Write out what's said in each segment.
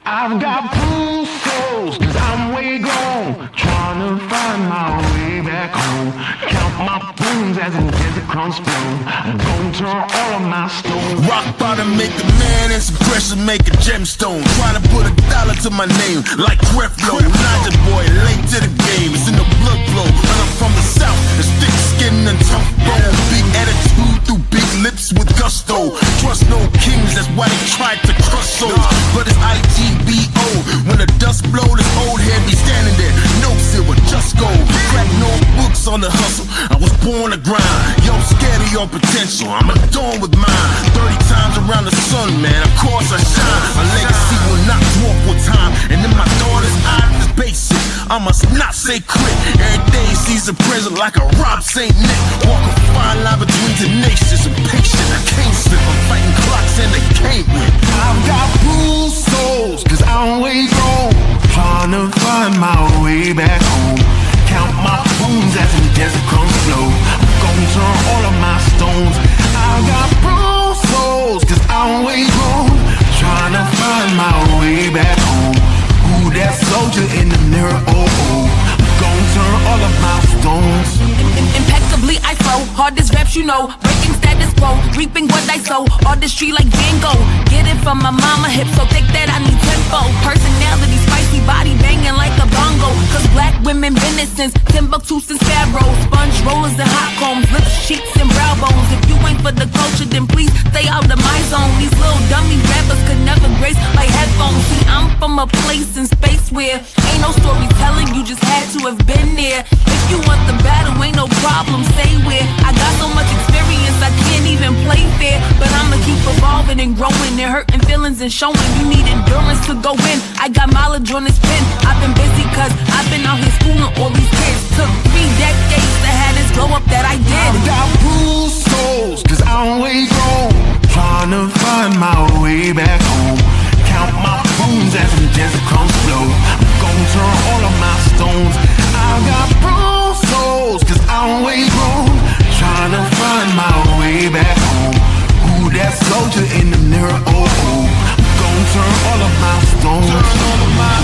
I've got bruised souls, cause I'm way gone, trying to find my way back home. Count my bones as in desert crumbs flow. I'm gonna turn all of my stones. Rock bottom make a man and some pressure make a gemstone. Trying to put $1 to my name like Creflo. Elijah boy, late to the game, it's in the blood flow. And I'm from the south, it's thick skin and tough bone. Big attitude through big lips with gusto. Trust no kings, that's why they tried to crush souls. But it's IGBO, when the dust blow, this old head be standing there. No silver, just gold. Crack no books on the hustle, I was born to grind. Yo, scared of your potential, I'm adorned with mine. 30 times around the sun, man, of course I shine. My legacy will not dwarf with time. And in my daughter's eyes, it's basic, I must not say quit. Every day sees a present like a Rob St. Nick. Walk a fine line between tenacious and patient. I can't slip, I'm fighting clocks and they can't win. I've got bruised souls, cause I'm way gone, trying to find my way back home. Count my bones as in desert crumbs flow. I'm gonna turn all of my stones. I've got bruised souls, cause I'm way gone, trying to find my way back home. Ooh, that soldier in the mirror, oh, oh. I'm gonna turn all of my stones. Impeccably I flow, hardest raps you know, breaking status quo, reaping what I sow, artistry like Van Gogh. Get it from my mama, hip so thick that I need tempo. Personality, spicy body banging like a bongo. Cause black women been it since Timbuktu since Pharaoh. Sponge rollers and hot combs, lips, cheeks and brow bones. If you ain't for the culture, then please stay out of my zone. These little dummy rappers could never grace my headphones. See, I'm from a place in space where ain't no storytelling, you just had to have been there. If you want the battle, ain't no problem, say where. I got so much experience, I can't even play fair. But I'ma keep evolving and growing and hurting feelings and showing. You need endurance to go in. I got mileage on this pen. I've been busy cause I've been out here schooling all these kids. Took 3 decades to have this glow up that I did. I've got bruised souls, cause I'm way gone, trying to find my way back home. Count my bones as in desert crumbs flow. I'm gonna turn all of my stones. I've got bruised souls, cause I'm way gone, trying to find my way back home. Ooh, that soldier in the mirror, oh, oh. I'm gonna turn all of my stones. Turn all of my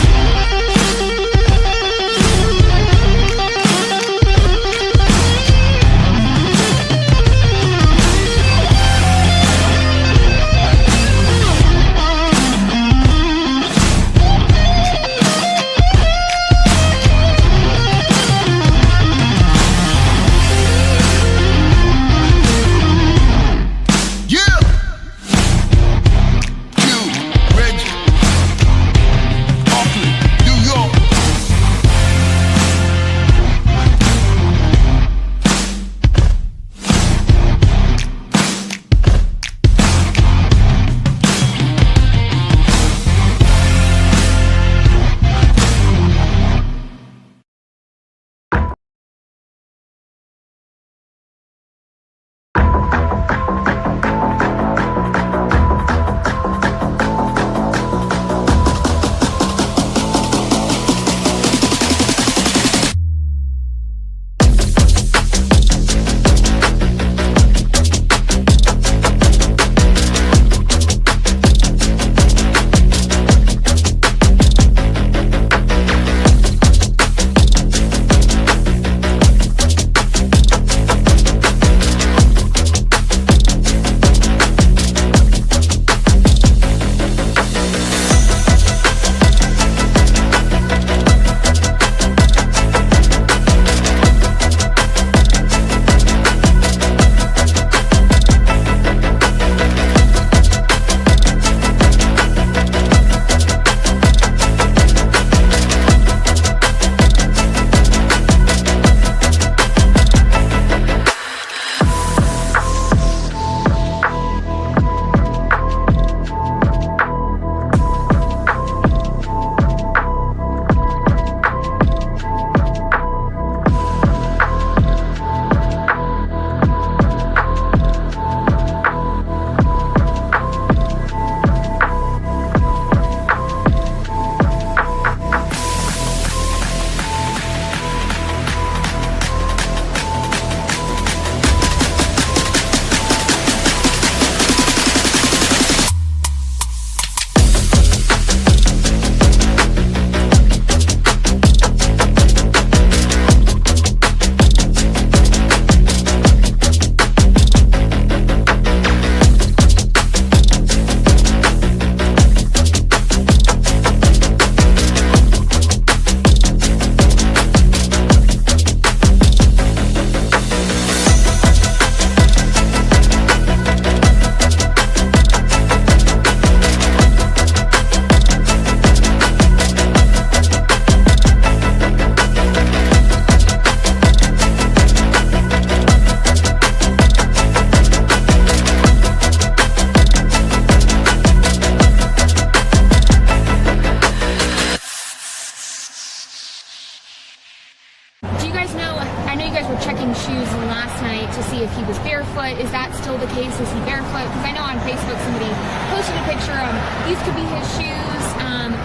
shoes last night to see if he was barefoot. Is that still the case? Is he barefoot? Because I know on Facebook somebody posted a picture of these could be his shoes,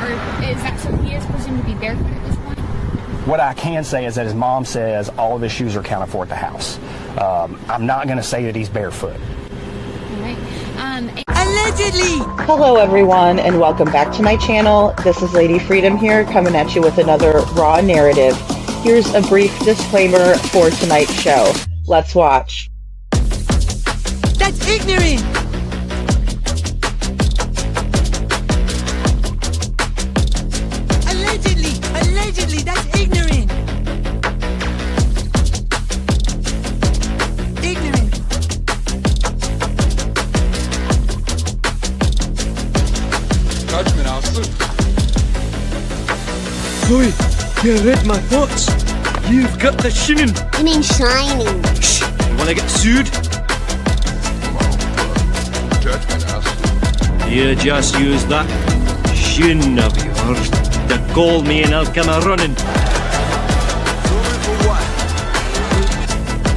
or is that so he is presumed to be barefoot at this point? What I can say is that his mom says all of his shoes are accounted for at the house. I'm not going to say that he's barefoot. All right. Allegedly! Hello everyone and welcome back to my channel. This is Lady Freedom here coming at you with another raw narrative. Here's a brief disclaimer for tonight's show. Let's watch. That's ignorant! Allegedly, that's ignorant! Ignorant. Judgment, Alston. Boy, you read my thoughts. You've got the shinin. You mean shining? Shh! You wanna get sued? Judgment, Alston. You just use that shin of yours to call me and I'll come a running. For what?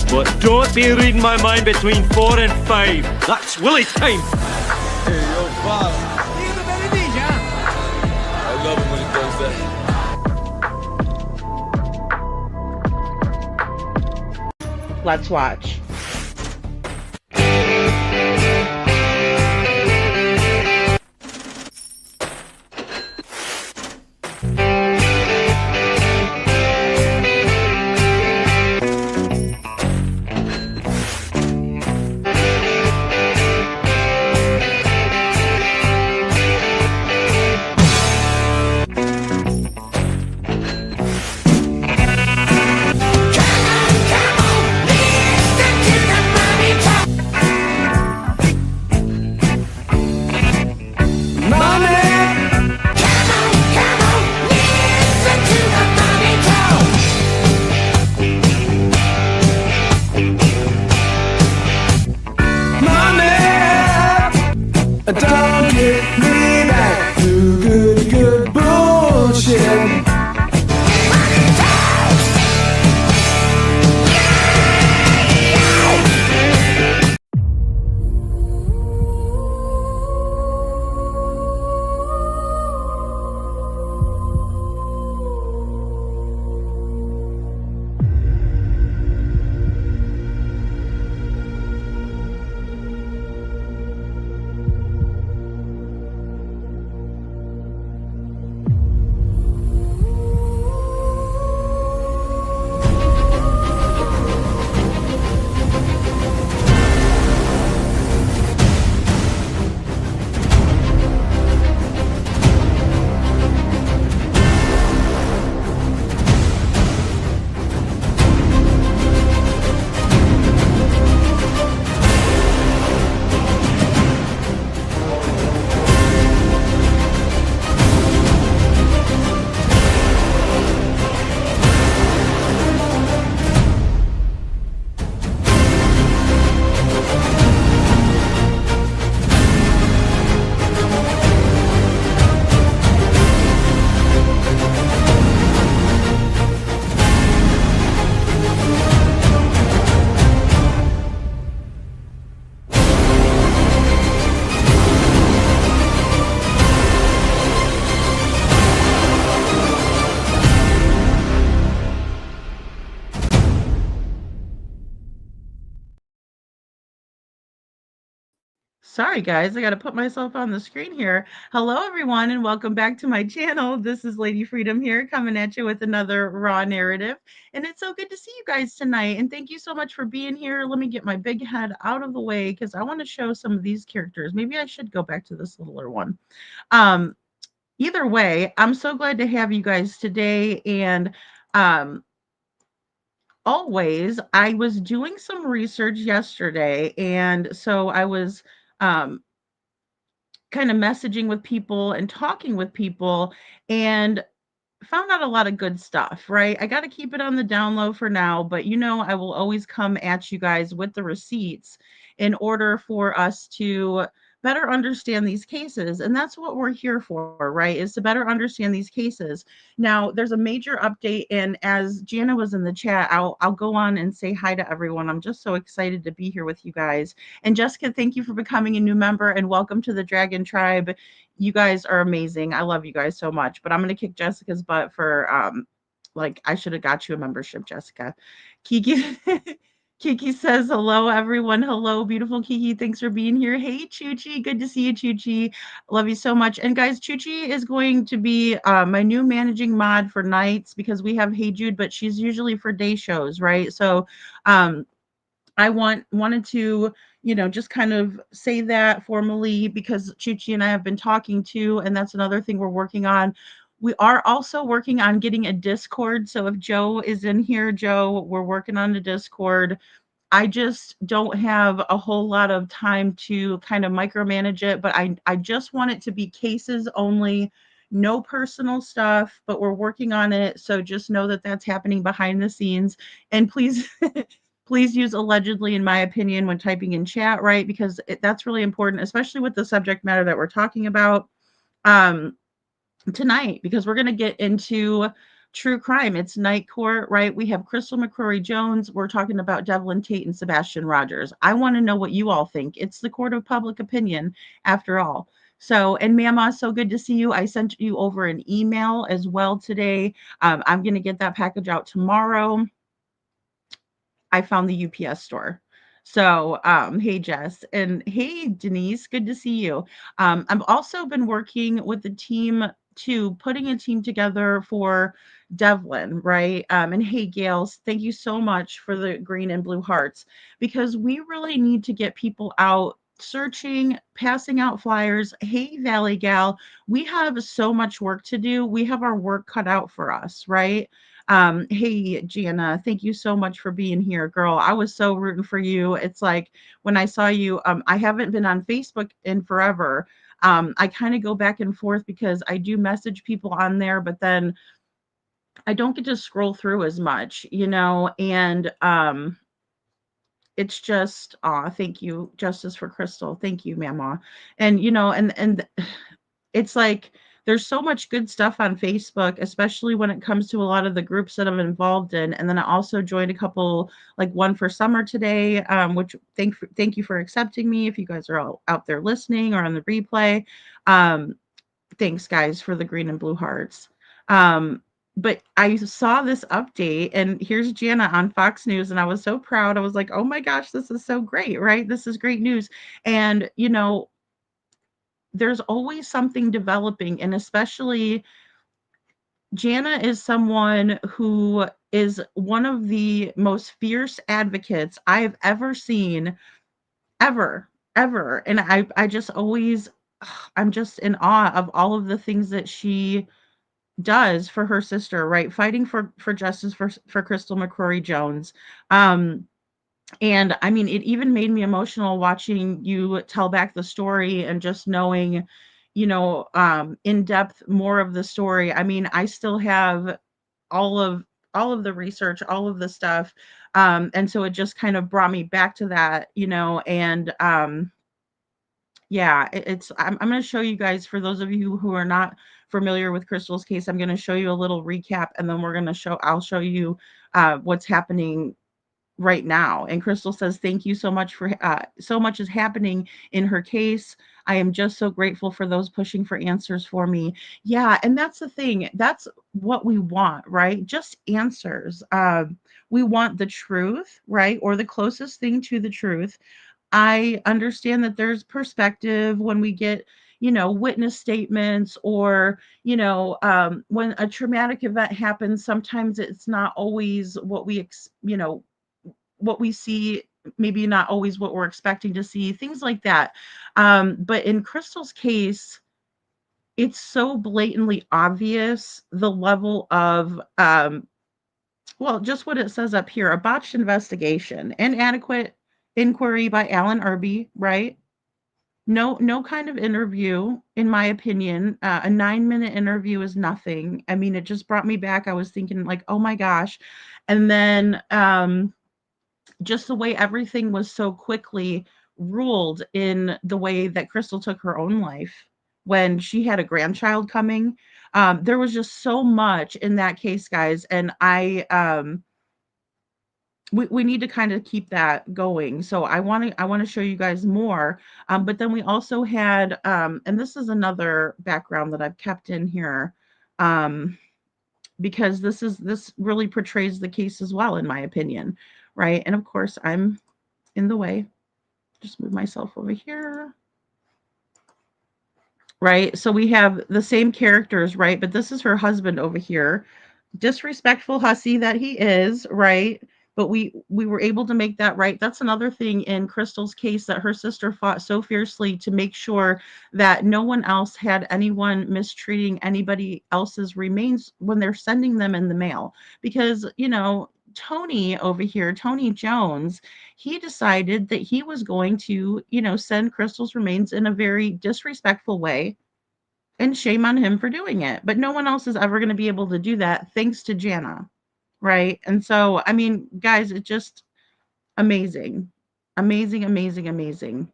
But don't be reading my mind between 4 and 5. That's Willie's time. Hey, yo, father. I love it when he does that. Let's watch. Don't get me back to good bullshit. Sorry, guys, I got to put myself on the screen here. Hello, everyone, and welcome back to my channel. This is Lady Freedom here coming at you with another raw narrative. And it's so good to see you guys tonight. And thank you so much for being here. Let me get my big head out of the way because I want to show some of these characters. Maybe I should go back to this littler one. Either way, I'm so glad to have you guys today. And always, I was doing some research yesterday. And so I was kind of messaging with people and talking with people and found out a lot of good stuff, right? I got to keep it on the down low for now, but I will always come at you guys with the receipts in order for us to better understand these cases. And that's what we're here for, right? Is to better understand these cases. Now, there's a major update, and as Jana was in the chat, I'll go on and say hi to everyone. I'm just so excited to be here with you guys. And Jessica, thank you for becoming a new member, and welcome to the Dragon Tribe. You guys are amazing. I love you guys so much. But I'm gonna kick Jessica's butt for like I should have got you a membership, Jessica. Kiki Kiki says hello, everyone. Hello, beautiful Kiki. Thanks for being here. Hey, Chuchi. Good to see you, Chuchi. Love you so much. And guys, Chuchi is going to be my new managing mod for nights because we have Hey Jude, but she's usually for day shows, right? So I wanted to, just kind of say that formally because Chuchi and I have been talking too, and that's another thing we're working on. We are also working on getting a Discord. So if Joe is in here, Joe, we're working on the Discord. I just don't have a whole lot of time to kind of micromanage it, but I just want it to be cases only, no personal stuff, but we're working on it. So just know that that's happening behind the scenes. And please, please use allegedly, in my opinion, when typing in chat, right? Because that's really important, especially with the subject matter that we're talking about tonight, because we're going to get into true crime. It's night court, right? We have Crystal McCrory Jones. We're talking about Devlin, Tait, and Sebastian Rogers. I want to know what you all think. It's the court of public opinion, after all. So, and Mama, so good to see you. I sent you over an email as well today. I'm going to get that package out tomorrow. I found the UPS store. So, hey Jess, and hey Denise, good to see you. I've also been working with the team to putting a team together for Devlin, right? And hey Gail, thank you so much for the green and blue hearts because we really need to get people out searching, passing out flyers. Hey Valley Gal, we have so much work to do. We have our work cut out for us, right? Hey Gianna, thank you so much for being here, girl. I was so rooting for you. It's like when I saw you, I haven't been on Facebook in forever. I kind of go back and forth because I do message people on there, but then I don't get to scroll through as much, and it's just thank you, Justice for Crystal. Thank you, Mama. And and it's like there's so much good stuff on Facebook, especially when it comes to a lot of the groups that I'm involved in. And then I also joined a couple, like one for summer today, which thank you for accepting me. If you guys are all out there listening or on the replay, thanks guys for the green and blue hearts. But I saw this update, and here's Jana on Fox News, and I was so proud. I was like, oh my gosh, this is so great, right? This is great news. And there's always something developing, and especially Jana is someone who is one of the most fierce advocates I've ever seen, ever. And I just always, I'm just in awe of all of the things that she does for her sister, right? Fighting for justice for Crystal McCrory Jones. And I mean, it even made me emotional watching you tell back the story and just knowing, in depth more of the story. I mean, I still have all of the research, all of the stuff. And so it just kind of brought me back to that, and yeah, I'm going to show you guys, for those of you who are not familiar with Crystal's case, I'm going to show you a little recap, and then I'll show you what's happening right now. And Crystal says, thank you so much for so much is happening in her case. I am just so grateful for those pushing for answers for me. Yeah, and that's the thing. That's what we want, right? Just answers. We want the truth, right? Or the closest thing to the truth. I understand that there's perspective when we get, witness statements, or, when a traumatic event happens, sometimes it's not always what what we see, maybe not always what we're expecting to see, things like that. But in Crystal's case, it's so blatantly obvious the level of, well, just what it says up here: a botched investigation, inadequate inquiry by Alan Irby, right? No kind of interview, in my opinion. A 9-minute interview is nothing. I mean, it just brought me back. I was thinking like, oh my gosh. And then just the way everything was so quickly ruled in the way that Crystal took her own life when she had a grandchild coming. There was just so much in that case, guys, and we need to kind of keep that going. So I want to show you guys more. But then we also had, and this is another background that I've kept in here, because this really portrays the case as well, in my opinion, right? And of course, I'm in the way. Just move myself over here. Right? So we have the same characters, right? But this is her husband over here. Disrespectful hussy that he is, right? But we were able to make that right. That's another thing in Crystal's case, that her sister fought so fiercely to make sure that no one else had anyone mistreating anybody else's remains when they're sending them in the mail. Because, you know, Tony over here, Tony Jones, he decided that he was going to, you know, send Crystal's remains in a very disrespectful way. And shame on him for doing it. But no one else is ever going to be able to do that, thanks to Jana. Right? And so, I mean, guys, it's just amazing. Amazing, amazing, amazing.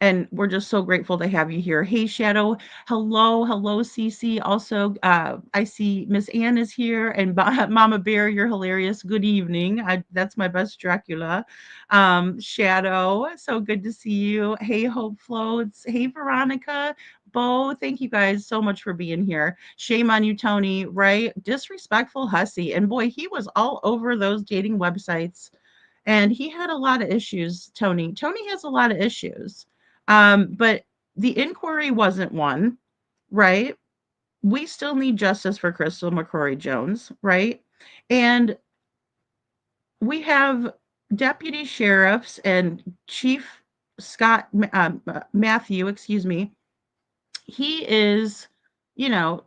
And we're just so grateful to have you here. Hey, Shadow. Hello, Cece. Also, I see Miss Ann is here, and Mama Bear, you're hilarious. Good evening. That's my best Dracula. Shadow, so good to see you. Hey, Hope Floats. Hey, Veronica. Bo, thank you guys so much for being here. Shame on you, Tony, right? Disrespectful hussy. And boy, he was all over those dating websites. And he had a lot of issues, Tony. Tony has a lot of issues. But the inquiry wasn't one, right? We still need justice for Crystal McCrory Jones, right? And we have deputy sheriffs and Chief Scott Matthew, excuse me. He is, you know,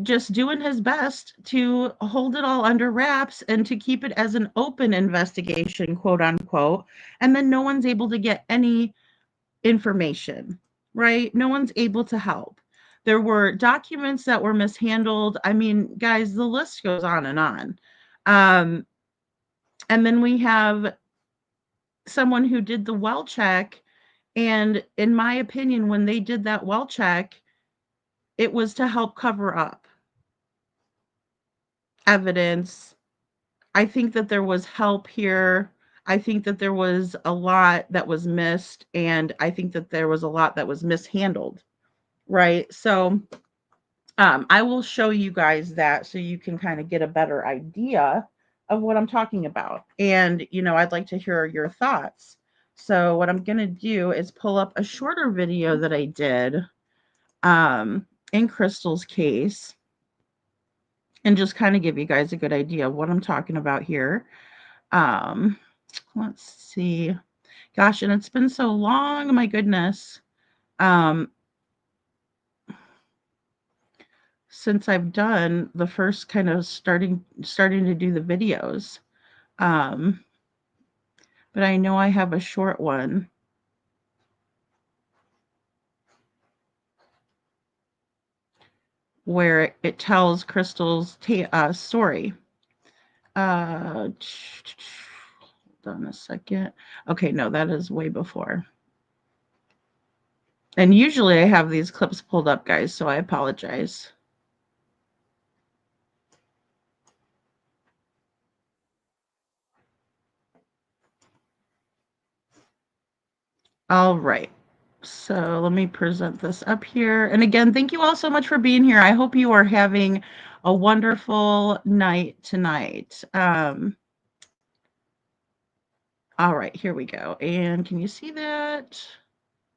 just doing his best to hold it all under wraps and to keep it as an open investigation, quote unquote. And then no one's able to get any information, right? No one's able to help. There were documents that were mishandled. I mean, guys, the list goes on and on. And then we have someone who did the well check. And in my opinion, when they did that well check, it was to help cover up evidence. I think that there was help here. I think that there was a lot that was missed, and I think that there was a lot that was mishandled, right? So I will show you guys that so you can kind of get a better idea of what I'm talking about. And, you know, I'd like to hear your thoughts. So what I'm going to do is pull up a shorter video that I did in Crystal's case and just kind of give you guys a good idea of what I'm talking about here. Let's see. Gosh, and it's been so long, my goodness. Since I've done the first kind of starting to do the videos. But I know I have a short one. Where it tells Crystal's story. Hold on a second. Okay, no, that is way before. And usually I have these clips pulled up, guys, so I apologize. All right. So let me present this up here. And again, thank you all so much for being here. I hope you are having a wonderful night tonight. All right, here we go. And can you see that?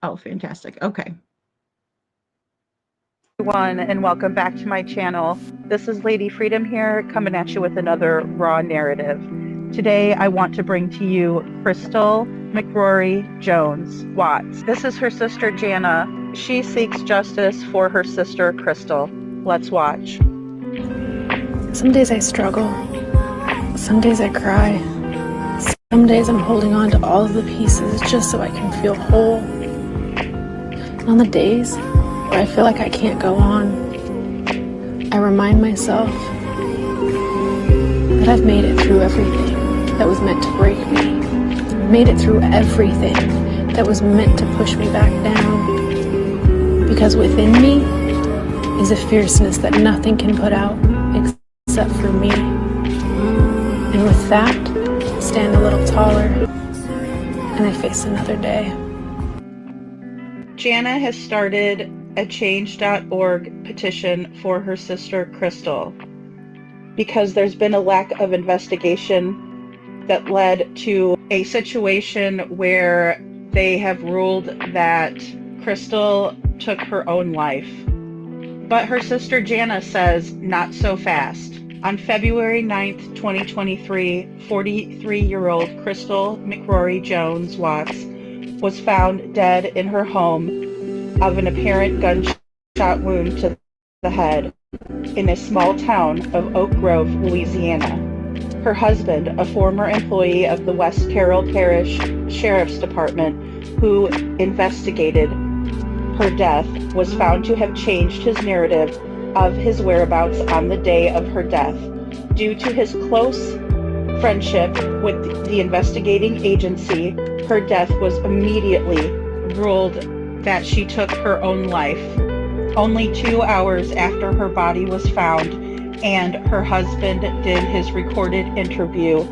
Oh, fantastic. Okay. Everyone, and welcome back to my channel. This is Lady Freedom here, coming at you with another raw narrative. Today, I want to bring to you Crystal McCrory Jones Watts. This is her sister, Jana. She seeks justice for her sister, Crystal. Let's watch. Some days I struggle. Some days I cry. Some days I'm holding on to all of the pieces just so I can feel whole. And on the days where I feel like I can't go on, I remind myself that I've made it through everything that was meant to break me. made it through everything that was meant to push me back down. Because within me is a fierceness that nothing can put out except for me. And with that, I stand a little taller, and I face another day. Jana has started a change.org petition for her sister Crystal because there's been a lack of investigation that led to a situation where they have ruled that Crystal took her own life. But her sister Jana says not so fast. On February 9th, 2023, 43-year-old Crystal McCrory Jones Watts was found dead in her home of an apparent gunshot wound to the head in a small town of Oak Grove, Louisiana. Her husband, a former employee of the West Carroll Parish Sheriff's Department who investigated her death, was found to have changed his narrative of his whereabouts on the day of her death due to his close friendship with the investigating agency. Her death was immediately ruled that she took her own life. Only 2 hours after her body was found and her husband did his recorded interview,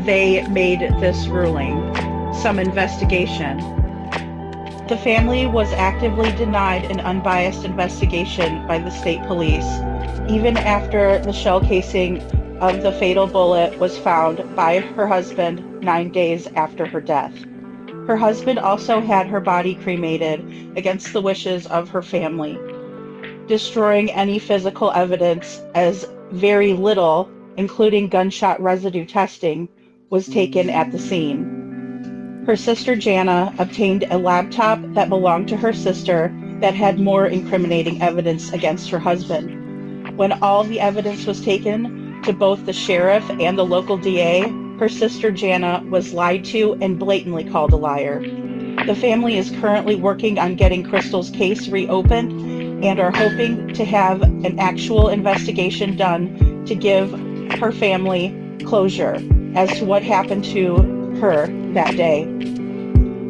they made this ruling. Some investigation. The family was actively denied an unbiased investigation by the state police, even after the shell casing of the fatal bullet was found by her husband 9 days after her death. Her husband also had her body cremated against the wishes of her family, destroying any physical evidence, as very little, including gunshot residue testing, was taken at the scene. Her sister Jana obtained a laptop that belonged to her sister that had more incriminating evidence against her husband. When all the evidence was taken to both the sheriff and the local DA, her sister Jana was lied to and blatantly called a liar. The family is currently working on getting Crystal's case reopened and are hoping to have an actual investigation done to give her family closure as to what happened to her that day.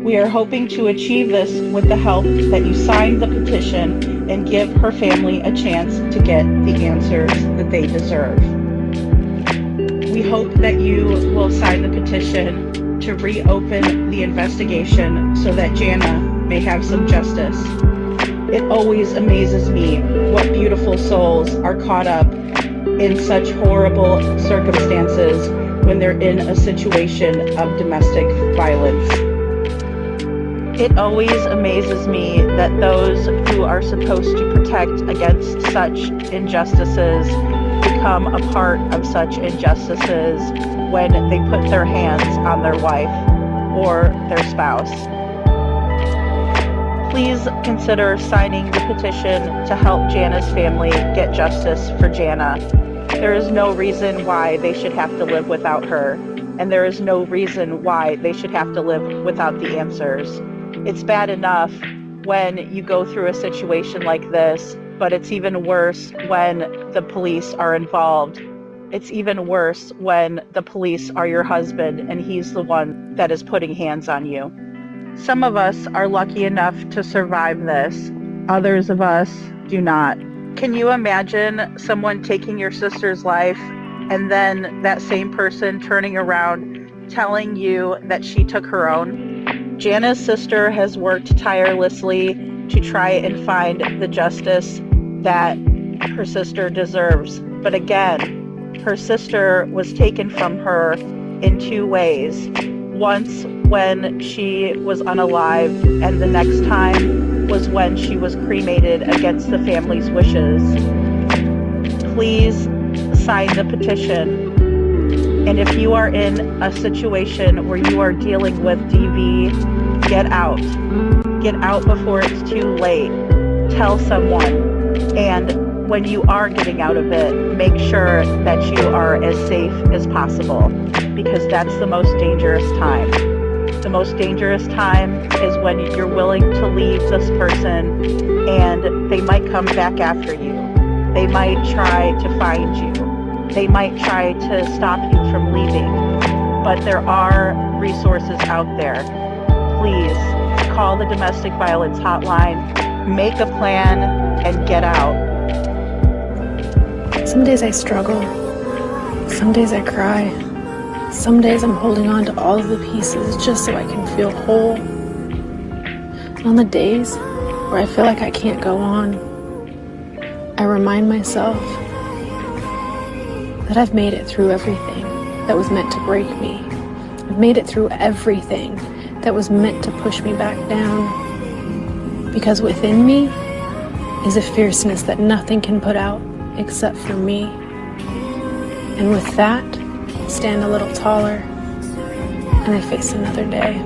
We are hoping to achieve this with the help that you sign the petition and give her family a chance to get the answers that they deserve. We hope that you will sign the petition to reopen the investigation so that Jana may have some justice. It always amazes me what beautiful souls are caught up in such horrible circumstances when they're in a situation of domestic violence. It always amazes me that those who are supposed to protect against such injustices become a part of such injustices when they put their hands on their wife or their spouse. Please consider signing the petition to help Jana's family get justice for Jana. There is no reason why they should have to live without her, and there is no reason why they should have to live without the answers. It's bad enough when you go through a situation like this, but it's even worse when the police are involved. It's even worse when the police are your husband and he's the one that is putting hands on you. Some of us are lucky enough to survive this. Others of us do not. Can you imagine someone taking your sister's life and then that same person turning around telling you that she took her own? Jana's sister has worked tirelessly to try and find the justice that her sister deserves. But again, her sister was taken from her in 2 ways. Once when she was unalived, and the next time was when she was cremated against the family's wishes. Please sign the petition. And if you are in a situation where you are dealing with DV, get out. Get out before it's too late. Tell someone. And when you are getting out of it, make sure that you are as safe as possible, because that's the most dangerous time. The most dangerous time is when you're willing to leave this person and they might come back after you. They might try to find you. They might try to stop you from leaving. But there are resources out there. Please call the domestic violence hotline, make a plan, and get out. Some days I struggle. Some days I cry. Some days I'm holding on to all of the pieces just so I can feel whole. And on the days where I feel like I can't go on, I remind myself that I've made it through everything that was meant to break me. I've made it through everything that was meant to push me back down. Because within me is a fierceness that nothing can put out except for me. And with that, stand a little taller, and I face another day.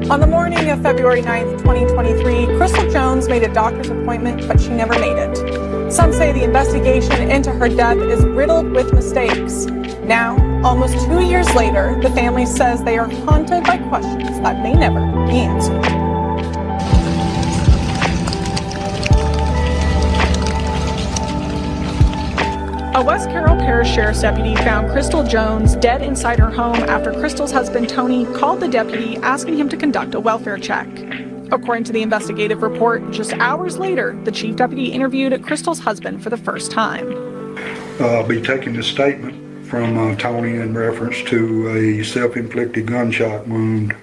On the morning of February 9th, 2023, Crystal Jones made a doctor's appointment, but she never made it. Some say the investigation into her death is riddled with mistakes. Now, almost 2 years later, the family says they are haunted by questions that may never be answered. A West Carroll Parish Sheriff's deputy found Crystal Jones dead inside her home after Crystal's husband Tony called the deputy asking him to conduct a welfare check. According to the investigative report, just hours later, the chief deputy interviewed Crystal's husband for the first time. I'll be taking the statement from Tony in reference to a self-inflicted gunshot wound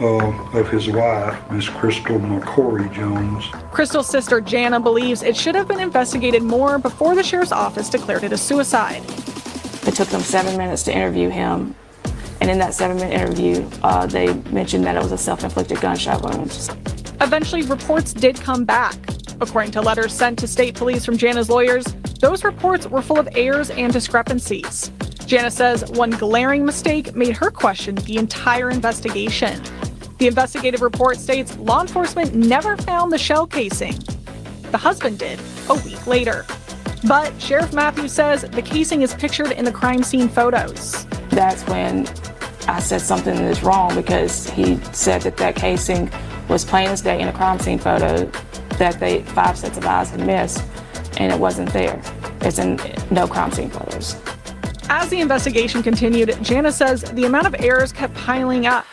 of his wife, Miss Crystal McCory Jones. Crystal's sister Jana believes it should have been investigated more before the sheriff's office declared it a suicide. It took them 7 minutes to interview him, and in that 7-minute interview, they mentioned that it was a self-inflicted gunshot wound. Eventually, reports did come back. According to letters sent to state police from Jana's lawyers, those reports were full of errors and discrepancies. Jana says one glaring mistake made her question the entire investigation. The investigative report states law enforcement never found the shell casing. The husband did a week later. But Sheriff Matthews says the casing is pictured in the crime scene photos. That's when I said something is wrong, because he said that casing was plain as day in a crime scene photo that 5 sets of eyes had missed, and it wasn't there. It's in no crime scene photos. As the investigation continued, Jana says the amount of errors kept piling up.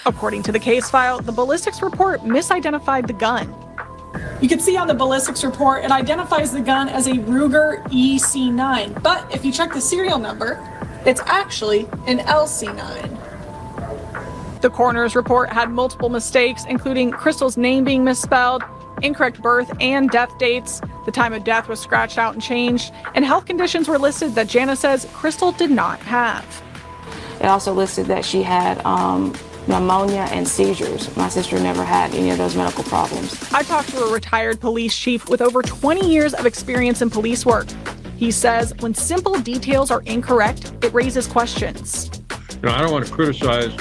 According to the case file, the ballistics report misidentified the gun. You can see on the ballistics report, it identifies the gun as a Ruger EC9, but if you check the serial number, it's actually an LC9. The coroner's report had multiple mistakes, including Crystal's name being misspelled, incorrect birth and death dates, the time of death was scratched out and changed, and health conditions were listed that Jana says Crystal did not have. It also listed that she had pneumonia and seizures. My sister never had any of those medical problems. I talked to a retired police chief with over 20 years of experience in police work. He says when simple details are incorrect, it raises questions. I don't want to criticize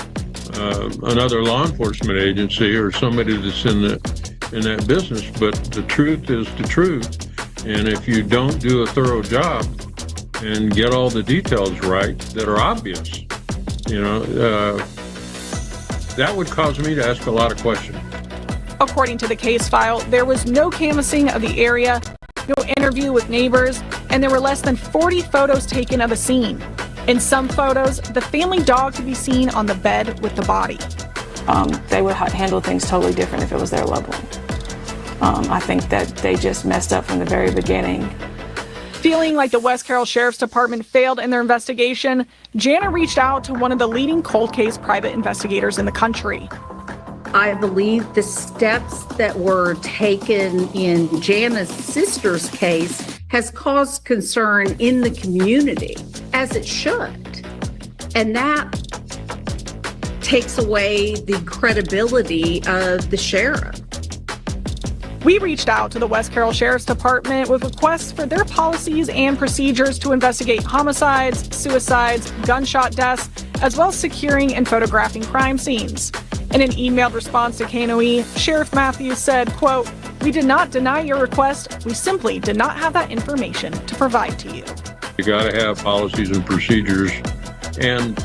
another law enforcement agency or somebody that's in that business, but the truth is the truth. And if you don't do a thorough job and get all the details right that are obvious, that would cause me to ask a lot of questions. According to the case file, there was no canvassing of the area, no interview with neighbors, and there were less than 40 photos taken of a scene. In some photos, the family dog could be seen on the bed with the body. They would handle things totally different if it was their loved one. I think that they just messed up from the very beginning. Feeling like the West Carroll Sheriff's Department failed in their investigation, Jana reached out to one of the leading cold case private investigators in the country. I believe the steps that were taken in Jana's sister's case has caused concern in the community, as it should. And that takes away the credibility of the sheriff. We reached out to the West Carroll Sheriff's Department with requests for their policies and procedures to investigate homicides, suicides, gunshot deaths, as well as securing and photographing crime scenes. In an emailed response to KNOE, Sheriff Matthews said, quote, "We did not deny your request. We simply did not have that information to provide to you." You got to have policies and procedures and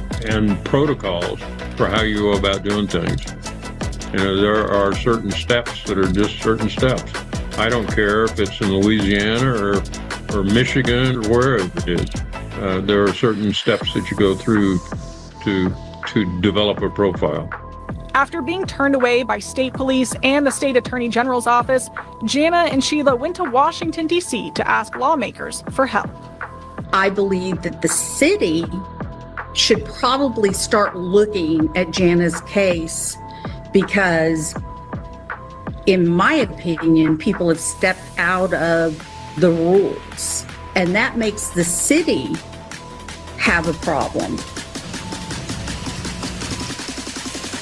protocols for how you go about doing things. You know, there are certain steps that are just certain steps. I don't care if it's in Louisiana or Michigan or wherever it is. There are certain steps that you go through to develop a profile. After being turned away by state police and the state attorney general's office, Jana and Sheila went to Washington, D.C. to ask lawmakers for help. I believe that the city should probably start looking at Jana's case because, in my opinion, people have stepped out of the rules, and that makes the city have a problem.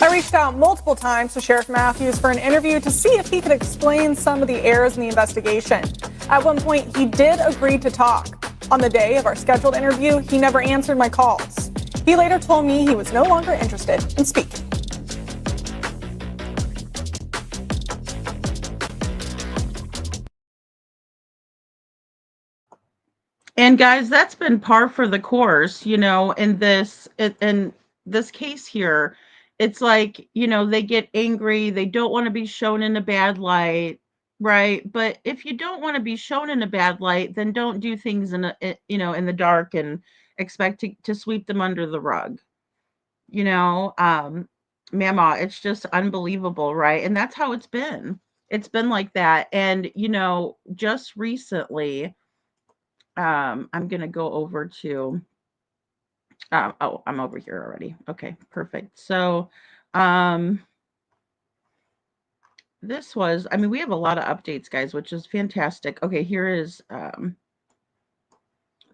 I reached out multiple times to Sheriff Matthews for an interview to see if he could explain some of the errors in the investigation. At one point, he did agree to talk. On the day of our scheduled interview, he never answered my calls. He later told me he was no longer interested in speaking. And guys, that's been par for the course, you know, in this case here. It's like, you know, they get angry, they don't want to be shown in a bad light, right? But if you don't want to be shown in a bad light, then don't do things in the dark and expect to sweep them under the rug. You know, Mama, it's just unbelievable, right? And that's how it's been. It's been like that. And, you know, just recently, I'm going to go over to, oh, I'm over here already. Okay, perfect. So, this was, I mean, we have a lot of updates, guys, which is fantastic. Okay, here is the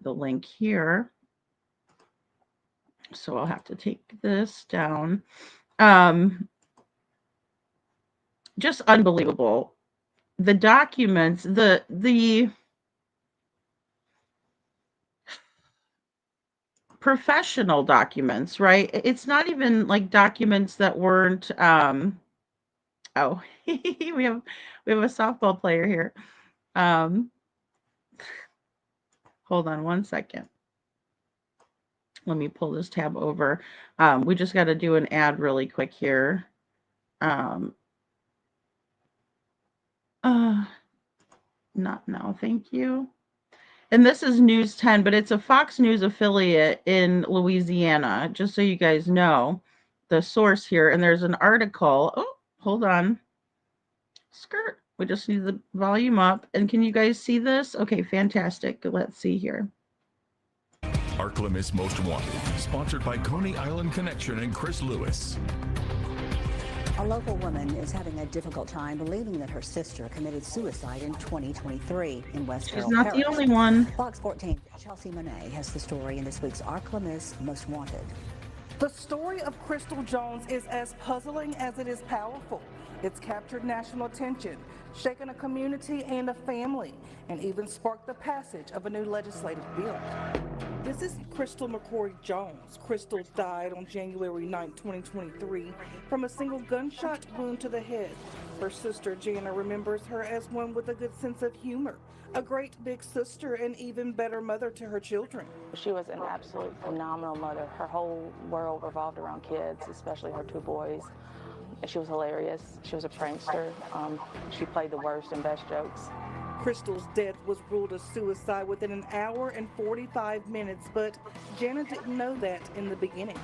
link here. So I'll have to take this down. Just unbelievable. The documents, the professional documents, right? It's not even like documents that weren't oh, we have a softball player here. Hold on one second. Let me pull this tab over. We just got to do an ad really quick here. Not now, thank you. And this is News 10, but it's a Fox News affiliate in Louisiana, just so you guys know the source here. And there's an article. Oh, hold on. Skirt. We just need the volume up. And can you guys see this? Okay, fantastic. Let's see here. Arklamis Most Wanted, sponsored by Coney Island Connection and Chris Lewis. A local woman is having a difficult time believing that her sister committed suicide in 2023 in West Carroll She's not Parish. the only one. Fox 14 Chelsea Monet has the story in this week's Arklamis Most Wanted. The story of Crystal Jones is as puzzling as it is powerful. It's captured national attention, shaken a community and a family, and even sparked the passage of a new legislative bill. This is Crystal McCrory Jones. Crystal died on January 9, 2023, from a single gunshot wound to the head. Her sister Jana remembers her as one with a good sense of humor, a great big sister, and even better mother to her children. She was an absolute phenomenal mother. Her whole world revolved around kids, especially her two boys. And she was hilarious. She was a prankster. She played the worst and best jokes. Crystal's death was ruled a suicide within an hour and 45 minutes, but Jana didn't know that in the beginning.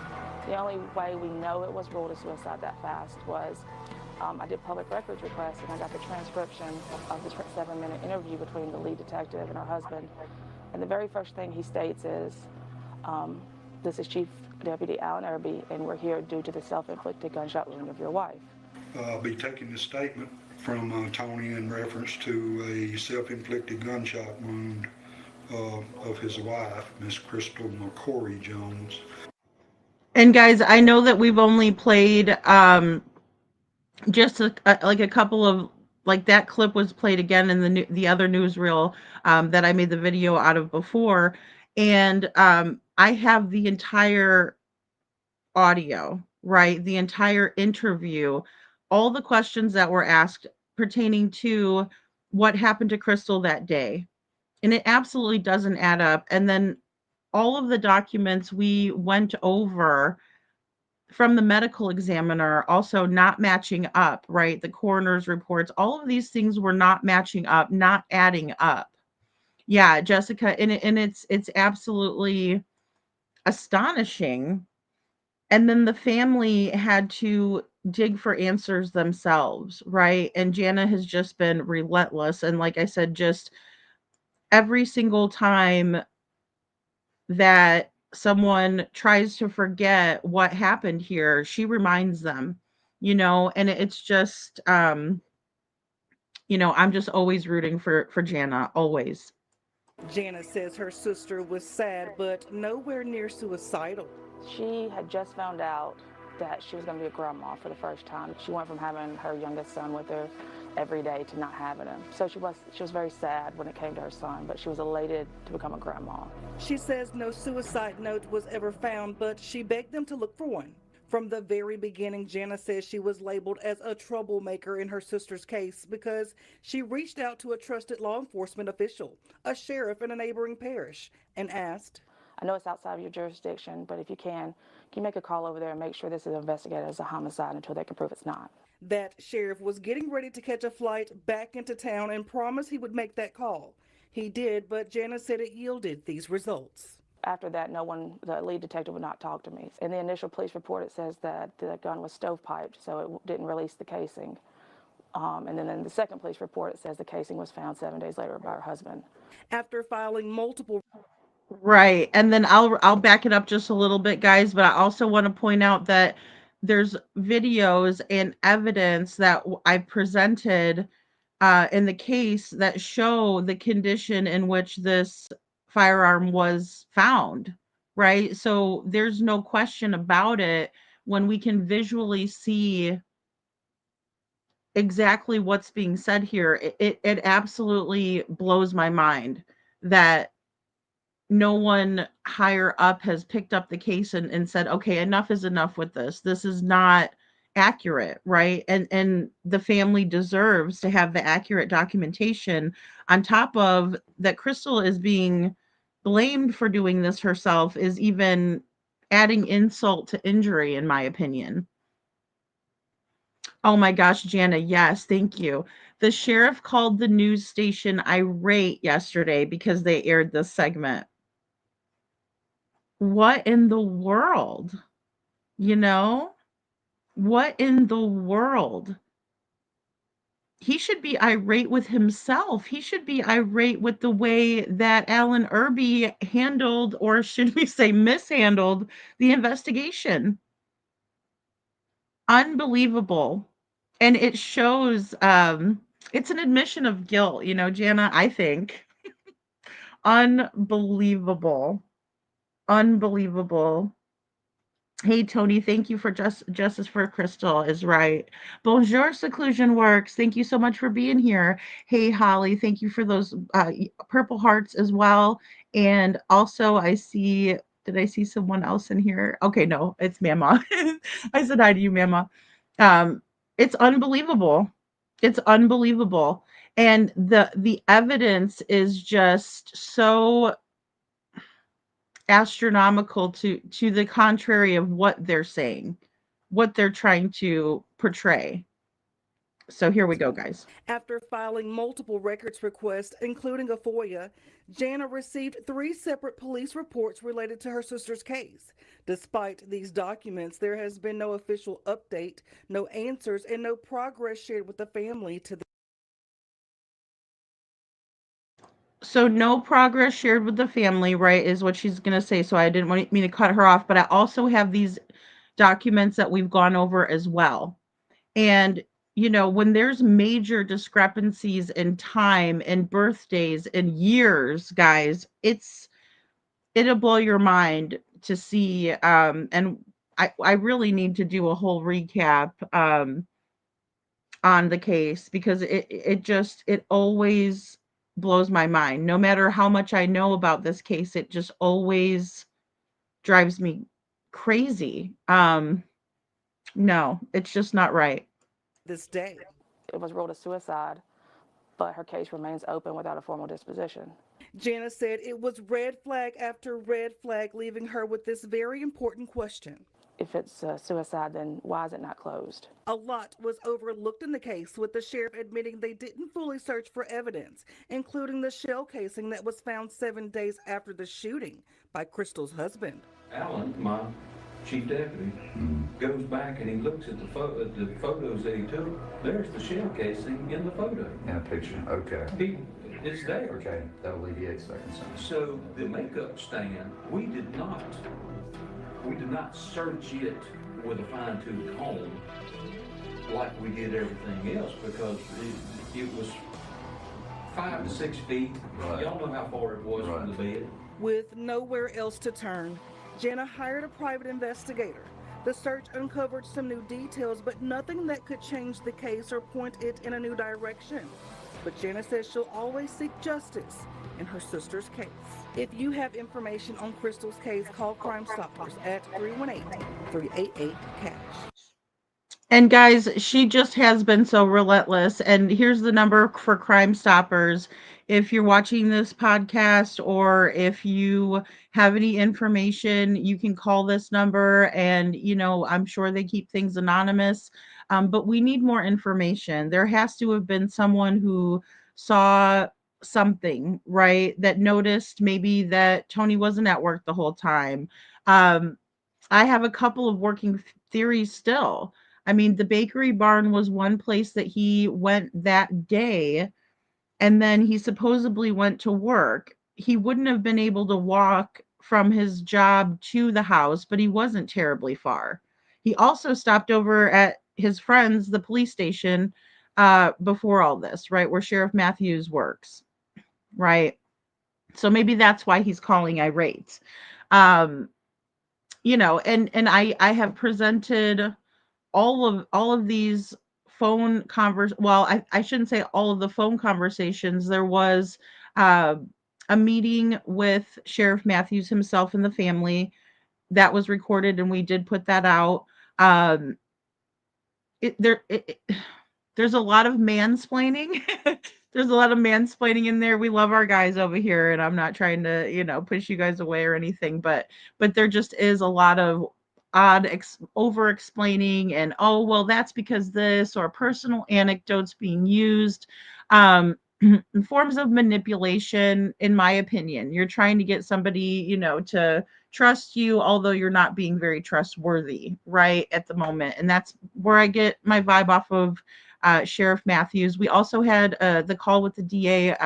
The only way we know it was ruled a suicide that fast was I did public records requests, and I got the transcription of the 7-minute interview between the lead detective and her husband. And the very first thing he states is, this is Chief Deputy Alan Irby, and we're here due to the self-inflicted gunshot wound of your wife. I'll be taking this statement from Tony in reference to a self-inflicted gunshot wound of his wife, Miss Crystal McCrory Jones. And guys, I know that we've only played just like a couple of Like that clip was played again in the other newsreel that I made the video out of before, and I have the entire audio, right? The entire interview, all the questions that were asked pertaining to what happened to Crystal that day. And it absolutely doesn't add up. And then all of the documents we went over from the medical examiner also not matching up, right? The coroner's reports, all of these things were not matching up, not adding up. Yeah, Jessica, and it's absolutely astonishing. And then the family had to dig for answers themselves, right? And Jana has just been relentless. And like I said, just every single time that someone tries to forget what happened here, she reminds them, and it's just, I'm just always rooting for Jana, always. Jana says her sister was sad, but nowhere near suicidal. She had just found out that she was going to be a grandma for the first time. She went from having her youngest son with her every day to not having him. So she was very sad when it came to her son, but she was elated to become a grandma. She says no suicide note was ever found, but she begged them to look for one. From the very beginning, Jana says she was labeled as a troublemaker in her sister's case because she reached out to a trusted law enforcement official, a sheriff in a neighboring parish, and asked, I know it's outside of your jurisdiction, but if you can make a call over there and make sure this is investigated as a homicide until they can prove it's not? That sheriff was getting ready to catch a flight back into town and promised he would make that call. He did, but Jana said it yielded these results. After that, the lead detective would not talk to me. In the initial police report, it says that the gun was stovepiped, so it didn't release the casing. And then in the second police report, it says the casing was found 7 days later by her husband. After filing multiple... Right. And then I'll back it up just a little bit, guys, but I also want to point out that there's videos and evidence that I presented in the case that show the condition in which this firearm was found, right? So there's no question about it when we can visually see exactly what's being said here. It absolutely blows my mind that no one higher up has picked up the case and said, okay, enough is enough with this. This is not accurate, right? And the family deserves to have the accurate documentation on top of that. Crystal is being blamed for doing this herself, is even adding insult to injury, in my opinion. Oh my gosh, Jana, yes, thank you. The sheriff called the news station irate yesterday because they aired this segment. What in the world? You know? What in the world? He should be irate with himself. He should be irate with the way that Alan Irby handled, or should we say mishandled, the investigation. Unbelievable. And it shows, it's an admission of guilt, Jana, I think. Unbelievable. Unbelievable. Hey, Tony, thank you for Justice for Crystal is right. Bonjour, Seclusion Works. Thank you so much for being here. Hey, Holly, thank you for those purple hearts as well. And also, did I see someone else in here? Okay, no, it's Mama. I said hi to you, Mama. It's unbelievable. It's unbelievable. And the evidence is just so astronomical to the contrary of what they're saying, what they're trying to portray. So here we go, guys. After filing multiple records requests, including a FOIA, Jana received 3 separate police reports related to her sister's case. Despite these documents, there has been no official update, no answers, and no progress shared with the family to the... So no progress shared with the family, right, is what she's going to say. So I didn't want me to cut her off, but I also have these documents that we've gone over as well. And, when there's major discrepancies in time and birthdays and years, guys, it'll blow your mind to see. And I really need to do a whole recap on on the case because it always blows my mind. No matter how much I know about this case, it just always drives me crazy. No, it's just not right. This day. It was ruled a suicide, but her case remains open without a formal disposition. Jana said it was red flag after red flag, leaving her with this very important question. If it's a suicide, then why is it not closed? A lot was overlooked in the case, with the sheriff admitting they didn't fully search for evidence, including the shell casing that was found 7 days after the shooting by Crystal's husband. Alan, my chief deputy, goes back and he looks at the photos that he took. There's the shell casing in the photo. In a picture, okay. It's there. Okay, that alleviates that concern. So the makeup stand, we did not search it with a fine-tooth comb like we did everything else because it was 5 to 6 feet. Right. Y'all know how far it was from the bed. With nowhere else to turn, Jana hired a private investigator. The search uncovered some new details, but nothing that could change the case or point it in a new direction. But Jana says she'll always seek justice in her sister's case. If you have information on Crystal's case, call Crime Stoppers at 318-388-CATCH. And guys, she just has been so relentless. And here's the number for Crime Stoppers. If you're watching this podcast or if you have any information, you can call this number. And, I'm sure they keep things anonymous. But we need more information. There has to have been someone who saw something, right? That noticed maybe that Tony wasn't at work the whole time. I have a couple of working theories still. I mean, the bakery barn was one place that he went that day, and then he supposedly went to work. He wouldn't have been able to walk from his job to the house, but he wasn't terribly far. He also stopped over at his friend's, the police station, before all this, right, where Sheriff Matthews works, right? So maybe that's why he's calling irate. And I have presented all of these phone I shouldn't say all of the phone conversations. There was a meeting with Sheriff Matthews himself and the family that was recorded, and we did put that out. There's a lot of mansplaining. There's a lot of mansplaining in there. We love our guys over here, and I'm not trying to, push you guys away or anything, but there just is a lot of odd over explaining and, oh, well, that's because this, or personal anecdotes being used. Forms of manipulation, in my opinion. You're trying to get somebody, to trust you, although you're not being very trustworthy, right, at the moment. And that's where I get my vibe off of Sheriff Matthews. We also had the call with the DA,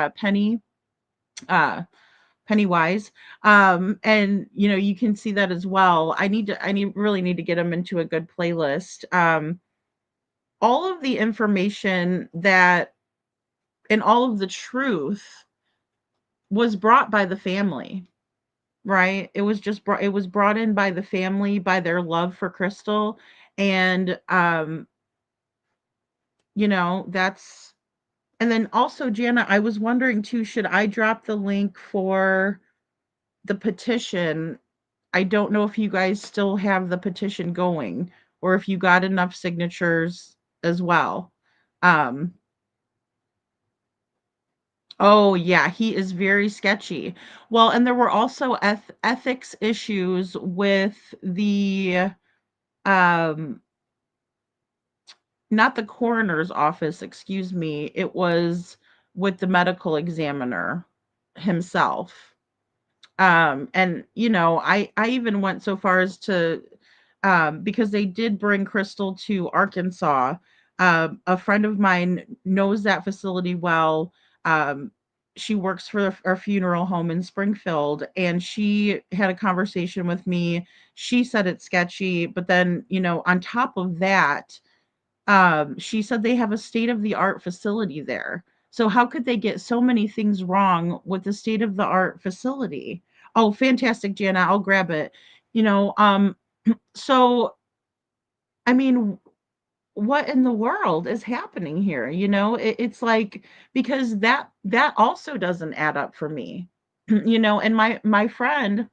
Pennywise. And you can see that as well. I really need to get them into a good playlist. All of the information that and all of the truth was brought by the family, right? It was brought in by the family, by their love for Crystal. And that's. And then also, Jana, I was wondering too, should I drop the link for the petition? I don't know if you guys still have the petition going or if you got enough signatures as well. Oh yeah, he is very sketchy. Well, and there were also ethics issues with the not the coroner's office, excuse me. It was with the medical examiner himself. And I even went so far as to because they did bring Crystal to Arkansas. A friend of mine knows that facility well. She works for our funeral home in Springfield, and she had a conversation with me. She said it's sketchy, but then, on top of that, she said they have a state-of-the-art facility there. So how could they get so many things wrong with the state-of-the-art facility? Oh, fantastic, Jana. I'll grab it. So, I mean, what in the world is happening here? It's like, because that also doesn't add up for me. And my friend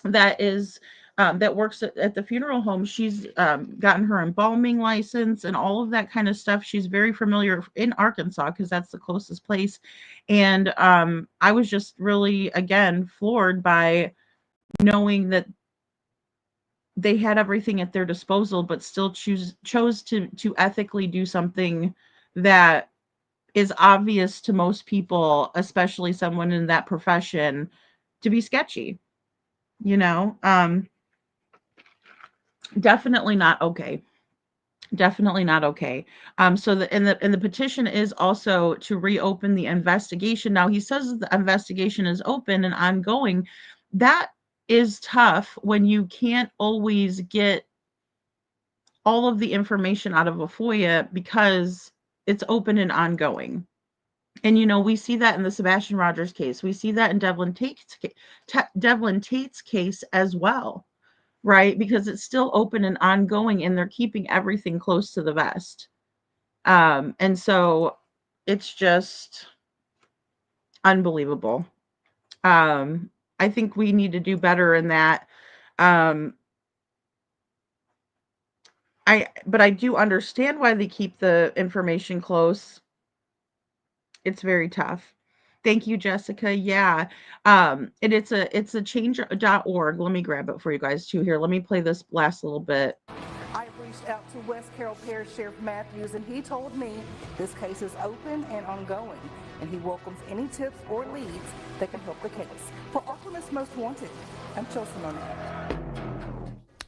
that is that works at the funeral home, she's gotten her embalming license and all of that kind of stuff. She's very familiar in Arkansas because that's the closest place. And I was just really, again, floored by knowing that they had everything at their disposal, but still chose to ethically do something that is obvious to most people, especially someone in that profession, to be sketchy. You know, definitely not okay. Definitely not okay. So the petition is also to reopen the investigation. Now he says the investigation is open and ongoing. That is tough when you can't always get all of the information out of a FOIA because it's open and ongoing. And we see that in the Sebastian Rogers case. We see that in Devlin Tate's case as well, right? Because it's still open and ongoing, and they're keeping everything close to the vest. And so it's just unbelievable. I think we need to do better in that. But I do understand why they keep the information close. It's very tough. Thank you, Jessica. Yeah. And it's a change.org. Let me grab it for you guys too here. Let me play this last little bit. I reached out to West Carroll Parish Sheriff Matthews, and he told me this case is open and ongoing, and he welcomes any tips or leads that can help the case. For Oklahoma's Most Wanted, I'm Chelsea Monet.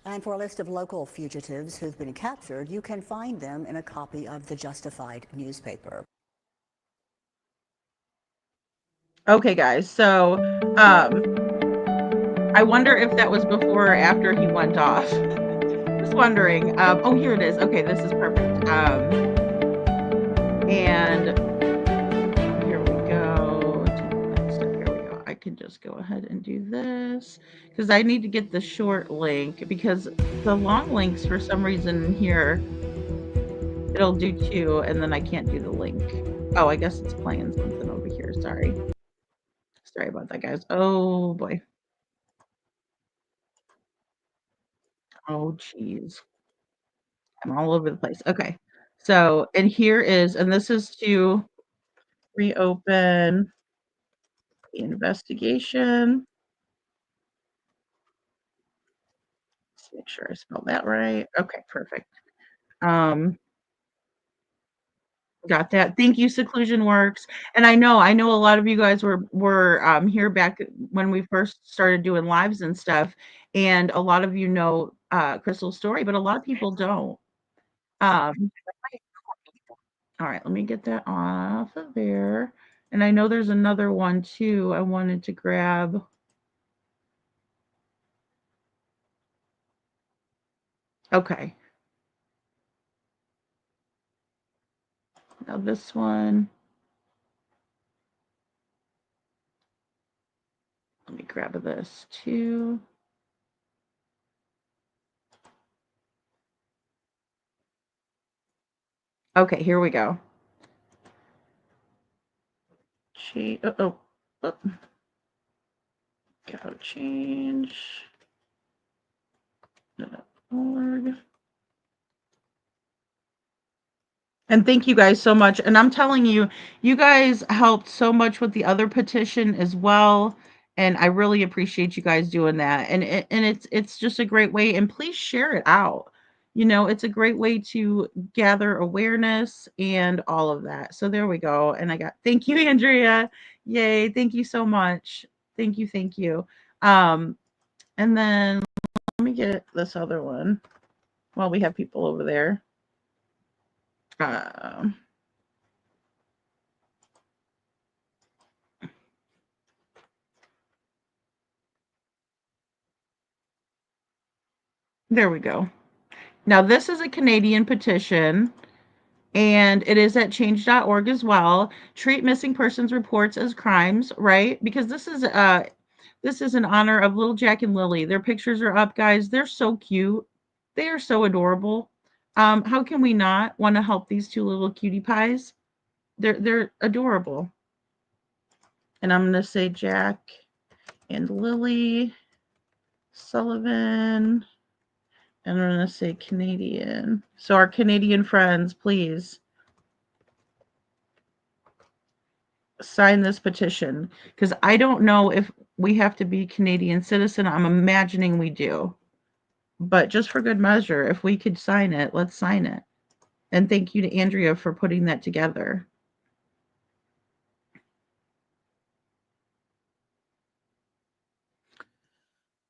And for a list of local fugitives who've been captured, you can find them in a copy of the Justified newspaper. Okay, guys. So, I wonder if that was before or after he went off. Just wondering. Oh, here it is. Okay, this is perfect. And here we go. Here we go. I can just go ahead and do this because I need to get the short link, because the long links, for some reason here, it'll do two, and then I can't do the link. Oh, I guess it's playing something over here. Sorry. Sorry about that, guys. Oh, boy. Oh, geez. I'm all over the place. Okay. So, and here is, and this is to reopen the investigation. Let's make sure I spelled that right. Okay, perfect. Got that. Thank you, Seclusion Works. And I know a lot of you guys were here back when we first started doing lives and stuff, and a lot of you know Crystal's story, but a lot of people don't. All right, let me get that off of there. And I know there's another one too I wanted to grab. Okay. Now this one. Let me grab this too. Okay, here we go. Oh. Gotta change. .org. And thank you guys so much. And I'm telling you, you guys helped so much with the other petition as well. And I really appreciate you guys doing that. And it's just a great way. And please share it out. It's a great way to gather awareness and all of that. So there we go. And thank you, Andrea. Yay. Thank you so much. Thank you. Thank you. And then let me get this other one while we have people over there. There we go. Now, this is a Canadian petition, and it is at change.org as well. Treat missing persons reports as crimes, right? Because this is in honor of little Jack and Lily. Their pictures are up, guys. They're so cute. They are so adorable. How can we not want to help these two little cutie pies? They're adorable. And I'm going to say Jack and Lily Sullivan. And I'm going to say Canadian. So our Canadian friends, please sign this petition, because I don't know if we have to be Canadian citizen. I'm imagining we do. But just for good measure, if we could sign it, let's sign it. And thank you to Andrea for putting that together.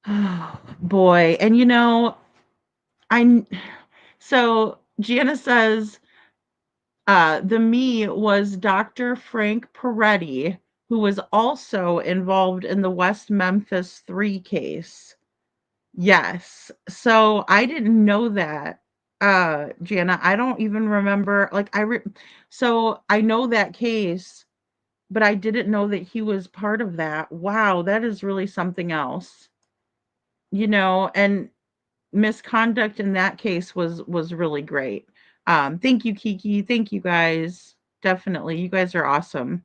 Oh, boy. And so Jana says the me was Dr. Frank Peretti, who was also involved in the West Memphis 3 case. Yes. So I didn't know that, Jana. I don't even remember. So I know that case, but I didn't know that he was part of that. Wow, that is really something else. And misconduct in that case was really great. Thank you, Kiki. Thank you guys. Definitely. You guys are awesome.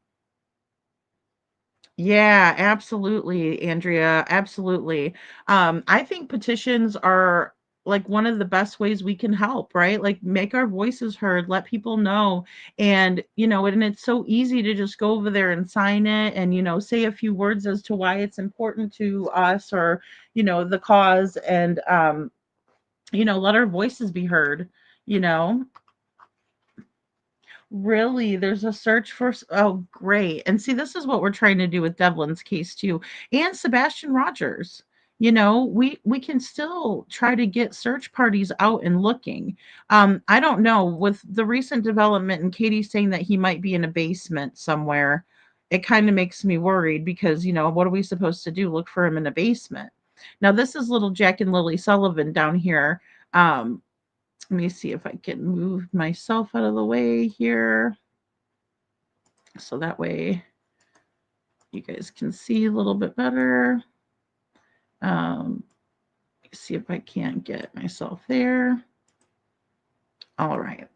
Yeah, absolutely, Andrea. Absolutely. I think petitions are like one of the best ways we can help, right? Like make our voices heard, let people know. And it's so easy to just go over there and sign it and, say a few words as to why it's important to us or, the cause and, let our voices be heard, you know? Really, there's a search for oh, great. And see, this is what we're trying to do with Devlin's case too, and Sebastian Rogers. We can still try to get search parties out and looking. I don't know, with the recent development and Katie saying that he might be in a basement somewhere, it kind of makes me worried because, what are we supposed to do? Look for him in a basement. Now, this is little Jack and Lily Sullivan down here. Let me see if I can move myself out of the way here. So that way you guys can see a little bit better. See if I can't get myself there. All right.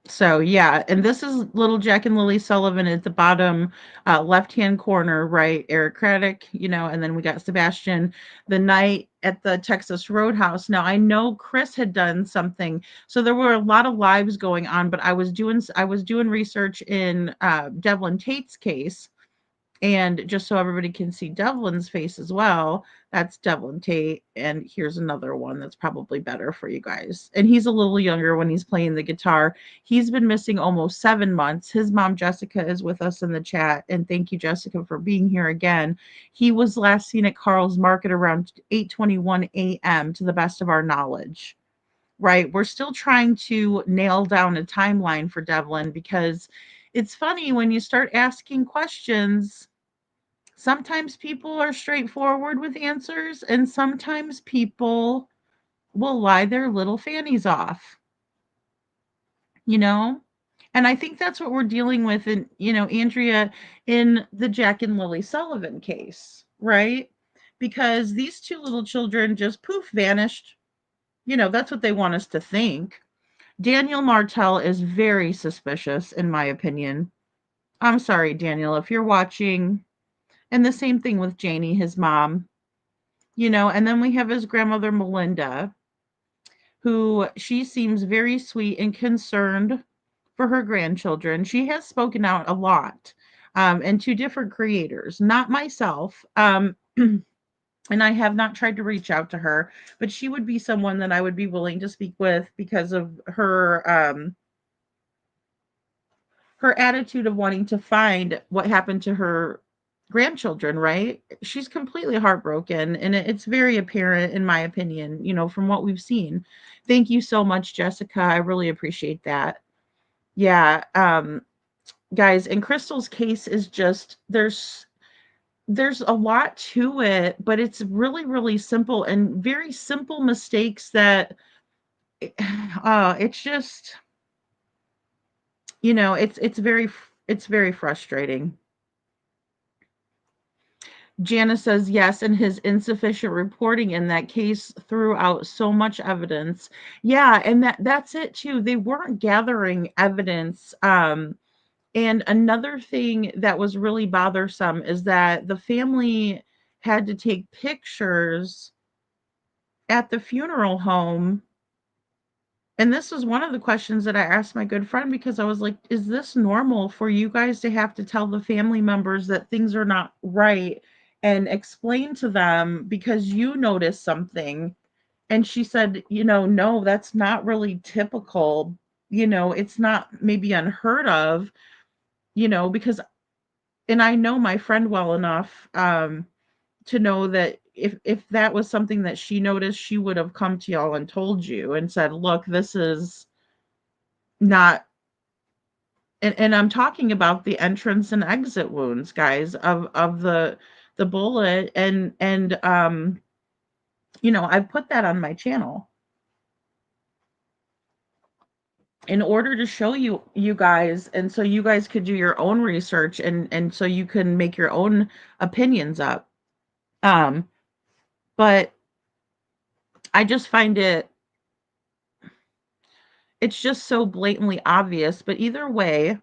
So yeah, and this is little Jack and Lily Sullivan at the bottom left-hand corner, right? Eric Craddock, and then we got Sebastian the night at the Texas Roadhouse. Now I know Chris had done something, so there were a lot of lives going on, but I was doing research in Devlin Tait's case. And just so everybody can see Devlin's face as well, that's Devlin Tait. And here's another one that's probably better for you guys. And he's a little younger when he's playing the guitar. He's been missing almost 7 months. His mom, Jessica, is with us in the chat. And thank you, Jessica, for being here again. He was last seen at Carl's Market around 8:21 a.m. to the best of our knowledge. Right? We're still trying to nail down a timeline for Devlin because it's funny when you start asking questions. Sometimes people are straightforward with answers, and sometimes people will lie their little fannies off, you know? And I think that's what we're dealing with in, Andrea, in the Jack and Lily Sullivan case, right? Because these two little children just poof vanished. That's what they want us to think. Daniel Martell is very suspicious, in my opinion. I'm sorry, Daniel, if you're watching. And the same thing with Janie, his mom. And then we have his grandmother, Melinda, who she seems very sweet and concerned for her grandchildren. She has spoken out a lot, and to different creators, not myself. And I have not tried to reach out to her, but she would be someone that I would be willing to speak with because of her attitude of wanting to find what happened to her grandchildren, right? She's completely heartbroken, and it's very apparent, in my opinion, from what we've seen. Thank you so much, Jessica. I really appreciate that. Yeah, guys, and Crystal's case is just there's a lot to it, but it's really, really simple and very simple mistakes that it's just it's very frustrating. Janice says yes, and his insufficient reporting in that case threw out so much evidence. Yeah, and that's it too. They weren't gathering evidence. And another thing that was really bothersome is that the family had to take pictures at the funeral home. And this was one of the questions that I asked my good friend, because I was like, is this normal for you guys to have to tell the family members that things are not right and explain to them because you noticed something? And she said, no, that's not really typical. It's not maybe unheard of, because, and I know my friend well enough to know that if that was something that she noticed, she would have come to y'all and told you and said, look, this is not, and I'm talking about the entrance and exit wounds, guys, of the bullet, and I've put that on my channel in order to show you guys, and so you guys could do your own research, and so you can make your own opinions up. But I just find it's just so blatantly obvious. But either way,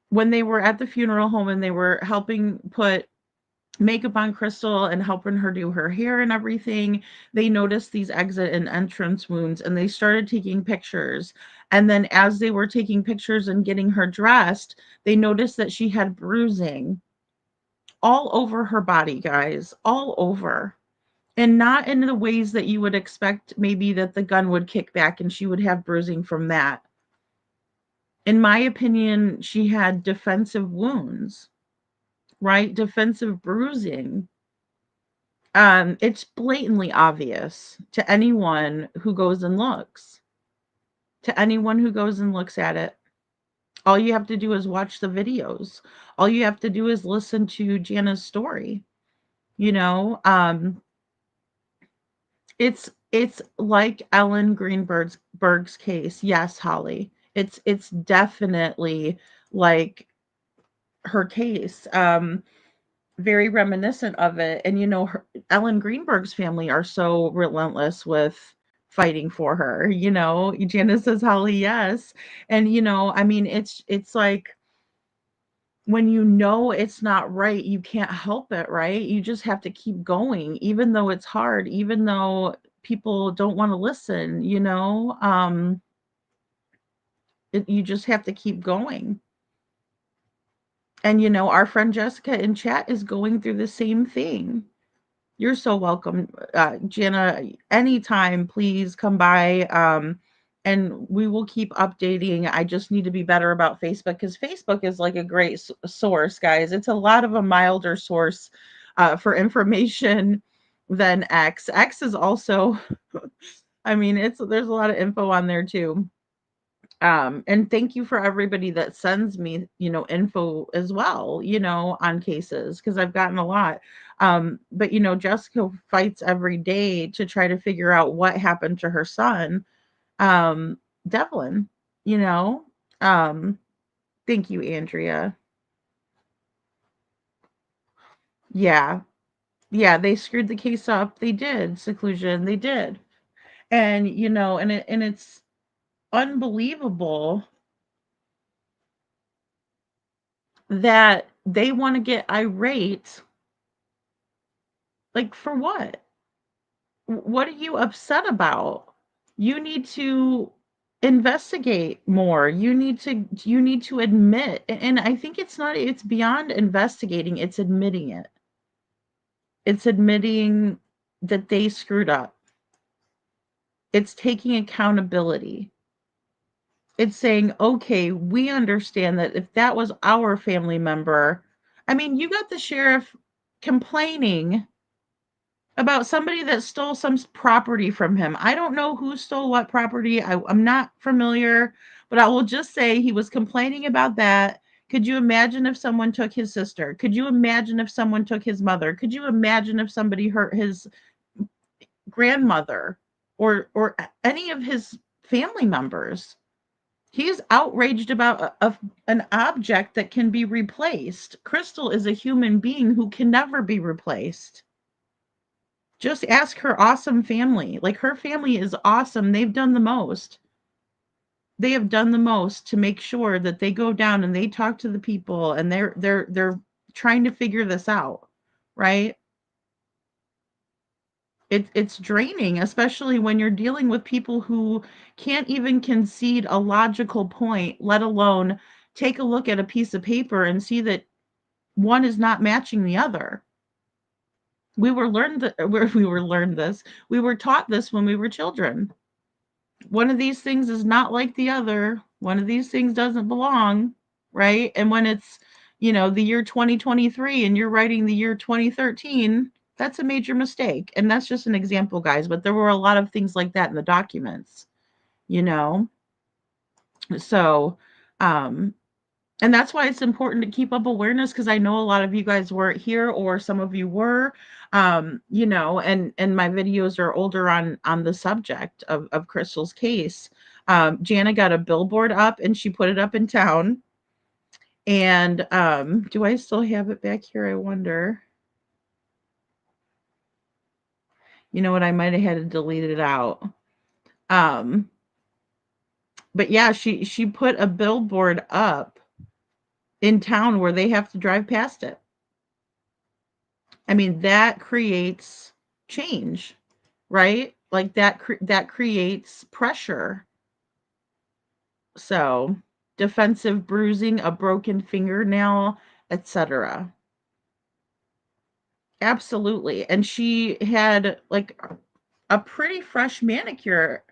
when they were at the funeral home and they were helping put makeup on Crystal and helping her do her hair and everything, they noticed these exit and entrance wounds, and they started taking pictures. And then as they were taking pictures and getting her dressed, they noticed that she had bruising all over her body, guys, all over. And not in the ways that you would expect, maybe that the gun would kick back and she would have bruising from that. In my opinion, she had defensive wounds, right? Defensive bruising. It's blatantly obvious to anyone who goes and looks. To anyone who goes and looks at it. All you have to do is watch the videos. All you have to do is listen to Jana's story. It's like Ellen Greenberg's case. Yes, Holly. It's definitely like her case. Very reminiscent of it. And Ellen Greenberg's family are so relentless with fighting for her. Janice says, Holly, yes. And I mean, it's like, when it's not right, you can't help it, right? You just have to keep going, even though it's hard, even though people don't want to listen. You just have to keep going. And our friend Jessica in chat is going through the same thing. You're so welcome, Jana. Anytime, please come by, and we will keep updating. I just need to be better about Facebook, because Facebook is like a great source, guys. It's a lot of a milder source for information than X. X is also, I mean, there's a lot of info on there too. And thank you for everybody that sends me, info as well, on cases, because I've gotten a lot. But Jessica fights every day to try to figure out what happened to her son, Devlin. Thank you, Andrea. Yeah. Yeah, they screwed the case up. They did. Seclusion, they did. And and it's unbelievable that they want to get irate. Like, for what? What are you upset about? You need to investigate more. You need to admit. And I think it's beyond investigating, it's admitting it. It's admitting that they screwed up. It's taking accountability. It's saying, okay, we understand that if that was our family member, I mean, you got the sheriff complaining about somebody that stole some property from him. I don't know who stole what property. I'm not familiar, but I will just say he was complaining about that. Could you imagine if someone took his sister? Could you imagine if someone took his mother? Could you imagine if somebody hurt his grandmother or any of his family members? He's outraged about an object that can be replaced. Crystal is a human being who can never be replaced. Just ask her awesome family. Like, her family is awesome. They've done the most. They have done the most to make sure that they go down and they talk to the people, and they're trying to figure this out, right? It's draining, especially when you're dealing with people who can't even concede a logical point, let alone take a look at a piece of paper and see that one is not matching the other. We were learned this. We were taught this when we were children. One of these things is not like the other. One of these things doesn't belong, right? And when it's, the year 2023 and you're writing the year 2013, that's a major mistake. And that's just an example, guys, but there were a lot of things like that in the documents, you know? So, and that's why it's important to keep up awareness, because I know a lot of you guys weren't here, or some of you were, and my videos are older on the subject of Crystal's case. Jana got a billboard up and she put it up in town. And do I still have it back here? I wonder. You know what? I might have had to delete it out. But yeah, she put a billboard up in town where they have to drive past it. I mean, that creates change, right? Like that creates pressure. So, defensive bruising, a broken fingernail, etc. Absolutely. And she had like a pretty fresh manicure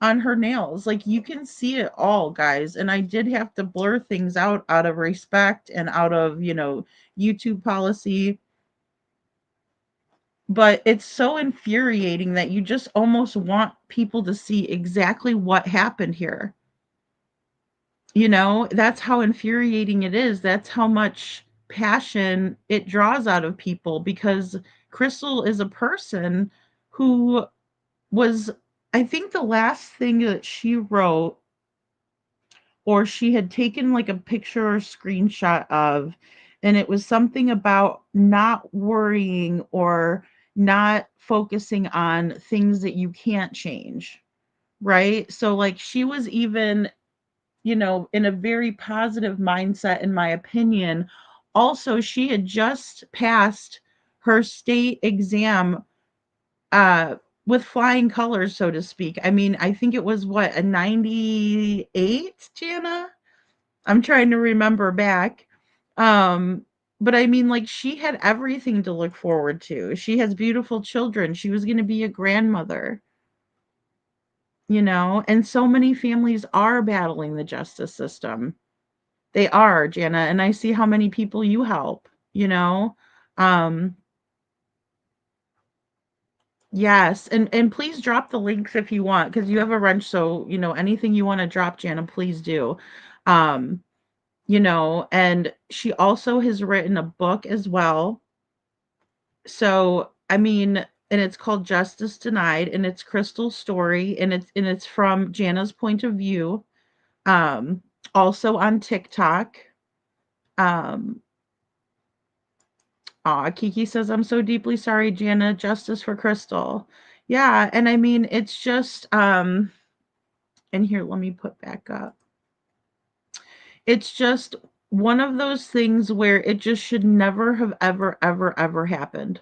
on her nails. Like, you can see it all, guys. And I did have to blur things out of respect and out of, YouTube policy. But it's so infuriating that you just almost want people to see exactly what happened here. That's how infuriating it is. That's how much passion it draws out of people, because Crystal is a person who was, I think the last thing that she wrote, or she had taken like a picture or screenshot of, and it was something about not worrying or not focusing on things that you can't change, right? So like, she was even, in a very positive mindset, in my opinion. Also, she had just passed her state exam with flying colors, so to speak. I mean, I think it was a 98, Jana? I'm trying to remember back. But I mean, like, she had everything to look forward to. She has beautiful children. She was going to be a grandmother. And so many families are battling the justice system. They are, Jana, and I see how many people you help, Um, yes, and please drop the links if you want, because you have a wrench, so, anything you want to drop, Jana, please do. Um, and she also has written a book as well. So, I mean, and it's called Justice Denied, and it's Crystal's story, and it's from Jana's point of view. Also on TikTok. Kiki says, I'm so deeply sorry, Jana. Justice for Crystal. Yeah, and I mean, it's just, and here, let me put back up. It's just one of those things where it just should never have ever happened.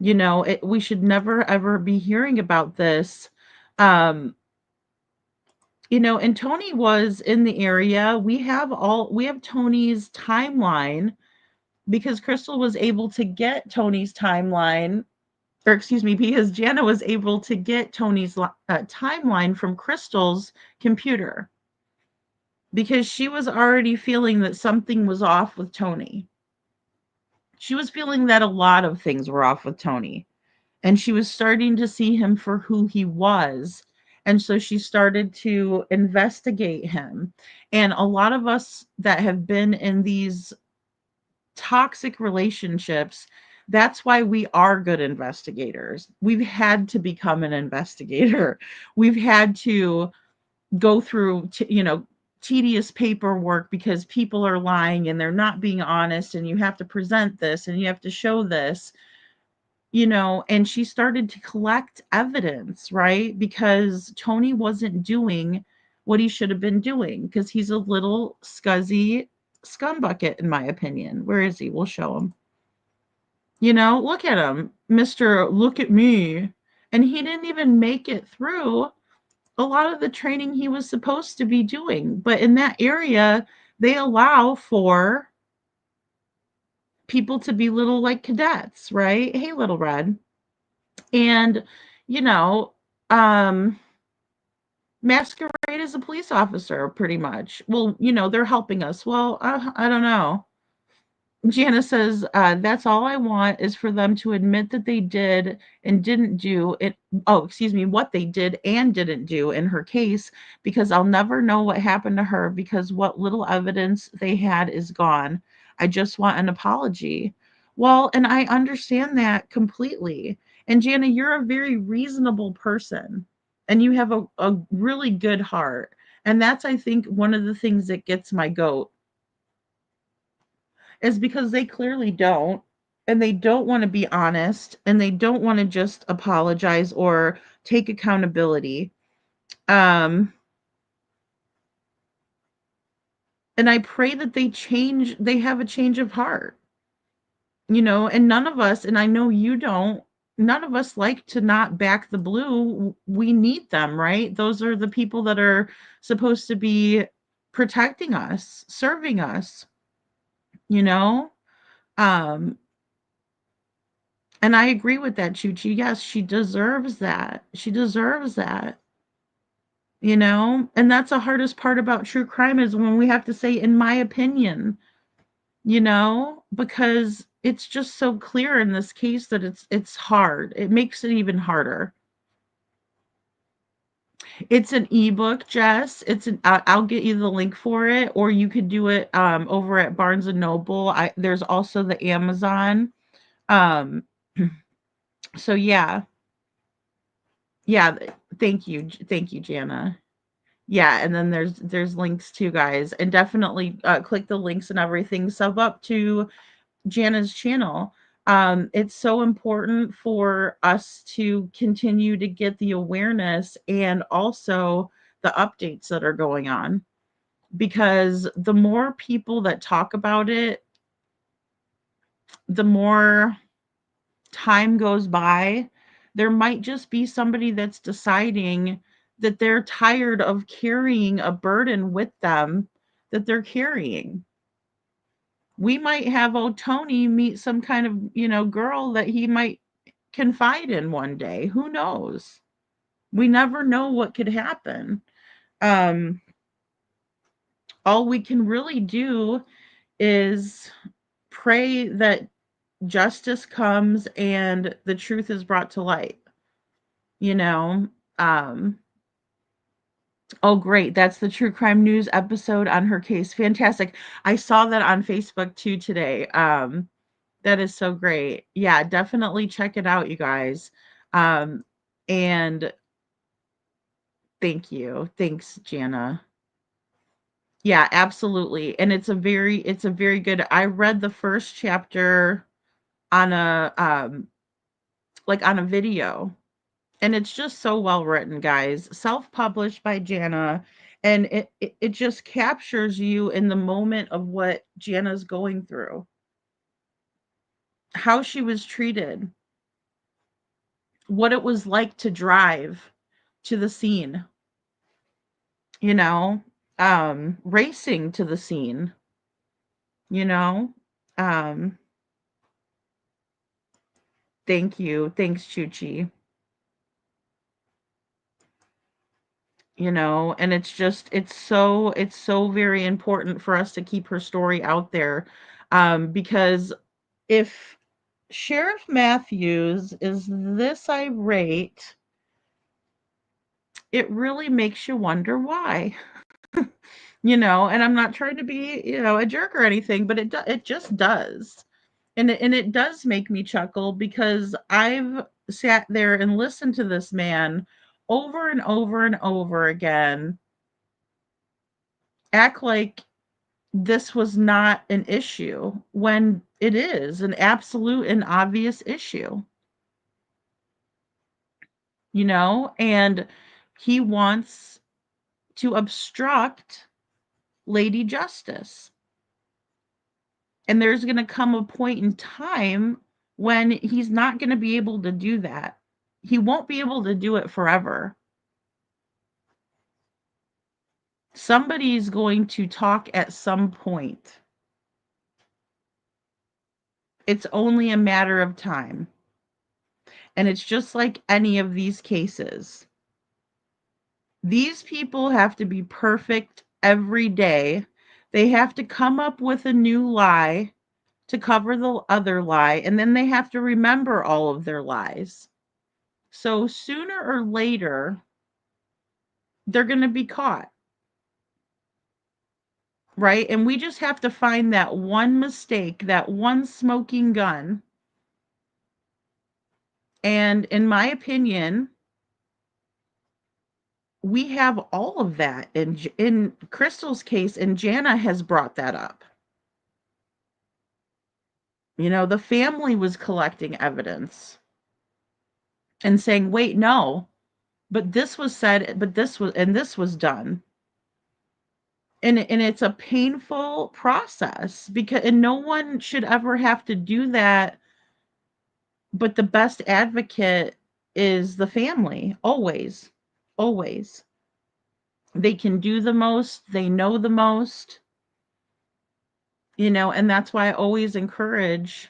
We should never ever be hearing about this. And Tony was in the area. We have Tony's timeline, because Crystal was able to get Tony's timeline, or excuse me, because Jana was able to get Tony's timeline from Crystal's computer, because she was already feeling that something was off with Tony. She was feeling that a lot of things were off with Tony, and she was starting to see him for who he was. And so she started to investigate him. And a lot of us that have been in these toxic relationships, that's why we are good investigators. We've had to become an investigator. We've had to, go through, tedious paperwork because people are lying and they're not being honest, and you have to present this and you have to show this, and she started to collect evidence, right? Because Tony wasn't doing what he should have been doing because he's a little scuzzy scumbucket, in my opinion. Where is he? We'll show him. Look at him, Mr. Look at me. And he didn't even make it through a lot of the training he was supposed to be doing. But in that area, they allow for people to be little like cadets, right? Hey, little red. And, you know, um, masquerade as a police officer, pretty much. Well, they're helping us. Well, I don't know. Jana says, that's all I want is for them to admit that they did and didn't do it. Oh, excuse me, what they did and didn't do in her case, because I'll never know what happened to her because what little evidence they had is gone. I just want an apology. Well, and I understand that completely. And Jana, you're a very reasonable person and you have a really good heart. And that's, I think, one of the things that gets my goat is because they clearly don't, and they don't want to be honest, and they don't want to just apologize or take accountability. And I pray that they have a change of heart, and none of us, and I know you don't, none of us like to not back the blue. We need them, right? Those are the people that are supposed to be protecting us, serving us, you know? Um, And I agree with that, Chuchi. Yes, she deserves that. She deserves that. And that's the hardest part about true crime is when we have to say, in my opinion, because it's just so clear in this case that it's hard. It makes it even harder. It's an ebook, Jess. I'll get you the link for it, or you could do it over at Barnes and Noble. There's also the Amazon. Um, so yeah. Yeah, thank you, Jana. Yeah, and then there's links too, guys, and definitely click the links and everything. Sub up to Jana's channel. It's so important for us to continue to get the awareness and also the updates that are going on, because the more people that talk about it, the more time goes by, there might just be somebody that's deciding that they're tired of carrying a burden with them that they're carrying. We might have old Tony meet some kind of, girl that he might confide in one day. Who knows? We never know what could happen. Um, all we can really do is pray that justice comes and the truth is brought to light. you know um oh, great, that's the true crime news episode on her case. Fantastic. I saw that on Facebook too today. That is so great. Yeah, definitely check it out, you guys. And thanks, Jana. Yeah, absolutely. And it's a very good. I read the first chapter on a like on a video. And it's just so well written, guys. Self-published by Jana, and it just captures you in the moment of what Jana's going through, how she was treated, what it was like to drive to the scene, you know, racing to the scene, you know. Um, thank you. Thanks, Chuchi. And it's so very important for us to keep her story out there, because if Sheriff Matthews is this irate, it really makes you wonder why. And I'm not trying to be, a jerk or anything, but it just does. And it does make me chuckle because I've sat there and listened to this man over and over and over again act like this was not an issue when it is an absolute and obvious issue. You know, and he wants to obstruct Lady Justice. And there's going to come a point in time when he's not going to be able to do that. He won't be able to do it forever. Somebody's going to talk at some point. It's only a matter of time. And it's just like any of these cases. These people have to be perfect every day. They have to come up with a new lie to cover the other lie, and then they have to remember all of their lies. So sooner or later, they're going to be caught. Right? And we just have to find that one mistake, that one smoking gun. And in my opinion, we have all of that in Crystal's case, and Jana has brought that up. You know, the family was collecting evidence and saying, wait, no, but this was said, but this was done. And it's a painful process and no one should ever have to do that. But the best advocate is the family, always, always. They can do the most, they know the most, you know, and that's why I always encourage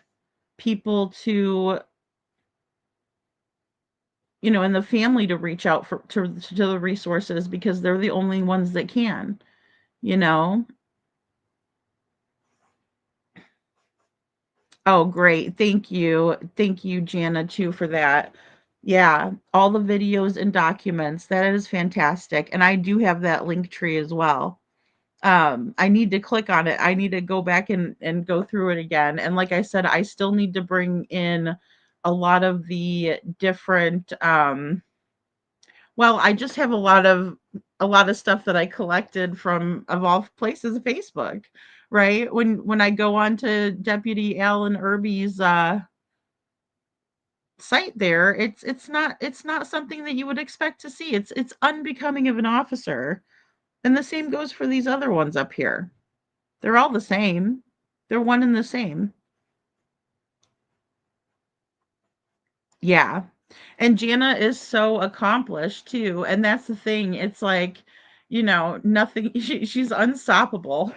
people to, you know, and the family to reach out to the resources, because they're the only ones that can, you know. Oh, great. Thank you. Thank you, Jana, too, for that. Yeah, all the videos and documents. That is fantastic. And I do have that link tree as well. I need to click on it. I need to go back and go through it again. And like I said, I still need to bring in a lot of the different well, I just have a lot of stuff that I collected from, of all places, Facebook, right? When I go on to Deputy Alan Irby's site there, it's not something that you would expect to see. It's unbecoming of an officer. And the same goes for these other ones up here. They're all the same. They're one and the same. Yeah. And Jana is so accomplished too. And that's the thing. It's like, you know, nothing, she's unstoppable.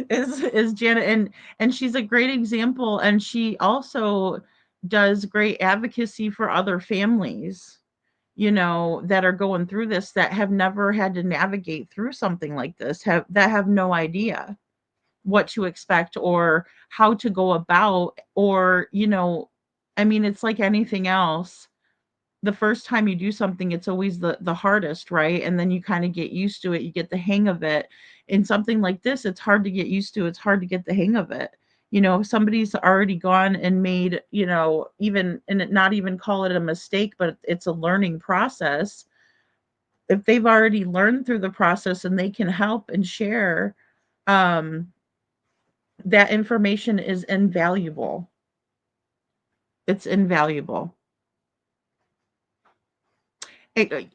is Jana, and she's a great example, and she also does great advocacy for other families, you know, that are going through this, that have never had to navigate through something like this, have no idea what to expect or how to go about, or, you know, I mean, it's like anything else. The first time you do something, it's always the hardest, right? And then you kind of get used to it, you get the hang of it. In something like this, it's hard to get used to, it's hard to get the hang of it. You know, if somebody's already gone and made, you know, even, and not even call it a mistake, but it's a learning process. If they've already learned through the process and they can help and share, that information is invaluable. It's invaluable.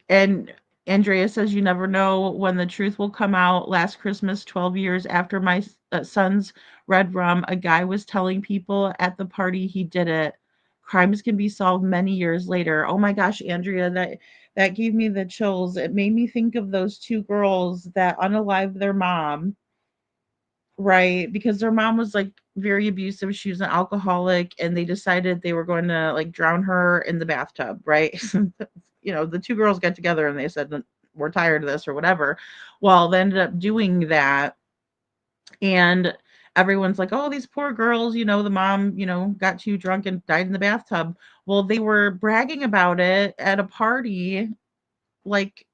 And Andrea says, you never know when the truth will come out. Last Christmas, 12 years after my son's red rum, a guy was telling people at the party he did it. Crimes can be solved many years later. Oh my gosh, Andrea, that gave me the chills. It made me think of those two girls that unalived their mom, right? Because their mom was like very abusive. She was an alcoholic, and they decided they were going to like drown her in the bathtub, right? You know, the two girls got together and they said, we're tired of this or whatever. Well, they ended up doing that. And everyone's like, oh, these poor girls, you know, the mom, you know, got too drunk and died in the bathtub. Well, they were bragging about it at a party, like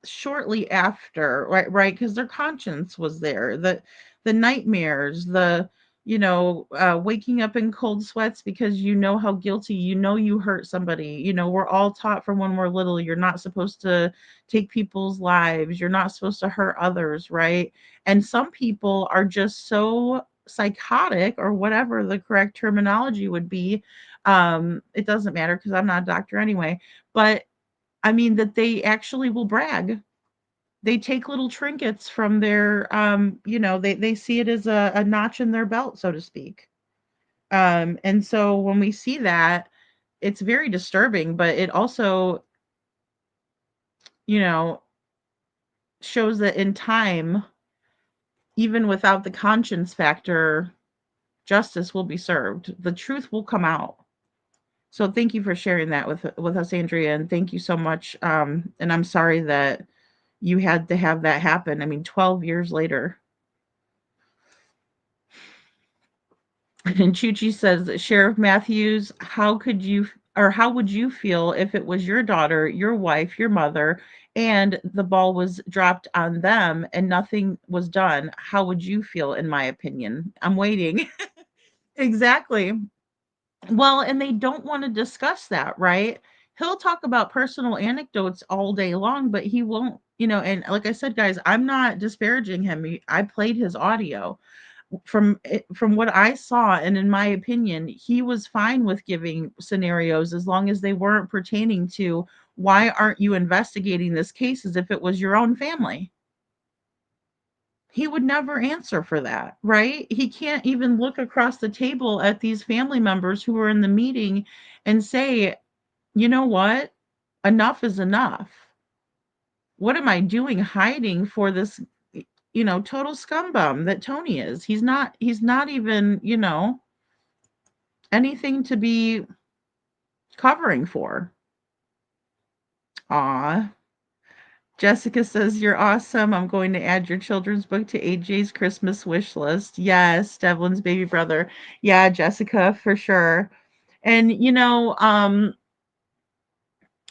shortly after, right? Because their conscience was there. The nightmares, the waking up in cold sweats because you know how guilty, you hurt somebody. We're all taught from when we're little, you're not supposed to take people's lives, you're not supposed to hurt others, right? And some people are just so psychotic, or whatever the correct terminology would be. It doesn't matter because I'm not a doctor anyway, but I mean that they actually will brag. They take little trinkets from their they see it as a notch in their belt, so to speak. And so when we see that, it's very disturbing, but it also, you know, shows that in time, even without the conscience factor, justice will be served. The truth will come out. So thank you for sharing that with us, Andrea, and thank you so much. And I'm sorry that you had to have that happen. I mean, 12 years later. And Chuchi says, Sheriff Matthews, how would you feel if it was your daughter, your wife, your mother, and the ball was dropped on them and nothing was done? How would you feel, in my opinion? I'm waiting. Exactly. Well, and they don't want to discuss that, right? He'll talk about personal anecdotes all day long, but he won't, and like I said, guys, I'm not disparaging him. I played his audio. From what I saw, and in my opinion, he was fine with giving scenarios as long as they weren't pertaining to why aren't you investigating this case as if it was your own family. He would never answer for that, right? He can't even look across the table at these family members who were in the meeting and say, you know what? Enough is enough. What am I doing hiding for this, total scumbum that Tony is? He's not even, anything to be covering for. Aw. Jessica says, You're awesome. I'm going to add your children's book to AJ's Christmas wish list. Yes, Devlin's baby brother. Yeah, Jessica, for sure. And,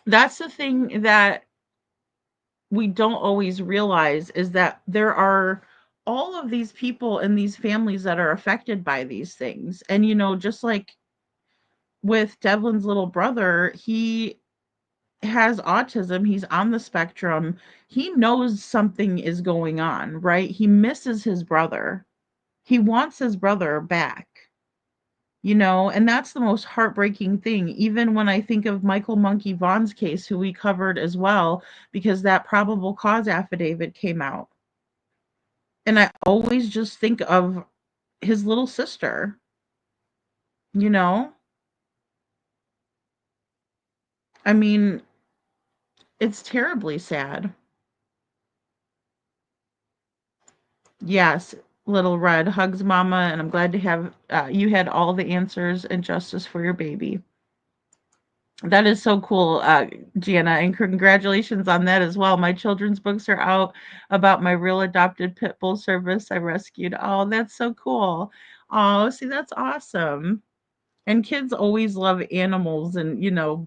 that's the thing that we don't always realize is that there are all of these people in these families that are affected by these things. And, just like with Devlin's little brother, he has autism, he's on the spectrum. He knows something is going on, right? He misses his brother. He wants his brother back. And that's the most heartbreaking thing. Even when I think of Michael Monkey Vaughn's case, who we covered as well, because that probable cause affidavit came out. And I always just think of his little sister, I mean, it's terribly sad. Yes, little red hugs mama, and I'm glad to have you had all the answers and justice for your baby. That is so cool, Gianna, and congratulations on that as well. My children's books are out about my real adopted pit bull service I rescued. Oh, that's so cool. Oh, see, that's awesome. And kids always love animals and,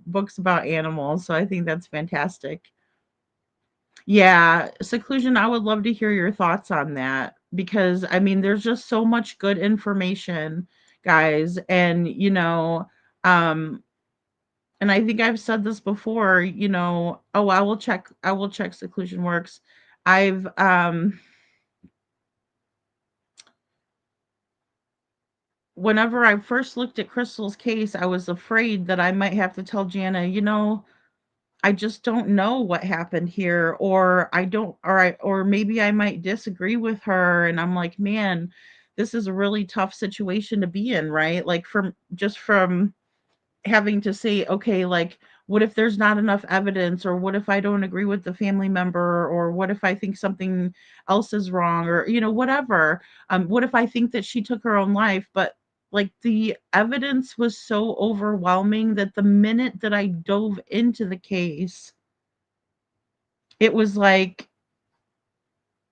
books about animals. So I think that's fantastic. Yeah, seclusion, I would love to hear your thoughts on that because I mean, there's just so much good information, guys. And, um, and I think I've said this before, oh, I will check seclusion works. I've whenever I first looked at Crystal's case, I was afraid that I might have to tell Jana, I just don't know what happened here, or I don't, or maybe I might disagree with her. And I'm like, man, this is a really tough situation to be in, right? Like from having to say, okay, like, what if there's not enough evidence, or what if I don't agree with the family member, or what if I think something else is wrong, or whatever. What if I think that she took her own life? But like the evidence was so overwhelming that the minute that I dove into the case, it was like,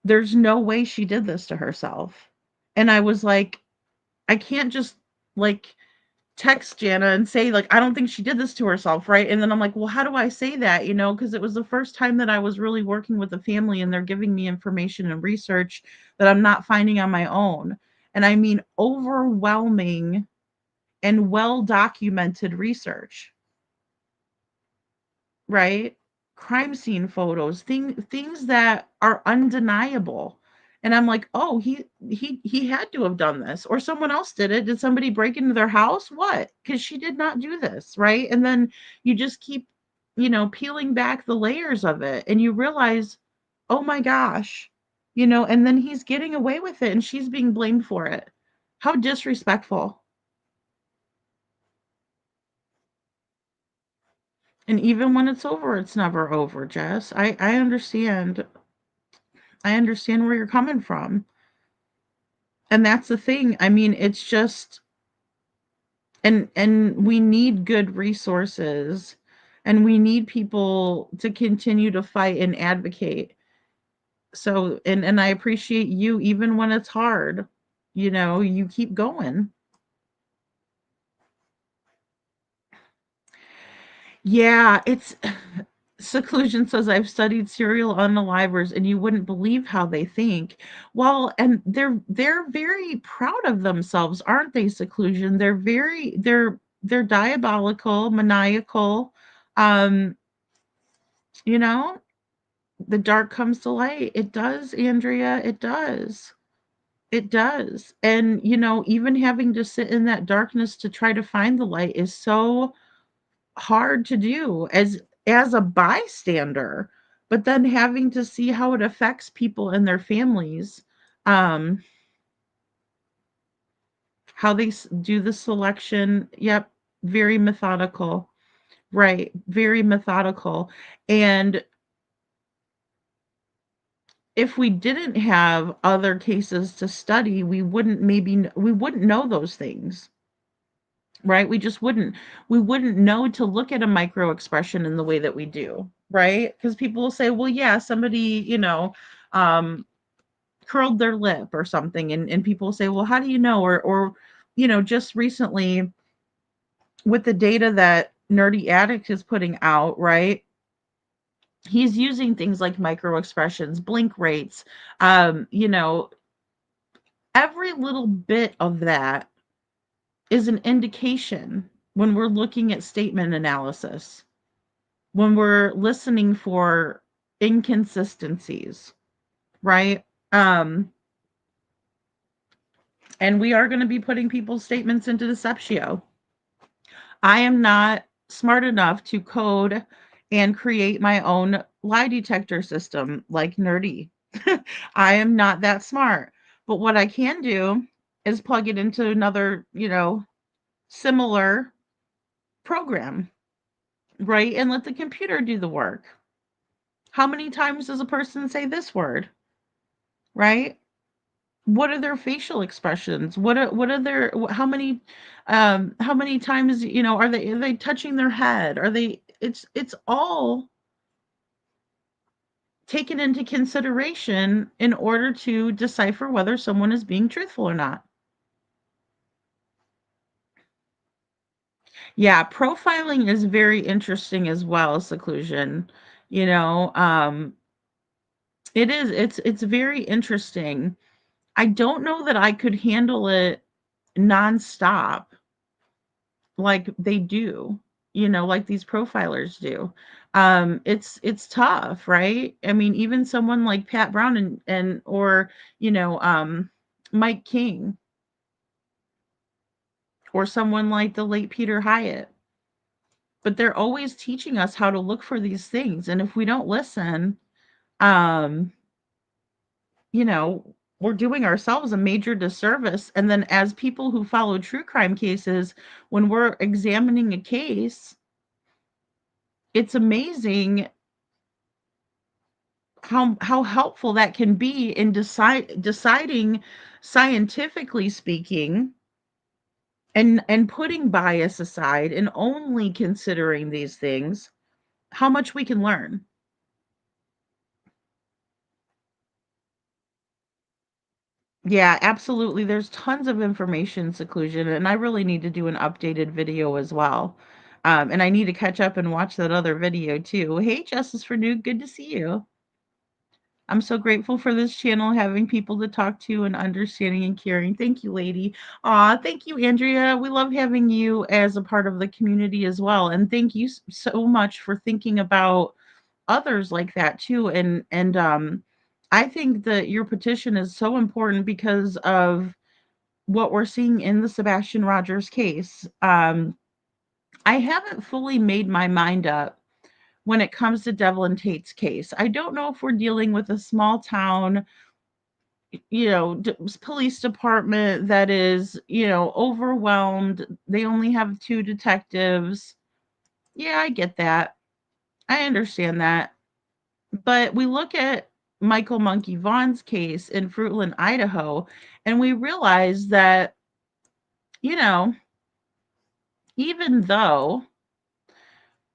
there's no way she did this to herself. And I was like, I can't just like text Jana and say, like, I don't think she did this to herself, right? And then I'm like, well, how do I say that? Because it was the first time that I was really working with a family and they're giving me information and research that I'm not finding on my own. And I mean overwhelming and well documented research, right? Crime scene photos, things that are undeniable. And I'm like, oh, he had to have done this, or someone else did it. Did somebody break into their house? What? Because she did not do this, right? And then you just keep, peeling back the layers of it, and you realize, oh my gosh, and then he's getting away with it, and she's being blamed for it. How disrespectful. And even when it's over, it's never over, Jess. I understand. I understand where you're coming from. And that's the thing. I mean, it's just and we need good resources, and we need people to continue to fight and advocate. So and I appreciate you even when it's hard. You keep going. Yeah, it's Seclusion says, I've studied serial unalivers and you wouldn't believe how they think. Well, and they're very proud of themselves, aren't they, Seclusion? They're diabolical, maniacal. Um, you know, the dark comes to light. It does, Andrea, it does. It does. And even having to sit in that darkness to try to find the light is so hard to do as a bystander, but then having to see how it affects people and their families, um how they do the selection. Yep, very methodical. Right, very methodical. And if we didn't have other cases to study, we wouldn't know those things. Right? We just wouldn't. We wouldn't know to look at a micro expression in the way that we do, right? Because people will say, well, yeah, somebody, um, curled their lip or something. And people will say, well, how do you know? Or, just recently with the data that Nerdy Addict is putting out, right? He's using things like micro expressions, blink rates, every little bit of that is an indication when we're looking at statement analysis, when we're listening for inconsistencies, right? And we are going to be putting people's statements into Deceptio. I am not smart enough to code and create my own lie detector system like Nerdy. I am not that smart. But what I can do is plug it into another, similar program, right? And let the computer do the work. How many times does a person say this word, right? What are their facial expressions? What are their how many times, are they touching their head? Are they it's all taken into consideration in order to decipher whether someone is being truthful or not. Yeah, profiling is very interesting as well, Seclusion. You know, um, it's very interesting. I don't know that I could handle it nonstop like they do, like these profilers do. It's tough, right? I mean, even someone like Pat Brown and or, Mike King, or someone like the late Peter Hyatt. But they're always teaching us how to look for these things. And if we don't listen, um, we're doing ourselves a major disservice. And then as people who follow true crime cases, when we're examining a case, it's amazing how helpful that can be in deciding, scientifically speaking, and putting bias aside and only considering these things, how much we can learn. Yeah, absolutely. There's tons of information, Seclusion, and I really need to do an updated video as well. And I need to catch up and watch that other video too. Hey, Justice for New, good to see you. I'm so grateful for this channel, having people to talk to and understanding and caring. Thank you, lady. Thank you, Andrea. We love having you as a part of the community as well. And thank you so much for thinking about others like that too. And I think that your petition is so important because of what we're seeing in the Sebastian Rogers case. I haven't fully made my mind up when it comes to Devlin Tate's case. I don't know if we're dealing with a small town, police department that is, overwhelmed. They only have 2 detectives. Yeah, I get that. I understand that. But we look at Michael Monkey Vaughn's case in Fruitland, Idaho, and we realize that, even though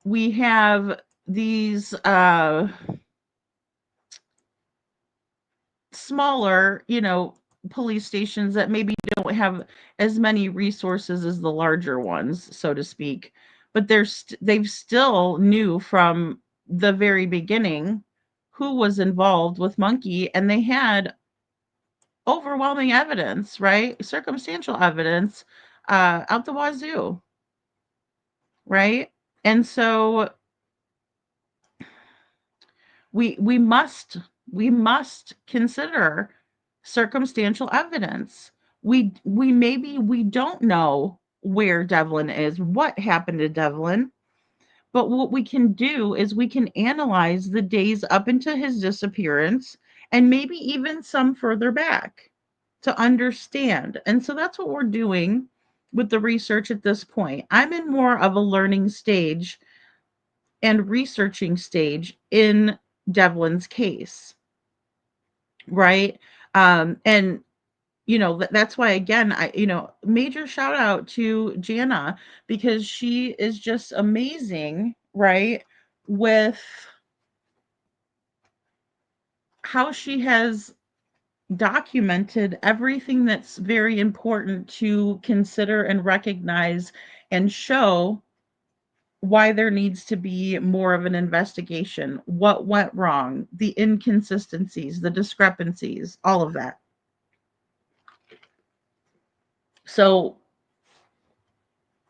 we have these smaller, police stations that maybe don't have as many resources as the larger ones, so to speak, but they've still knew from the very beginning who was involved with Monkey, and they had overwhelming evidence, right? Circumstantial evidence out the wazoo, right? And so we must consider circumstantial evidence. We don't know where Devlin is, what happened to Devlin, but what we can do is we can analyze the days up into his disappearance and maybe even some further back to understand. And so that's what we're doing with the research at this point. I'm in more of a learning stage and researching stage in Devlin's case, right? And that's why, again, major shout out to Jana, because she is just amazing, right? With how she has documented everything that's very important to consider and recognize and show why there needs to be more of an investigation, what went wrong, the inconsistencies, the discrepancies, all of that. So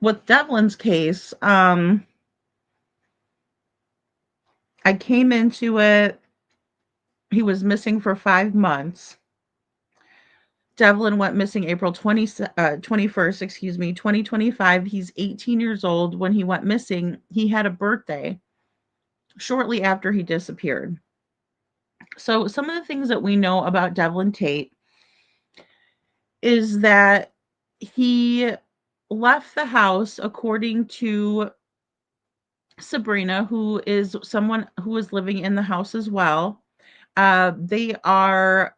with Devlin's case, I came into it, he was missing for 5 months. Devlin went missing April 21st, 2025. He's 18 years old. When he went missing, he had a birthday shortly after he disappeared. So some of the things that we know about Devlin Tait is that he left the house, according to Sabrina, who is someone who is living in the house as well. They are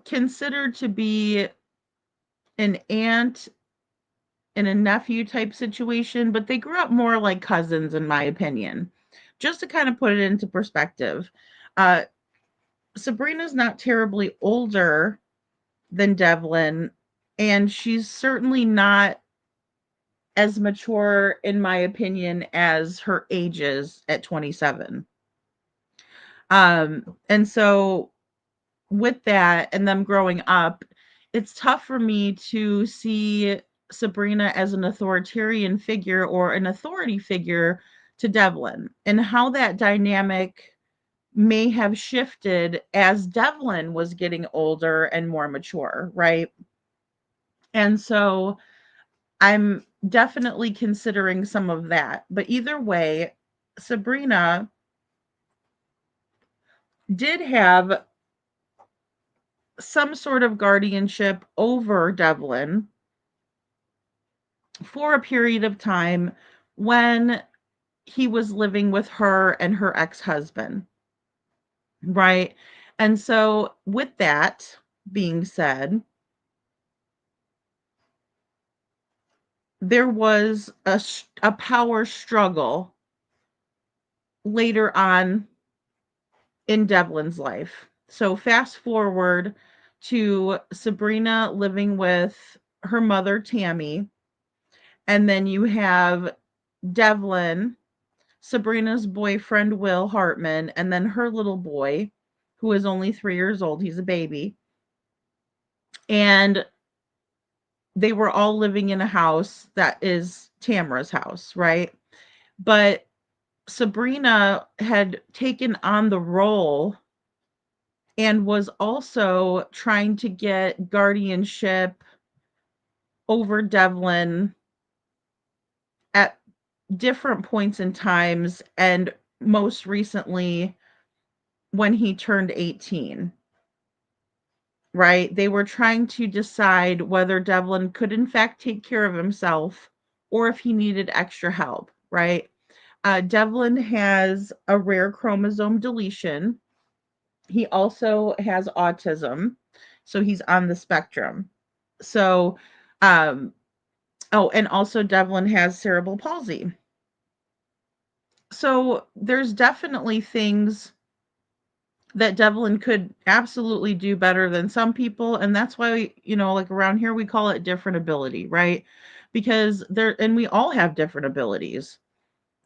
considered to be an aunt and a nephew type situation, but they grew up more like cousins, in my opinion. Just to kind of put it into perspective, Sabrina's not terribly older than Devlin, and she's certainly not as mature, in my opinion, as her age is at 27. And so with that and them growing up, it's tough for me to see Sabrina as an authoritarian figure or an authority figure to Devlin, and how that dynamic may have shifted as Devlin was getting older and more mature, right? And so I'm definitely considering some of that. But either way, Sabrina did have some sort of guardianship over Devlin for a period of time when he was living with her and her ex-husband, right? And so with that being said, there was a power struggle later on in Devlin's life. So fast forward to Sabrina living with her mother, Tammy, and then you have Devlin Sabrina's boyfriend, Will Hartman, and then her little boy, who is only 3 years old. He's a baby. And they were all living in a house that is Tamara's house, right? But Sabrina had taken on the role and was also trying to get guardianship over Devlin at different points in times, and most recently when he turned 18. Right? They were trying to decide whether Devlin could in fact take care of himself or if he needed extra help, right? Devlin has a rare chromosome deletion. He also has autism, so he's on the spectrum. So, oh, and also Devlin has cerebral palsy. So there's definitely things that Devlin could absolutely do better than some people, and that's why, like around here we call it different ability, right? Because and we all have different abilities.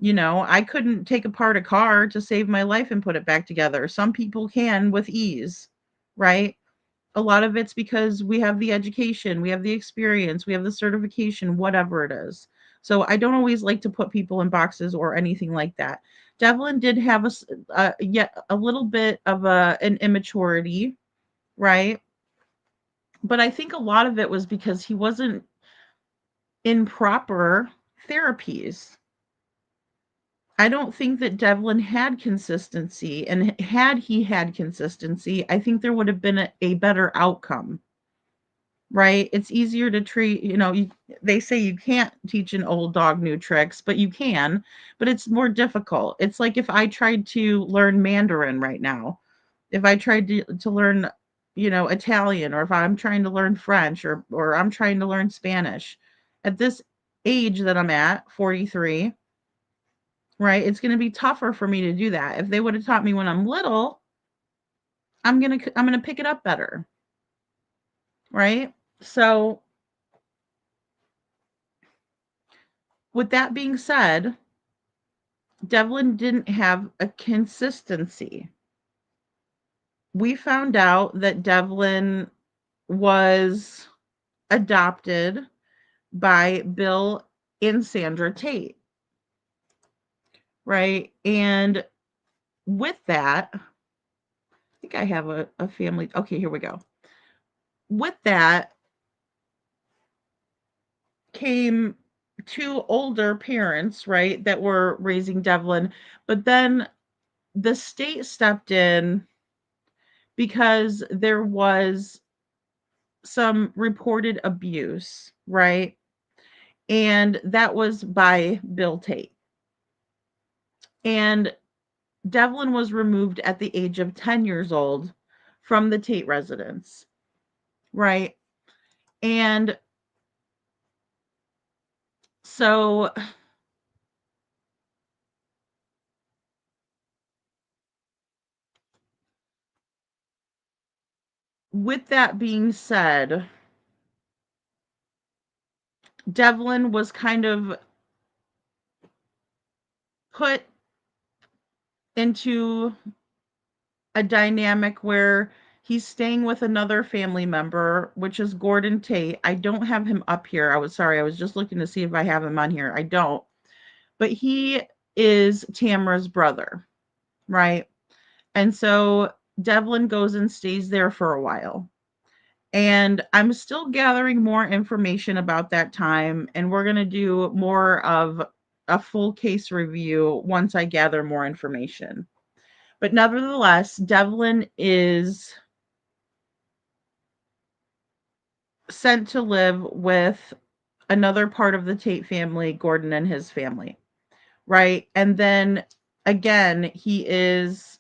I couldn't take apart a car to save my life and put it back together. Some people can with ease, right? A lot of it's because we have the education, we have the experience, we have the certification, whatever it is. So I don't always like to put people in boxes or anything like that. Devlin did have yet a little bit of an immaturity, right? But I think a lot of it was because he wasn't in proper therapies. I don't think that Devlin had consistency, and had he had consistency, I think there would have been a better outcome. Right? It's easier to treat, they say you can't teach an old dog new tricks, but you can, but it's more difficult. It's like if I tried to learn Mandarin right now, if I tried to learn, Italian, or if I'm trying to learn French, or I'm trying to learn Spanish at this age that I'm at, 43, right? It's going to be tougher for me to do that. If they would have taught me when I'm little, I'm going to pick it up better. Right? So with that being said, Devlin didn't have a consistency. We found out that Devlin was adopted by Bill and Sandra Tait. Right? And with that, I think I have a family. Okay, here we go. With that came 2 older parents, right, that were raising Devlin. But then the state stepped in because there was some reported abuse, right? And that was by Bill Tait. And Devlin was removed at the age of 10 years old from the Tait residence, right? And so with that being said, Devlin was kind of put into a dynamic where he's staying with another family member, which is Gordon Tait. I don't have him up here. I was just looking to see if I have him on here. I don't. But he is Tamara's brother, right? And so Devlin goes and stays there for a while. And I'm still gathering more information about that time, and we're going to do more of a full case review once I gather more information. But nevertheless, Devlin is sent to live with another part of the Tait family, Gordon and his family, right? And then again, he is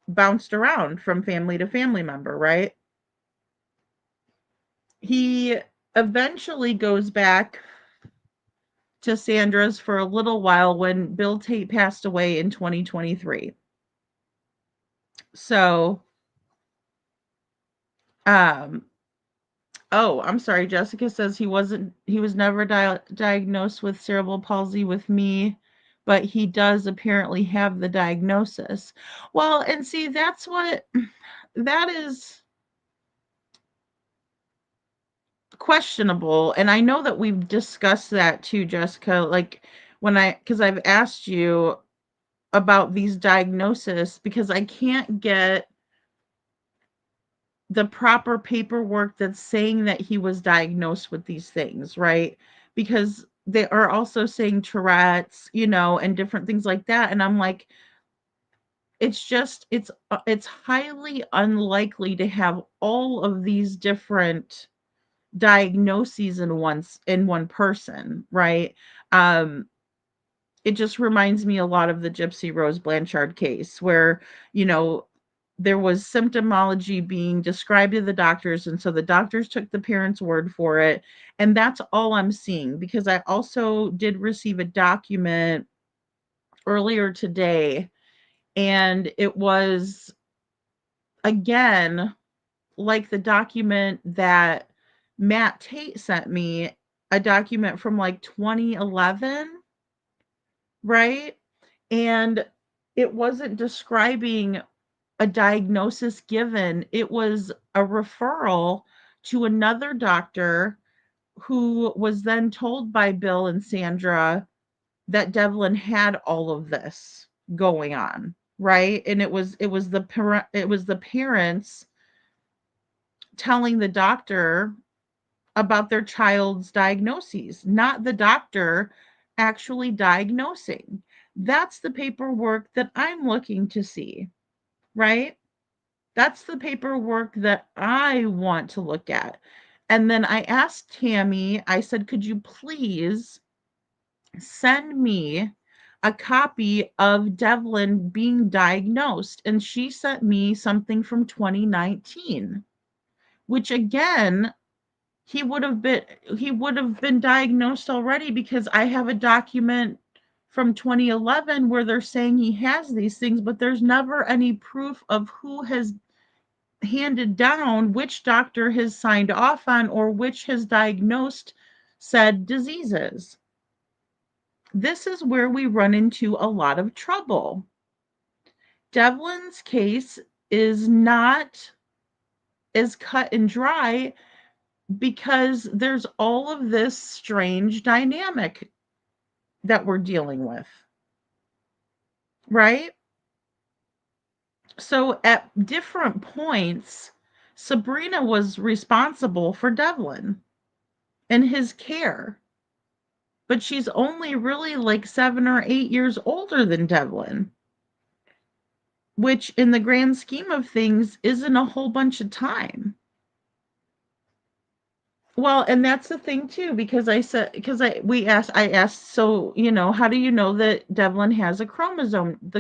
bounced around from family to family member, right? He eventually goes back to Sandra's for a little while when Bill Tait passed away in 2023. So, oh, I'm sorry. Jessica says he was never diagnosed with cerebral palsy with me, but he does apparently have the diagnosis. Well, and see, that is questionable. And I know that we've discussed that too, Jessica, like because I've asked you about these diagnoses because I can't get the proper paperwork that's saying that he was diagnosed with these things, right? Because they are also saying Tourette's, and different things like that. And I'm like, it's highly unlikely to have all of these different diagnoses in one person, right? It just reminds me a lot of the Gypsy Rose Blanchard case where, there was symptomology being described to the doctors, and so the doctors took the parents' word for it. And that's all I'm seeing, because I also did receive a document earlier today, and it was, again, like the document that Matt Tait sent me, a document from like 2011, right? And it wasn't describing a diagnosis given. It was a referral to another doctor who was then told by Bill and Sandra that Devlin had all of this going on, right? And it was the parents telling the doctor about their child's diagnoses, not the doctor actually diagnosing. That's the paperwork that I'm looking to see, right? That's the paperwork that I want to look at. And then I asked Tammy, I said, could you please send me a copy of Devlin being diagnosed? And she sent me something from 2019, which again, he would have been diagnosed already, because I have a document from 2011 where they're saying he has these things, but there's never any proof of who has handed down, which doctor has signed off on, or which has diagnosed said diseases. This is where we run into a lot of trouble. Devlin's case is not as cut and dry because there's all of this strange dynamic that we're dealing with, right? So at different points, Sabrina was responsible for Devlin and his care, but she's only really like 7 or 8 years older than Devlin, which in the grand scheme of things isn't a whole bunch of time. Well, and that's the thing too, because I asked, so, how do you know that Devlin has the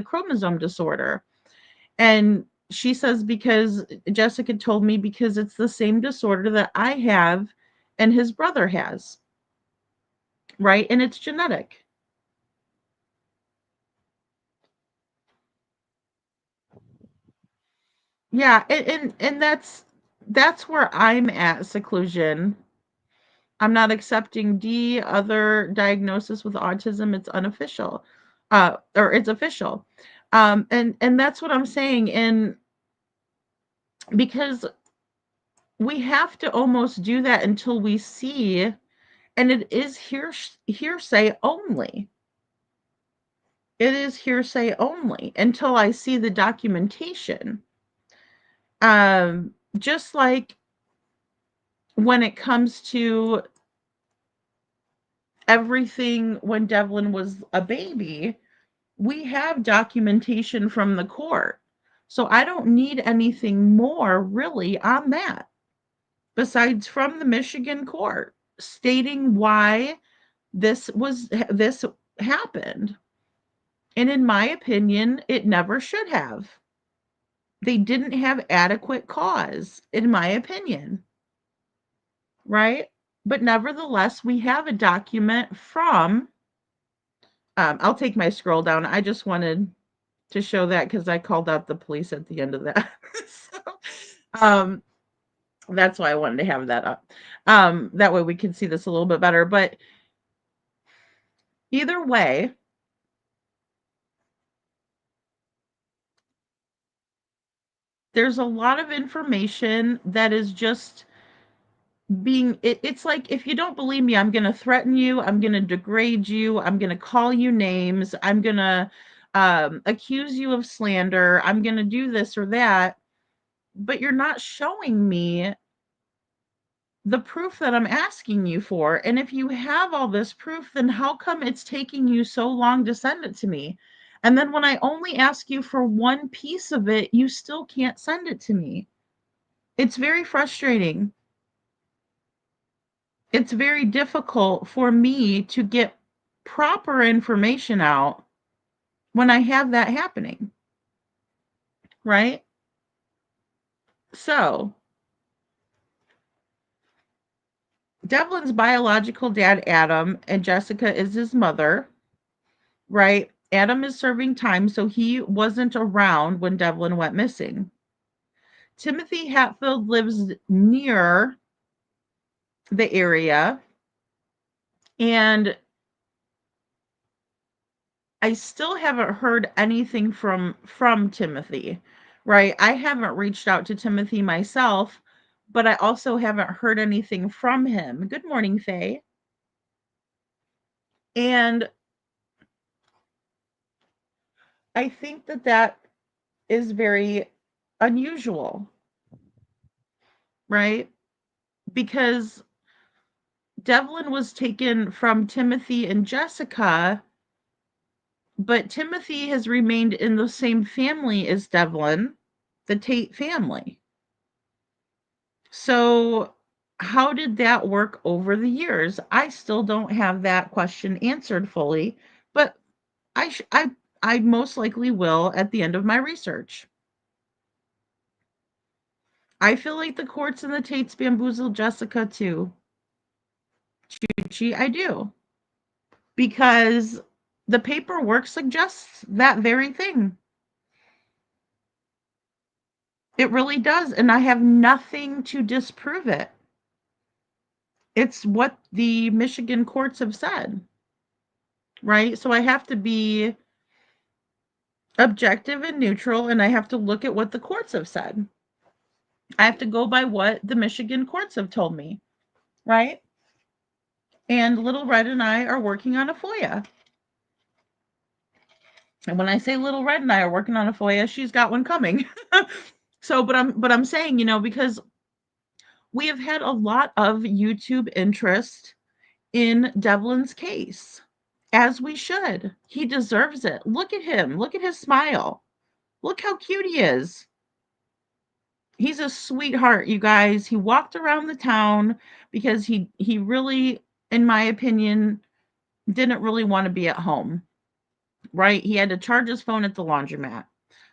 chromosome disorder? And she says, because Jessica told me, because it's the same disorder that I have and his brother has, right? And it's genetic. Yeah, and that's where I'm at, Seclusion. I'm not accepting D other diagnosis with autism. It's unofficial. Or it's official. And that's what I'm saying. And because we have to almost do that until we see, and it is hearsay only. It is hearsay only until I see the documentation. Just like when it comes to everything when Devlin was a baby, we have documentation from the court. So I don't need anything more really on that, besides from the Michigan court stating why this happened. And in my opinion, it never should have. They didn't have adequate cause, in my opinion. Right? But nevertheless, we have a document from, I'll take my scroll down. I just wanted to show that because I called out the police at the end of that. So, that's why I wanted to have that up. That way we can see this a little bit better. But either way, There's a lot of information that is just it's like, if you don't believe me, I'm going to threaten you, I'm going to degrade you, I'm going to call you names, I'm going to accuse you of slander, I'm going to do this or that, but you're not showing me the proof that I'm asking you for. And if you have all this proof, then how come it's taking you so long to send it to me? And then when I only ask you for one piece of it, you still can't send it to me. It's very frustrating. It's very difficult for me to get proper information out when I have that happening. Right? So, Devlin's biological dad, Adam, and Jessica is his mother, right? Adam is serving time, so he wasn't around when Devlin went missing. Timothy Hatfield lives near the area, and I still haven't heard anything from Timothy, right? I haven't reached out to Timothy myself, but I also haven't heard anything from him. Good morning, Faye. And I think that that is very unusual, right? Because Devlin was taken from Timothy and Jessica, but Timothy has remained in the same family as Devlin, the Tait family. So, how did that work over the years? I still don't have that question answered fully, but I most likely will at the end of my research. I feel like the courts and the Tates bamboozled Jessica too. Chi, I do. Because the paperwork suggests that very thing. It really does, and I have nothing to disprove it. It's what the Michigan courts have said, right? So I have to be objective and neutral, and I have to look at what the courts have said. I have to go by what the Michigan courts have told me, right? And Little Red and I are working on a FOIA. And when I say Little Red and I are working on a FOIA, she's got one coming. So, but I'm saying, because we have had a lot of YouTube interest in Devlin's case, as we should. He deserves it. Look at him. Look at his smile. Look how cute he is. He's a sweetheart, you guys. He walked around the town because he really, in my opinion, didn't really want to be at home, right? He had to charge his phone at the laundromat.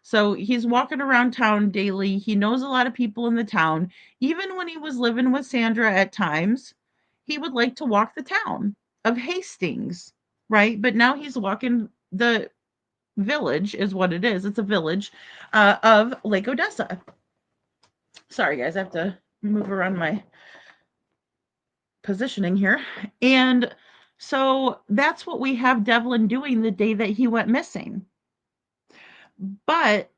So he's walking around town daily. He knows a lot of people in the town. Even when he was living with Sandra at times, he would like to walk the town of Hastings, right? But now he's walking the village, is what it is. It's a village of Lake Odessa. Sorry, guys, I have to move around my positioning here. And so that's what we have Devlin doing the day that he went missing. But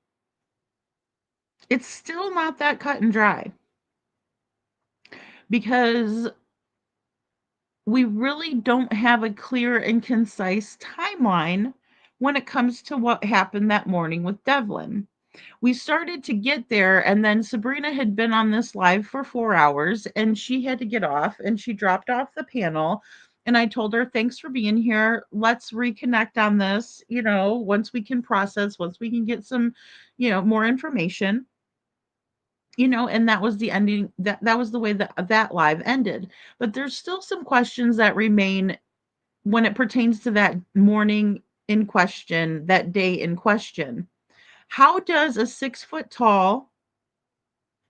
it's still not that cut and dry, because we really don't have a clear and concise timeline when it comes to what happened that morning with Devlin. We started to get there, and then Sabrina had been on this live for 4 hours, and she had to get off, and she dropped off the panel. And I told her, thanks for being here. Let's reconnect on this, once we can process, once we can get some, more information. And that was the ending. That was the way that live ended. But there's still some questions that remain when it pertains to that morning in question, that day in question. How does a 6 foot tall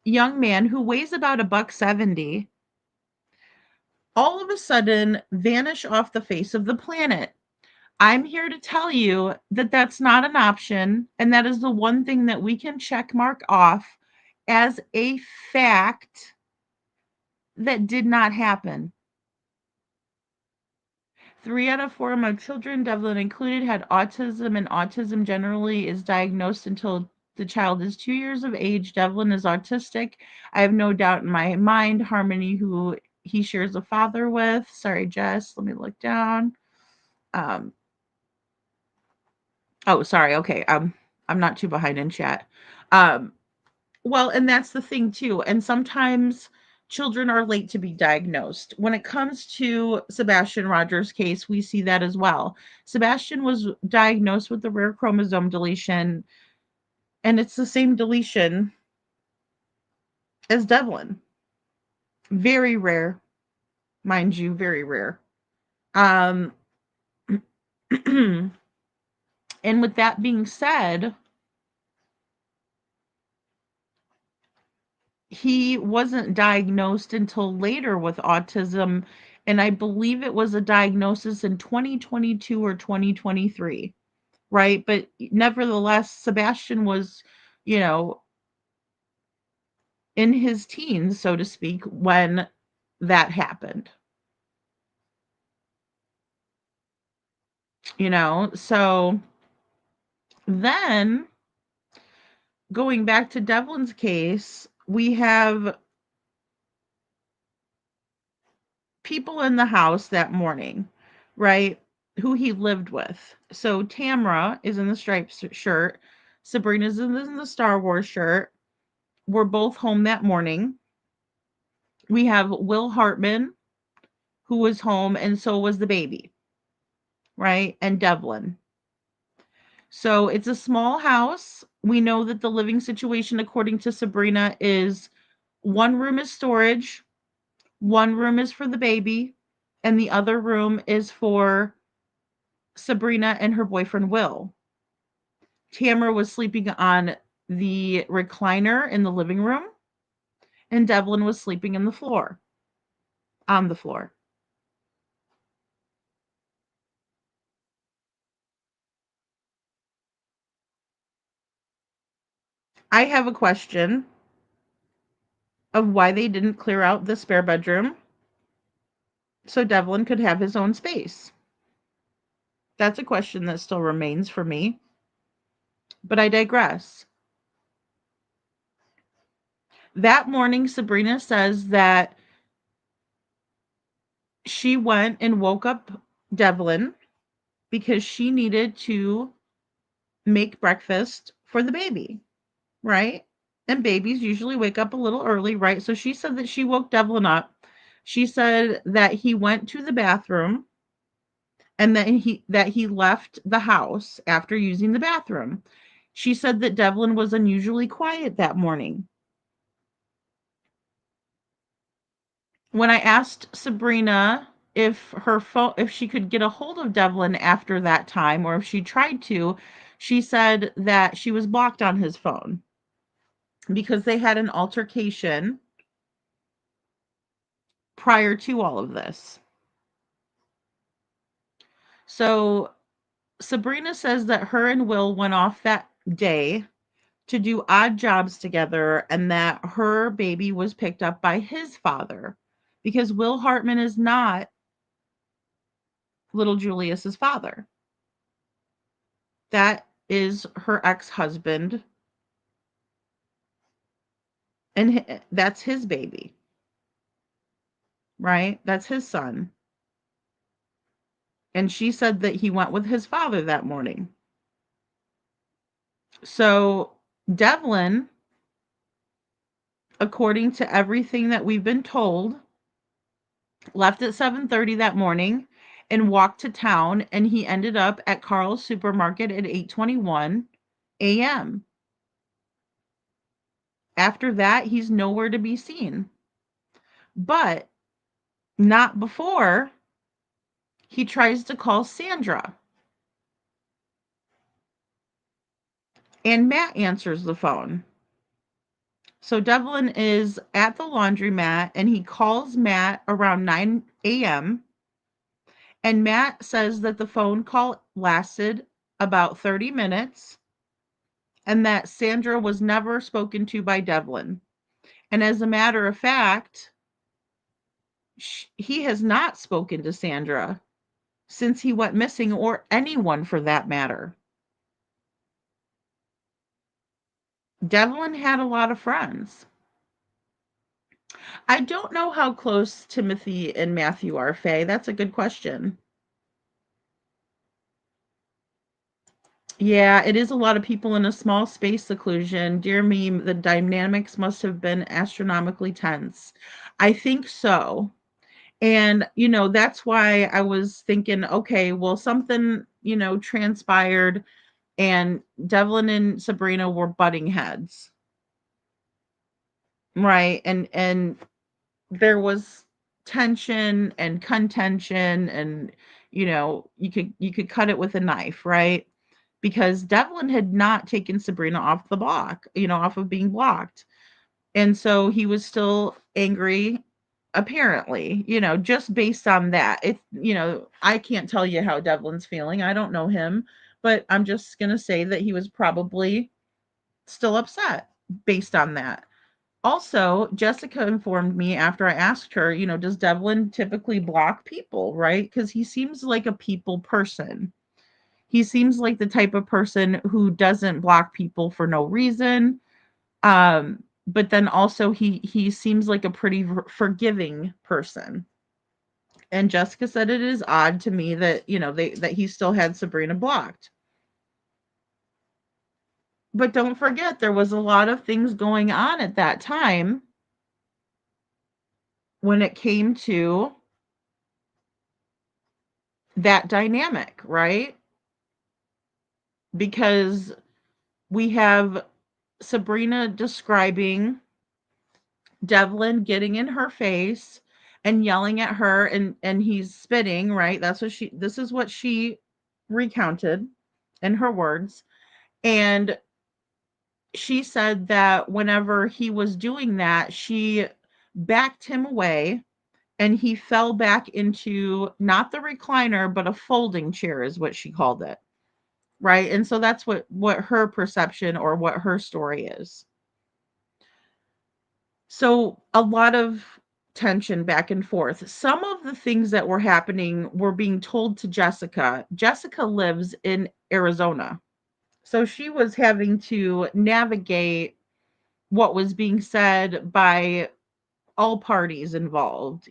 young man who weighs about $170 all of a sudden vanish off the face of the planet? I'm here to tell you that that's not an option, and that is the one thing that we can check mark off as a fact that did not happen. 3 out of 4 of my children, Devlin included, had autism, and autism generally is diagnosed until The child is 2 years of age. Devlin is autistic. I have no doubt in my mind. Harmony, who he shares a father with. Sorry, Jess. Let me look down. Oh, sorry. Okay. I'm not too behind in chat. Well, and that's the thing too. And sometimes children are late to be diagnosed. When it comes to Sebastian Rogers' case, we see that as well. Sebastian was diagnosed with the rare chromosome deletion, and it's the same deletion as Devlin. Very rare, mind you, very rare. And with that being said, he wasn't diagnosed until later with autism, and I believe it was a diagnosis in 2022 or 2023, right? But nevertheless, Sebastian was, you know, in his teens, so to speak, when that happened. So then going back to Devlin's case, we have people in the house that morning, right? Who he lived with. So Tamra is in the striped shirt. Sabrina's in the Star Wars shirt. We're both home that morning. We have Will Hartman, who was home, and so was the baby, right? And Devlin. So it's a small house. We know that the living situation, according to Sabrina, is one room is storage, one room is for the baby, and the other room is for Sabrina and her boyfriend Will. Tamara was sleeping on the recliner in the living room, and Devlin was sleeping on the floor. I have a question of why they didn't clear out the spare bedroom so Devlin could have his own space. That's a question that still remains for me, but I digress. That morning, Sabrina says that she went and woke up Devlin because she needed to make breakfast for the baby, right? And babies usually wake up a little early, right? So she said that she woke Devlin up. She said that he went to the bathroom and that he left the house after using the bathroom. She said that Devlin was unusually quiet that morning. When I asked Sabrina if she could get a hold of Devlin after that time, or if she tried to, she said that she was blocked on his phone because they had an altercation prior to all of this. So Sabrina says that her and Will went off that day to do odd jobs together, and that her baby was picked up by his father because Will Hartman is not little Julius's father. That is her ex-husband, and that's his baby, right? That's his son. And she said that he went with his father that morning. So Devlin, according to everything that we've been told, left at 7:30 that morning and walked to town, and he ended up at Carl's supermarket at 8:21 a.m. After that, he's nowhere to be seen. But not before he tries to call Sandra. And Matt answers the phone. So Devlin is at the laundromat and he calls Matt around 9 a.m. And Matt says that the phone call lasted about 30 minutes and that Sandra was never spoken to by Devlin. And as a matter of fact, he has not spoken to Sandra since he went missing, or anyone for that matter. Devlin had a lot of friends. I don't know how close Timothy and Matthew are, Faye. That's a good question. Yeah, it is a lot of people in a small space, seclusion. Dear me, the dynamics must have been astronomically tense. I think so. And, that's why I was thinking, okay, well, something, transpired and Devlin and Sabrina were butting heads. Right. And there was tension and contention and you could cut it with a knife, right? Because Devlin had not taken Sabrina off the block, off of being blocked. And so he was still angry, apparently, just based on that. I can't tell you how Devlin's feeling. I don't know him, but I'm just going to say that he was probably still upset based on that. Also, Jessica informed me after I asked her, does Devlin typically block people, right? Because he seems like a people person. He seems like the type of person who doesn't block people for no reason. But then also he seems like a pretty forgiving person. And Jessica said it is odd to me that, that he still had Sabrina blocked. But don't forget, there was a lot of things going on at that time when it came to that dynamic, right? Because we have Sabrina describing Devlin getting in her face and yelling at her and he's spitting, right? This is what she recounted in her words. And she said that whenever he was doing that, she backed him away and he fell back into not the recliner, but a folding chair is what she called it. Right? And so that's what her perception or what her story is. So a lot of tension back and forth. Some of the things that were happening were being told to Jessica. Jessica lives in Arizona. So she was having to navigate what was being said by all parties involved,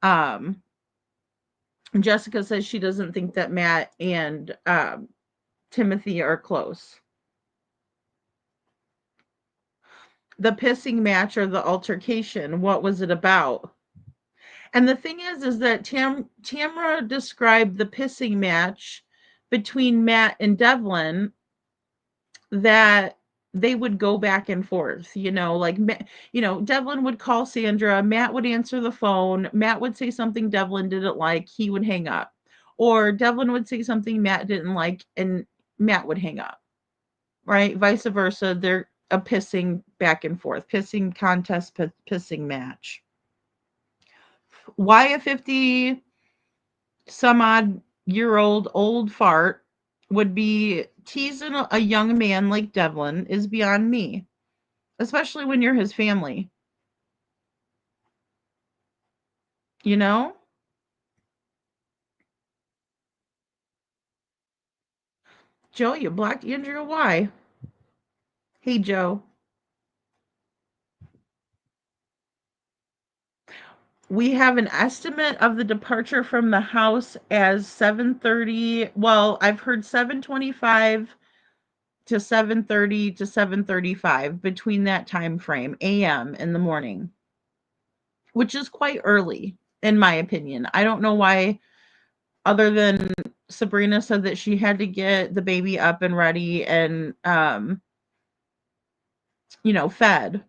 Um, Jessica says she doesn't think that Matt and Timothy are close. The pissing match or the altercation, what was it about? And the thing is that Tamra described the pissing match between Matt and Devlin, that they would go back and forth, like, Devlin would call Sandra, Matt would answer the phone, Matt would say something Devlin didn't like, he would hang up. Or Devlin would say something Matt didn't like, and Matt would hang up, right? Vice versa. They're a pissing back and forth, pissing contest, pissing match. Why a 50 some odd year old fart would be teasing a young man like Devlin is beyond me, especially when you're his family. You know? Joe, you blocked Andrea. Why? Hey, Joe. We have an estimate of the departure from the house as 7:30. Well, I've heard 7:25 to 7:30 to 7:35, between that time frame, AM in the morning, which is quite early in my opinion. I don't know why, other than Sabrina said that she had to get the baby up and ready and fed.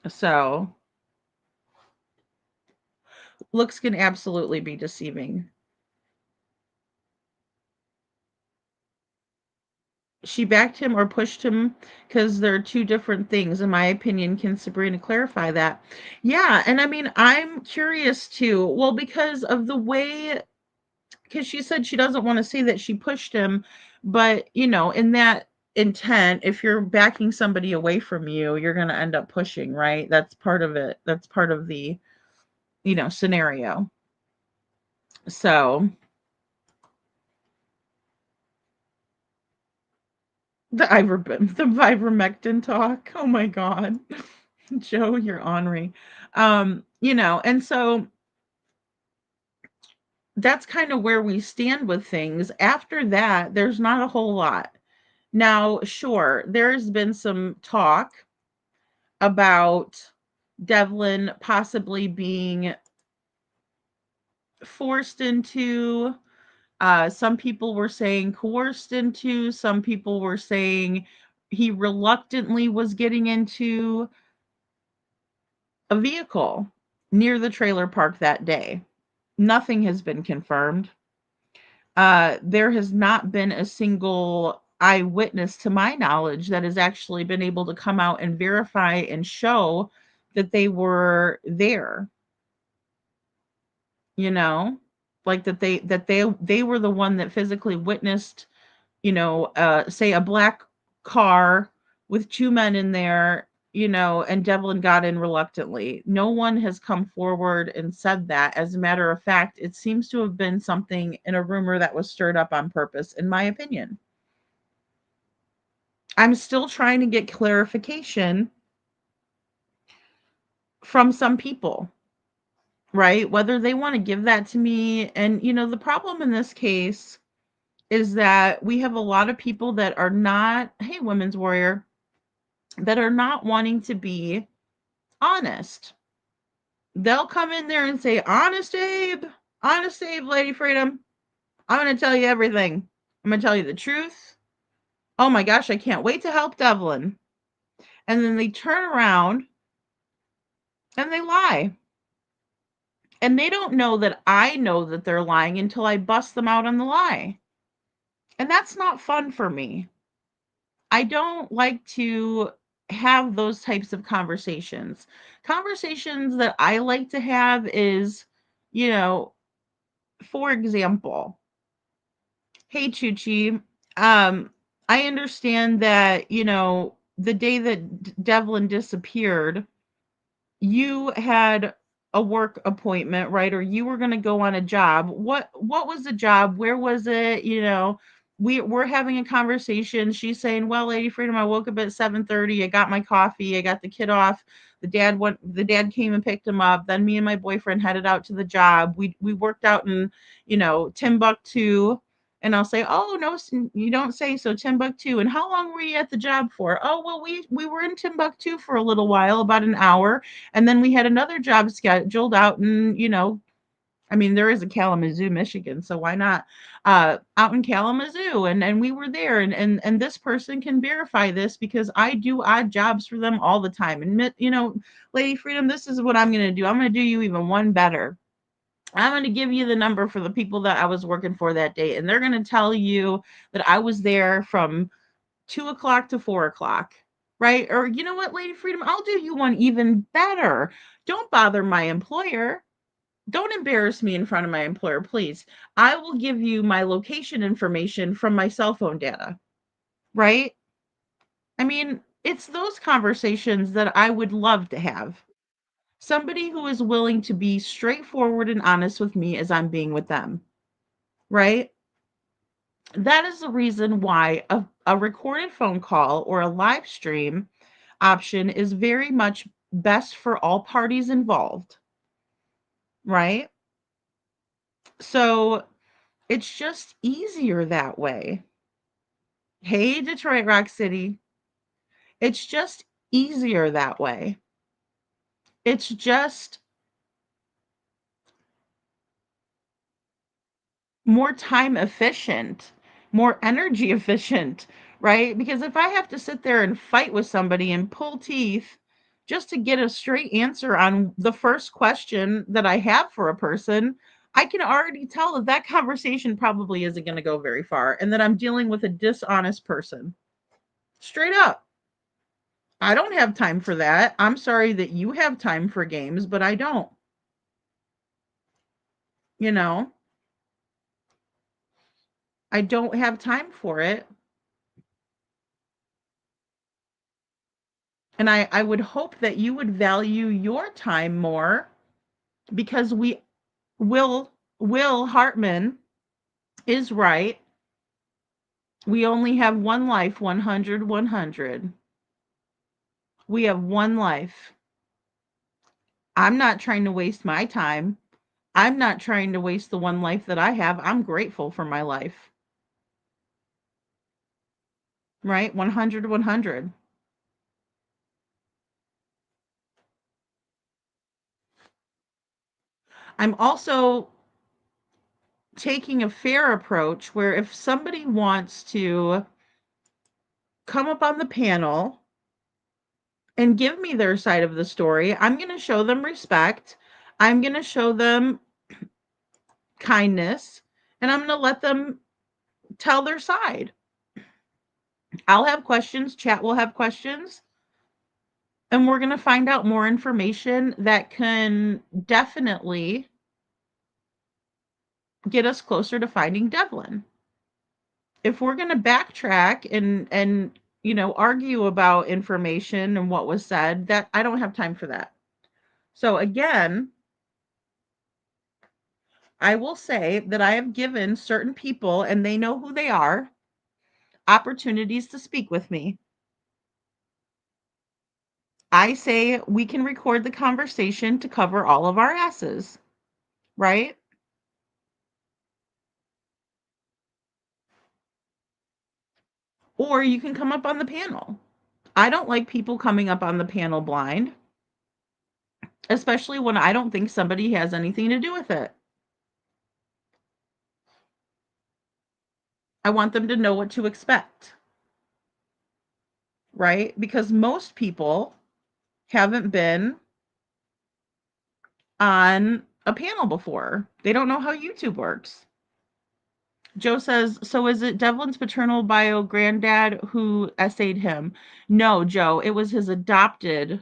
So looks can absolutely be deceiving. She backed him or pushed him because they're two different things, in my opinion. Can Sabrina clarify that? Yeah, and I mean, I'm curious too. Well, because of the way, because she said she doesn't want to say that she pushed him, but in that intent, if you're backing somebody away from you, you're going to end up pushing, right? That's part of it. That's part of the, scenario. So The ivermectin talk. Oh my God. Joe, you're ornery. And so that's kind of where we stand with things. After that, there's not a whole lot. Now, sure, there's been some talk about Devlin possibly being forced into, some people were saying coerced into, some people were saying he reluctantly was getting into a vehicle near the trailer park that day. Nothing has been confirmed. There has not been a single eyewitness, to my knowledge, that has actually been able to come out and verify and show that they were there. You know, like that they were the one that physically witnessed, say a black car with two men in there, and Devlin got in reluctantly. No one has come forward and said that. As a matter of fact, it seems to have been something in a rumor that was stirred up on purpose, in my opinion. I'm still trying to get clarification from some people, right? Whether they want to give that to me. And, the problem in this case is that we have a lot of people that are not, hey, women's warrior, that are not wanting to be honest. They'll come in there and say, honest Abe, Lady Freedom, I'm going to tell you everything. I'm going to tell you the truth. Oh my gosh, I can't wait to help Devlin. And then they turn around and they lie. And they don't know that I know that they're lying until I bust them out on the lie. And that's not fun for me. I don't like to have those types of conversations. Conversations that I like to have is, for example, hey Chuchi, I understand that, the day that Devlin disappeared, you had a work appointment, right? Or you were going to go on a job. What was the job? Where was it? We're having a conversation. She's saying, well, Lady Freedom, I woke up at 7:30. I got my coffee. I got the kid off. The dad came and picked him up. Then me and my boyfriend headed out to the job. We worked out in, Timbuktu. And I'll say, oh, no, you don't say so, Timbuktu. And how long were you at the job for? Oh, well, we were in Timbuktu for a little while, about an hour. And then we had another job scheduled out in, there is a Kalamazoo, Michigan, so why not? Out in Kalamazoo. And we were there. And this person can verify this because I do odd jobs for them all the time. And, Lady Freedom, this is what I'm going to do. I'm going to do you even one better. I'm going to give you the number for the people that I was working for that day. And they're going to tell you that I was there from 2 o'clock to 4 o'clock. Right? Or you know what, Lady Freedom, I'll do you one even better. Don't bother my employer. Don't embarrass me in front of my employer, please. I will give you my location information from my cell phone data. Right? It's those conversations that I would love to have. Somebody who is willing to be straightforward and honest with me as I'm being with them. Right? That is the reason why a recorded phone call or a live stream option is very much best for all parties involved. Right? So it's just easier that way. Hey, Detroit Rock City. It's just easier that way. It's just more time efficient, more energy efficient, right? Because if I have to sit there and fight with somebody and pull teeth just to get a straight answer on the first question that I have for a person, I can already tell that that conversation probably isn't going to go very far and that I'm dealing with a dishonest person. Straight up. I don't have time for that. I'm sorry that you have time for games, but I don't. I don't have time for it. And I would hope that you would value your time more because Will Hartman is right. We only have one life, 100, 100. We have one life. I'm not trying to waste my time. I'm not trying to waste the one life that I have. I'm grateful for my life. Right? 100, 100. I'm also taking a fair approach where if somebody wants to come up on the panel and give me their side of the story, I'm going to show them respect. I'm going to show them kindness, and I'm going to let them tell their side. I'll have questions, chat will have questions, and we're going to find out more information that can definitely get us closer to finding Devlin. If we're going to backtrack and argue about information and what was said, that I don't have time for that. So again, I will say that I have given certain people, and they know who they are, opportunities to speak with me. I say we can record the conversation to cover all of our asses, right? Or you can come up on the panel. I don't like people coming up on the panel blind, especially when I don't think somebody has anything to do with it. I want them to know what to expect, right? Because most people haven't been on a panel before. They don't know how YouTube works. Joe says, so is it Devlin's paternal bio granddad who essayed him? No, Joe, it was his adopted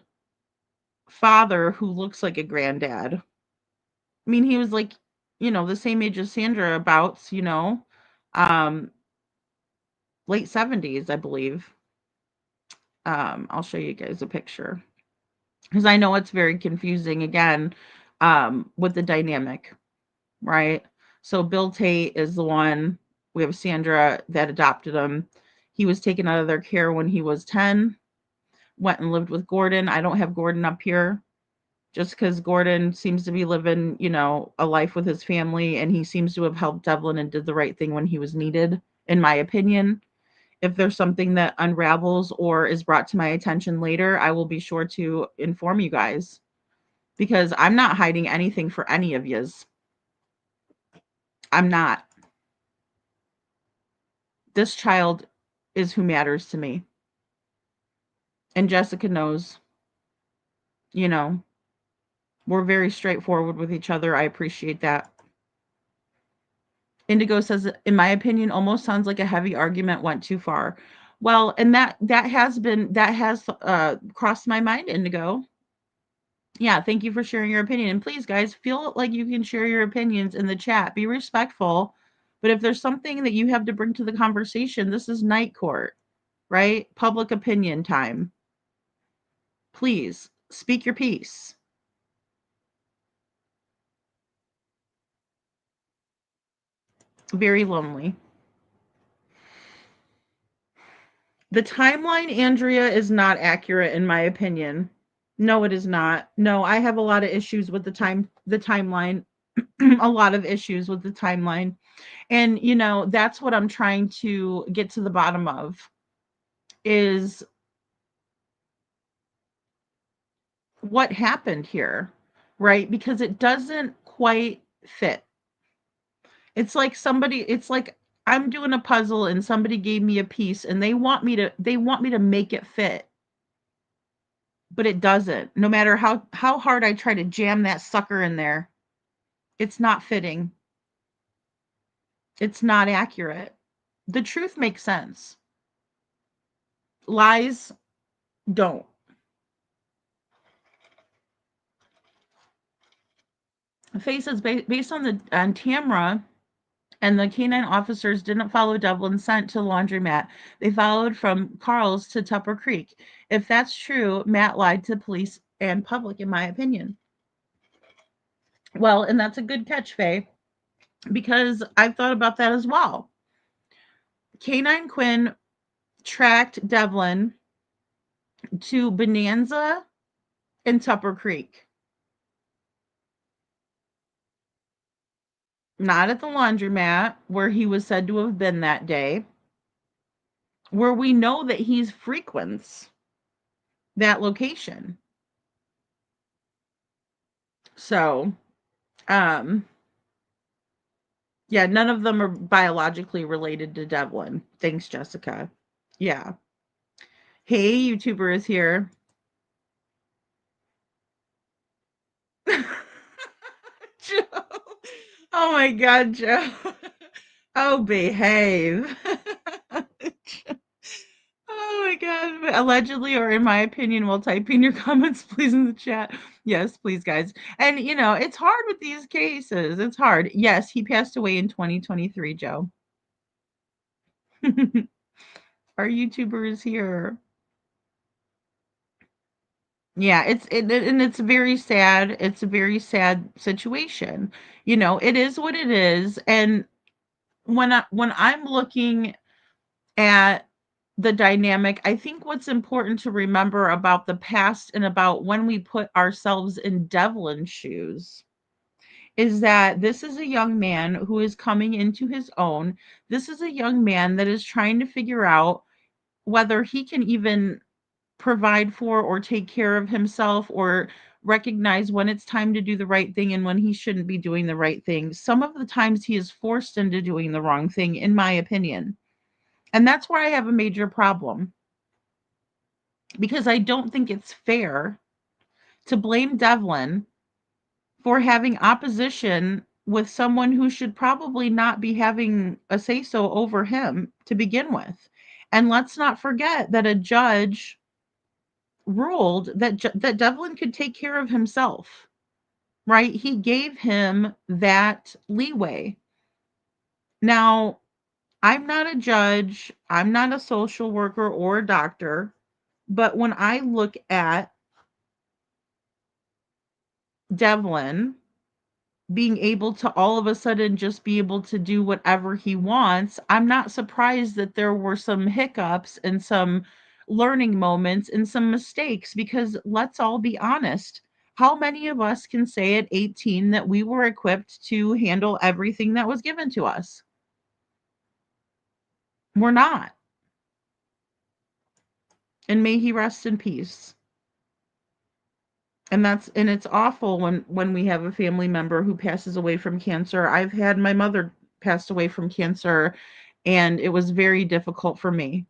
father who looks like a granddad. I mean, he was like, the same age as Sandra, about, late 70s, I believe. I'll show you guys a picture because I know it's very confusing again with the dynamic, right? So Bill Tait is the one. We have Sandra that adopted him. He was taken out of their care when he was 10, went and lived with Gordon. I don't have Gordon up here just because Gordon seems to be living, a life with his family, and he seems to have helped Devlin and did the right thing when he was needed, in my opinion. If there's something that unravels or is brought to my attention later, I will be sure to inform you guys because I'm not hiding anything for any of yous. I'm not. This child is who matters to me. And Jessica knows, we're very straightforward with each other. I appreciate that. Indigo says, in my opinion, almost sounds like a heavy argument went too far. Well, and that has crossed my mind, Indigo. Yeah, thank you for sharing your opinion. And please, guys, feel like you can share your opinions in the chat. Be respectful. But if there's something that you have to bring to the conversation, this is night court, right? Public opinion time. Please speak your piece. Very lonely. The timeline, Andrea, is not accurate in my opinion. No, it is not. No, I have a lot of issues with the timeline. A lot of issues with the timeline. And that's what I'm trying to get to the bottom of is what happened here, right? Because it doesn't quite fit. It's like I'm doing a puzzle and somebody gave me a piece and they want me to make it fit. But it doesn't. No matter how hard I try to jam that sucker in there, it's not fitting. It's not accurate. The truth makes sense. Lies don't. Faye says based on Tamra and the canine officers didn't follow Devlin's scent to the laundromat. They followed from Carl's to Tupper Creek. If that's true, Matt lied to police and public, in my opinion. Well, and that's a good catch, Faye, because I've thought about that as well. Canine Quinn tracked Devlin to Bonanza and Tupper Creek. Not at the laundromat where he was said to have been that day, where we know that he frequents that location. So, yeah, none of them are biologically related to Devlin. Thanks, Jessica. Yeah. Hey, YouTuber is here. Joe. Oh my God, Joe. Oh, behave. Oh my God. Allegedly, or in my opinion, while typing your comments, please, in the chat. Yes, please, guys. And, it's hard with these cases. It's hard. Yes, he passed away in 2023, Joe. Our YouTuber is here. Yeah, and it's very sad. It's a very sad situation. It is what it is. And when I'm looking at the dynamic, I think what's important to remember about the past and about when we put ourselves in Devlin's shoes is that this is a young man who is coming into his own. This is a young man that is trying to figure out whether he can even provide for or take care of himself or recognize when it's time to do the right thing and when he shouldn't be doing the right thing. Some of the times he is forced into doing the wrong thing, in my opinion. And that's where I have a major problem, because I don't think it's fair to blame Devlin for having opposition with someone who should probably not be having a say so over him to begin with. And let's not forget that a judge ruled that Devlin could take care of himself, right? He gave him that leeway. Now, I'm not a judge, I'm not a social worker or a doctor, but when I look at Devlin being able to all of a sudden just be able to do whatever he wants, I'm not surprised that there were some hiccups and some learning moments and some mistakes, because let's all be honest. How many of us can say at 18 that we were equipped to handle everything that was given to us? We're not. And may he rest in peace. And it's awful when we have a family member who passes away from cancer. I've had my mother passed away from cancer, and it was very difficult for me.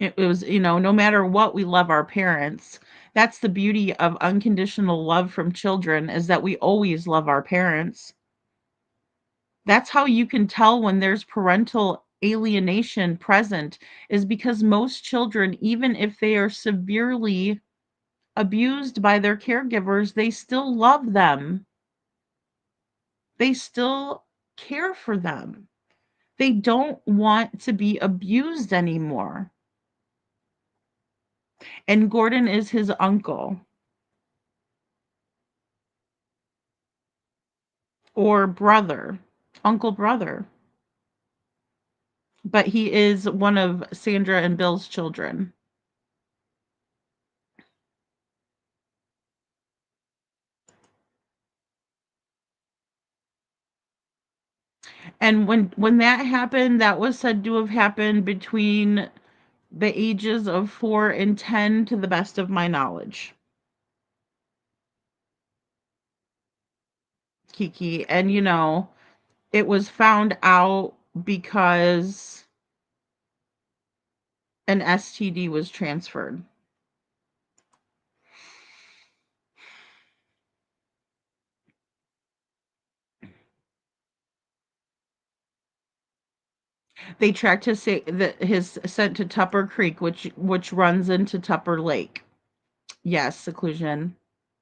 It was, no matter what, we love our parents. That's the beauty of unconditional love from children, is that we always love our parents. That's how you can tell when there's parental alienation present, is because most children, even if they are severely abused by their caregivers, they still love them. They still care for them. They don't want to be abused anymore. And Gordon is his uncle or brother, uncle brother. But he is one of Sandra and Bill's children. And when that happened, that was said to have happened between the ages of 4 and 10, to the best of my knowledge. Kiki. And it was found out because an STD was transferred. They tracked his scent to Tupper Creek, which runs into Tupper Lake. Yes, seclusion.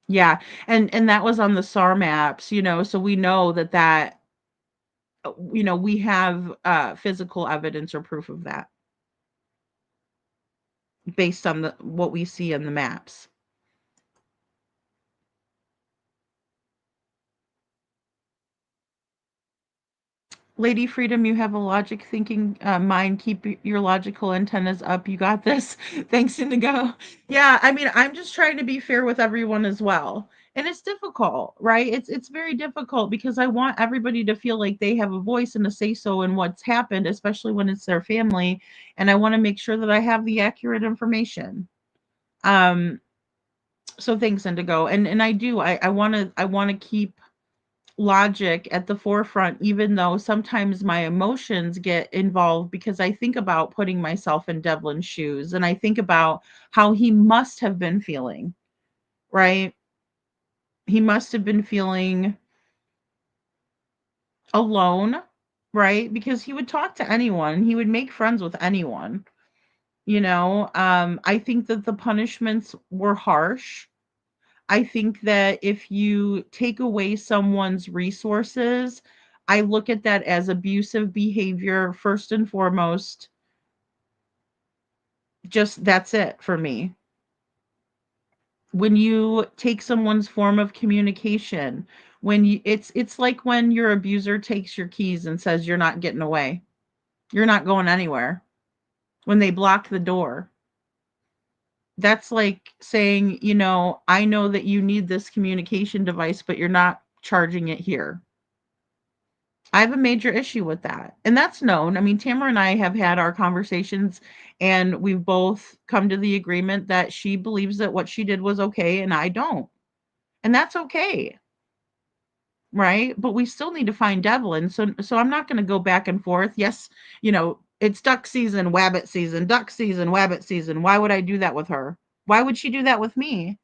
Yeah, and that was on the SAR maps, so we know that we have physical evidence or proof of that based on what we see in the maps. Lady Freedom, you have a logic thinking mind. Keep your logical antennas up. You got this. Thanks, Indigo. Yeah, I mean, I'm just trying to be fair with everyone as well. And it's difficult, right? It's very difficult because I want everybody to feel like they have a voice and a say so in what's happened, especially when it's their family. And I want to make sure that I have the accurate information. Um, so thanks, Indigo. And I do. I wanna keep logic at the forefront, even though sometimes my emotions get involved because I think about putting myself in Devlin's shoes and I think about how he must have been feeling, right? He must have been feeling alone, right? Because he would talk to anyone, he would make friends with anyone, I think that the punishments were harsh. I think that if you take away someone's resources, I look at that as abusive behavior first and foremost. Just that's it for me. When you take someone's form of communication, when you it's like when your abuser takes your keys and says you're not getting away. You're not going anywhere. When they block the door. That's like saying, I know that you need this communication device, but you're not charging it here. I have a major issue with that. And that's known. I mean, Tamara and I have had our conversations and we've both come to the agreement that she believes that what she did was okay and I don't. And that's okay. Right? But we still need to find Devlin. So I'm not going to go back and forth. Yes, it's duck season, wabbit season, duck season, wabbit season. Why would I do that with her? Why would she do that with me?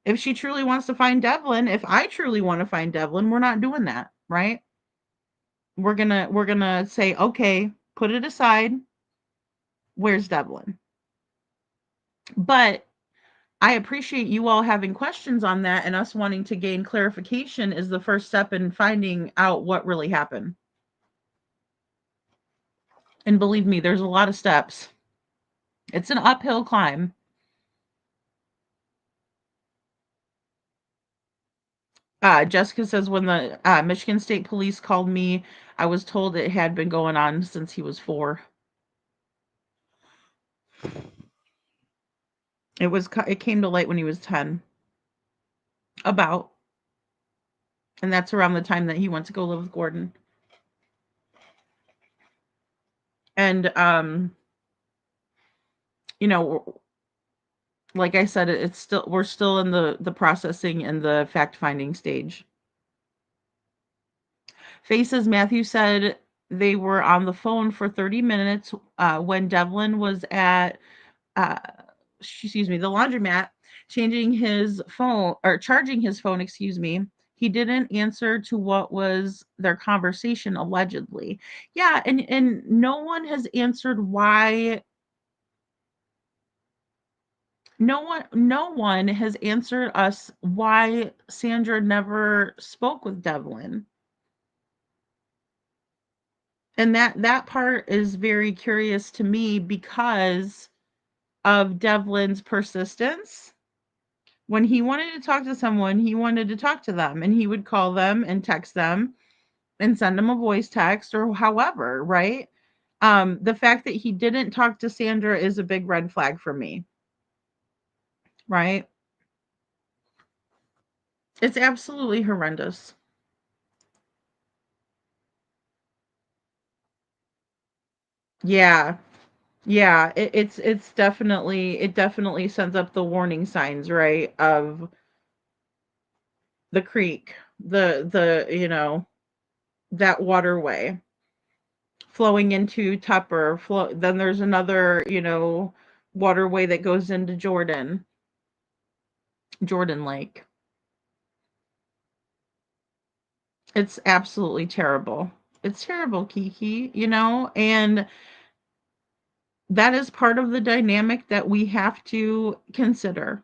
If she truly wants to find Devlin, if I truly want to find Devlin, we're not doing that, right? We're gonna say, okay, put it aside. Where's Devlin? But I appreciate you all having questions on that and us wanting to gain clarification is the first step in finding out what really happened. And believe me, there's a lot of steps. It's an uphill climb. Jessica says when the Michigan State Police called me, I was told it had been going on since he was 4. It came to light when he was 10. About. And that's around the time that he went to go live with Gordon. And like I said, we're still in the processing and the fact-finding stage. Faces Matthew said they were on the phone for 30 minutes when Devlin was at the laundromat changing his phone or charging his phone, excuse me. He didn't answer to what was their conversation allegedly. Yeah, and no one has answered why. No one has answered us why Sandra never spoke with Devlin. And that part is very curious to me because of Devlin's persistence. When he wanted to talk to someone, he wanted to talk to them and he would call them and text them and send them a voice text or however, right? The fact that he didn't talk to Sandra is a big red flag for me. Right? It's absolutely horrendous. Yeah. Yeah, it's definitely it definitely sends up the warning signs, right, of the creek, that waterway flowing into Tupper. Then there's another, waterway that goes into Jordan Lake. It's absolutely terrible. It's terrible, Kiki, and that is part of the dynamic that we have to consider.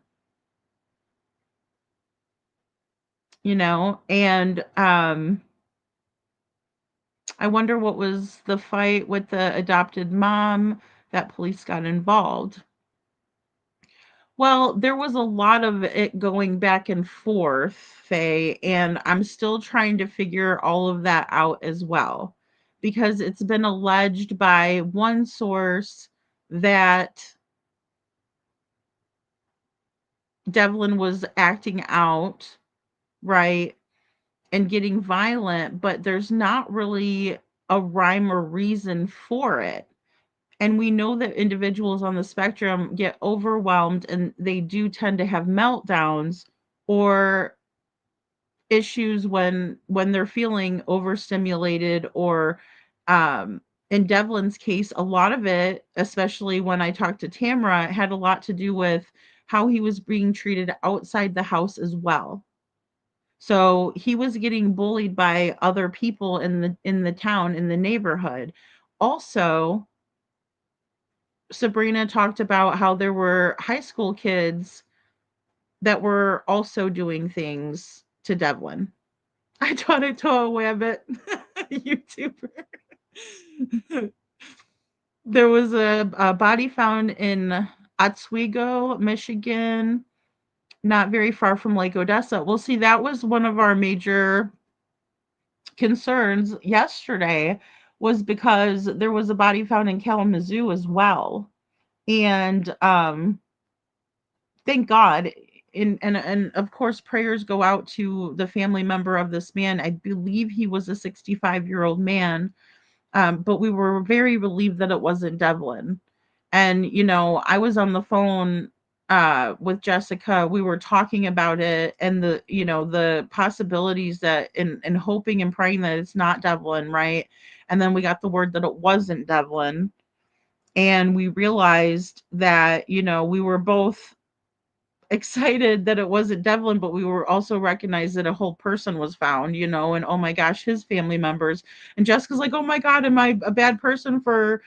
And I wonder what was the fight with the adopted mom that police got involved. Well, there was a lot of it going back and forth, Faye, and I'm still trying to figure all of that out as well. because it's been alleged by one source that Devlin was acting out, right, and getting violent, but there's not really a rhyme or reason for it. And we know that individuals on the spectrum get overwhelmed and they do tend to have meltdowns or issues when they're feeling overstimulated or in Devlin's case, a lot of it, especially when I talked to Tamara, had a lot to do with how he was being treated outside the house as well. So he was getting bullied by other people in the town, in the neighborhood. Also, Sabrina talked about how there were high school kids that were also doing things to Devlin. I thought I told a Wabbit YouTuber. There was a body found in Oswego, Michigan, not very far from Lake Odessa. Well, see, that was one of our major concerns yesterday, was because there was a body found in Kalamazoo as well. And thank God. And of course, prayers go out to the family member of this man. I believe he was a 65-year-old man, but we were very relieved that it wasn't Devlin. And I was on the phone with Jessica. We were talking about it and the possibilities that and hoping and praying that it's not Devlin, right? And then we got the word that it wasn't Devlin, and we realized that we were both excited that it wasn't Devlin, but we were also recognized that a whole person was found, and oh my gosh, his family members. And Jessica's like, oh my God, am I a bad person for,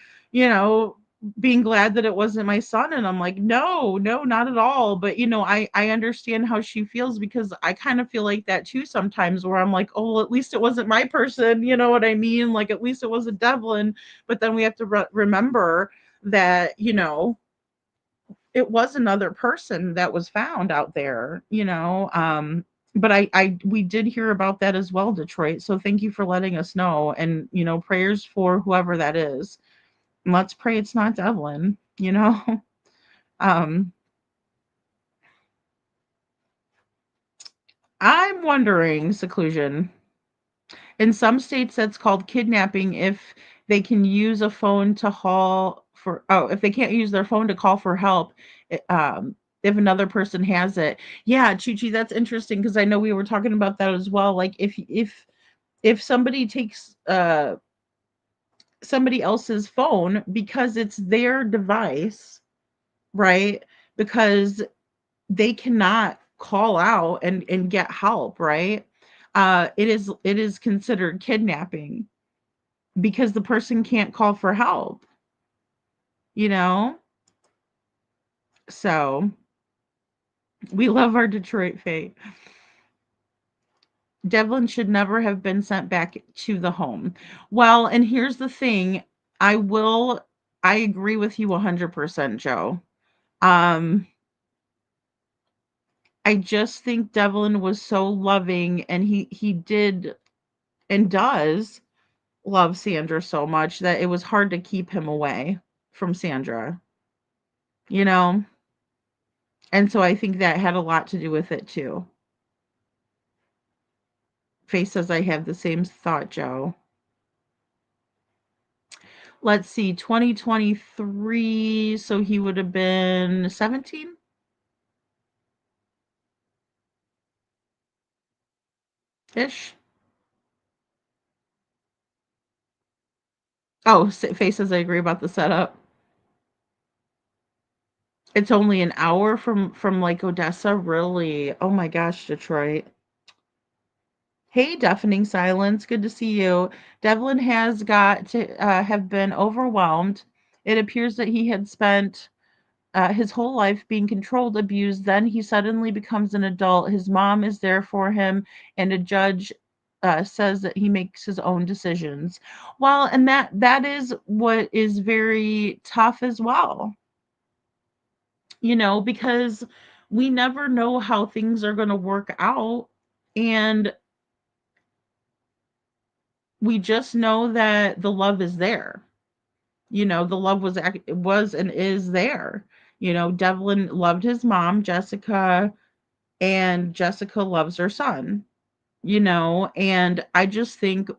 being glad that it wasn't my son? And I'm like, no, not at all. But I understand how she feels, because I kind of feel like that too sometimes, where I'm like, oh, well, at least it wasn't my person. You know what I mean? Like, at least it wasn't Devlin. But then we have to remember that, it was another person that was found out there, but we did hear about that as well, Detroit. So thank you for letting us know. And, prayers for whoever that is. And let's pray it's not Devlin, um, I'm wondering, Seclusion. In some states, that's called kidnapping if they can use a phone to call for. Oh, if they can't use their phone to call for help, if another person has it. Yeah, Chi-Chi, that's interesting, because I know we were talking about that as well. Like, if somebody takes somebody else's phone because it's their device, right? Because they cannot call out and get help, right? It is considered kidnapping, because the person can't call for help, you know? So we love our Detroit fate. Devlin should never have been sent back to the home. Well, and here's the thing. I agree with you 100%, Joe. I just think Devlin was so loving, and he did and does love Sandra so much that it was hard to keep him away from Sandra, you know? And so I think that had a lot to do with it too. Faye says I have the same thought, Joe. Let's see, 2023, so he would have been 17? Ish. Oh, Faye says I agree about the setup. It's only an hour from like Odessa, really? Oh my gosh, Detroit. Hey, Deafening Silence, good to see you. Devlin has got to have been overwhelmed. It appears that he had spent his whole life being controlled, abused. Then he suddenly becomes an adult. His mom is there for him, and a judge says that he makes his own decisions. Well, and that is what is very tough as well, because we never know how things are going to work out. And we just know that the love is there. The love was and is there. Devlin loved his mom, Jessica, and Jessica loves her son. And I just think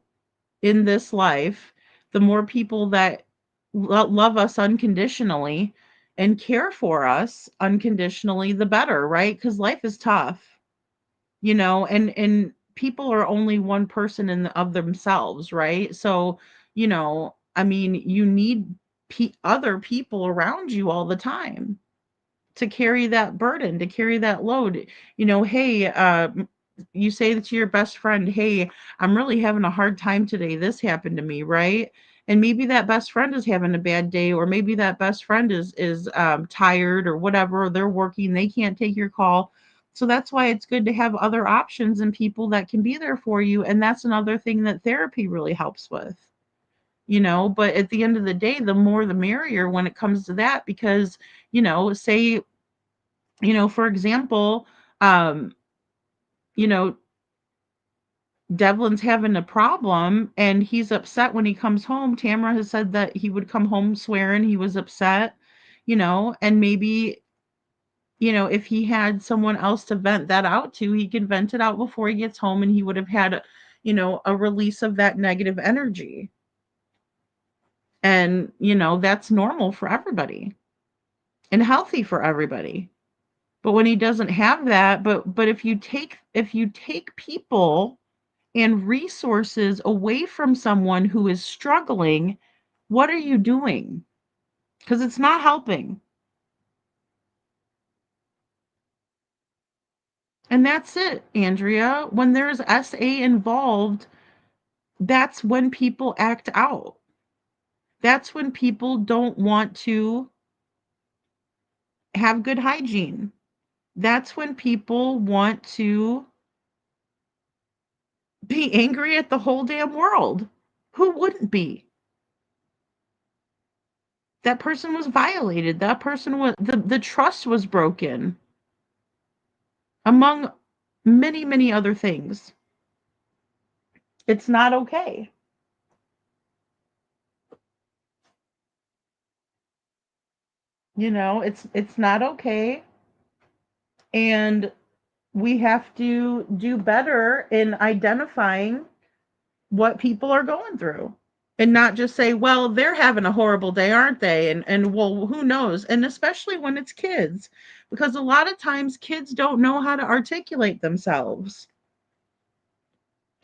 in this life, the more people that love us unconditionally and care for us unconditionally, the better, right? Because life is tough, and people are only one person of themselves, right? So, I mean, you need other people around you all the time to carry that burden, to carry that load. Hey, you say that to your best friend, hey, I'm really having a hard time today. This happened to me, right? And maybe that best friend is having a bad day, or maybe that best friend is tired or whatever, or they're working, they can't take your call. So that's why it's good to have other options and people that can be there for you. And that's another thing that therapy really helps with. But at the end of the day, the more the merrier when it comes to that, because say, for example, um you know Devlin's having a problem and he's upset when he comes home. Tamara has said that he would come home swearing, he was upset, and maybe, if he had someone else to vent that out to, he could vent it out before he gets home, and he would have had a release of that negative energy. And that's normal for everybody and healthy for everybody. But when he doesn't have that, but if you take people and resources away from someone who is struggling, what are you doing? Because it's not helping. And that's it, Andrea. When there's SA involved, that's when people act out. That's when people don't want to have good hygiene. That's when people want to be angry at the whole damn world. Who wouldn't be? That person was violated. That person was, the trust was broken, among many, many other things. It's not okay. It's not okay. And we have to do better in identifying what people are going through, and not just say, well, they're having a horrible day, aren't they? And well, who knows? And especially when it's kids, because a lot of times kids don't know how to articulate themselves,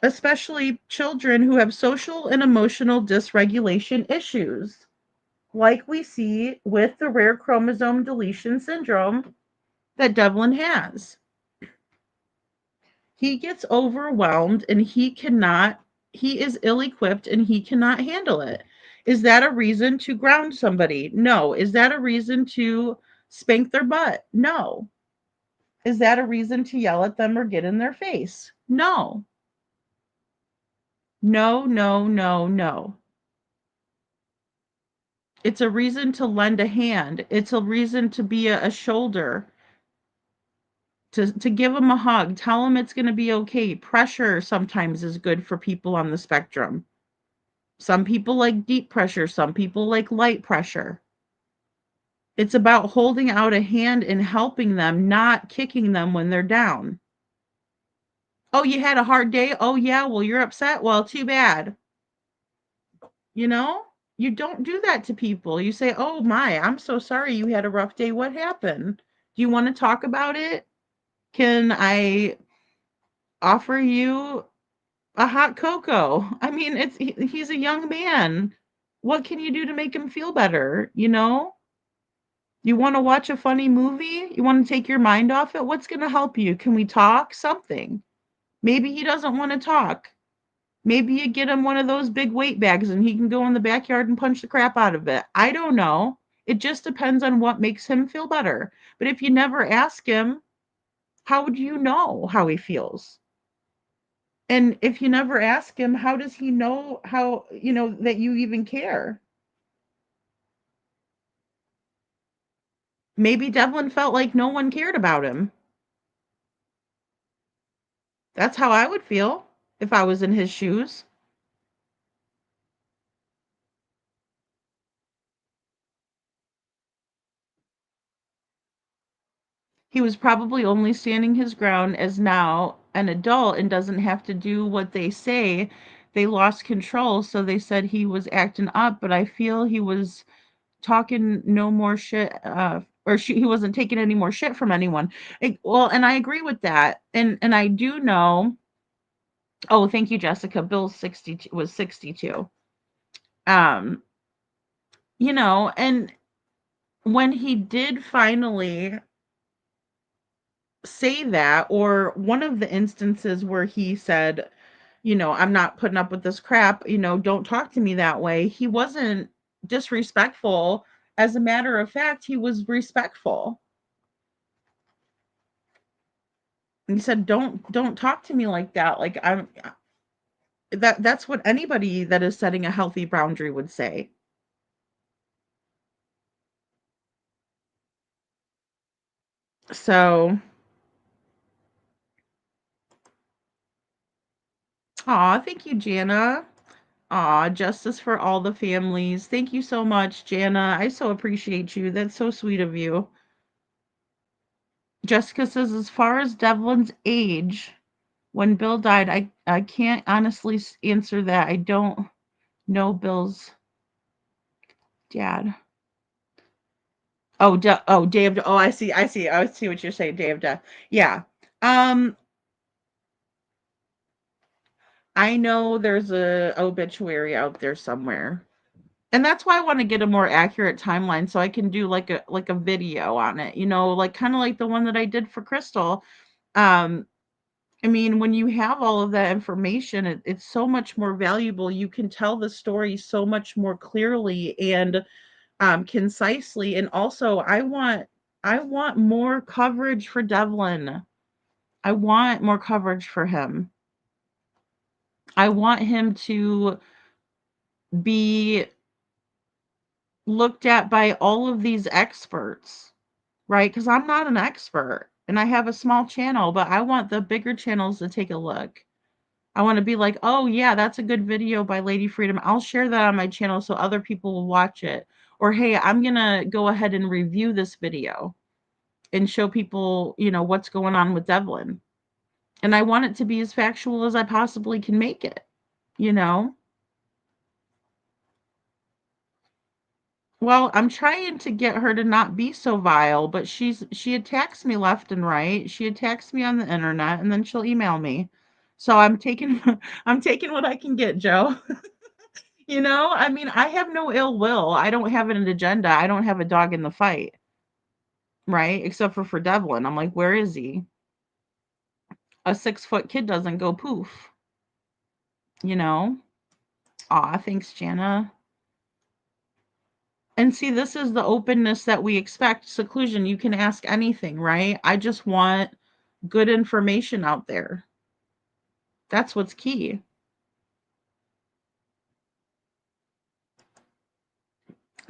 especially children who have social and emotional dysregulation issues, like we see with the rare chromosome deletion syndrome that Devlin has. He gets overwhelmed and he is ill-equipped and he cannot handle it. Is that a reason to ground somebody? No. Is that a reason to spank their butt? No. Is that a reason to yell at them or get in their face? No. No, no, no, no. It's a reason to lend a hand. It's a reason to be a shoulder, to give them a hug, tell them it's going to be okay. Pressure sometimes is good for people on the spectrum. Some people like deep pressure, some people like light pressure. It's about holding out a hand and helping them, not kicking them when they're down. Oh, you had a hard day? Oh, yeah, well, you're upset? Well, too bad. You don't do that to people. You say, oh, my, I'm so sorry you had a rough day. What happened? Do you want to talk about it? Can I offer you a hot cocoa? I mean, he's a young man. What can you do to make him feel better? You want to watch a funny movie? You want to take your mind off it? What's going to help you? Can we talk? Something. Maybe he doesn't want to talk. Maybe you get him one of those big weight bags and he can go in the backyard and punch the crap out of it. I don't know. It just depends on what makes him feel better. But if you never ask him, how would you know how he feels? And if you never ask him, how does he know that you even care? Maybe Devlin felt like no one cared about him. That's how I would feel if I was in his shoes. He was probably only standing his ground as now an adult and doesn't have to do what they say. They lost control, so they said he was acting up, but I feel he was talking no more shit, he wasn't taking any more shit from anyone. Well, and I agree with that. And I do know. Oh, thank you, Jessica. Bill 62 was 62. Um, and when he did finally say that, or one of the instances where he said, I'm not putting up with this crap, don't talk to me that way. He wasn't disrespectful. As a matter of fact, he was respectful. And he said, don't talk to me like that. Like that's what anybody that is setting a healthy boundary would say. So, thank you, Jana. Justice for all the families. Thank you so much, Jana. I so appreciate you. That's so sweet of you. Jessica says, as far as Devlin's age, when Bill died, I can't honestly answer that. I don't know Bill's dad. Oh, day of death. Oh, I see what you're saying. Day of death. Yeah. I know there's a obituary out there somewhere. And that's why I want to get a more accurate timeline so I can do like a video on it, like kind of like the one that I did for Crystal. I mean, when you have all of that information, it's so much more valuable. You can tell the story so much more clearly and concisely. And also, I want more coverage for Devlin. I want more coverage for him. I want him to be looked at by all of these experts, right? Because I'm not an expert and I have a small channel, but I want the bigger channels to take a look. I want to be like, oh, yeah, that's a good video by Lady Freedom. I'll share that on my channel so other people will watch it. Or, hey, I'm going to go ahead and review this video and show people, what's going on with Devlin. And I want it to be as factual as I possibly can make it, Well, I'm trying to get her to not be so vile, but she attacks me left and right. She attacks me on the internet, and then she'll email me. So I'm taking I'm taking what I can get, Joe. I mean, I have no ill will. I don't have an agenda. I don't have a dog in the fight, right? Except for Devlin. I'm like, where is he? A 6-foot kid doesn't go poof, Aw, thanks, Jana. And see, this is the openness that we expect. Seclusion, you can ask anything, right? I just want good information out there. That's what's key.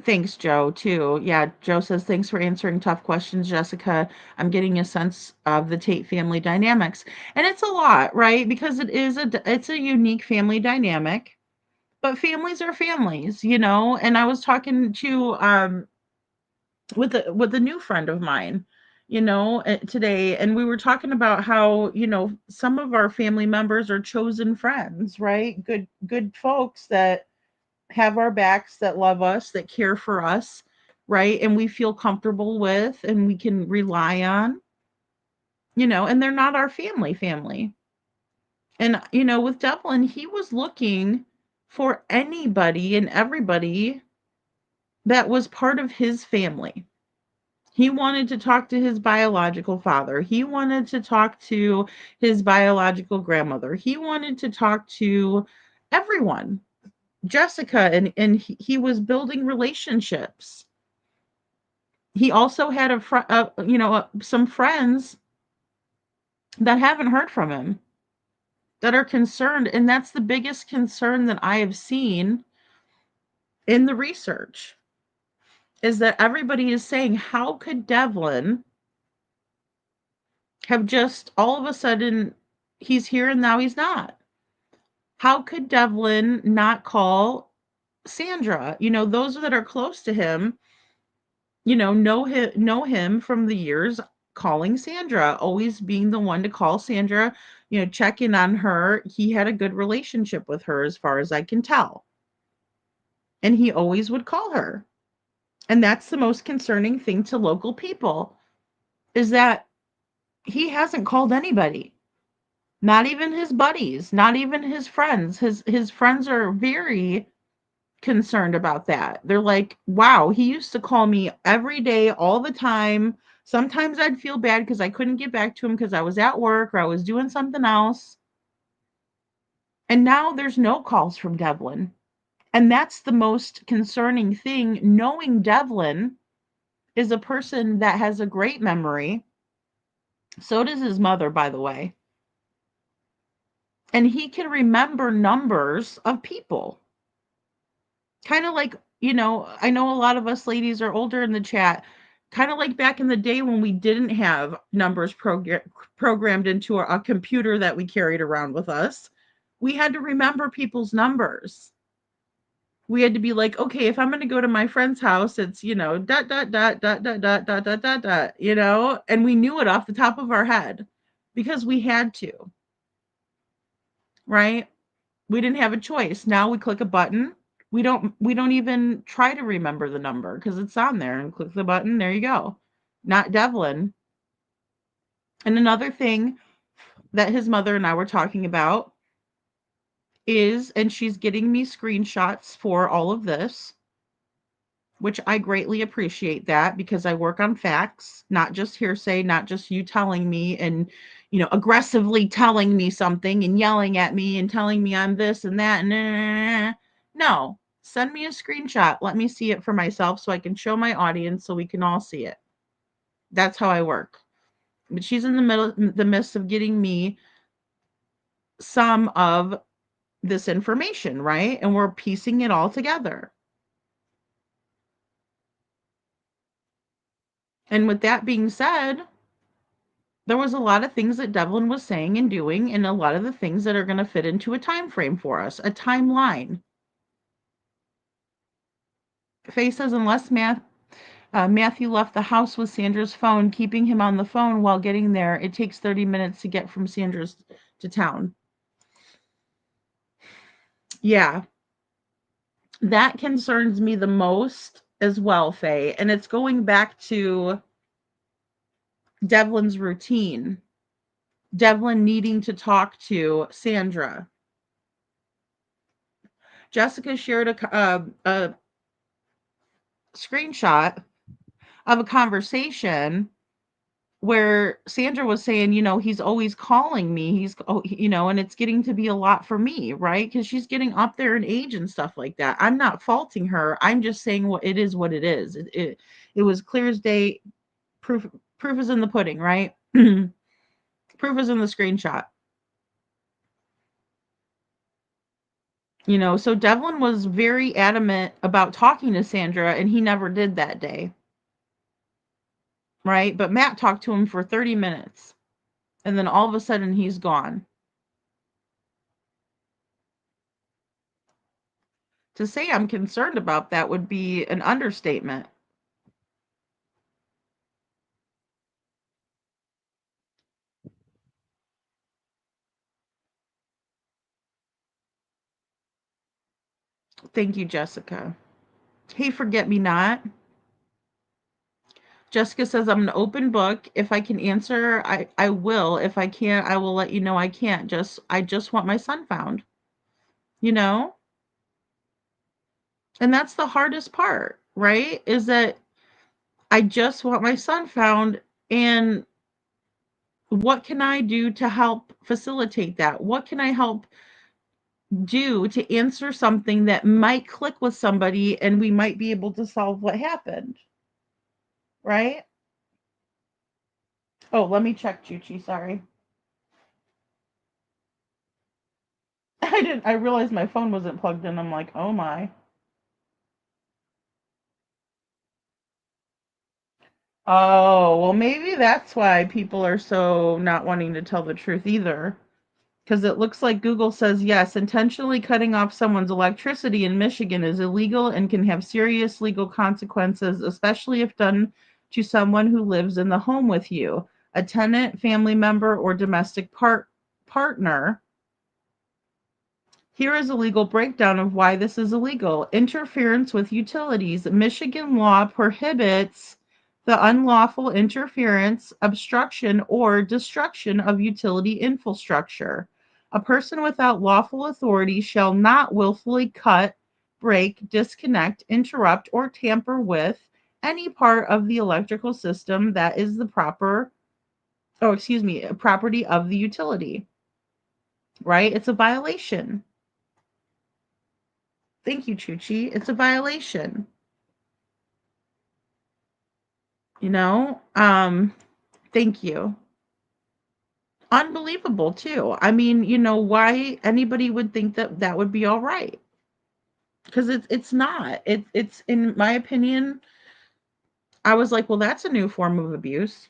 Thanks, Joe, too. Yeah, Joe says, thanks for answering tough questions, Jessica. I'm getting a sense of the Tait family dynamics. And it's a lot, right? Because it's a unique family dynamic. But families are families, And I was talking to with a new friend of mine, today, and we were talking about how, some of our family members are chosen friends, right? Good folks that have our backs, that love us, that care for us, right? And we feel comfortable with and we can rely on, and they're not our family. And with Devlin, he was looking for anybody and everybody that was part of his family. He wanted to talk to his biological father. He wanted to talk to his biological grandmother. He wanted to talk to everyone. Jessica, and he was building relationships. He also had some friends that haven't heard from him, that are concerned, and that's the biggest concern that I have seen in the research, is that everybody is saying, how could Devlin have just all of a sudden, he's here and now he's not? How could Devlin not call Sandra? Those that are close to him, know him from the years. calling Sandra, always being the one to call Sandra, check in on her. He had a good relationship with her as far as I can tell. And he always would call her. And that's the most concerning thing to local people, is that he hasn't called anybody. Not even his buddies, not even his friends. His friends are very concerned about that. They're like, wow, he used to call me every day, all the time. Sometimes I'd feel bad because I couldn't get back to him because I was at work or I was doing something else. And now there's no calls from Devlin. And that's the most concerning thing, knowing Devlin is a person that has a great memory. So does his mother, by the way. And he can remember numbers of people. Kind of like, I know a lot of us ladies are older in the chat, kind of like back in the day when we didn't have numbers programmed into a computer that we carried around with us. We had to remember people's numbers. We had to be like, okay, if I'm going to go to my friend's house, it's, dot, dot, dot, dot, dot, dot, dot, dot, dot, dot, and we knew it off the top of our head because we had to, right? We didn't have a choice. Now we click a button. We don't even try to remember the number because it's on there, and click the button. There you go. Not Devlin. And another thing that his mother and I were talking about is, and she's getting me screenshots for all of this, which I greatly appreciate that because I work on facts, not just hearsay, not just you telling me and, aggressively telling me something and yelling at me and telling me I'm this and that. And no, send me a screenshot. Let me see it for myself so I can show my audience so we can all see it. That's how I work. But she's in the midst of getting me some of this information, right? And we're piecing it all together. And with that being said, there was a lot of things that Devlin was saying and doing, and a lot of the things that are going to fit into a time frame for us, a timeline. Faye says, unless Matthew left the house with Sandra's phone, keeping him on the phone while getting there, it takes 30 minutes to get from Sandra's to town. Yeah. That concerns me the most as well, Faye. And it's going back to Devlin's routine. Devlin needing to talk to Sandra. Jessica shared a screenshot of a conversation where Sandra was saying, he's always calling me. And it's getting to be a lot for me, right? Because she's getting up there in age and stuff like that. I'm not faulting her. I'm just saying what it is. It was clear as day. Proof is in the pudding, right? Proof is in the screenshot. So Devlin was very adamant about talking to Sandra, and he never did that day. Right? But Matt talked to him for 30 minutes, and then all of a sudden he's gone. To say I'm concerned about that would be an understatement. Thank you, Jessica. Hey, forget me not. Jessica says, I'm an open book. If I can answer, I will. If I can't, I will let you know I can't. I just want my son found. And that's the hardest part, right? Is that I just want my son found, and what can I do to help facilitate that? What can I help do to answer something that might click with somebody and we might be able to solve what happened? Right? Oh, let me check, Chuchi. Sorry. I realized my phone wasn't plugged in. I'm like, oh my. Oh, well, maybe that's why people are so not wanting to tell the truth either. Because it looks like Google says, yes, intentionally cutting off someone's electricity in Michigan is illegal and can have serious legal consequences, especially if done to someone who lives in the home with you, a tenant, family member, or domestic partner. Here is a legal breakdown of why this is illegal. Interference with utilities. Michigan law prohibits the unlawful interference, obstruction, or destruction of utility infrastructure. A person without lawful authority shall not willfully cut, break, disconnect, interrupt, or tamper with any part of the electrical system that is the property of the utility. Right? It's a violation. Thank you, Chuchi. It's a violation. Thank you. Unbelievable too. I mean, why anybody would think that that would be all right? Because it's not. It's in my opinion, I was like, well, that's a new form of abuse.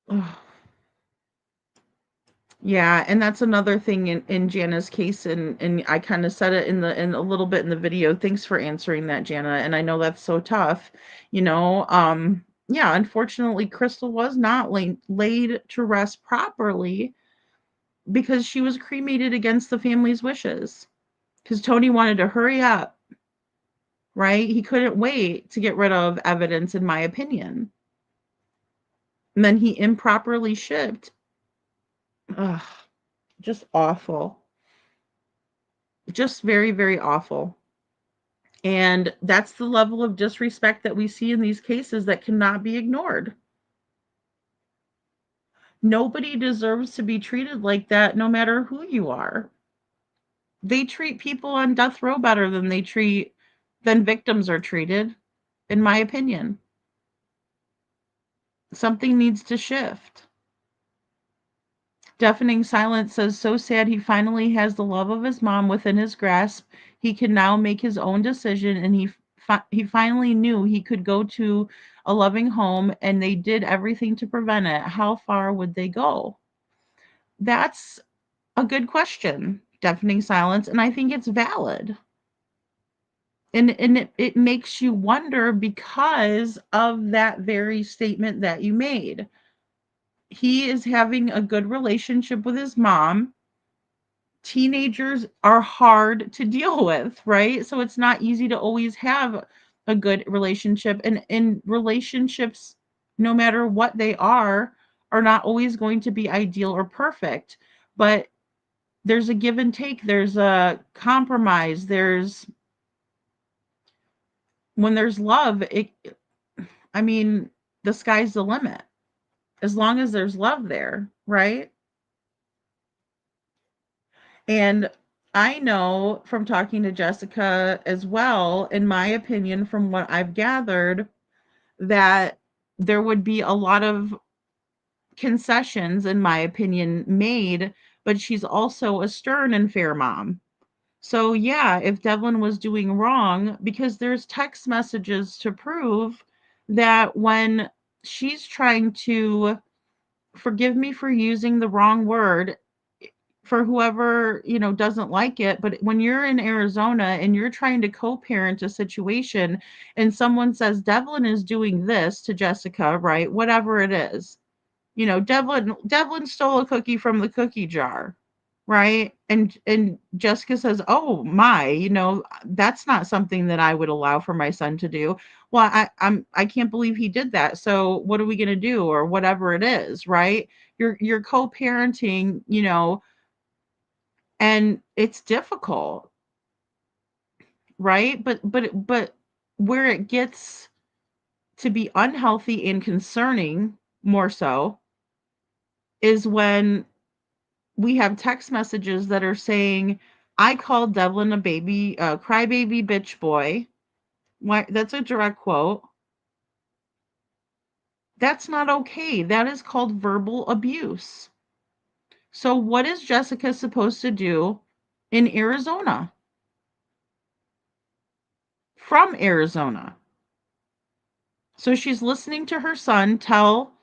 Ugh. Yeah, and that's another thing in Jana's case, and I kind of said it in a little bit in the video. Thanks for answering that, Jana. And I know that's so tough. Yeah, unfortunately, Crystal was not laid to rest properly because she was cremated against the family's wishes. Because Tony wanted to hurry up, right? He couldn't wait to get rid of evidence, in my opinion. And then he improperly shipped. Ugh. Just awful. Just very, very awful. And that's the level of disrespect that we see in these cases that cannot be ignored. Nobody deserves to be treated like that, no matter who you are. They treat people on death row better than victims are treated, in my opinion. Something needs to shift. Deafening Silence says, so sad he finally has the love of his mom within his grasp. He can now make his own decision, and he finally knew he could go to a loving home, and they did everything to prevent it. How far would they go? That's a good question, Deafening Silence, and I think it's valid. And it makes you wonder because of that very statement that you made. He is having a good relationship with his mom. Teenagers are hard to deal with, right? So it's not easy to always have a good relationship. And in relationships, no matter what they are not always going to be ideal or perfect. But there's a give and take. There's a compromise. When there's love, the sky's the limit. As long as there's love there, right? And I know from talking to Jessica as well, in my opinion, from what I've gathered, that there would be a lot of concessions, in my opinion, made, but she's also a stern and fair mom. So yeah, if Devlin was doing wrong, because there's text messages to prove that when she's trying to, forgive me for using the wrong word, for whoever, doesn't like it, but when you're in Arizona and you're trying to co-parent a situation and someone says Devlin is doing this to Jessica, right? Whatever it is. Devlin stole a cookie from the cookie jar, right? And Jessica says, "Oh my, that's not something that I would allow for my son to do." Well, I can't believe he did that. So what are we going to do, or whatever it is, right? You're co-parenting, and it's difficult, right? But where it gets to be unhealthy and concerning more so is when we have text messages that are saying, I called Devlin a baby, crybaby bitch boy. Why? That's a direct quote. That's not okay. That is called verbal abuse. So what is Jessica supposed to do in Arizona? From Arizona. So she's listening to her son tell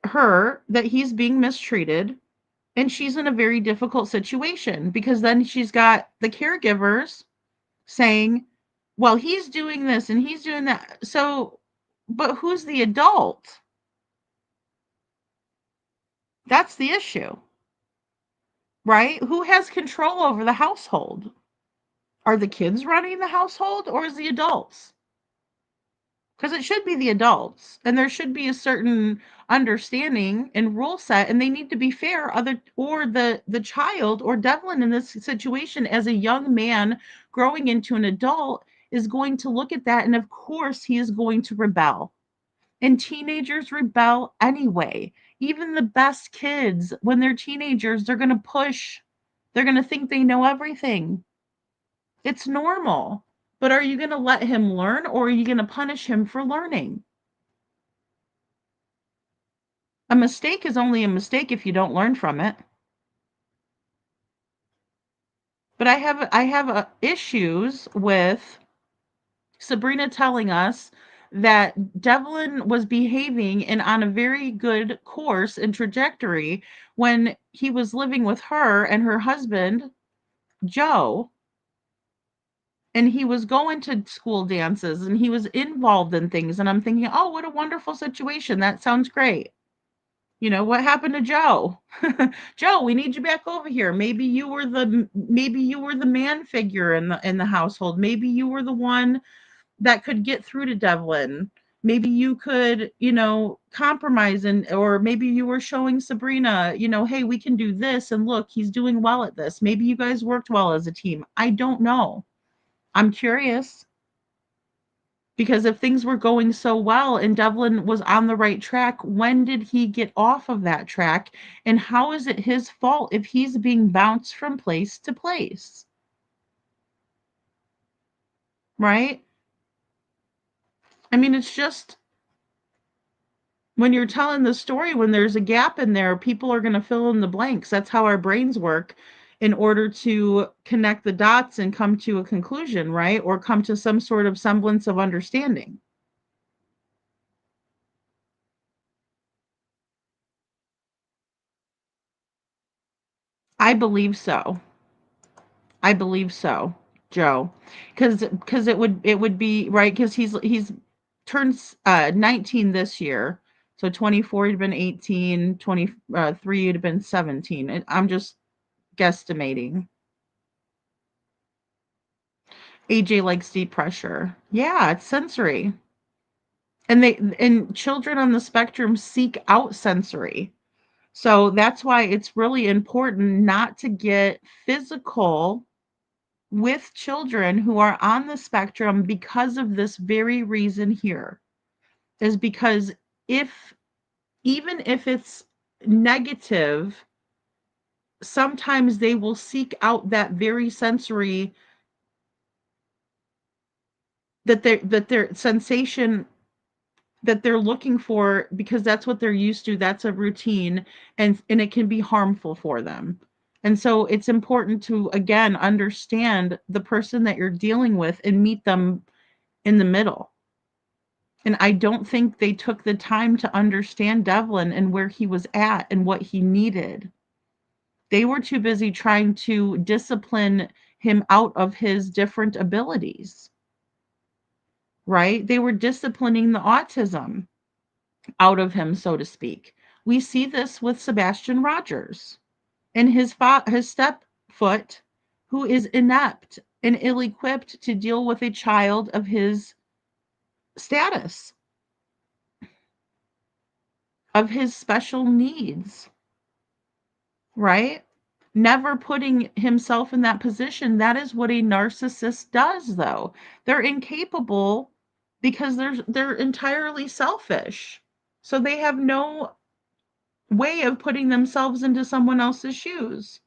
her that he's being mistreated, and she's in a very difficult situation because then she's got the caregivers saying, Well, he's doing this and he's doing that. So, but who's the adult? That's the issue, right? Who has control over the household? Are the kids running the household or is the adults? Because it should be the adults, and there should be a certain understanding and rule set, and they need to be fair. The child or Devlin in this situation, as a young man growing into an adult, is going to look at that, and of course, he is going to rebel. And teenagers rebel anyway. Even the best kids, when they're teenagers, they're going to push. They're going to think they know everything. It's normal. But are you going to let him learn or are you going to punish him for learning? A mistake is only a mistake if you don't learn from it. But I have issues with Sabrina telling us that Devlin was behaving and on a very good course and trajectory when he was living with her and her husband, Joe, and he was going to school dances and he was involved in things. And I'm thinking, oh, what a wonderful situation. That sounds great. You know, what happened to Joe? Joe, we need you back over here. Maybe you were the man figure in the household. Maybe you were the one that could get through to Devlin. Maybe you could, compromise or maybe you were showing Sabrina, hey, we can do this and look, he's doing well at this. Maybe you guys worked well as a team. I don't know. I'm curious. Because if things were going so well and Devlin was on the right track, when did he get off of that track? And how is it his fault if he's being bounced from place to place? Right? I mean, it's just when you're telling the story, when there's a gap in there, people are going to fill in the blanks. That's how our brains work in order to connect the dots and come to a conclusion, right? Or come to some sort of semblance of understanding. I believe so. I believe so, Joe, because it would be right because he's turns 19 this year, so 24 he'd been 18, 23 he'd been 17. I'm just guesstimating. AJ likes deep pressure. Yeah, it's sensory, and children on the spectrum seek out sensory. So that's why it's really important not to get physical with children who are on the spectrum because of this very reason here is because if even if it's negative, sometimes they will seek out that very sensory that their sensation that they're looking for because that's what they're used to, that's a routine, and it can be harmful for them. And so it's important to again understand the person that you're dealing with and meet them in the middle. And I don't think they took the time to understand Devlin and where he was at and what he needed. They were too busy trying to discipline him out of his different abilities, right? They were disciplining the autism out of him, so to speak. We see this with Sebastian Rogers and his stepfoot, who is inept and ill-equipped to deal with a child of his status, of his special needs, right? Never putting himself in that position. That is what a narcissist does, though. They're incapable because they're entirely selfish. So they have no way of putting themselves into someone else's shoes.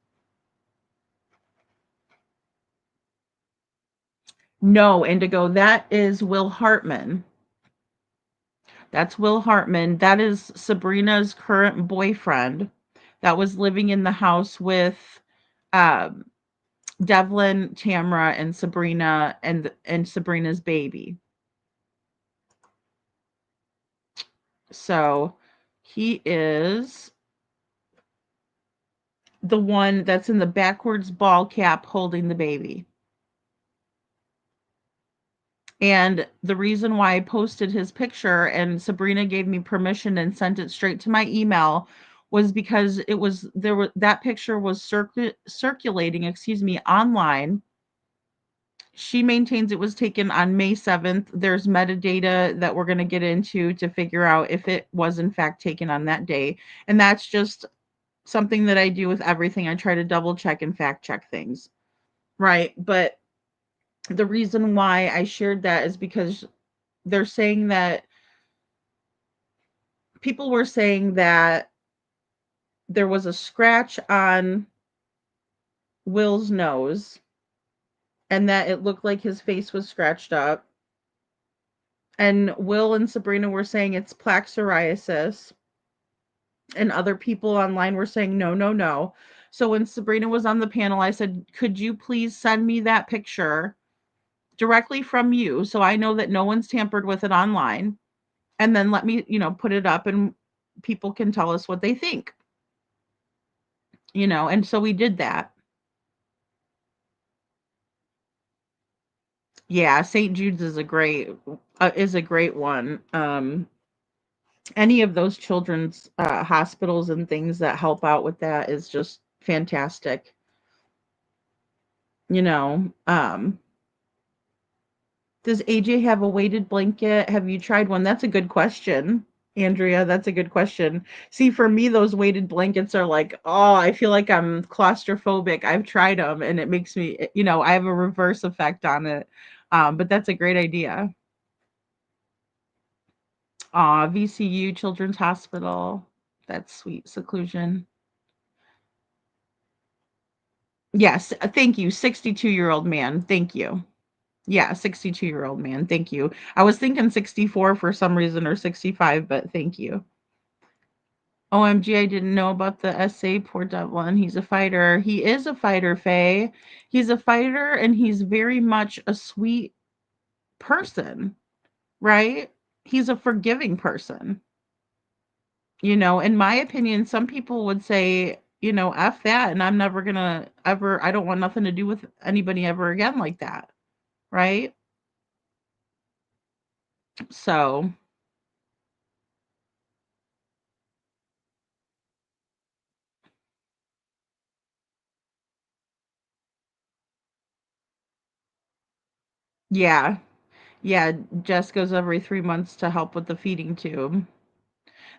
No, Indigo, that is Will Hartman. That's Will Hartman. That is Sabrina's current boyfriend that was living in the house with um, Devlin, Tamara, and Sabrina, and Sabrina's baby. So he is the one that's in the backwards ball cap holding the baby. And the reason why I posted his picture and Sabrina gave me permission and sent it straight to my email was because that picture was circulating, online. She maintains it was taken on May 7th. There's metadata that we're going to get into to figure out if it was in fact taken on that day. And that's just something that I do with everything. I try to double check and fact check things. Right. But the reason why I shared that is because they're saying that people were saying that there was a scratch on Will's nose and that it looked like his face was scratched up. And Will and Sabrina were saying it's plaque psoriasis. And other people online were saying, no, no, no. So when Sabrina was on the panel, I said, could you please send me that picture directly from you so I know that no one's tampered with it online? And then let me, put it up and people can tell us what they think. And so we did that. Yeah, St. Jude's is a great one. Any of those children's hospitals and things that help out with that is just fantastic. Does AJ have a weighted blanket? Have you tried one? That's a good question, Andrea. That's a good question. See, for me, those weighted blankets are like, oh, I feel like I'm claustrophobic. I've tried them and it makes me, I have a reverse effect on it. But that's a great idea. VCU Children's Hospital. That's sweet. Seclusion. Yes, thank you. 62-year-old man. Thank you. Yeah, 62-year-old man. Thank you. I was thinking 64 for some reason or 65, but thank you. OMG, I didn't know about the essay. Poor Devlin. He's a fighter. He is a fighter, Faye. He's a fighter and he's very much a sweet person, right? He's a forgiving person. In my opinion, some people would say, F that, and I'm never gonna ever, I don't want nothing to do with anybody ever again like that, right? So, yeah. Yeah, Jess goes every 3 months to help with the feeding tube.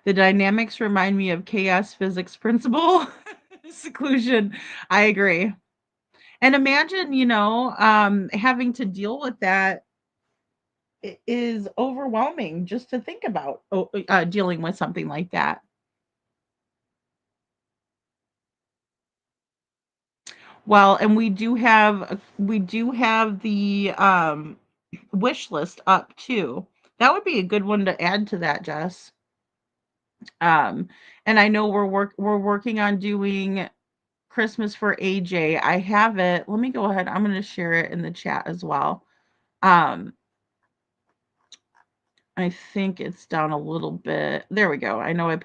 The dynamics remind me of chaos physics principle. Seclusion. I agree. And imagine, having to deal with that is overwhelming just to think about dealing with something like that. Well, and we do have the wish list up too. That would be a good one to add to that, Jess. And I know we're working on doing Christmas for AJ. I have it. Let me go ahead. I'm going to share it in the chat as well. I think it's down a little bit. There we go. I know I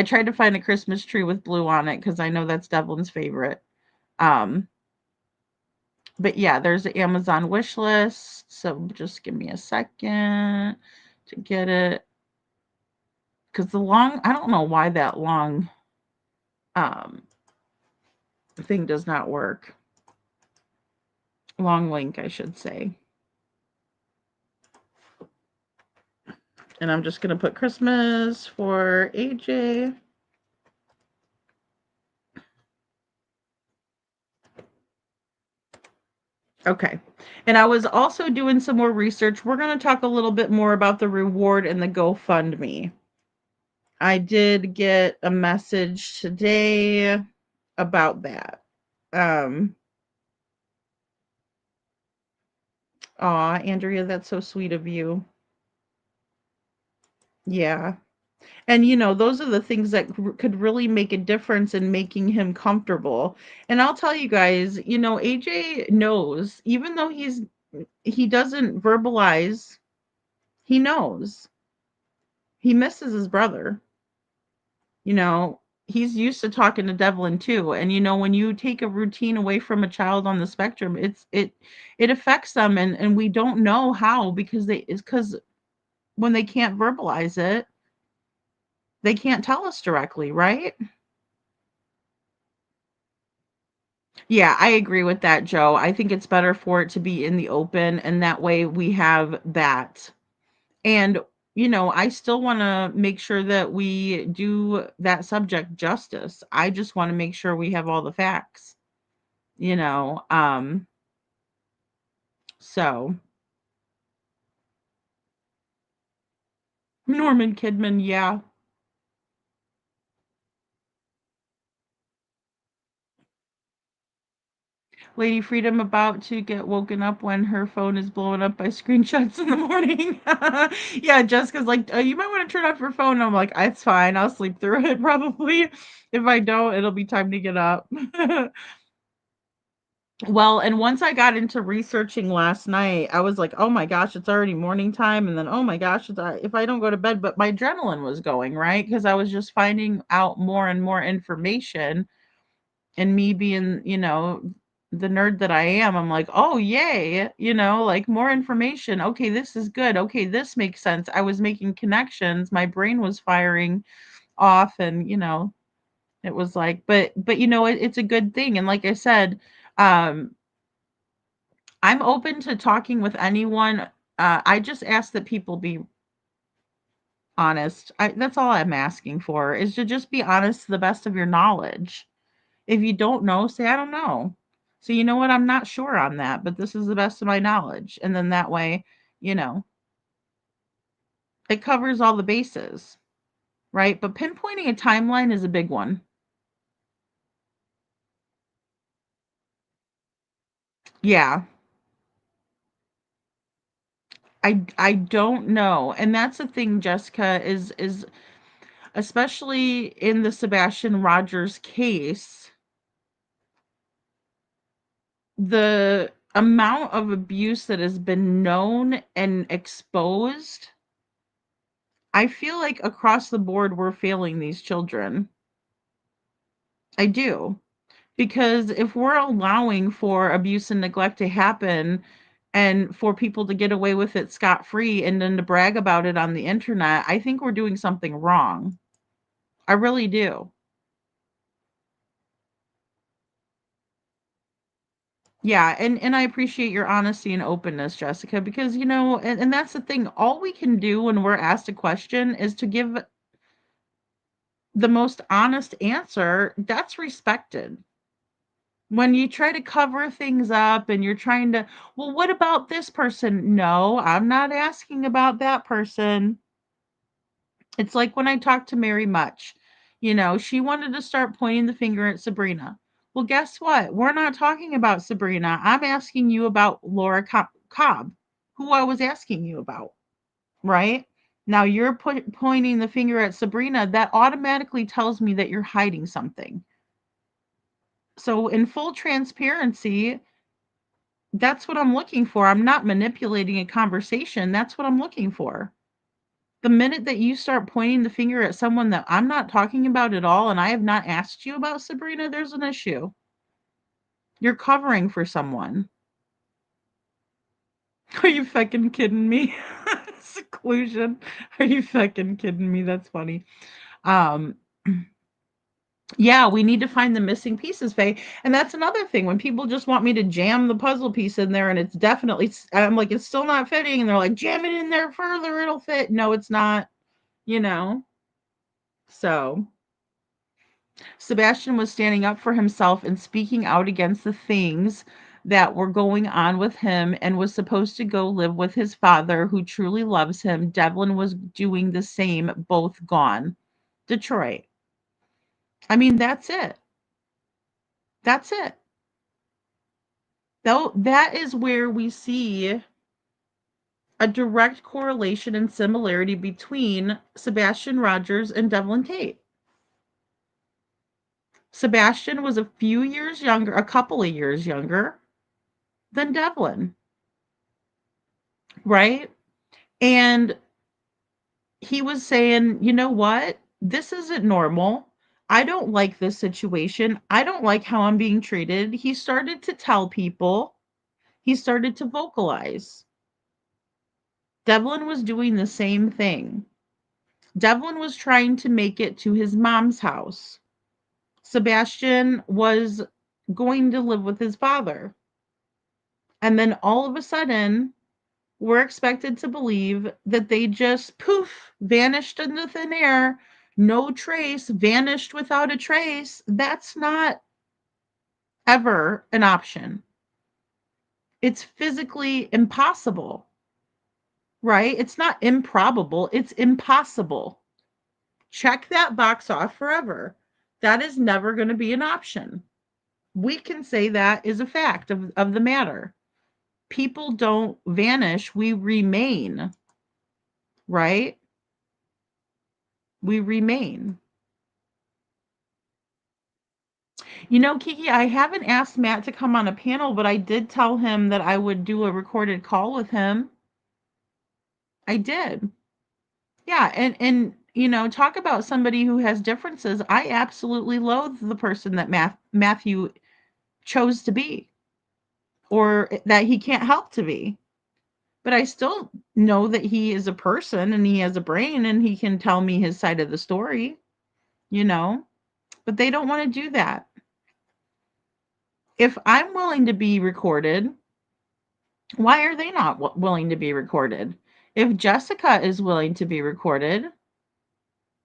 tried to find a Christmas tree with blue on it because I know that's Devlin's favorite. But yeah, there's the Amazon wish list. So just give me a second to get it. Because I don't know why that long thing does not work. Long link, I should say. And I'm just going to put Christmas for AJ. Okay. And I was also doing some more research. We're going to talk a little bit more about the reward and the GoFundMe. I did get a message today about that. Andrea, that's so sweet of you. Yeah. And, those are the things that could really make a difference in making him comfortable. And I'll tell you guys, AJ knows, even though he doesn't verbalize, he knows. He misses his brother. he's used to talking to Devlin too. And when you take a routine away from a child on the spectrum, it affects them, and we don't know how, because when they can't verbalize it, they can't tell us directly, right? Yeah, I agree with that, Joe. I think it's better for it to be in the open, and that way we have that. And, I still want to make sure that we do that subject justice. I just want to make sure we have all the facts, you know. So Norman Kidman, yeah. Lady Freedom about to get woken up when her phone is blowing up by screenshots in the morning. Yeah, Jessica's like, you might want to turn off your phone. And I'm like, it's fine. I'll sleep through it probably. If I don't, it'll be time to get up. Well, and once I got into researching last night, I was like, oh my gosh, it's already morning time. And then, oh my gosh, if I don't go to bed, but my adrenaline was going, right? Because I was just finding out more and more information. And me being, the nerd that I am, I'm like, oh, yay, like more information. Okay, this is good. Okay, this makes sense. I was making connections. My brain was firing off, and, it was like, but it's a good thing. And like I said, um, I'm open to talking with anyone. I just ask that people be honest. That's all I'm asking for, is to just be honest to the best of your knowledge. If you don't know, say, I don't know. So you know what? I'm not sure on that, but this is the best of my knowledge. And then that way, it covers all the bases, right? But pinpointing a timeline is a big one. Yeah. I don't know. And that's the thing, Jessica, is especially in the Sebastian Rogers case, the amount of abuse that has been known and exposed, I feel like across the board we're failing these children. I do. Because if we're allowing for abuse and neglect to happen and for people to get away with it scot-free and then to brag about it on the internet, I think we're doing something wrong. I really do. Yeah, and I appreciate your honesty and openness, Jessica, because and that's the thing. All we can do when we're asked a question is to give the most honest answer. That's respected. When you try to cover things up and you're trying to, well, what about this person? No, I'm not asking about that person. It's like when I talked to Mary Much, she wanted to start pointing the finger at Sabrina. Well, guess what? We're not talking about Sabrina. I'm asking you about Laura Cobb, who I was asking you about, right? Now you're pointing the finger at Sabrina. That automatically tells me that you're hiding something. So, in full transparency, that's what I'm looking for. I'm not manipulating a conversation. That's what I'm looking for. The minute that you start pointing the finger at someone that I'm not talking about at all, and I have not asked you about Sabrina, there's an issue. You're covering for someone. Are you fucking kidding me? Seclusion. Are you fucking kidding me? That's funny. Yeah, we need to find the missing pieces, Faye. And that's another thing. When people just want me to jam the puzzle piece in there and it's definitely, I'm like, it's still not fitting. And they're like, jam it in there further, it'll fit. No, it's not, you know? So Sebastian was standing up for himself and speaking out against the things that were going on with him and was supposed to go live with his father, who truly loves him. Devlin was doing the same, both gone. Detroit. I mean, that's it. That's it. Though that is where we see a direct correlation and similarity between Sebastian Rogers and Devlin Tait. Sebastian was a few years younger, a couple of years younger than Devlin, right? And he was saying, you know what? This isn't normal. I don't like this situation. I don't like how I'm being treated. He started to tell people, he started to vocalize. Devlin was doing the same thing. Devlin was trying to make it to his mom's house. Sebastian was going to live with his father. And then all of a sudden, we're expected to believe that they just poof, vanished into thin air, no trace, vanished without a trace. That's not ever an option. It's physically impossible, right? It's not improbable, it's impossible. Check that box off forever. That is never going to be an option. We can say that is a fact of the matter. People don't vanish, we remain, right? We remain. You know, Kiki, I haven't asked Matt to come on a panel, but I did tell him that I would do a recorded call with him. I did. Yeah, and you know, talk about somebody who has differences. I absolutely loathe the person that Matthew chose to be, or that he can't help to be. But I still know that he is a person and he has a brain and he can tell me his side of the story, you know? But they don't want to do that. If I'm willing to be recorded, why are they not willing to be recorded? If Jessica is willing to be recorded,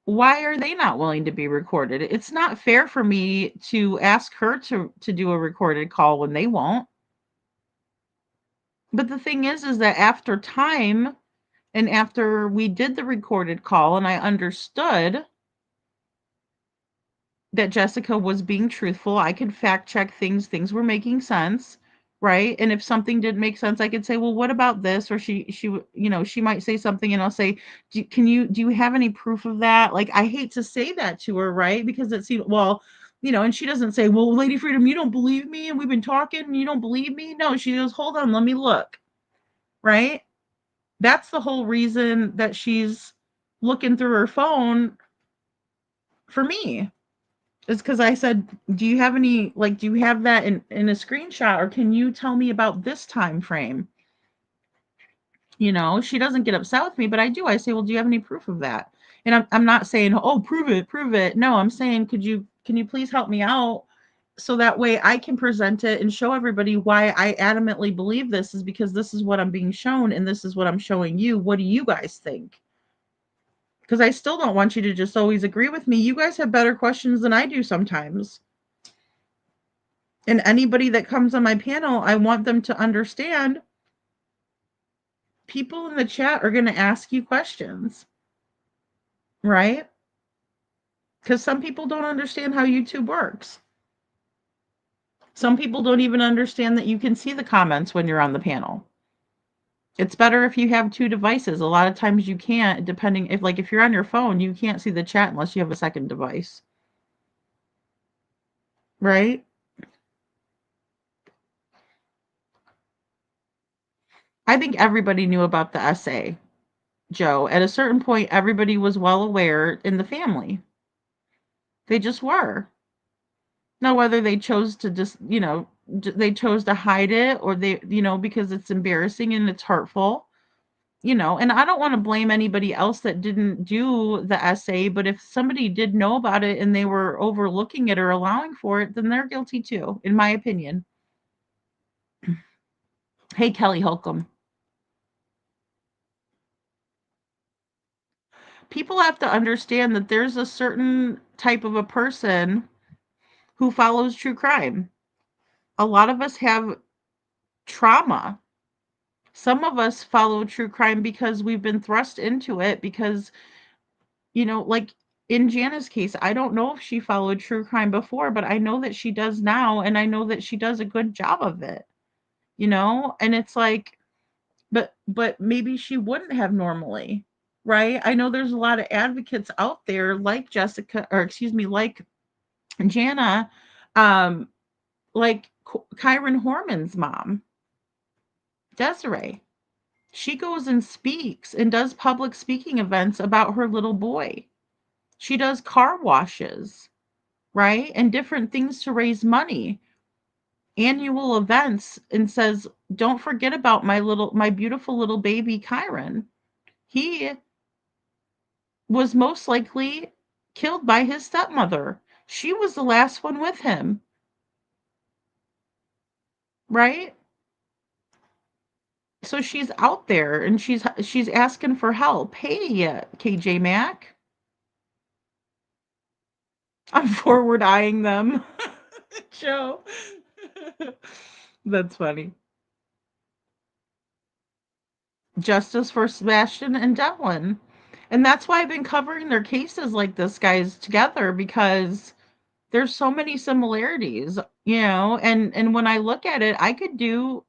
why are they not willing to be recorded? It's not fair for me to ask her to do a recorded call when they won't. But the thing is that after time and after we did the recorded call and I understood that Jessica was being truthful, I could fact check things were making sense, right? And if something didn't make sense, I could say, well, what about this? Or she you know, she might say something and I'll say, do you have any proof of that? Like, I hate to say that to her, right? Because it seems, well, you know, and she doesn't say, well, Lady Freedom, you don't believe me and we've been talking and you don't believe me. No, she goes, hold on, let me look, right? That's the whole reason that she's looking through her phone for me. It's because I said, do you have any, like, do you have that in a screenshot, or can you tell me about this time frame? You know, she doesn't get upset with me, but I do. I say, well, do you have any proof of that? And I'm not saying, oh, prove it. No, I'm saying, can you please help me out so that way I can present it and show everybody why I adamantly believe this is because this is what I'm being shown and this is what I'm showing you. What do you guys think? Because I still don't want you to just always agree with me. You guys have better questions than I do sometimes. And anybody that comes on my panel, I want them to understand people in the chat are going to ask you questions, right? Because some people don't understand how YouTube works. Some people don't even understand that you can see the comments when you're on the panel. It's better if you have two devices. A lot of times you can't, depending if you're on your phone, you can't see the chat unless you have a second device. Right? I think everybody knew about the essay, Joe. At a certain point, everybody was well aware in the family. They just were. Now, whether they chose to just, you know, they chose to hide it or they, you know, because it's embarrassing and it's hurtful, you know, and I don't want to blame anybody else that didn't do the essay, but if somebody did know about it and they were overlooking it or allowing for it, then they're guilty too, in my opinion. Hey, Kelly Holcomb. People have to understand that there's a certain type of a person who follows true crime. A lot of us have trauma. Some of us follow true crime because we've been thrust into it because, you know, like in Jana's case, I don't know if she followed true crime before, but I know that she does now, and I know that she does a good job of it, you know? And it's like, but maybe she wouldn't have normally, right? I know there's a lot of advocates out there like Jessica, or excuse me, like Jana, um, like Kyron Horman's mom, Desiree. She goes and speaks and does public speaking events about her little boy. She does car washes. right? And different things to raise money, annual events, and says, don't forget about my beautiful little baby Kyron. He was most likely killed by his stepmother. She was the last one with him, right? So she's out there and she's asking for help. Hey, KJ Mac. I'm forward eyeing them. Joe. That's funny. Justice for Sebastian and Devlin. And that's why I've been covering their cases like this, guys, together, because there's so many similarities, and when I look at it, I could do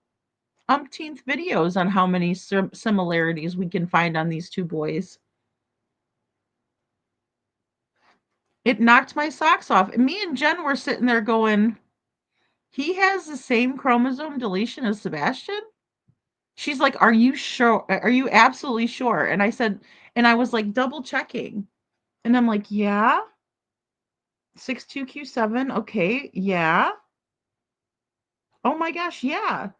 umpteenth videos on how many similarities we can find on these two boys. It knocked my socks off. Me and Jen were sitting there going, he has the same chromosome deletion as Sebastian? She's like, are you sure? Are you absolutely sure? And I said, and I was like double checking. And I'm like, yeah. 62Q7. Okay. Yeah. Oh my gosh. Yeah.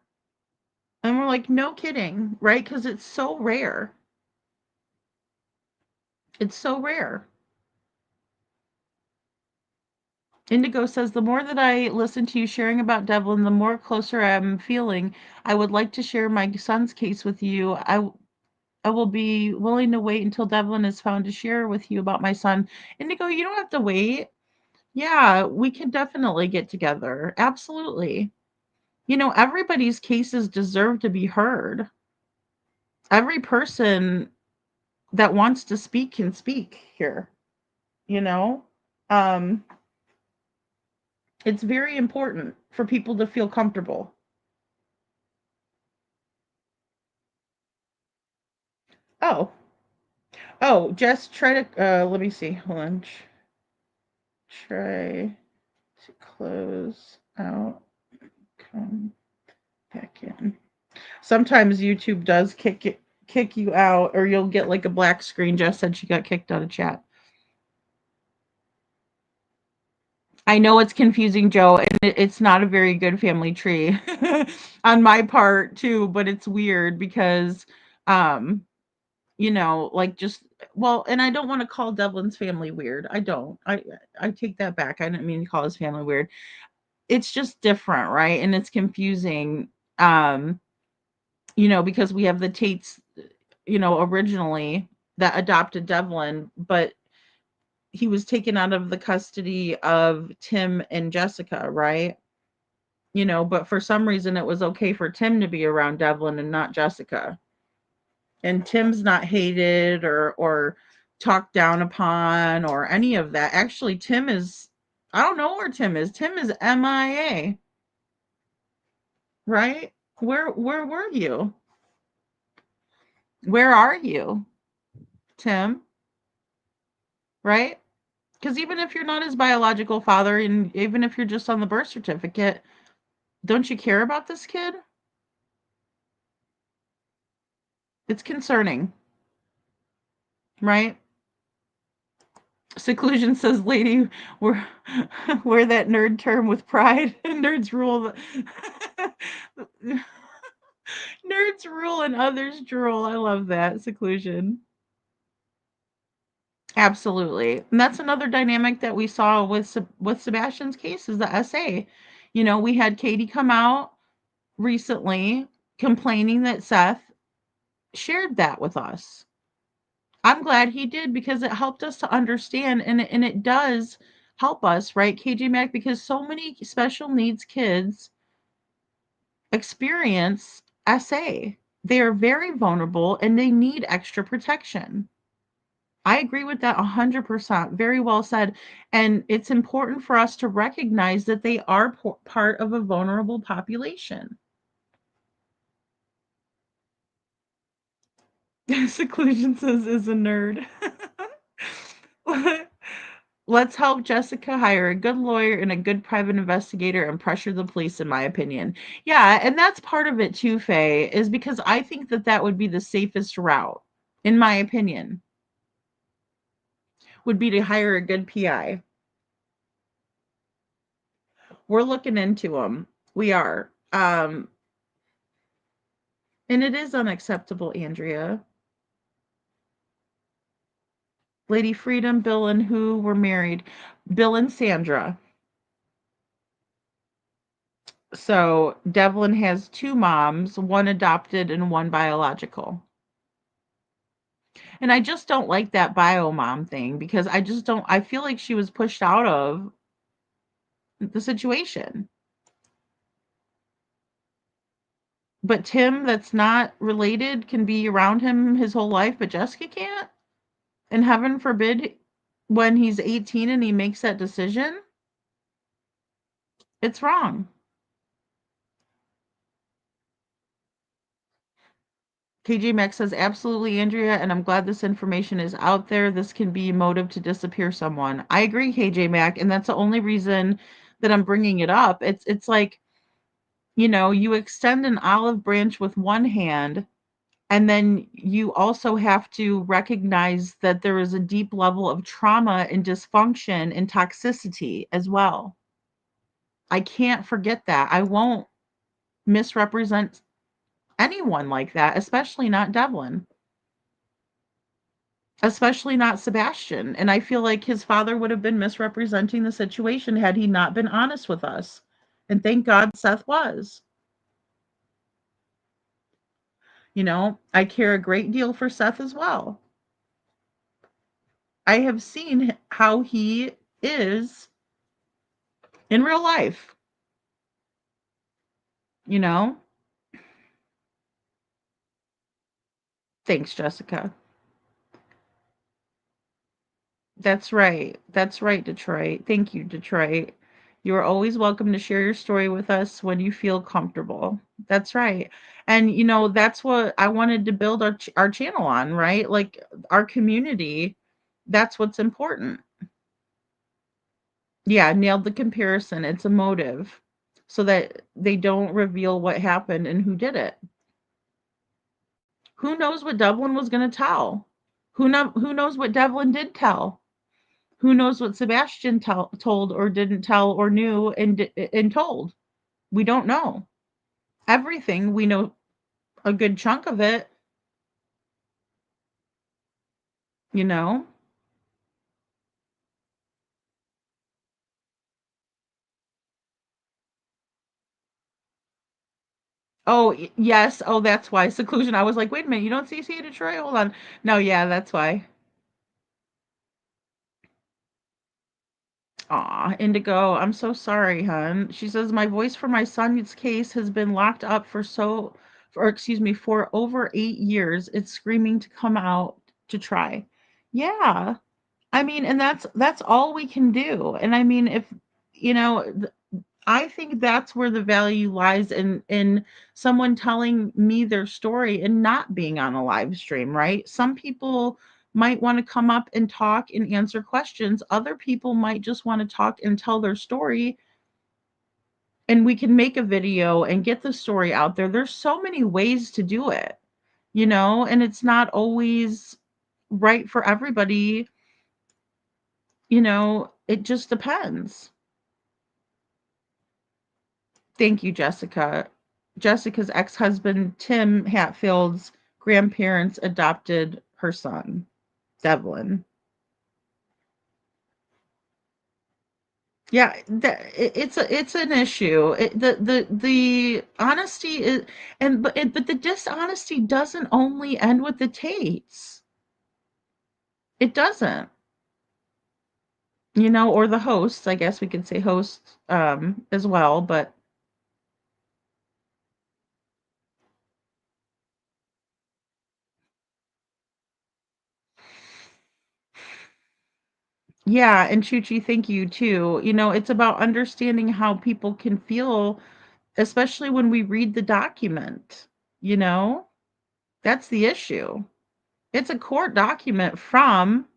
And we're like, no kidding, right? Because it's so rare. It's so rare. Indigo says, the more that I listen to you sharing about Devlin, the more closer I'm feeling. I would like to share my son's case with you. I will be willing to wait until Devlin is found to share with you about my son. Indigo, you don't have to wait. Yeah, we can definitely get together. Absolutely. Everybody's cases deserve to be heard. Every person that wants to speak can speak here. you know um it's very important for people to feel comfortable. Oh, just try to let me see, hold on. Try to close out, come back in. Sometimes YouTube does kick you out, or you'll get like a black screen. Jess said she got kicked out of chat. I know it's confusing, Joe, and it's not a very good family tree on my part too, but it's weird because, um, like just, well, and I don't want to call Devlin's family weird. I don't. I take that back. I didn't mean to call his family weird. It's just different, right? And it's confusing, because we have the Tates, originally that adopted Devlin, but he was taken out of the custody of Tim and Jessica, right? But for some reason it was okay for Tim to be around Devlin and not Jessica. And Tim's not hated or talked down upon or any of that. Actually, Tim is, I don't know where Tim is. Tim is MIA. Right? Where were you? Where are you, Tim? Right? Because even if you're not his biological father, and even if you're just on the birth certificate, don't you care about this kid? It's concerning, right? Seclusion says, lady, wear, wear that nerd term with pride. Nerds rule. Nerds rule and others drool. I love that. Seclusion. Absolutely. And that's another dynamic that we saw with Sebastian's case is the SA. We had Katie come out recently complaining that Seth shared that with us. I'm glad he did, because it helped us to understand, and it does help us, right, KJ Mac, because so many special needs kids experience SA. They are very vulnerable and they need extra protection. I agree with that 100%. Very well said. And it's important for us to recognize that they are part of a vulnerable population. Seclusion says is a nerd. Let's help Jessica hire a good lawyer and a good private investigator and pressure the police, in my opinion. Yeah, and that's part of it too, Faye, is because I think that would be the safest route, in my opinion, would be to hire a good PI. We're looking into them. We are. And it is unacceptable, Andrea. Lady Freedom, Bill, and who were married? Bill and Sandra. So Devlin has two moms, one adopted and one biological. And I just don't like that bio mom thing because I feel like she was pushed out of the situation. But Tim, that's not related, can be around him his whole life, but Jessica can't? And heaven forbid when he's 18 and he makes that decision, it's wrong. KJ Max says, absolutely, Andrea, and I'm glad this information is out there. This can be motive to disappear someone. I agree, KJ Mac, and that's the only reason that I'm bringing it up. It's like, you extend an olive branch with one hand, and then you also have to recognize that there is a deep level of trauma and dysfunction and toxicity as well. I can't forget that. I won't misrepresent anyone like that, especially not Devlin. Especially not Sebastian. And I feel like his father would have been misrepresenting the situation had he not been honest with us. And thank God Seth was. I care a great deal for Seth as well. I have seen how he is in real life. Thanks, Jessica. That's right. That's right, Detroit. Thank you, Detroit. You are always welcome to share your story with us when you feel comfortable. That's right. And that's what I wanted to build our channel on, right? Like our community, that's what's important. Yeah, nailed the comparison. It's a motive so that they don't reveal what happened and who did it. Who knows what Devlin was going to tell? Who knows what Devlin did tell? Who knows what Sebastian told or didn't tell or knew and told? We don't know. Everything, we know a good chunk of it, you know? Oh, yes. Oh, that's why. Seclusion. I was like, wait a minute, you don't CC Detroit? Hold on. No, yeah, that's why. Aw, Indigo, I'm so sorry, hon. She says, my voice for my son's case has been locked up for over 8 years. It's screaming to come out to try. Yeah. I mean, and that's all we can do. And I mean, if you know, th- I think that's where the value lies in someone telling me their story and not being on a live stream, right? Some people might want to come up and talk and answer questions. Other people might just want to talk and tell their story, and we can make a video and get the story out there. There's so many ways to do it, and it's not always right for everybody. It just depends. Thank you, Jessica. Jessica's ex-husband, Tim Hatfield's grandparents adopted her son, Devlin. Yeah, it's an issue. The honesty is, but the dishonesty doesn't only end with the Tates. It doesn't, or the hosts. I guess we could say hosts as well, but yeah, and Chuchi, thank you too. It's about understanding how people can feel, especially when we read the document, you know? That's the issue. It's a court document from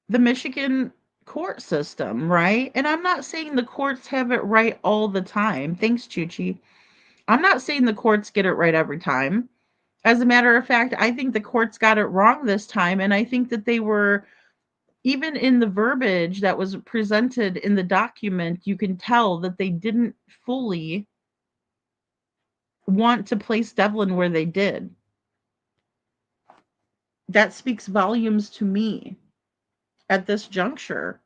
the Michigan court system, right? And I'm not saying the courts have it right all the time. Thanks, Chuchi. I'm not saying the courts get it right every time. As a matter of fact, I think the courts got it wrong this time, and I think that they were even in the verbiage that was presented in the document, you can tell that they didn't fully want to place Devlin where they did. That speaks volumes to me at this juncture,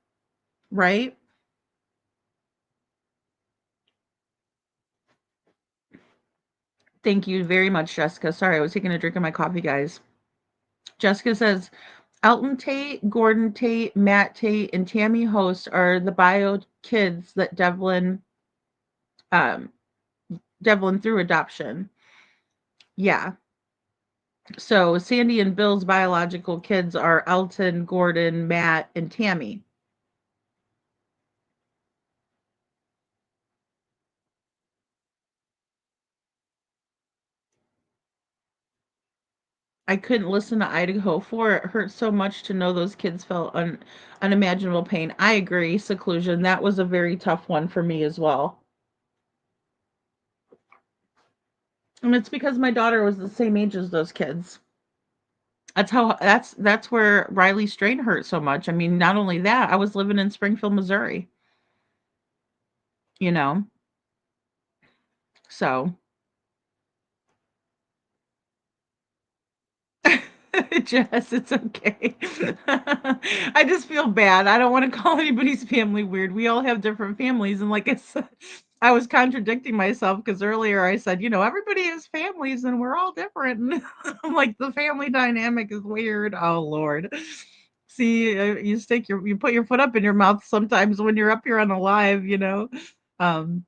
right? Thank you very much, Jessica. Sorry, I was taking a drink of my coffee, guys. Jessica says, Elton Tait, Gordon Tait, Matt Tait, and Tammy Host are the bio kids that Devlin through adoption. Yeah. So Sandy and Bill's biological kids are Elton, Gordon, Matt, and Tammy. I couldn't listen to Idaho 4. It hurt so much to know those kids felt unimaginable pain. I agree, Seclusion. That was a very tough one for me as well. And it's because my daughter was the same age as those kids. That's where Riley Strain hurt so much. I mean, not only that, I was living in Springfield, Missouri. You know? So Jess, it's okay. I just feel bad. I don't want to call anybody's family weird. We all have different families. And like I said, I was contradicting myself because earlier I said, everybody has families and we're all different. And I'm like, the family dynamic is weird. Oh, Lord. See, you put your foot up in your mouth sometimes when you're up here on the live, Um,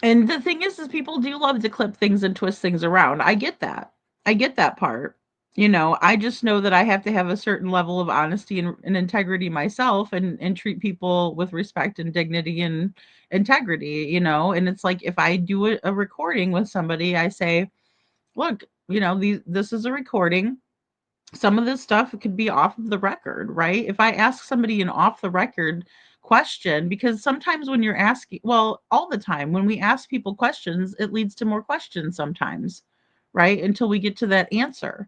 and the thing is people do love to clip things and twist things around. I get that. I get that part. I just know that I have to have a certain level of honesty and integrity myself and treat people with respect and dignity and integrity, and it's like if I do a recording with somebody, I say, look, this is a recording. Some of this stuff could be off of the record, right? If I ask somebody an off the record question, because sometimes when you're asking, well, all the time when we ask people questions, it leads to more questions sometimes, right? Until we get to that answer.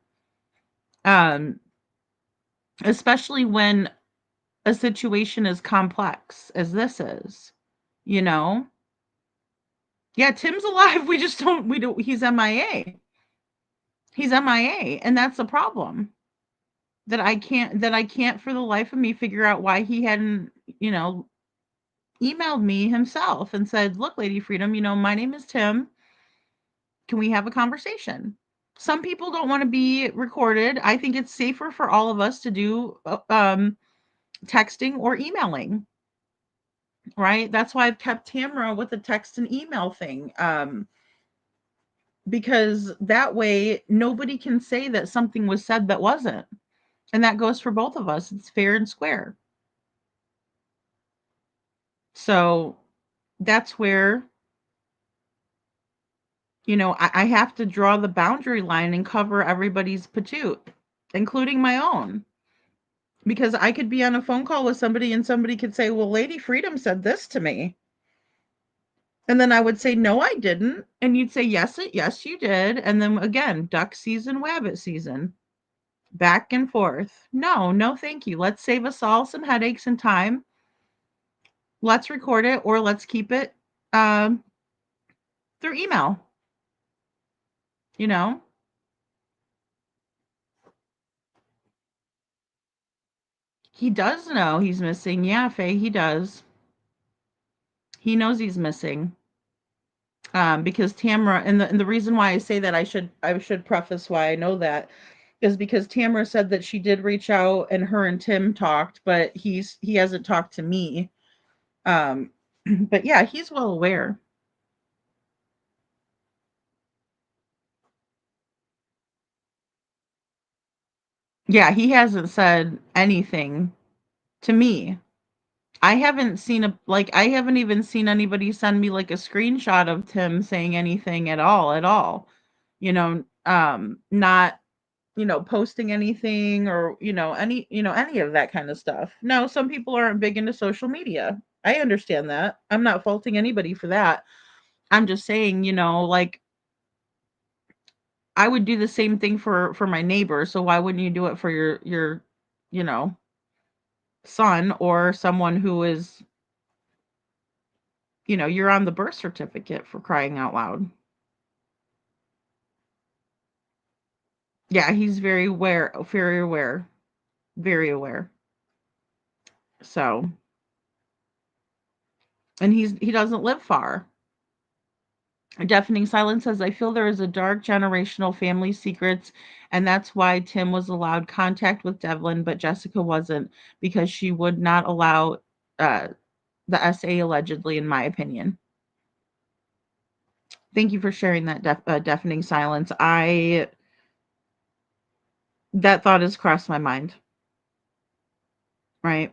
Especially when a situation as complex as this is, you know? Yeah, Tim's alive. He's MIA. He's MIA, and that's the problem. That I can't for the life of me figure out why he hadn't, emailed me himself and said, "Look, Lady Freedom, my name is Tim. Can we have a conversation?" Some people don't want to be recorded. I think it's safer for all of us to do texting or emailing. Right? That's why I've kept Tamara with the text and email thing. Because that way nobody can say that something was said that wasn't. And that goes for both of us. It's fair and square. So that's where, I have to draw the boundary line and cover everybody's patoot, including my own. Because I could be on a phone call with somebody and somebody could say, well, Lady Freedom said this to me. And then I would say, no, I didn't. And you'd say, yes, you did. And then again, duck season, wabbit season, back and forth. No, thank you. Let's save us all some headaches and time. Let's record it or let's keep it through email. He does know he's missing. Yeah, Faye, he does. He knows he's missing. Because Tamara, and the reason why I say that, I should preface why I know that, is because Tamara said that she did reach out and her and Tim talked, but he hasn't talked to me. But yeah, he's well aware. Yeah, he hasn't said anything to me. I haven't even seen anybody send me like a screenshot of Tim saying anything at all. Not, posting anything or, any of that kind of stuff. No, some people aren't big into social media. I understand that. I'm not faulting anybody for that. I'm just saying, like I would do the same thing for my neighbor, so why wouldn't you do it for your you know son or someone who is, you're on the birth certificate, for crying out loud. Yeah, he's very aware, very aware, very aware. So, and he doesn't live far. Deafening Silence says, I feel there is a dark generational family secrets, and that's why Tim was allowed contact with Devlin, but Jessica wasn't, because she would not allow the SA allegedly, in my opinion. Thank you for sharing that, Deafening Silence. That thought has crossed my mind. Right?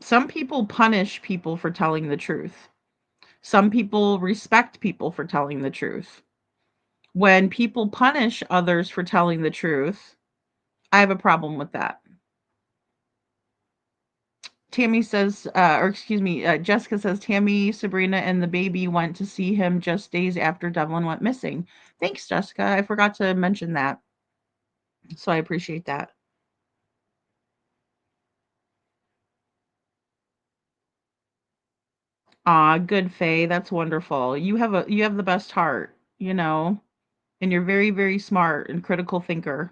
Some people punish people for telling the truth. Some people respect people for telling the truth. When people punish others for telling the truth, I have a problem with that. Tammy says, Jessica says, Tammy, Sabrina, and the baby went to see him just days after Devlin went missing. Thanks, Jessica. I forgot to mention that. So I appreciate that. Aw, good, Faye. That's wonderful. You have the best heart, and you're very, very smart and critical thinker.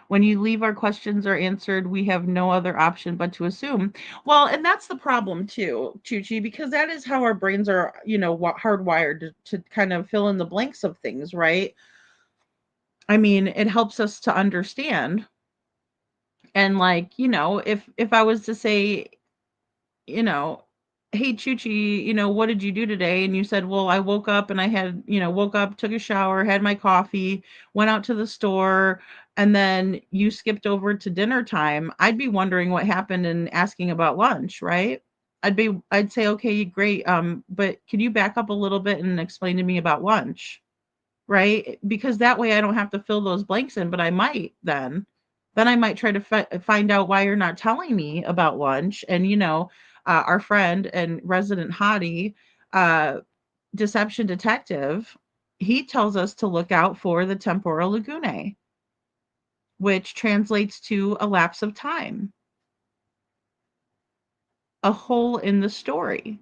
When you leave our questions are answered, we have no other option but to assume. Well, and that's the problem too, Chuchi, because that is how our brains are, hardwired to kind of fill in the blanks of things, right? I mean, it helps us to understand. And like, if I was to say, you know, hey Chuchi, what did you do today? And you said, well, I woke up and I had, woke up, took a shower, had my coffee, went out to the store, and then you skipped over to dinner time. I'd be wondering what happened and asking about lunch, right? I'd say, okay, great. But can you back up a little bit and explain to me about lunch? Right? Because that way I don't have to fill those blanks in, but I might then I might try to find out why you're not telling me about lunch. And, our friend and resident hottie, deception detective, he tells us to look out for the temporal lagunae, which translates to a lapse of time, a hole in the story,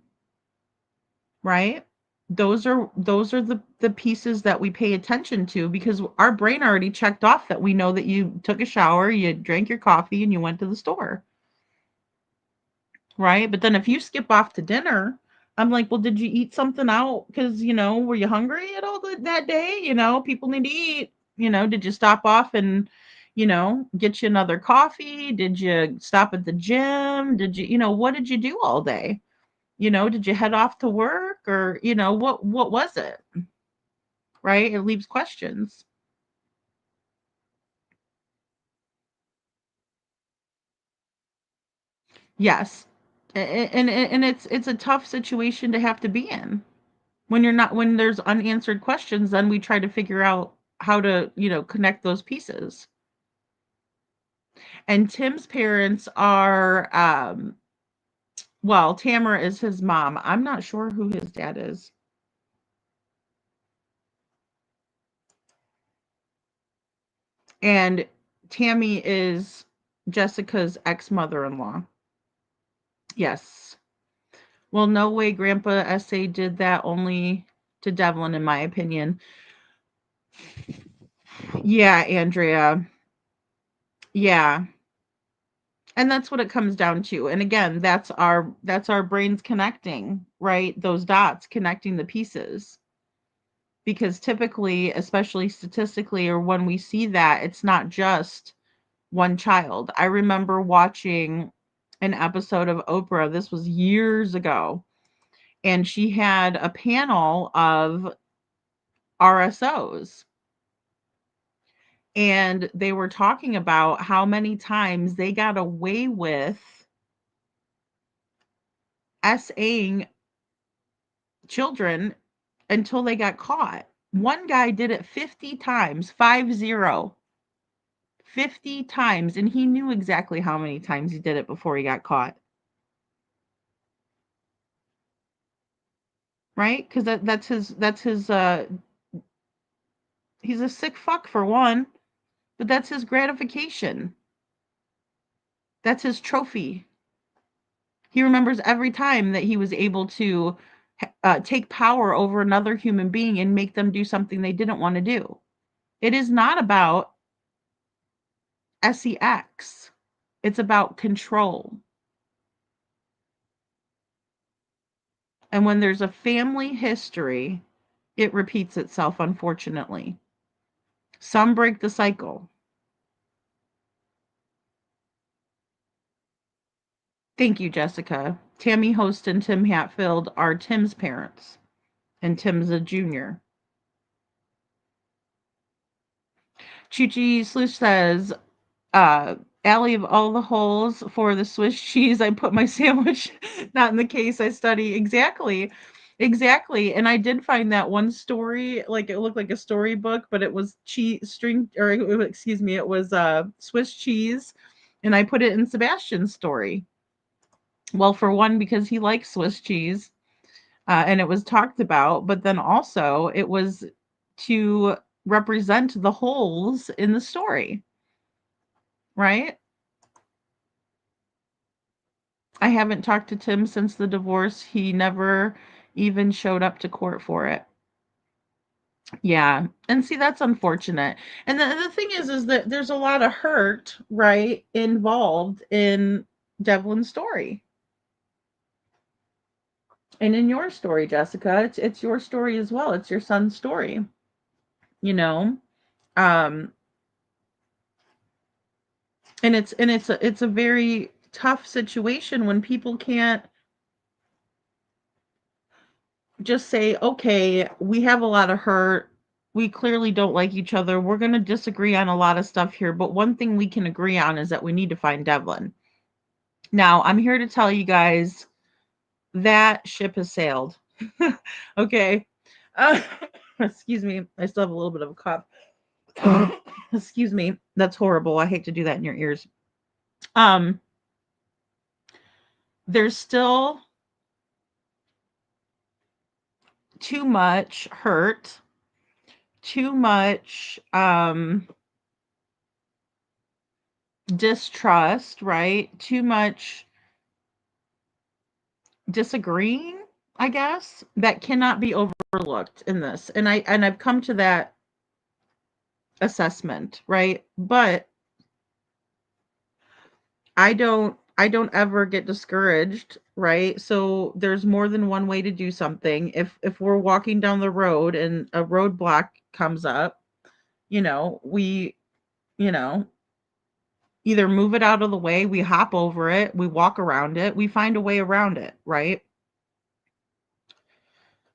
right? Those are the pieces that we pay attention to, because our brain already checked off that we know that you took a shower, you drank your coffee, and you went to the store. Right? But then if you skip off to dinner, I'm like, well, did you eat something out? Because, were you hungry at all that day? People need to eat. Did you stop off and, get you another coffee? Did you stop at the gym? Did you, what did you do all day? Did you head off to work, or, what was it? Right? It leaves questions. Yes. And it's a tough situation to have to be in. When there's unanswered questions, then we try to figure out how to, connect those pieces. And Tim's parents are, well, Tamara is his mom. I'm not sure who his dad is. And Tammy is Jessica's ex-mother-in-law. Yes. Well, no way Grandpa S.A. did that, only to Devlin, in my opinion. Yeah, Andrea. Yeah. And that's what it comes down to. And again, that's our brains connecting, right? Those dots, connecting the pieces. Because typically, especially statistically, or when we see that, it's not just one child. I remember watching an episode of Oprah, this was years ago, and she had a panel of RSOs. And they were talking about how many times they got away with SAing children until they got caught. One guy did it 50 times, 50. 50 times, and he knew exactly how many times he did it before he got caught. Right? Because that's his he's a sick fuck for one, but that's his gratification. That's his trophy. He remembers every time that he was able to take power over another human being and make them do something they didn't want to do. It is not about sex. It's about control. And when there's a family history, it repeats itself, unfortunately. Some break the cycle. Thank you, Jessica. Tammy Host and Tim Hatfield are Tim's parents, and Tim's a junior. Chuchi Slush says, Allie, of all the holes for the Swiss cheese, I put my sandwich not in the case I study. Exactly. And I did find that one story, like it looked like a storybook, but it was it was Swiss cheese, and I put it in Sebastian's story. Well, for one, because he likes Swiss cheese, and it was talked about, but then also it was to represent the holes in the story, right? I haven't talked to Tim since the divorce. He never even showed up to court for it. Yeah. And see, that's unfortunate. And the thing is that there's a lot of hurt, right, involved in Devlin's story. And in your story, Jessica, it's your story as well. It's your son's story. You know? And it's a very tough situation when people can't just say, okay, we have a lot of hurt. We clearly don't like each other. We're going to disagree on a lot of stuff here. But one thing we can agree on is that we need to find Devlin. Now, I'm here to tell you guys that ship has sailed. Okay. Excuse me. I still have a little bit of a cough. Excuse me. That's horrible. I hate to do that in your ears. There's still too much hurt, too much distrust, right? Too much disagreeing, I guess, that cannot be overlooked in this. And I've come to that assessment, right? But I don't ever get discouraged, right? So there's more than one way to do something. If we're walking down the road and a roadblock comes up, we, you know, either move it out of the way, we hop over it, we walk around it, we find a way around it, right?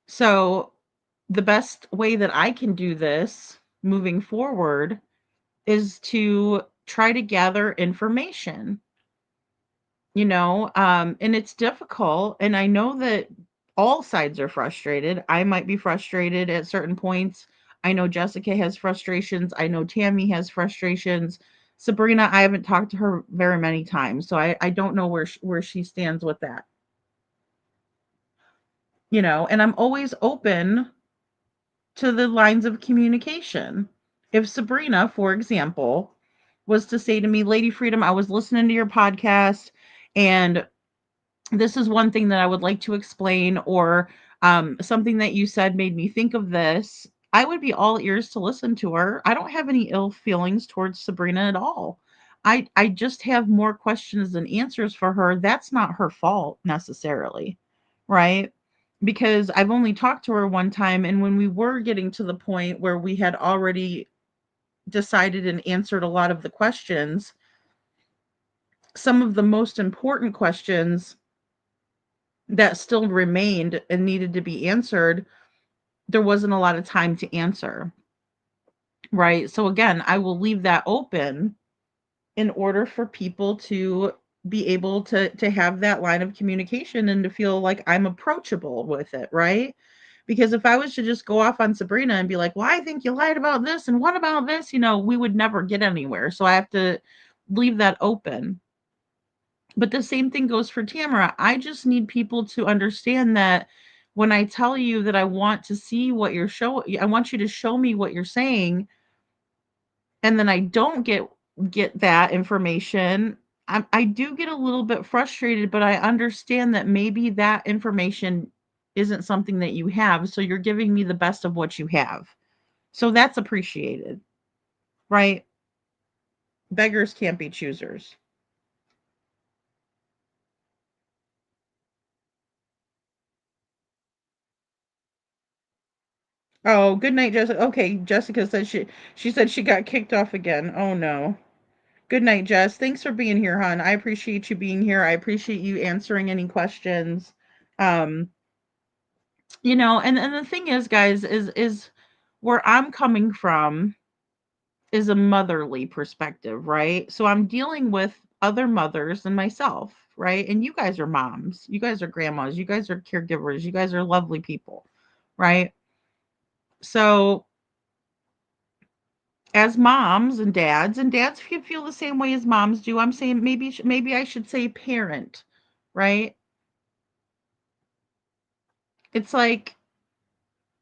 So the best way that I can do this moving forward is to try to gather information, and it's difficult. And I know that all sides are frustrated. I might be frustrated at certain points. I know Jessica has frustrations. I know Tammy has frustrations. Sabrina, I haven't talked to her very many times, so I don't know where she stands with that. And I'm always open to the lines of communication. If Sabrina, for example, was to say to me, Lady Freedom, I was listening to your podcast and this is one thing that I would like to explain, or something that you said made me think of this, I would be all ears to listen to her. I don't have any ill feelings towards Sabrina at all. I just have more questions than answers for her. That's not her fault necessarily, right? Because I've only talked to her one time, and when we were getting to the point where we had already decided and answered a lot of the questions, some of the most important questions that still remained and needed to be answered, there wasn't a lot of time to answer. Right? So again, I will leave that open in order for people to be able to have that line of communication and to feel like I'm approachable with it, right? Because if I was to just go off on Sabrina and be like, well, I think you lied about this and what about this, we would never get anywhere. So I have to leave that open. But the same thing goes for Tamara. I just need people to understand that when I tell you that I want to see what you're showing, I want you to show me what you're saying, and then I don't get that information, I do get a little bit frustrated, but I understand that maybe that information isn't something that you have, so you're giving me the best of what you have. So that's appreciated, right? Beggars can't be choosers. Oh, good night, Jessica. Okay, Jessica said she said she got kicked off again. Oh no. Good night, Jess. Thanks for being here, hon. I appreciate you being here. I appreciate you answering any questions. Um, and the thing is, guys, is where I'm coming from is a motherly perspective, right? So I'm dealing with other mothers and myself, right? And you guys are moms, you guys are grandmas, you guys are caregivers, you guys are lovely people, right? So as moms and dads can feel the same way as moms do. I'm saying maybe I should say parent, right? It's like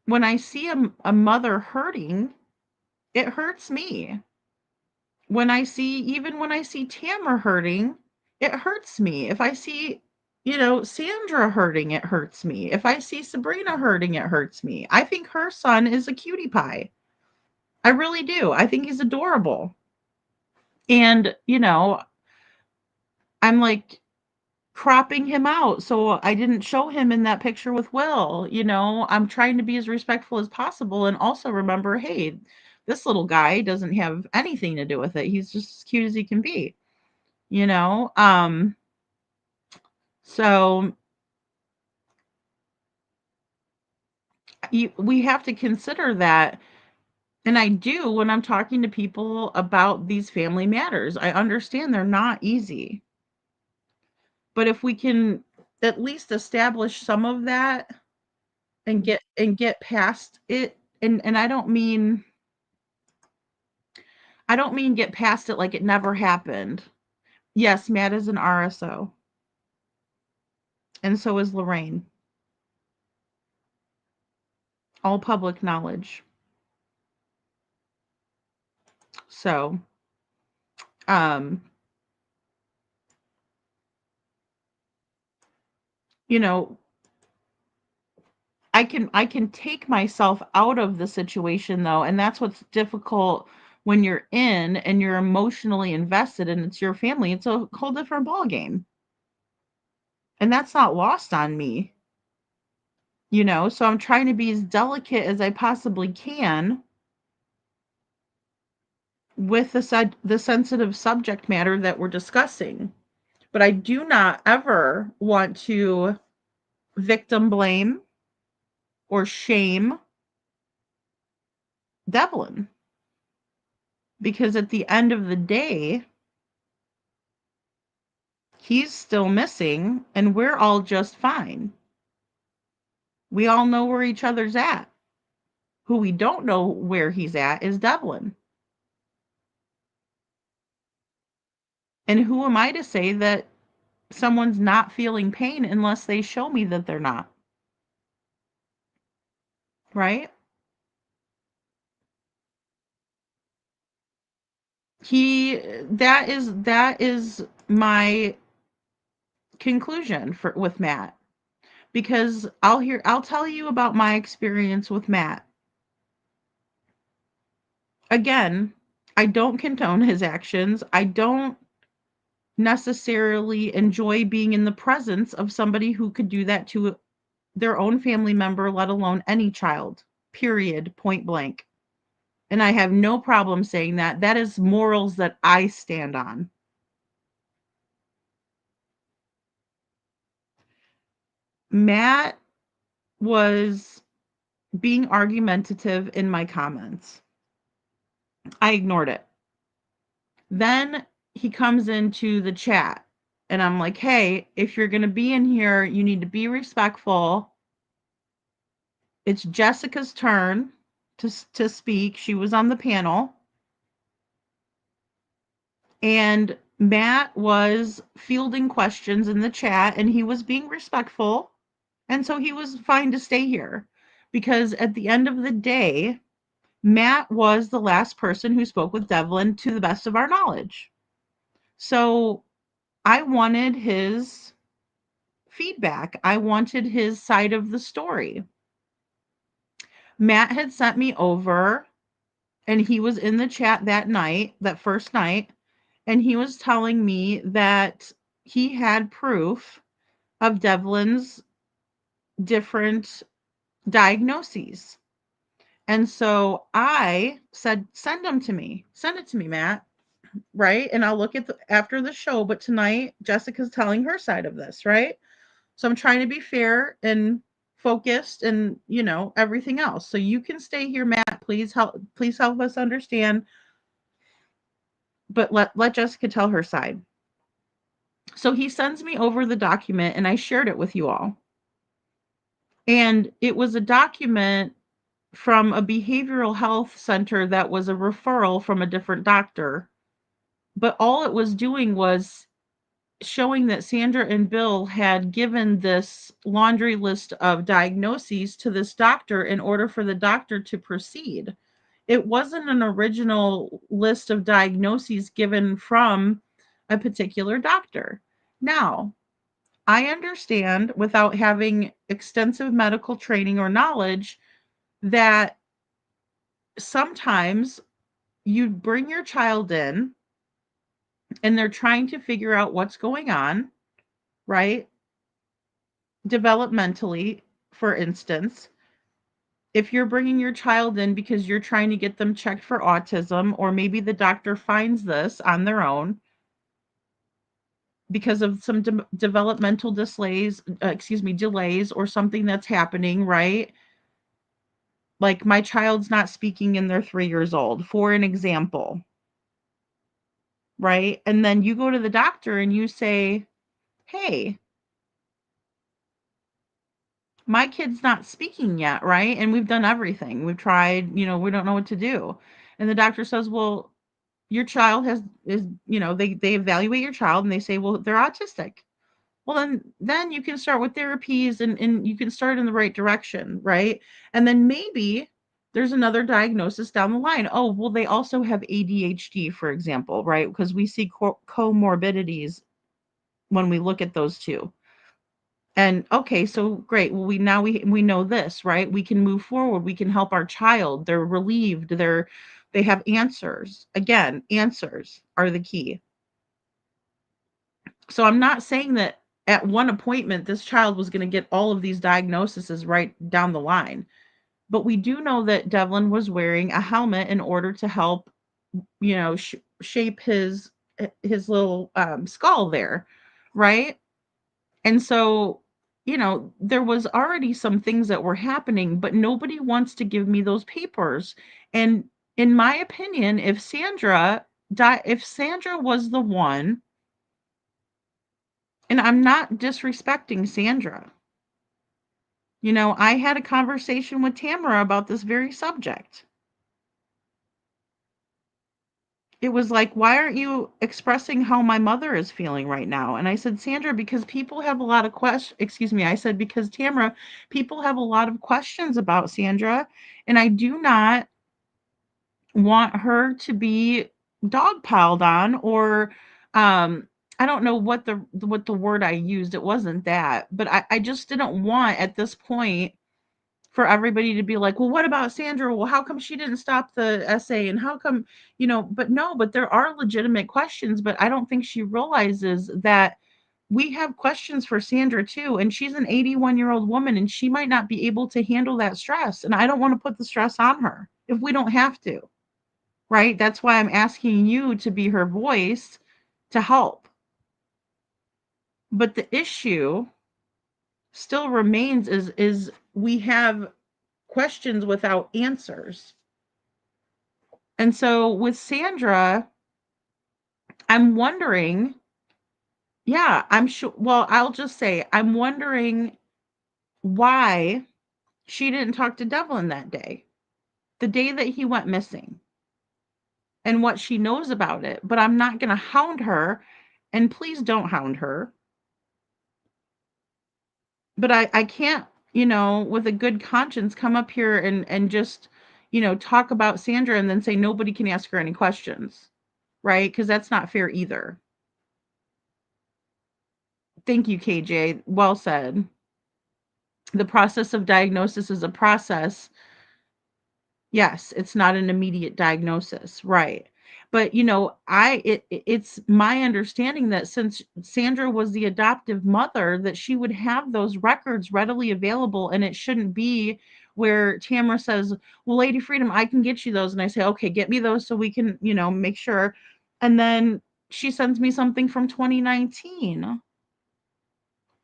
when I see a mother hurting, it hurts me. When I see Tamara hurting, it hurts me. If I see, Sandra hurting, it hurts me. If I see Sabrina hurting, it hurts me. I think her son is a cutie pie. I really do. I think he's adorable. And, I'm like cropping him out so I didn't show him in that picture with Will. I'm trying to be as respectful as possible and also remember, hey, this little guy doesn't have anything to do with it. He's just as cute as he can be. you know um so we have to consider that, and I do when I'm talking to people about these family matters. I understand they're not easy, but if we can at least establish some of that and get past it, and I don't mean get past it like it never happened. Yes, Matt is an RSO, and so is Lorraine. All public knowledge. So, um, you know, I can take myself out of the situation though, and that's what's difficult when you're in and you're emotionally invested and it's your family. It's a whole different ball game. And that's not lost on me, So I'm trying to be as delicate as I possibly can with the sensitive subject matter that we're discussing. But I do not ever want to victim blame or shame Devlin, because at the end of the day, he's still missing and we're all just fine. We all know where each other's at. Who we don't know where he's at is Devlin. And who am I to say that someone's not feeling pain unless they show me that they're not? Right? That is my conclusion with Matt, because I'll tell you about my experience with Matt. Again, I don't condone his actions. I don't necessarily enjoy being in the presence of somebody who could do that to their own family member, let alone any child. Period. Point blank. And I have no problem saying that. That is morals that I stand on. Matt was being argumentative in my comments. I ignored it. Then he comes into the chat and I'm like, hey, if you're going to be in here, you need to be respectful. It's Jessica's turn to speak. She was on the panel. And Matt was fielding questions in the chat and he was being respectful. And so he was fine to stay here because at the end of the day, Matt was the last person who spoke with Devlin to the best of our knowledge. So I wanted his feedback. I wanted his side of the story. Matt had sent me over, and he was in the chat that night, that first night, and he was telling me that he had proof of Devlin's different diagnoses. And so I said, send them to me. Send it to me, Matt. Right? And I'll look at after the show, but tonight Jessica's telling her side of this, right? So I'm trying to be fair and focused and, everything else. So you can stay here, Matt. Please help us understand. But let Jessica tell her side. So he sends me over the document and I shared it with you all. And it was a document from a behavioral health center that was a referral from a different doctor. But all it was doing was showing that Sandra and Bill had given this laundry list of diagnoses to this doctor in order for the doctor to proceed. It wasn't an original list of diagnoses given from a particular doctor. Now, I understand without having extensive medical training or knowledge that sometimes you bring your child in and they're trying to figure out what's going on, right? Developmentally, for instance, if you're bringing your child in because you're trying to get them checked for autism, or maybe the doctor finds this on their own because of some developmental delays or something that's happening, right? Like my child's not speaking and they're 3 years old, for an example, right? And then you go to the doctor and you say, hey, my kid's not speaking yet, right? And we've done everything. We've tried, we don't know what to do. And the doctor says, well, your child they evaluate your child and they say, well, they're autistic. Well, then you can start with therapies and you can start in the right direction, right? And then maybe there's another diagnosis down the line. Oh, well, they also have ADHD, for example, right? Because we see comorbidities when we look at those two. And okay, so great. Well, we know this, right? We can move forward. We can help our child. They're relieved. They have answers. Again, answers are the key. So I'm not saying that at one appointment this child was going to get all of these diagnoses right down the line. But we do know that Devlin was wearing a helmet in order to help, shape his little skull there, right? And so, there was already some things that were happening, but nobody wants to give me those papers. And in my opinion, if Sandra was the one, and I'm not disrespecting Sandra, I had a conversation with Tamara about this very subject. It was like, why aren't you expressing how my mother is feeling right now? And I said, Sandra, because people have a lot of I said, because Tamara, people have a lot of questions about Sandra, and I do not want her to be dogpiled on, or I don't know what the word I used. It wasn't that, but I just didn't want at this point for everybody to be like, well, what about Sandra? Well, how come she didn't stop the essay? And how come, but there are legitimate questions, but I don't think she realizes that we have questions for Sandra too. And she's an 81-year-old woman and she might not be able to handle that stress. And I don't want to put the stress on her if we don't have to, right? That's why I'm asking you to be her voice to help. But the issue still remains is we have questions without answers. And so with Sandra, I'm wondering, I'm sure, well, I'll just say, I'm wondering why she didn't talk to Devlin that day, the day that he went missing, and what she knows about it. But I'm not going to hound her, and please don't hound her. But I can't, with a good conscience, come up here and just, talk about Sandra and then say nobody can ask her any questions, right? Because that's not fair either. Thank you, KJ. Well said. The process of diagnosis is a process. Yes, it's not an immediate diagnosis, right? But it's my understanding that since Sandra was the adoptive mother, that she would have those records readily available, and it shouldn't be where Tamara says, "Well, Lady Freedom, I can get you those," and I say, "Okay, get me those so we can, make sure." And then she sends me something from 2019.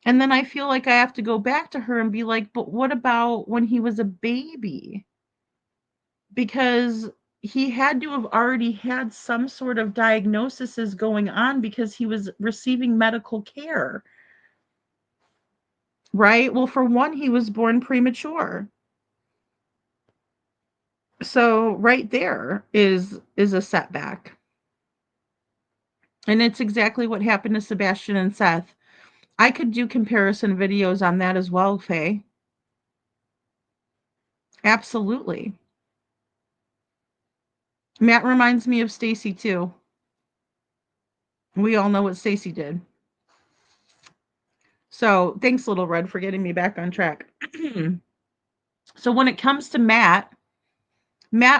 And then I feel like I have to go back to her and be like, "But what about when he was a baby?" Because he had to have already had some sort of diagnoses going on because he was receiving medical care. Right? Well, for one, he was born premature. So right there is a setback. And it's exactly what happened to Sebastian and Seth. I could do comparison videos on that as well, Faye. Absolutely. Matt reminds me of Stacy too. We all know what Stacy did. So thanks, Little Red, for getting me back on track. So when it comes to Matt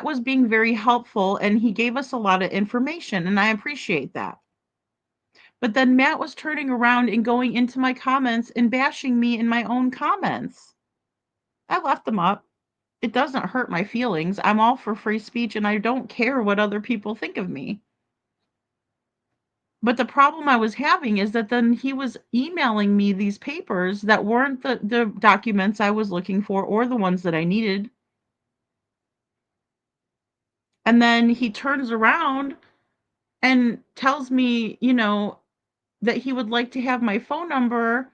was being very helpful and he gave us a lot of information, and I appreciate that. But then Matt was turning around and going into my comments and bashing me in my own comments. I left them up. It doesn't hurt my feelings. I'm all for free speech and I don't care what other people think of me. But the problem I was having is that then he was emailing me these papers that weren't the documents I was looking for or the ones that I needed. And then he turns around and tells me, that he would like to have my phone number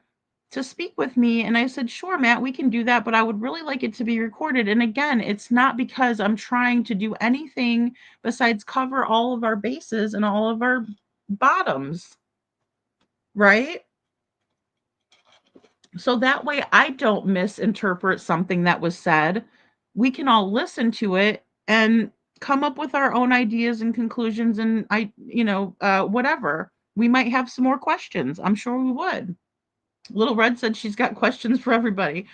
to speak with me. And I said, "Sure, Matt, we can do that, but I would really like it to be recorded." And again, it's not because I'm trying to do anything besides cover all of our bases and all of our bottoms, right? So that way I don't misinterpret something that was said. We can all listen to it and come up with our own ideas and conclusions and whatever. We might have some more questions. I'm sure we would. Little Red said she's got questions for everybody,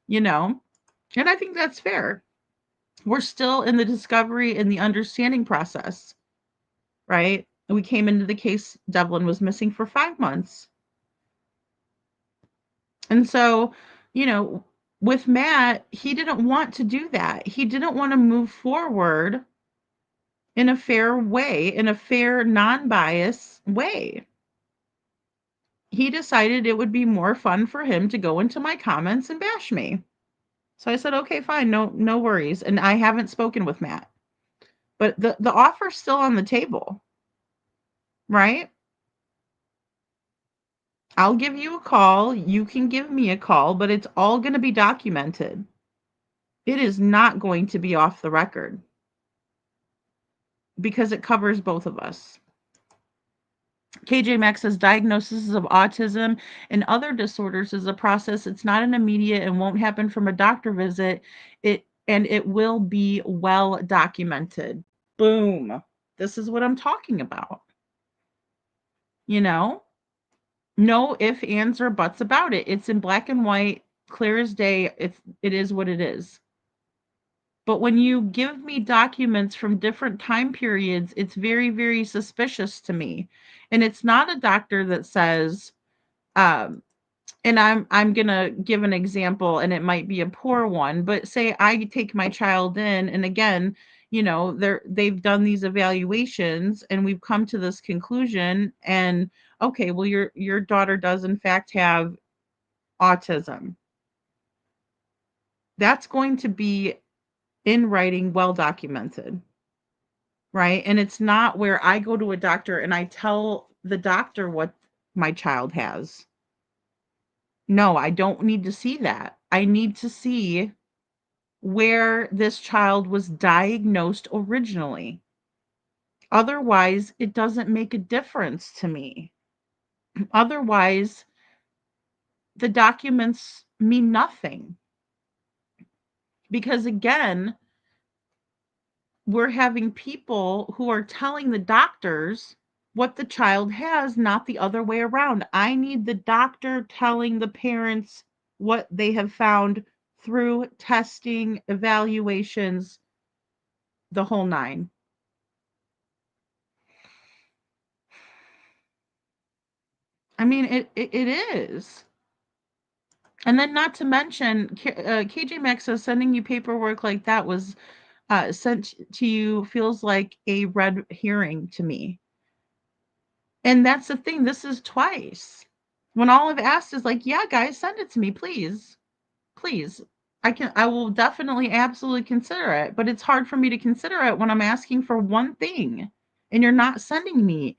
and I think that's fair. We're still in the discovery and the understanding process, right? We came into the case, Devlin was missing for 5 months. And so, with Matt, he didn't want to do that. He didn't want to move forward in a fair way, in a fair, non-biased way. He decided it would be more fun for him to go into my comments and bash me. So I said, "Okay, fine, no worries." And I haven't spoken with Matt. But the offer's still on the table, right? I'll give you a call, you can give me a call, but it's all going to be documented. It is not going to be off the record because it covers both of us. KJ Max says diagnosis of autism and other disorders is a process. It's not an immediate and won't happen from a doctor visit. It will be well documented. Boom. This is what I'm talking about. No ifs, ands, or buts about it. It's in black and white, clear as day. It is what it is. But when you give me documents from different time periods, it's very, very suspicious to me. And it's not a doctor that says, and I'm gonna give an example, and it might be a poor one, but say I take my child in, and again, they've done these evaluations, and we've come to this conclusion, and okay, well, your daughter does in fact have autism. That's going to be in writing, well documented, right? And it's not where I go to a doctor and I tell the doctor what my child has. No, I don't need to see that. I need to see where this child was diagnosed originally. Otherwise, it doesn't make a difference to me. Otherwise, the documents mean nothing. Because again, we're having people who are telling the doctors what the child has, not the other way around. I need the doctor telling the parents what they have found through testing, evaluations, the whole nine. I mean, it is. And then not to mention, KJ Maxx says sending you paperwork like that was sent to you feels like a red herring to me. And that's the thing. This is twice. When all I've asked is like, yeah, guys, send it to me, please. Please. I will definitely absolutely consider it, but it's hard for me to consider it when I'm asking for one thing and you're not sending me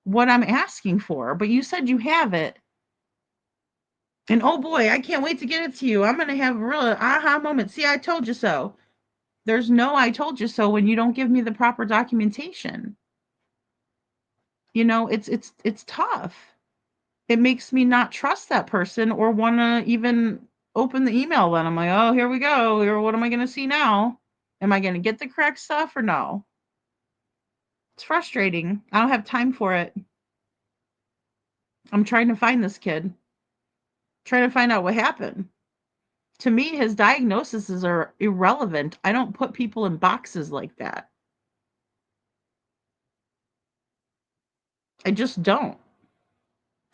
what I'm asking for, but you said you have it. And oh boy, I can't wait to get it to you. I'm going to have a real aha moment. See, I told you so. There's no I told you so when you don't give me the proper documentation. You know, it's tough. It makes me not trust that person or want to even open the email then. I'm like, oh, here we go. Here, what am I going to see now? Am I going to get the correct stuff or no? It's frustrating. I don't have time for it. I'm trying to find this kid. Trying to find out what happened. To me, his diagnoses are irrelevant. I don't put people in boxes like that. I just don't.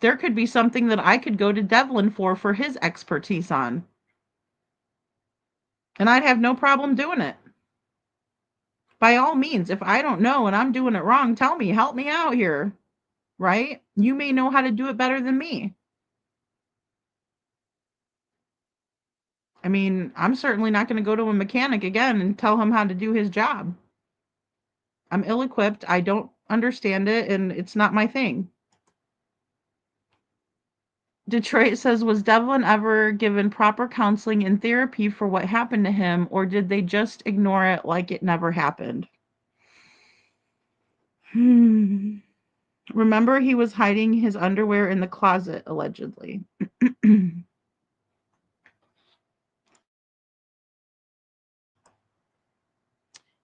There could be something that I could go to Devlin for his expertise on. And I'd have no problem doing it. By all means, if I don't know and I'm doing it wrong, tell me, help me out here, right? You may know how to do it better than me. I mean, I'm certainly not going to go to a mechanic again and tell him how to do his job. I'm ill-equipped. I don't understand it, and it's not my thing. Detroit says, was Devlin ever given proper counseling and therapy for what happened to him, or did they just ignore it like it never happened? Remember, he was hiding his underwear in the closet, allegedly.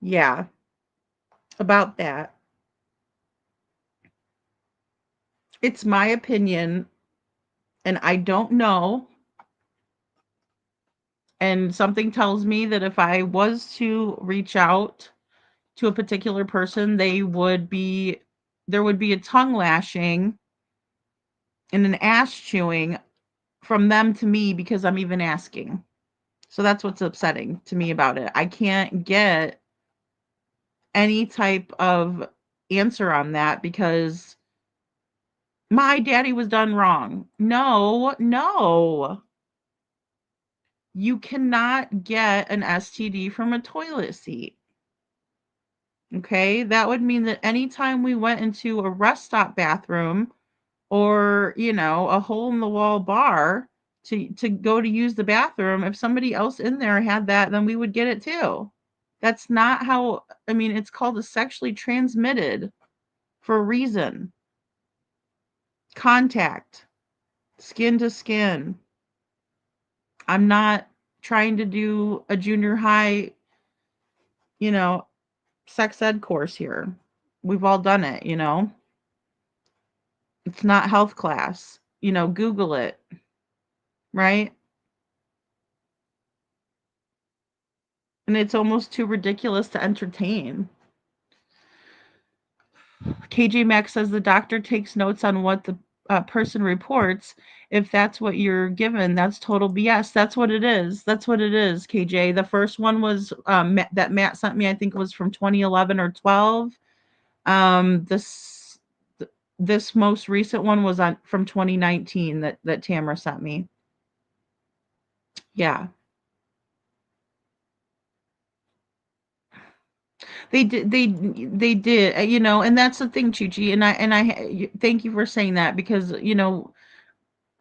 Yeah, about that. It's my opinion, and I don't know. And something tells me that if I was to reach out to a particular person, there would be a tongue lashing and an ass chewing from them to me because I'm even asking. So that's what's upsetting to me about it. I can't get any type of answer on that because my daddy was done wrong. No. You cannot get an STD from a toilet seat. Okay? That would mean that anytime we went into a rest stop bathroom or, a hole in the wall bar to go to use the bathroom, if somebody else in there had that, then we would get it too. That's not how, it's called a sexually transmitted for a reason. Contact, skin to skin. I'm not trying to do a junior high, sex ed course here. We've all done it, It's not health class. Google it. Right? And it's almost too ridiculous to entertain. KJ Maxx says the doctor takes notes on what the person reports. If that's what you're given, that's total BS. That's what it is. KJ. The first one was that Matt sent me, I think it was from 2011 or 12. This most recent one was from 2019 that Tamara sent me. Yeah. They did, and that's the thing, Chuchi, and I thank you for saying that because,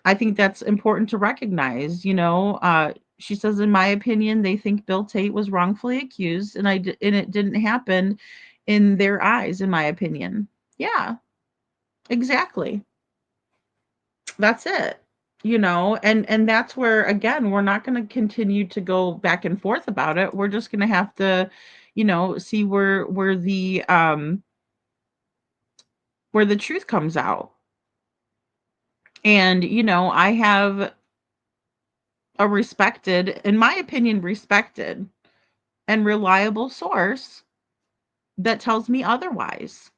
I think that's important to recognize, she says, in my opinion, they think Bill Tait was wrongfully accused and it didn't happen in their eyes, in my opinion. Yeah, exactly. That's it. And that's where, again, we're not going to continue to go back and forth about it. We're just going to have to, see where the where the truth comes out. And, you know, I have a respected, in my opinion, respected and reliable source that tells me otherwise.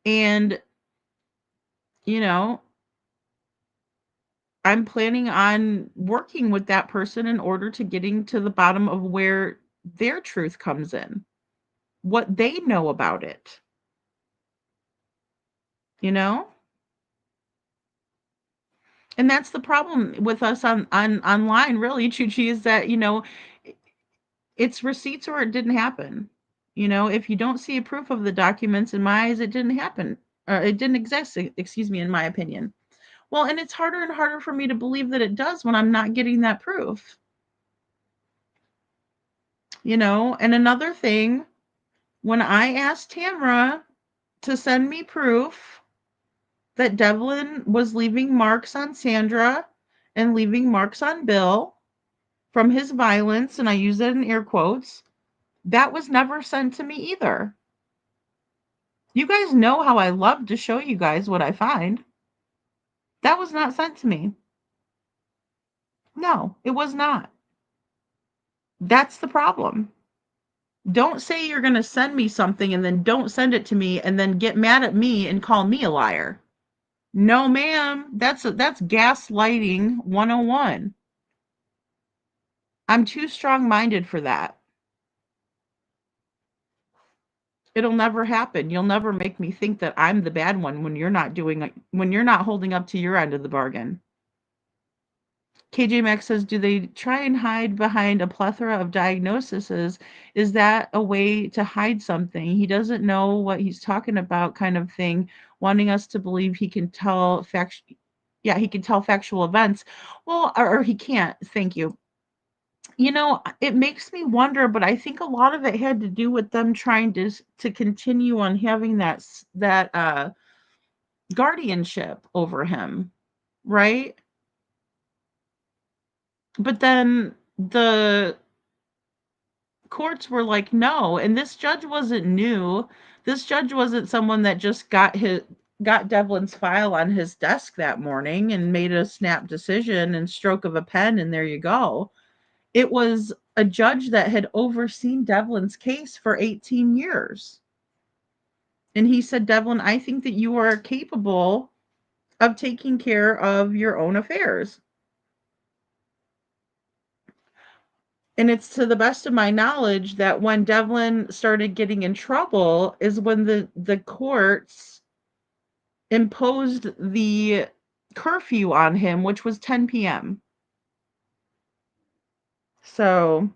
And, you know, I'm planning on working with that person in order to getting to the bottom of where their truth comes in, what they know about it. You know? And that's the problem with us on online, really, Chuchi, is that, you know, it's receipts or it didn't happen. You know, if you don't see a proof of the documents, in my eyes, it didn't happen. It didn't exist, excuse me, in my opinion. Well, and it's harder and harder for me to believe that it does when I'm not getting that proof. You know, and another thing, when I asked Tamra to send me proof that Devlin was leaving marks on Sandra and leaving marks on Bill from his violence, and I use that in air quotes, that was never sent to me either. You guys know how I love to show you guys what I find. That was not sent to me. No, it was not. That's the problem. Don't say you're going to send me something and then don't send it to me and then get mad at me and call me a liar. No, ma'am. That's gaslighting 101. I'm too strong-minded for that. It'll never happen. You'll never make me think that I'm the bad one when you're not holding up to your end of the bargain. KJ Max says, do they try and hide behind a plethora of diagnoses? Is that a way to hide something? He doesn't know what he's talking about, kind of thing, wanting us to believe he can tell factual events. Well, or he can't. Thank you. You know, it makes me wonder, but I think a lot of it had to do with them trying to continue on having that guardianship over him, right? But then the courts were like, no, and this judge wasn't new. This judge wasn't someone that just got Devlin's file on his desk that morning and made a snap decision and stroke of a pen and there you go. It was a judge that had overseen Devlin's case for 18 years. And he said, Devlin, I think that you are capable of taking care of your own affairs. And it's to the best of my knowledge that when Devlin started getting in trouble is when the courts imposed the curfew on him, which was 10 p.m. So,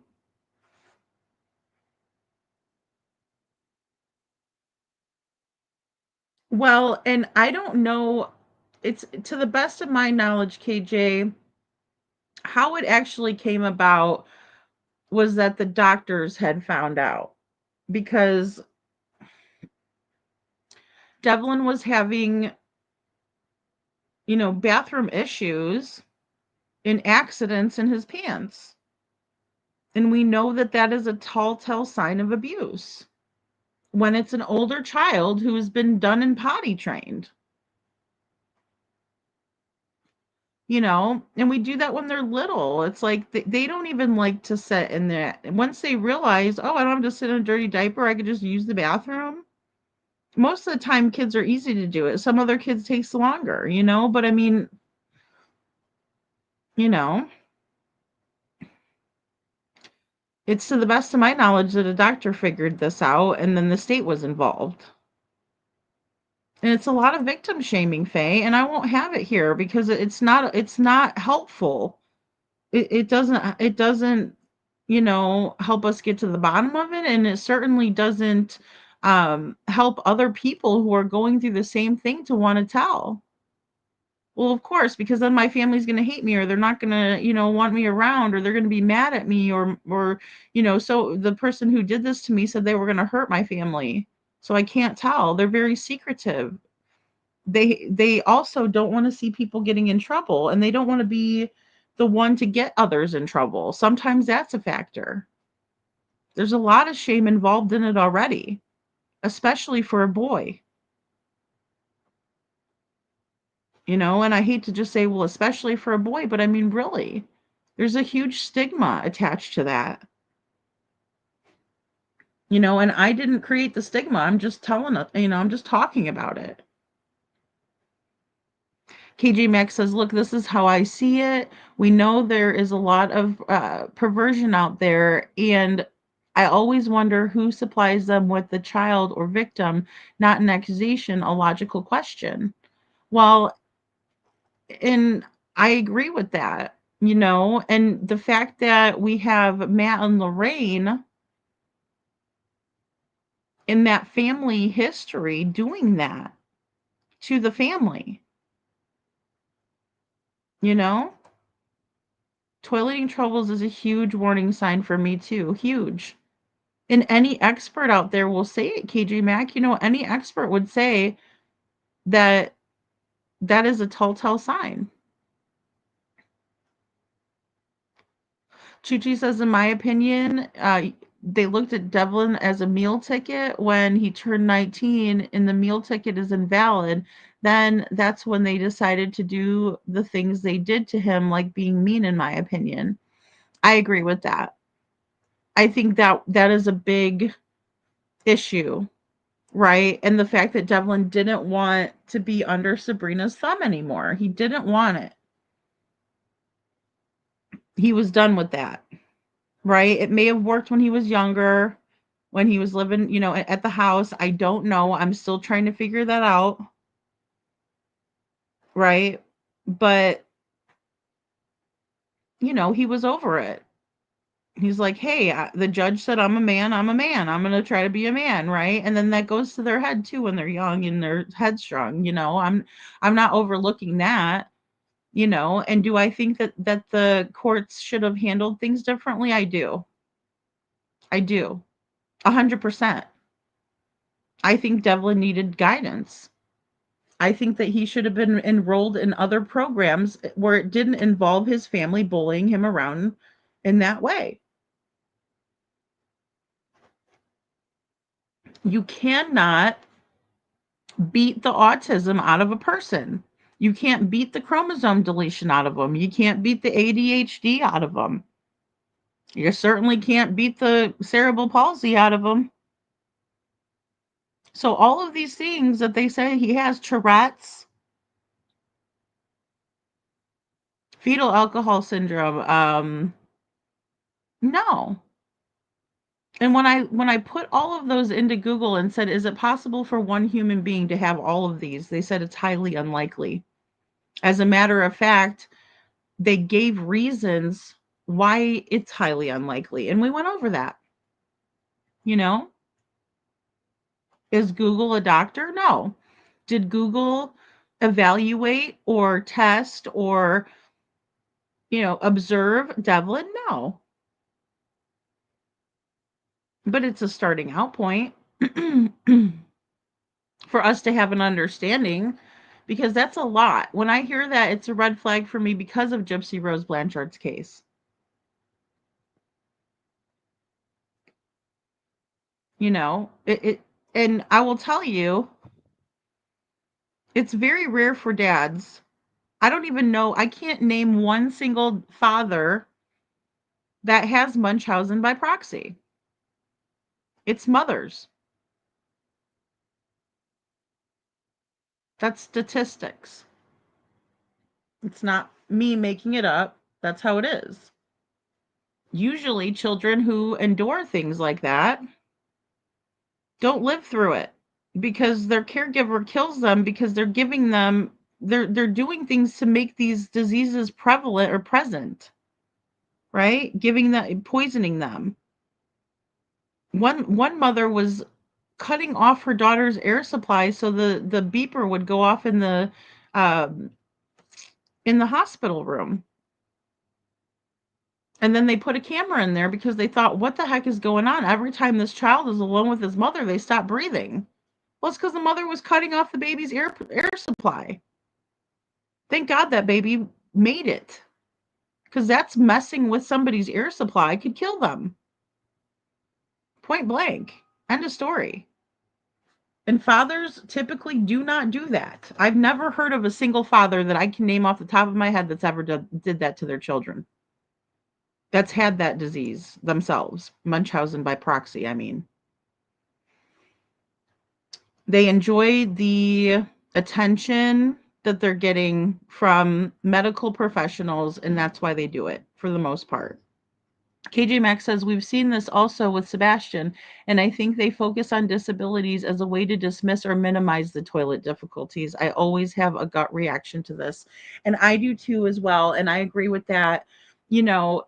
well, and I don't know, it's to the best of my knowledge, KJ, how it actually came about was that the doctors had found out because Devlin was having, you know, bathroom issues in accidents in his pants. And we know that that is a telltale sign of abuse when it's an older child who has been done and potty trained. You know, and we do that when they're little. It's like they don't even like to sit in there. Once they realize, oh, I don't have to sit in a dirty diaper, I could just use the bathroom. Most of the time, kids are easy to do it. Some other kids takes longer, you know, but I mean, you know, it's to the best of my knowledge that a doctor figured this out and then the state was involved. And it's a lot of victim shaming, Faye, and I won't have it here because it's not helpful. It doesn't, you know, help us get to the bottom of it, and it certainly doesn't help other people who are going through the same thing to want to tell. Well, of course, because then my family's going to hate me or they're not going to, you know, want me around or they're going to be mad at me or, you know, so the person who did this to me said they were going to hurt my family. So I can't tell. They're very secretive. They also don't want to see people getting in trouble and they don't want to be the one to get others in trouble. Sometimes that's a factor. There's a lot of shame involved in it already, especially for a boy. And I hate to just say, well, especially for a boy, but I mean, really, there's a huge stigma attached to that. And I didn't create the stigma. I'm just telling it, I'm just talking about it. KJ Max says, look, this is how I see it. We know there is a lot of perversion out there, and I always wonder who supplies them with the child or victim, not an accusation, a logical question. Well, and I agree with that, and the fact that we have Matt and Lorraine in that family history doing that to the family, toileting troubles is a huge warning sign for me too. Huge. And any expert out there will say it, KJ Mack. Any expert would say that that is a telltale sign. Chuchi says, in my opinion, they looked at Devlin as a meal ticket when he turned 19 and the meal ticket is invalid. Then that's when they decided to do the things they did to him, like being mean, in my opinion. I agree with that. I think that is a big issue, right? And the fact that Devlin didn't want to be under Sabrina's thumb anymore. He didn't want it. He was done with that, right? It may have worked when he was younger, when he was living, at the house. I don't know. I'm still trying to figure that out, right? But, he was over it. He's like, hey, the judge said I'm a man. I'm a man. I'm going to try to be a man, right? And then that goes to their head too when they're young and they're headstrong. I'm not overlooking that, and do I think that the courts should have handled things differently? I do. 100%. I think Devlin needed guidance. I think that he should have been enrolled in other programs where it didn't involve his family bullying him around in that way. You cannot beat the autism out of a person. You can't beat the chromosome deletion out of them. You can't beat the ADHD out of them. You certainly can't beat the cerebral palsy out of them. So all of these things that they say he has, Tourette's, fetal alcohol syndrome, no. And when I put all of those into Google and said, is it possible for one human being to have all of these? They said it's highly unlikely. As a matter of fact, they gave reasons why it's highly unlikely. And we went over that. Is Google a doctor? No. Did Google evaluate or test or, observe Devlin? No. But it's a starting out point for us to have an understanding, because that's a lot. When I hear that, it's a red flag for me because of Gypsy Rose Blanchard's case. And I will tell you, it's very rare for dads. I don't even know, I can't name one single father that has Munchausen by proxy. It's mothers. That's statistics. It's not me making it up. That's how it is. Usually children who endure things like that don't live through it because their caregiver kills them, because they're giving them, they're doing things to make these diseases prevalent or present, right? Poisoning them. One mother was cutting off her daughter's air supply so the beeper would go off in the hospital room. And then they put a camera in there because they thought, what the heck is going on? Every time this child is alone with his mother, they stop breathing. Well, it's because the mother was cutting off the baby's air supply. Thank God that baby made it, because that's messing with somebody's air supply, could kill them. Point blank. End of story. And fathers typically do not do that. I've never heard of a single father that I can name off the top of my head that's ever did that to their children. That's had that disease themselves. Munchausen by proxy, I mean. They enjoy the attention that they're getting from medical professionals, and that's why they do it for the most part. KJ Max says, we've seen this also with Sebastian, and I think they focus on disabilities as a way to dismiss or minimize the toilet difficulties. I always have a gut reaction to this, and I do too as well, and I agree with that. You know,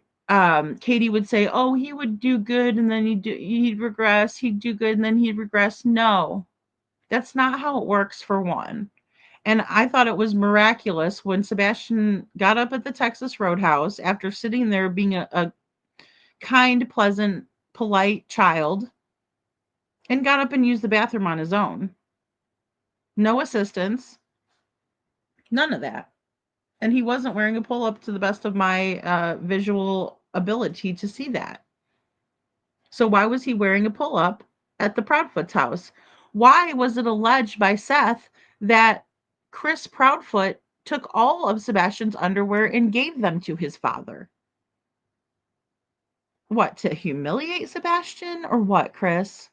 Katie would say, oh, he would do good, and then he'd regress. He'd do good, and then he'd regress. No, that's not how it works, for one. And I thought it was miraculous when Sebastian got up at the Texas Roadhouse after sitting there being a kind, pleasant, polite child, and got up and used the bathroom on his own. No assistance, none of that. And he wasn't wearing a pull-up, to the best of my visual ability to see that. So why was he wearing a pull-up at the Proudfoot's house? Why was it alleged by Seth that Chris Proudfoot took all of Sebastian's underwear and gave them to his father? What, to humiliate Sebastian or what, Chris?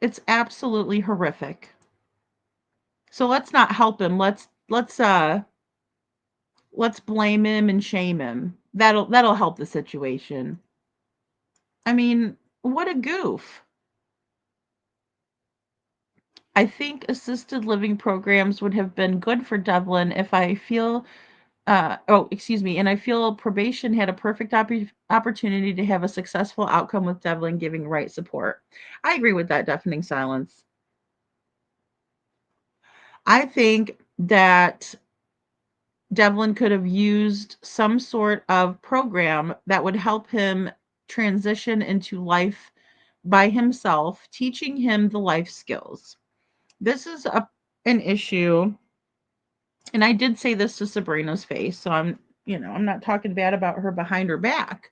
It's absolutely horrific. So let's not help him. Let's blame him and shame him. That'll help the situation. I mean, what a goof. I think assisted living programs would have been good for Devlin if I feel and I feel probation had a perfect opportunity to have a successful outcome with Devlin giving right support. I agree with that. Deafening silence. I think that Devlin could have used some sort of program that would help him transition into life by himself, teaching him the life skills. This is an issue, and I did say this to Sabrina's face, so I'm not talking bad about her behind her back.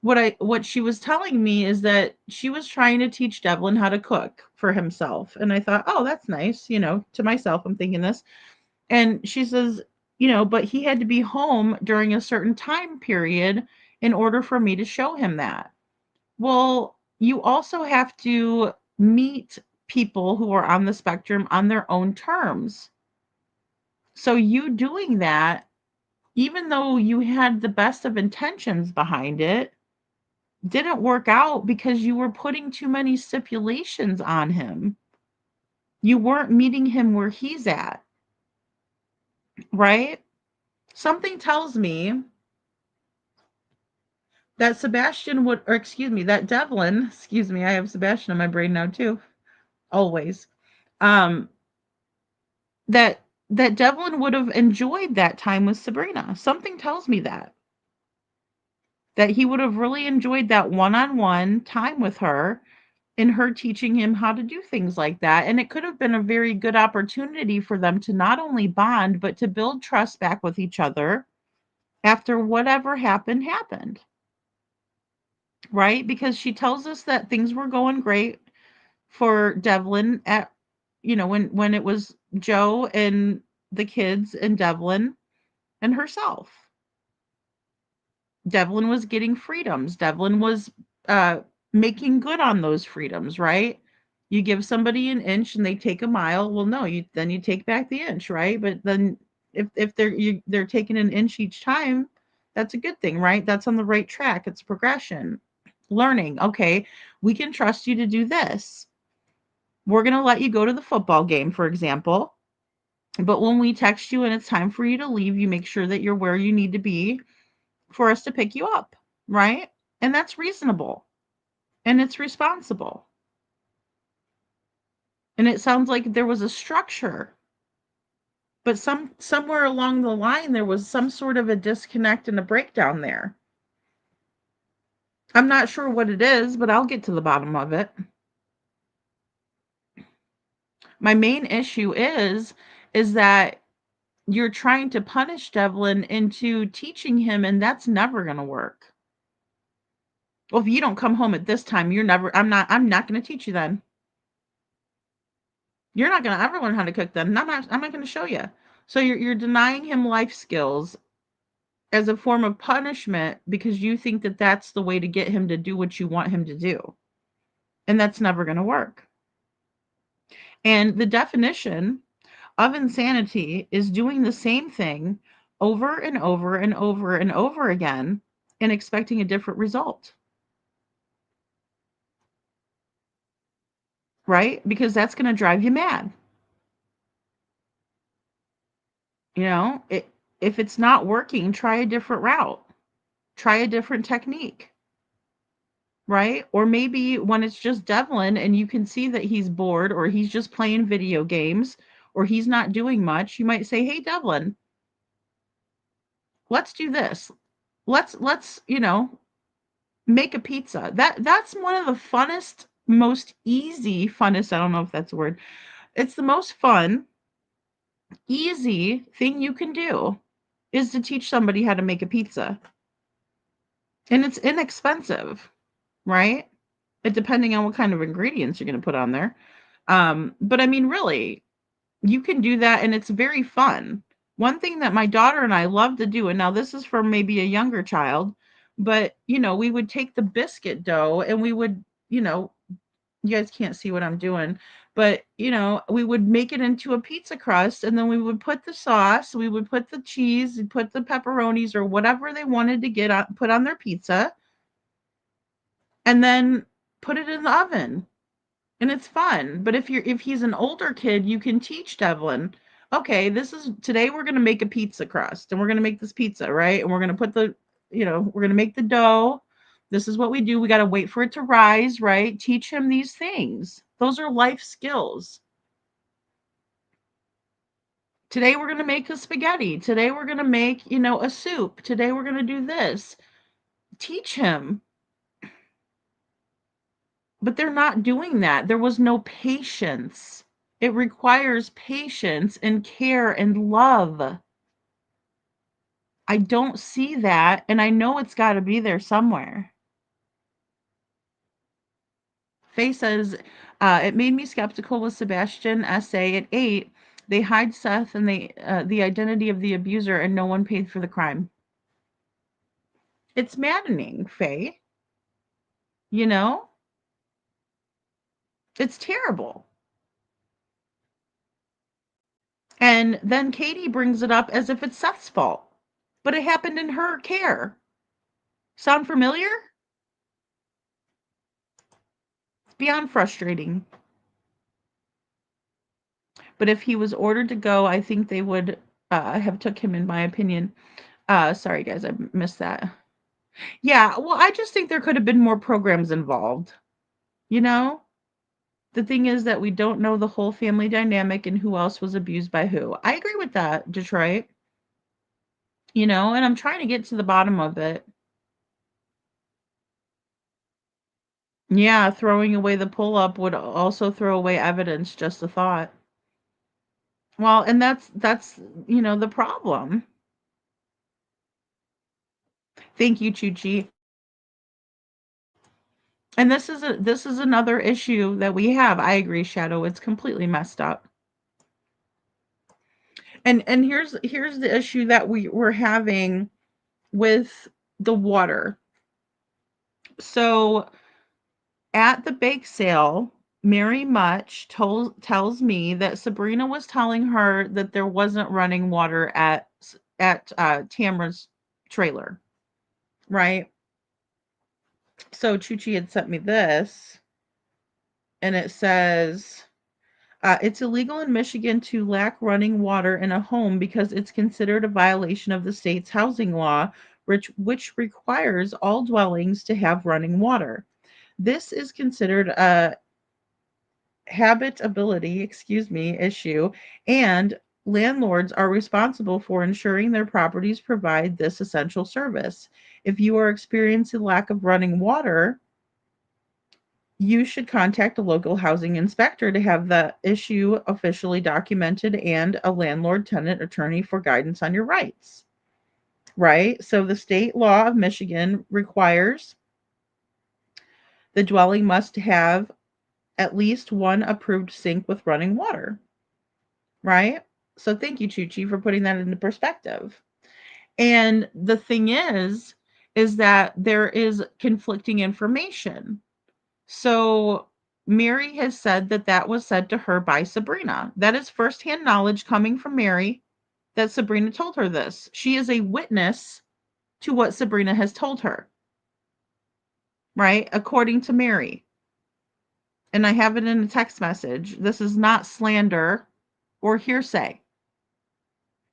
What she was telling me is that she was trying to teach Devlin how to cook for himself. And I thought, oh, that's nice. To myself, I'm thinking this. And she says, but he had to be home during a certain time period in order for me to show him that. Well, you also have to meet people who are on the spectrum on their own terms. So you doing that, even though you had the best of intentions behind it, didn't work out because you were putting too many stipulations on him. You weren't meeting him where he's at, right? Something tells me that that Devlin, I have Sebastian in my brain now too, always, that Devlin would have enjoyed that time with Sabrina. Something tells me that he would have really enjoyed that one-on-one time with her, and her teaching him how to do things like that. And it could have been a very good opportunity for them to not only bond, but to build trust back with each other after whatever happened. Right? Because she tells us that things were going great for Devlin at, when it was Joe and the kids and Devlin and herself. Devlin was getting freedoms. Devlin was making good on those freedoms, right? You give somebody an inch and they take a mile. Well, no, you take back the inch, right? But then if they're taking an inch each time, that's a good thing, right? That's on the right track. It's progression. Learning. Okay, we can trust you to do this. We're going to let you go to the football game, for example. But when we text you and it's time for you to leave, you make sure that you're where you need to be for us to pick you up, right? And that's reasonable. And it's responsible. And it sounds like there was a structure. But somewhere along the line, there was some sort of a disconnect and a breakdown there. I'm not sure what it is, but I'll get to the bottom of it. My main issue is that you're trying to punish Devlin into teaching him, and that's never going to work. Well, if you don't come home at this time, I'm not going to teach you then. You're not going to ever learn how to cook then. I'm not going to show you. So you're denying him life skills as a form of punishment because you think that that's the way to get him to do what you want him to do. And that's never going to work. And the definition of insanity is doing the same thing over and over and over and over again and expecting a different result. Right? Because that's going to drive you mad. If it's not working, try a different route. Try a different technique. Right? Or maybe when it's just Devlin and you can see that he's bored or he's just playing video games or he's not doing much, you might say, "Hey, Devlin, let's do this. Let's make a pizza." That's one of the funnest, most easy, funnest, I don't know if that's a word. It's the most fun, easy thing you can do is to teach somebody how to make a pizza. And it's inexpensive, right? Depending on what kind of ingredients you're going to put on there. But I mean, really, you can do that and it's very fun. One thing that my daughter and I love to do, and now this is for maybe a younger child, but we would take the biscuit dough and we would, you guys can't see what I'm doing, but we would make it into a pizza crust and then we would put the sauce, we would put the cheese, and put the pepperonis or whatever they wanted to put on their pizza, and then put it in the oven. And it's fun. But if he's an older kid, you can teach Devlin, okay, today we're going to make a pizza crust and we're going to make this pizza, right? And we're going to put we're going to make the dough. This is what we do. We got to wait for it to rise, right? Teach him these things. Those are life skills. Today we're going to make a spaghetti. Today we're going to make, a soup. Today we're going to do this. Teach him. But they're not doing that. There was no patience. It requires patience and care and love. I don't see that, and I know it's got to be there somewhere. Faye says, it made me skeptical with Sebastian essay at 8. They hide Seth and the identity of the abuser, and no one paid for the crime. It's maddening, Faye. It's terrible. And then Katie brings it up as if it's Seth's fault, but it happened in her care. Sound familiar? It's beyond frustrating. But if he was ordered to go, I think they would have took him, in my opinion. Sorry, guys, I missed that. Yeah, well, I just think there could have been more programs involved. The thing is that we don't know the whole family dynamic and who else was abused by who. I agree with that, Detroit. And I'm trying to get to the bottom of it. Yeah, throwing away the pull-up would also throw away evidence, just a thought. Well, and that's the problem. Thank you, Chuchi. And this is another issue that we have. I agree, Shadow. It's completely messed up. And here's the issue that we're having with the water. So at the bake sale, Mary Much tells me that Sabrina was telling her that there wasn't running water at Tamara's trailer, right? So Chuchi had sent me this, and it says, it's illegal in Michigan to lack running water in a home because it's considered a violation of the state's housing law, which requires all dwellings to have running water. This is considered a habitability, issue, and landlords are responsible for ensuring their properties provide this essential service. If you are experiencing lack of running water, you should contact a local housing inspector to have the issue officially documented and a landlord-tenant attorney for guidance on your rights. Right? So the state law of Michigan requires The dwelling must have at least one approved sink with running water. Right? So thank you, Chuchi, for putting that into perspective. And the thing is that there is conflicting information. So Mary has said that that was said to her by Sabrina. That is firsthand knowledge coming from Mary that Sabrina told her this. She is a witness to what Sabrina has told her, right? According to Mary. And I have it in a text message. This is not slander or hearsay.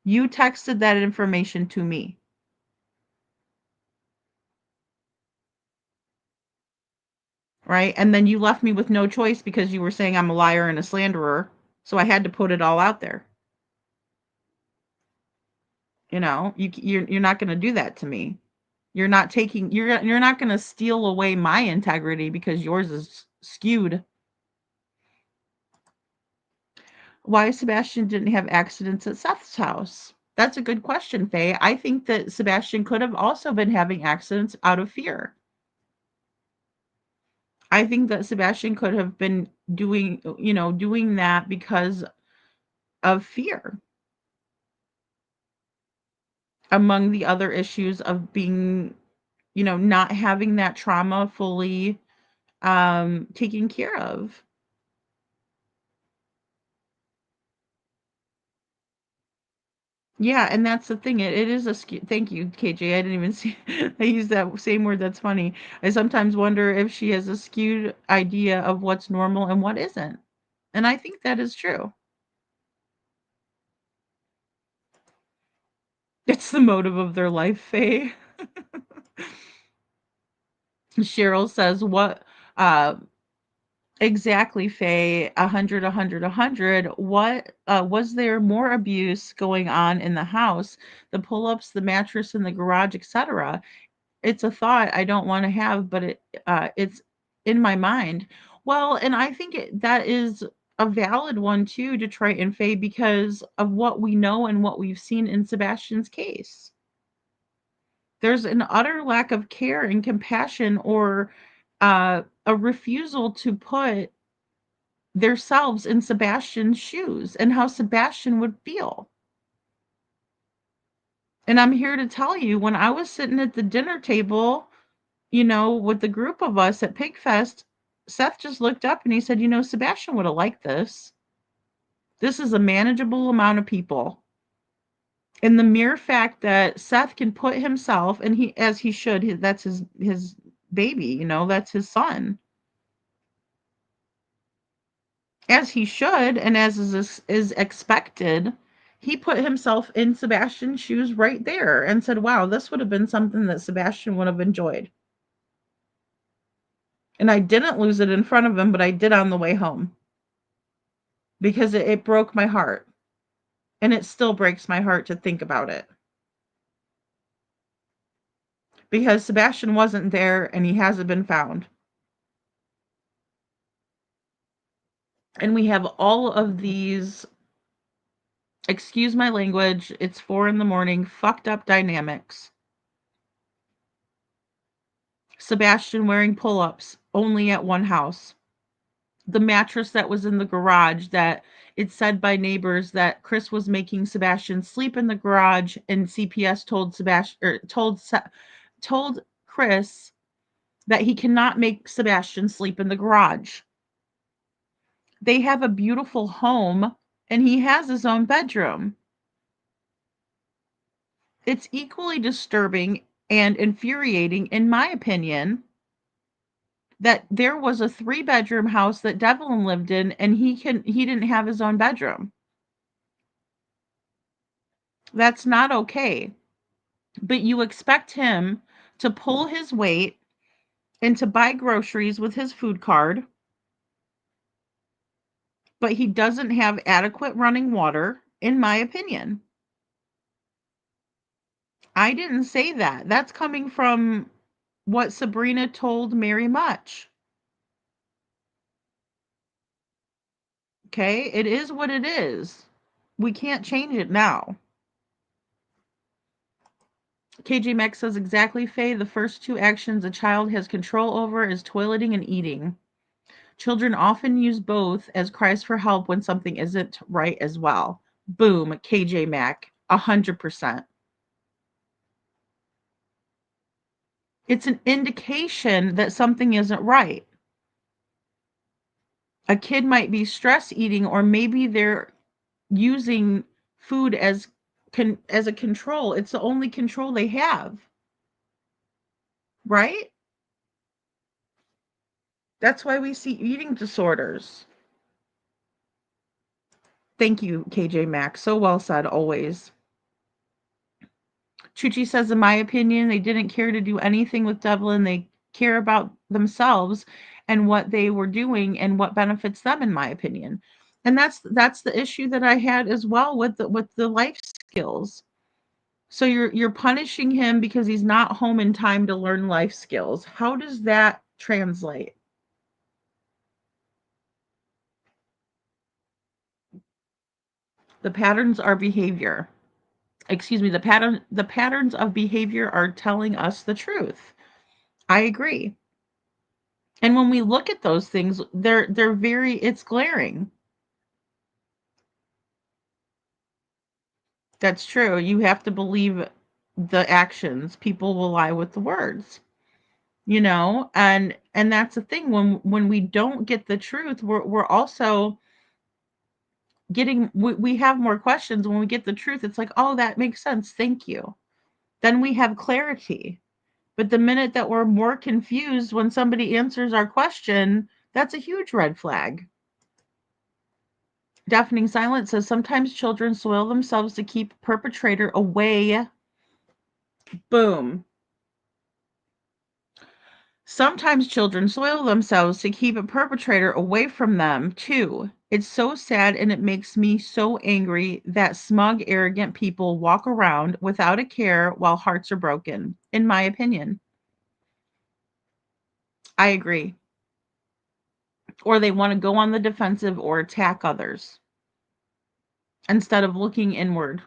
You texted that information to me. Right? And then you left me with no choice because you were saying I'm a liar and a slanderer. So I had to put it all out there. You know, you're not going to do that to me. You're not taking you're not going to steal away my integrity because yours is skewed. Why Sebastian didn't have accidents at Seth's house? That's a good question, Faye. I think that Sebastian could have also been having accidents out of fear. I think that Sebastian could have been doing that because of fear. Among the other issues of being, not having that trauma fully taken care of. Yeah, and that's the thing. It is a thank you, KJ. I didn't even see I used that same word. That's funny. I sometimes wonder if she has a skewed idea of what's normal and what isn't. And I think that is true. It's the motive of their life, Faye. Cheryl says, what exactly, Faye, 100, 100, 100. What was there more abuse going on in the house? The pull-ups, the mattress in the garage, etc. It's a thought I don't want to have, but it's in my mind. Well, and I think that is a valid one too to try and Faye because of what we know and what we've seen in Sebastian's case. There's an utter lack of care and compassion or a refusal to put themselves in Sebastian's shoes and how Sebastian would feel. And I'm here to tell you, when I was sitting at the dinner table, with the group of us at Pigfest, Seth just looked up and he said, Sebastian would have liked this. This is a manageable amount of people. And the mere fact that Seth can put himself, and he, as he should, that's his baby, that's his son. As he should, and as is expected, he put himself in Sebastian's shoes right there and said, wow, this would have been something that Sebastian would have enjoyed. And I didn't lose it in front of him, but I did on the way home. Because it broke my heart. And it still breaks my heart to think about it. Because Sebastian wasn't there and he hasn't been found. And we have all of these, excuse my language, it's 4 a.m, fucked up dynamics. Sebastian wearing pull-ups only at one house. The mattress that was in the garage that it's said by neighbors that Chris was making Sebastian sleep in the garage, and CPS told Chris that he cannot make Sebastian sleep in the garage. They have a beautiful home and he has his own bedroom. It's equally disturbing and infuriating, in my opinion, that there was a 3-bedroom house that Devlin lived in and he didn't have his own bedroom. That's not okay. But you expect him to pull his weight and to buy groceries with his food card, but he doesn't have adequate running water, in my opinion. I didn't say that. That's coming from what Sabrina told Mary Much. Okay? It is what it is. We can't change it now. KJ Max says exactly, Faye. The first two actions a child has control over is toileting and eating. Children often use both as cries for help when something isn't right as well. Boom, KJ Mac, 100%. It's an indication that something isn't right. A kid might be stress eating, or maybe they're using food as a control. It's the only control they have. Right? That's why we see eating disorders. Thank you, KJ Max. So well said, always. Chuchi says, in my opinion, they didn't care to do anything with Devlin. They care about themselves and what they were doing and what benefits them, in my opinion. And that's the issue that I had as well with the life skills. So you're punishing him because he's not home in time to learn life skills. How does that translate? The patterns are behavior. Excuse me, the patterns of behavior are telling us the truth. I agree. And when we look at those things, they're very, it's glaring. That's true. You have to believe the actions. People will lie with the words. And that's the thing. When we don't get the truth, we're also we have more questions. When we get the truth, it's like, oh, that makes sense. Thank you. Then we have clarity. But the minute that we're more confused when somebody answers our question, that's a huge red flag. Deafening Silence says sometimes children soil themselves to keep perpetrator away. Boom. Sometimes children soil themselves to keep a perpetrator away from them, too. It's so sad, and it makes me so angry that smug, arrogant people walk around without a care while hearts are broken, in my opinion. I agree. Or they want to go on the defensive or attack others instead of looking inward.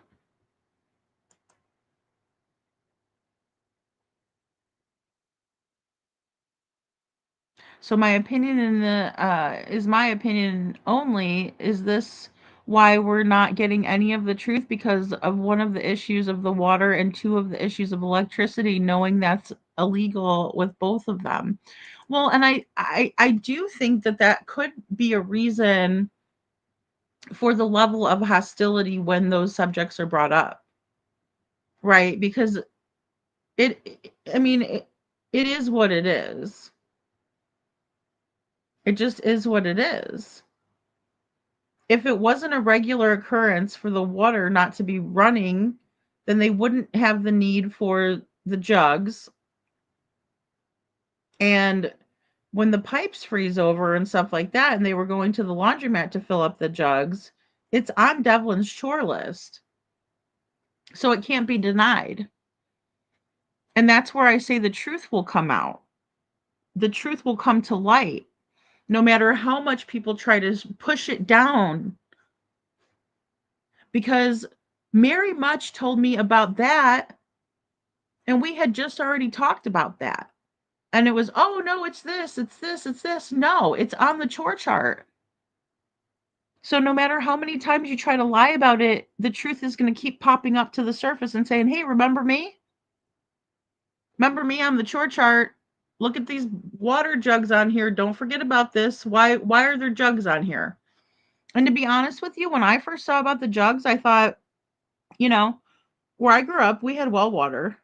So my opinion is my opinion only. Is this why we're not getting any of the truth? Because of one of the issues of the water and two of the issues of electricity, knowing that's illegal with both of them. Well, and I do think that could be a reason for the level of hostility when those subjects are brought up. Right? Because I mean, it is what it is. It just is what it is. If it wasn't a regular occurrence for the water not to be running, then they wouldn't have the need for the jugs. And when the pipes freeze over and stuff like that, and they were going to the laundromat to fill up the jugs, it's on Devlin's chore list. So it can't be denied. And that's where I say the truth will come out. The truth will come to light. No matter how much people try to push it down. Because Mary Much told me about that, and we had just already talked about that. And it was, oh, no, it's this, it's this, it's this. No, it's on the chore chart. So no matter how many times you try to lie about it, the truth is going to keep popping up to the surface and saying, hey, remember me? Remember me on the chore chart? Look at these water jugs on here. Don't forget about this. Why are there jugs on here? And to be honest with you, when I first saw about the jugs, I thought, where I grew up, we had well water.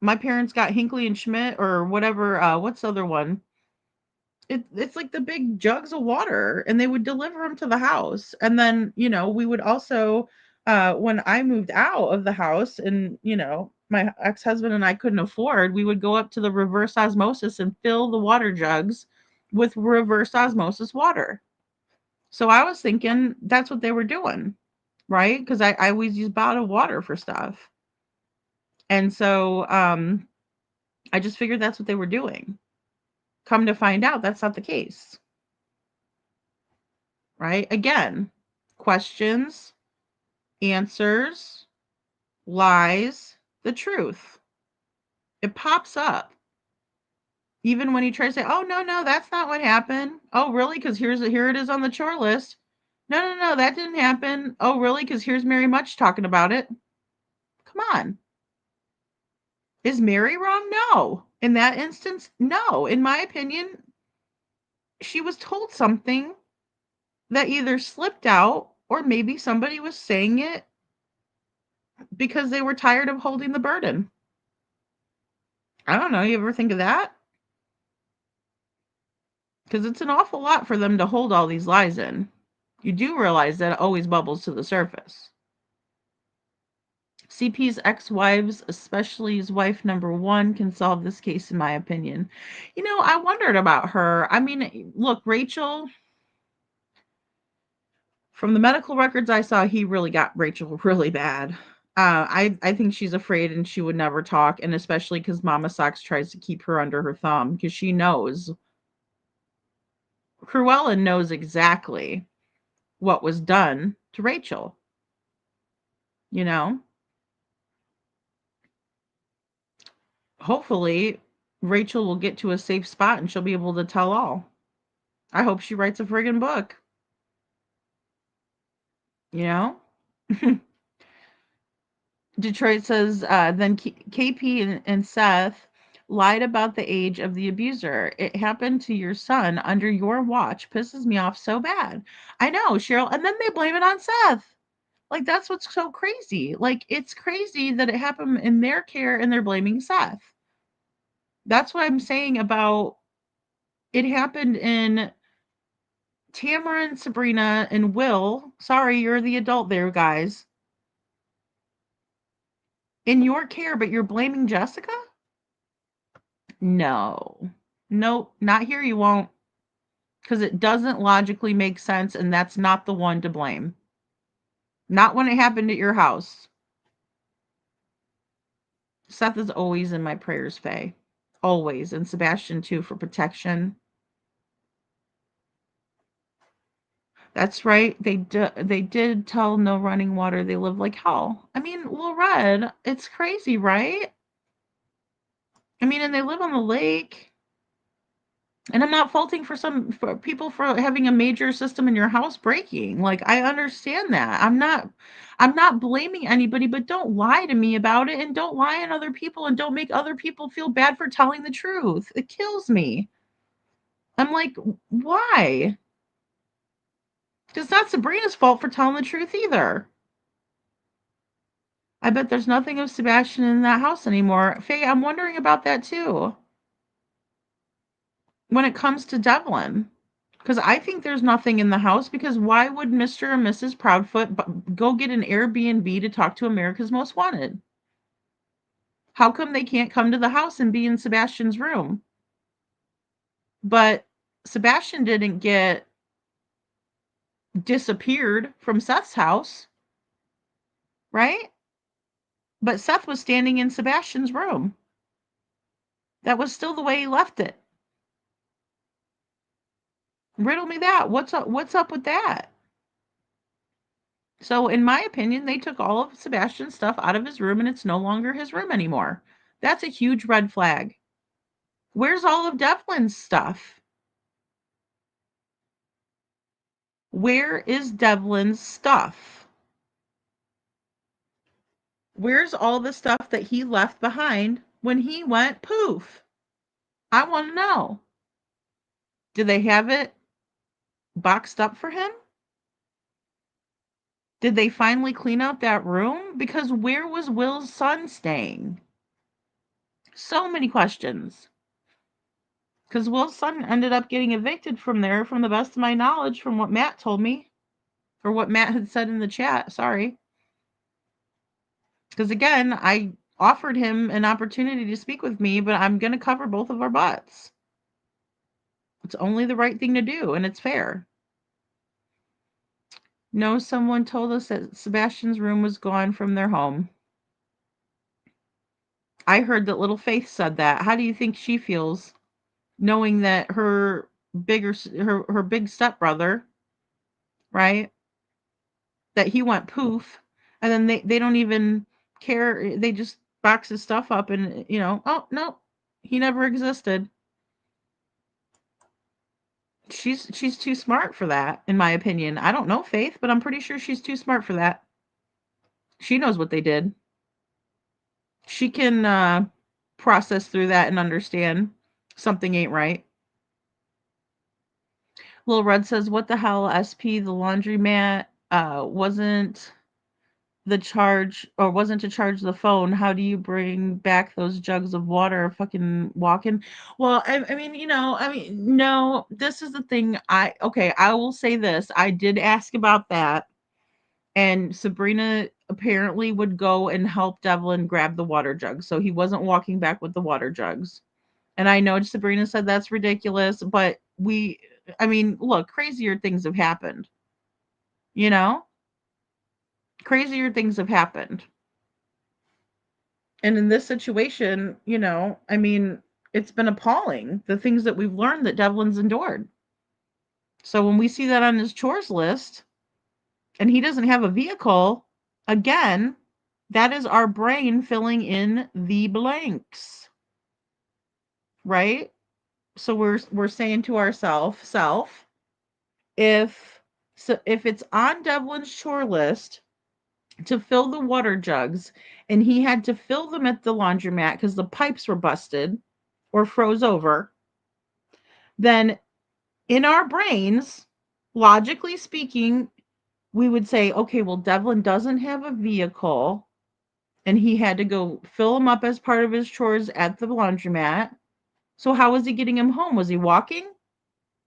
My parents got Hinkley and Schmidt or whatever. What's the other one? It's like the big jugs of water, and they would deliver them to the house. And then, we would also, when I moved out of the house and, my ex-husband and I couldn't afford, we would go up to the reverse osmosis and fill the water jugs with reverse osmosis water. So I was thinking that's what they were doing, right? Because I always use bottled water for stuff. And so I just figured that's what they were doing. Come to find out, that's not the case. Right? Again, questions, answers, lies, the truth. It pops up. Even when he tries to say, oh, no, that's not what happened. Oh, really? Because here it is on the chore list. No, that didn't happen. Oh, really? Because here's Mary Much talking about it. Come on. Is Mary wrong? No. In that instance, no. In my opinion, she was told something that either slipped out or maybe somebody was saying it because they were tired of holding the burden. I don't know. You ever think of that? Because it's an awful lot for them to hold all these lies in. You do realize that it always bubbles to the surface. CP's ex-wives, especially his wife number 1, can solve this case, in my opinion. You know, I wondered about her. I mean, look, Rachel, from the medical records I saw, he really got Rachel really bad. I think she's afraid and she would never talk, and especially because Mama Socks tries to keep her under her thumb because she knows. Cruella knows exactly what was done to Rachel. You know? Hopefully, Rachel will get to a safe spot and she'll be able to tell all. I hope she writes a friggin' book. You know? Detroit says, then KP and Seth lied about the age of the abuser. It happened to your son under your watch. Pisses me off so bad. I know, Cheryl. And then they blame it on Seth. Like, that's what's so crazy. Like, it's crazy that it happened in their care and they're blaming Seth. That's what I'm saying about it happened in Tamara and Sabrina and Will. Sorry, you're the adult there, guys. In your care, but you're blaming Jessica? No. Nope, not here you won't. Because it doesn't logically make sense, and that's not the one to blame. Not when it happened at your house. Seth is always in my prayers, Faye. Always. And Sebastian, too, for protection. That's right. They did tell no running water. They live like hell. I mean, Little Red, it's crazy, right? I mean, and they live on the lake. And I'm not faulting for people for having a major system in your house breaking. Like, I understand that. I'm not blaming anybody, but don't lie to me about it, and don't lie on other people, and don't make other people feel bad for telling the truth. It kills me. I'm like, why? It's not Sabrina's fault for telling the truth either. I bet there's nothing of Sebastian in that house anymore. Faye, I'm wondering about that too. When it comes to Devlin. Because I think there's nothing in the house, because why would Mr. and Mrs. Proudfoot go get an Airbnb to talk to America's Most Wanted? How come they can't come to the house and be in Sebastian's room? But Sebastian didn't get disappeared from Seth's house, right? But Seth was standing in Sebastian's room. That was still the way he left it. Riddle me that. What's up with that? So, in my opinion, they took all of Sebastian's stuff out of his room and it's no longer his room anymore. That's a huge red flag. Where's all of Devlin's stuff? Where is Devlin's stuff? Where's all the stuff that he left behind when he went poof? I want to know. Do they have it boxed up for him? Did they finally clean out that room? Because where was Will's son staying? So many questions. Because Will's son ended up getting evicted from there, from the best of my knowledge, from what Matt told me. Or what Matt had said in the chat, sorry. Because again, I offered him an opportunity to speak with me, but I'm going to cover both of our butts. It's only the right thing to do, and it's fair. No, someone told us that Sebastian's room was gone from their home. I heard that little Faith said that. How do you think she feels, knowing that her big stepbrother, right, that he went poof, and then they don't even care. They just box his stuff up and, oh, no, he never existed. She's too smart for that, in my opinion. I don't know Faith, but I'm pretty sure she's too smart for that. She knows what they did. She can process through that and understand something ain't right. Lil Red says, what the hell, SP, the laundromat wasn't the charge, or wasn't to charge the phone. How do you bring back those jugs of water fucking walking? Well, I mean, no, this is the thing. I will say this. I did ask about that, and Sabrina apparently would go and help Devlin grab the water jugs. So he wasn't walking back with the water jugs. And I know Sabrina said that's ridiculous, but look, crazier things have happened. Crazier things have happened. And in this situation, it's been appalling, the things that we've learned that Devlin's endured. So when we see that on his chores list and he doesn't have a vehicle, again, that is our brain filling in the blanks. Right? So we're saying to ourselves, if it's on Devlin's chore list to fill the water jugs, and he had to fill them at the laundromat because the pipes were busted or froze over, then in our brains, logically speaking, we would say, okay, well, Devlin doesn't have a vehicle and he had to go fill them up as part of his chores at the laundromat. So how was he getting him home? Was he walking?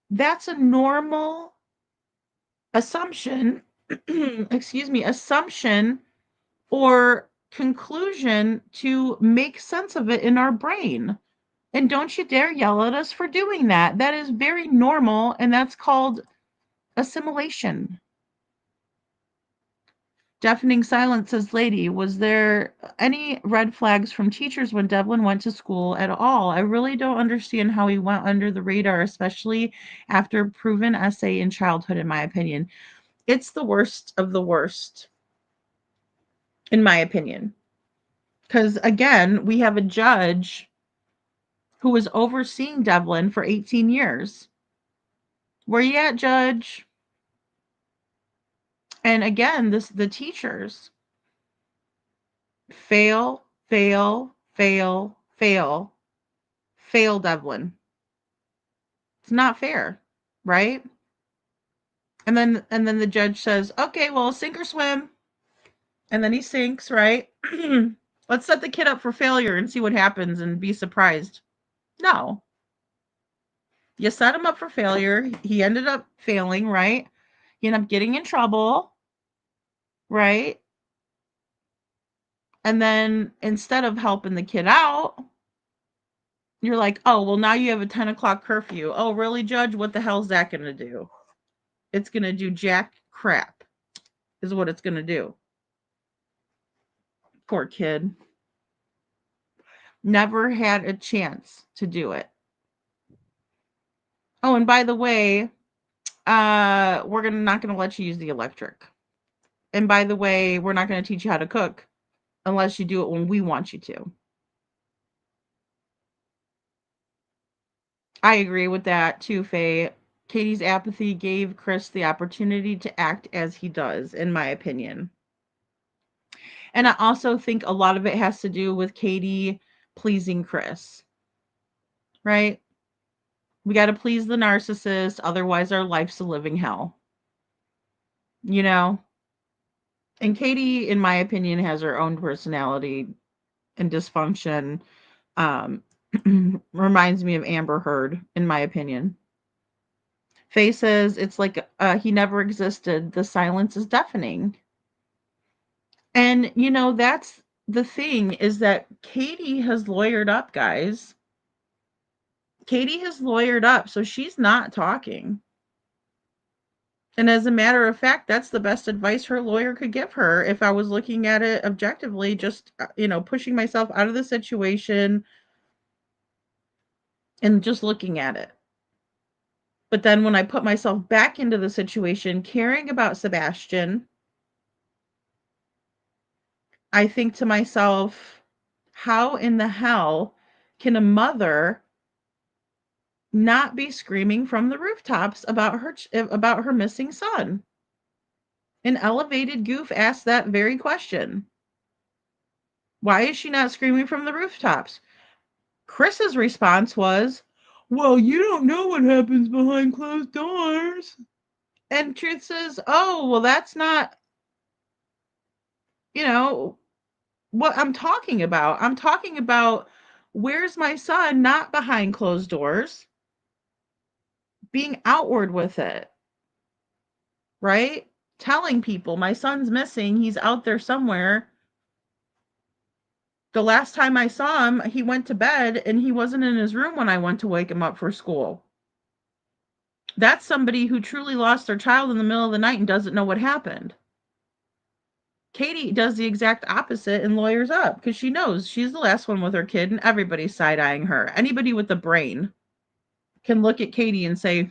That's a normal assumption, assumption or conclusion to make sense of it in our brain. And don't you dare yell at us for doing that. That is very normal, and that's called assimilation. Deafening silence says, lady, was there any red flags from teachers when Devlin went to school at all? I really don't understand how he went under the radar, especially after proven essay in childhood, in my opinion. It's the worst of the worst, in my opinion. Because, again, we have a judge who was overseeing Devlin for 18 years. Where you at, Judge? And again, the teachers fail Devlin. It's not fair, right? And then the judge says, okay, well, sink or swim. And then he sinks, right? Let's set the kid up for failure and see what happens and be surprised. No. You set him up for failure. He ended up failing, right? He ended up getting in trouble, right? And then instead of helping the kid out, you're like, oh, well, now you have a 10 o'clock curfew. Oh, really, Judge? What the hell's that going to do? It's going to do jack crap, is what it's going to do. Poor kid. Never had a chance to do it. Oh, and by the way, we're not going to let you use the electric. And by the way, we're not going to teach you how to cook unless you do it when we want you to. I agree with that too, Faye. Katie's apathy gave Chris the opportunity to act as he does, in my opinion. And I also think a lot of it has to do with Katie pleasing Chris, right? We got to please the narcissist, otherwise our life's a living hell. And Katie, in my opinion, has her own personality and dysfunction. Reminds me of Amber Heard, in my opinion. Faye says it's like he never existed. The silence is deafening. And, that's the thing, is that Katie has lawyered up, guys. Katie has lawyered up, so she's not talking. And as a matter of fact, that's the best advice her lawyer could give her if I was looking at it objectively, just, pushing myself out of the situation and just looking at it. But then when I put myself back into the situation, caring about Sebastian, I think to myself, How in the hell can a mother not be screaming from the rooftops about her missing son? An elevated goof asked that very question. Why is she not screaming from the rooftops? Chris's response was, well, you don't know what happens behind closed doors. And Truth says, oh, well, that's not, what I'm talking about. I'm talking about where's my son not behind closed doors, being outward with it, right? Telling people my son's missing. He's out there somewhere. The last time I saw him, he went to bed and he wasn't in his room when I went to wake him up for school. That's somebody who truly lost their child in the middle of the night and doesn't know what happened. Katie does the exact opposite and lawyers up because she knows she's the last one with her kid and everybody's side-eyeing her. Anybody with a brain can look at Katie and say,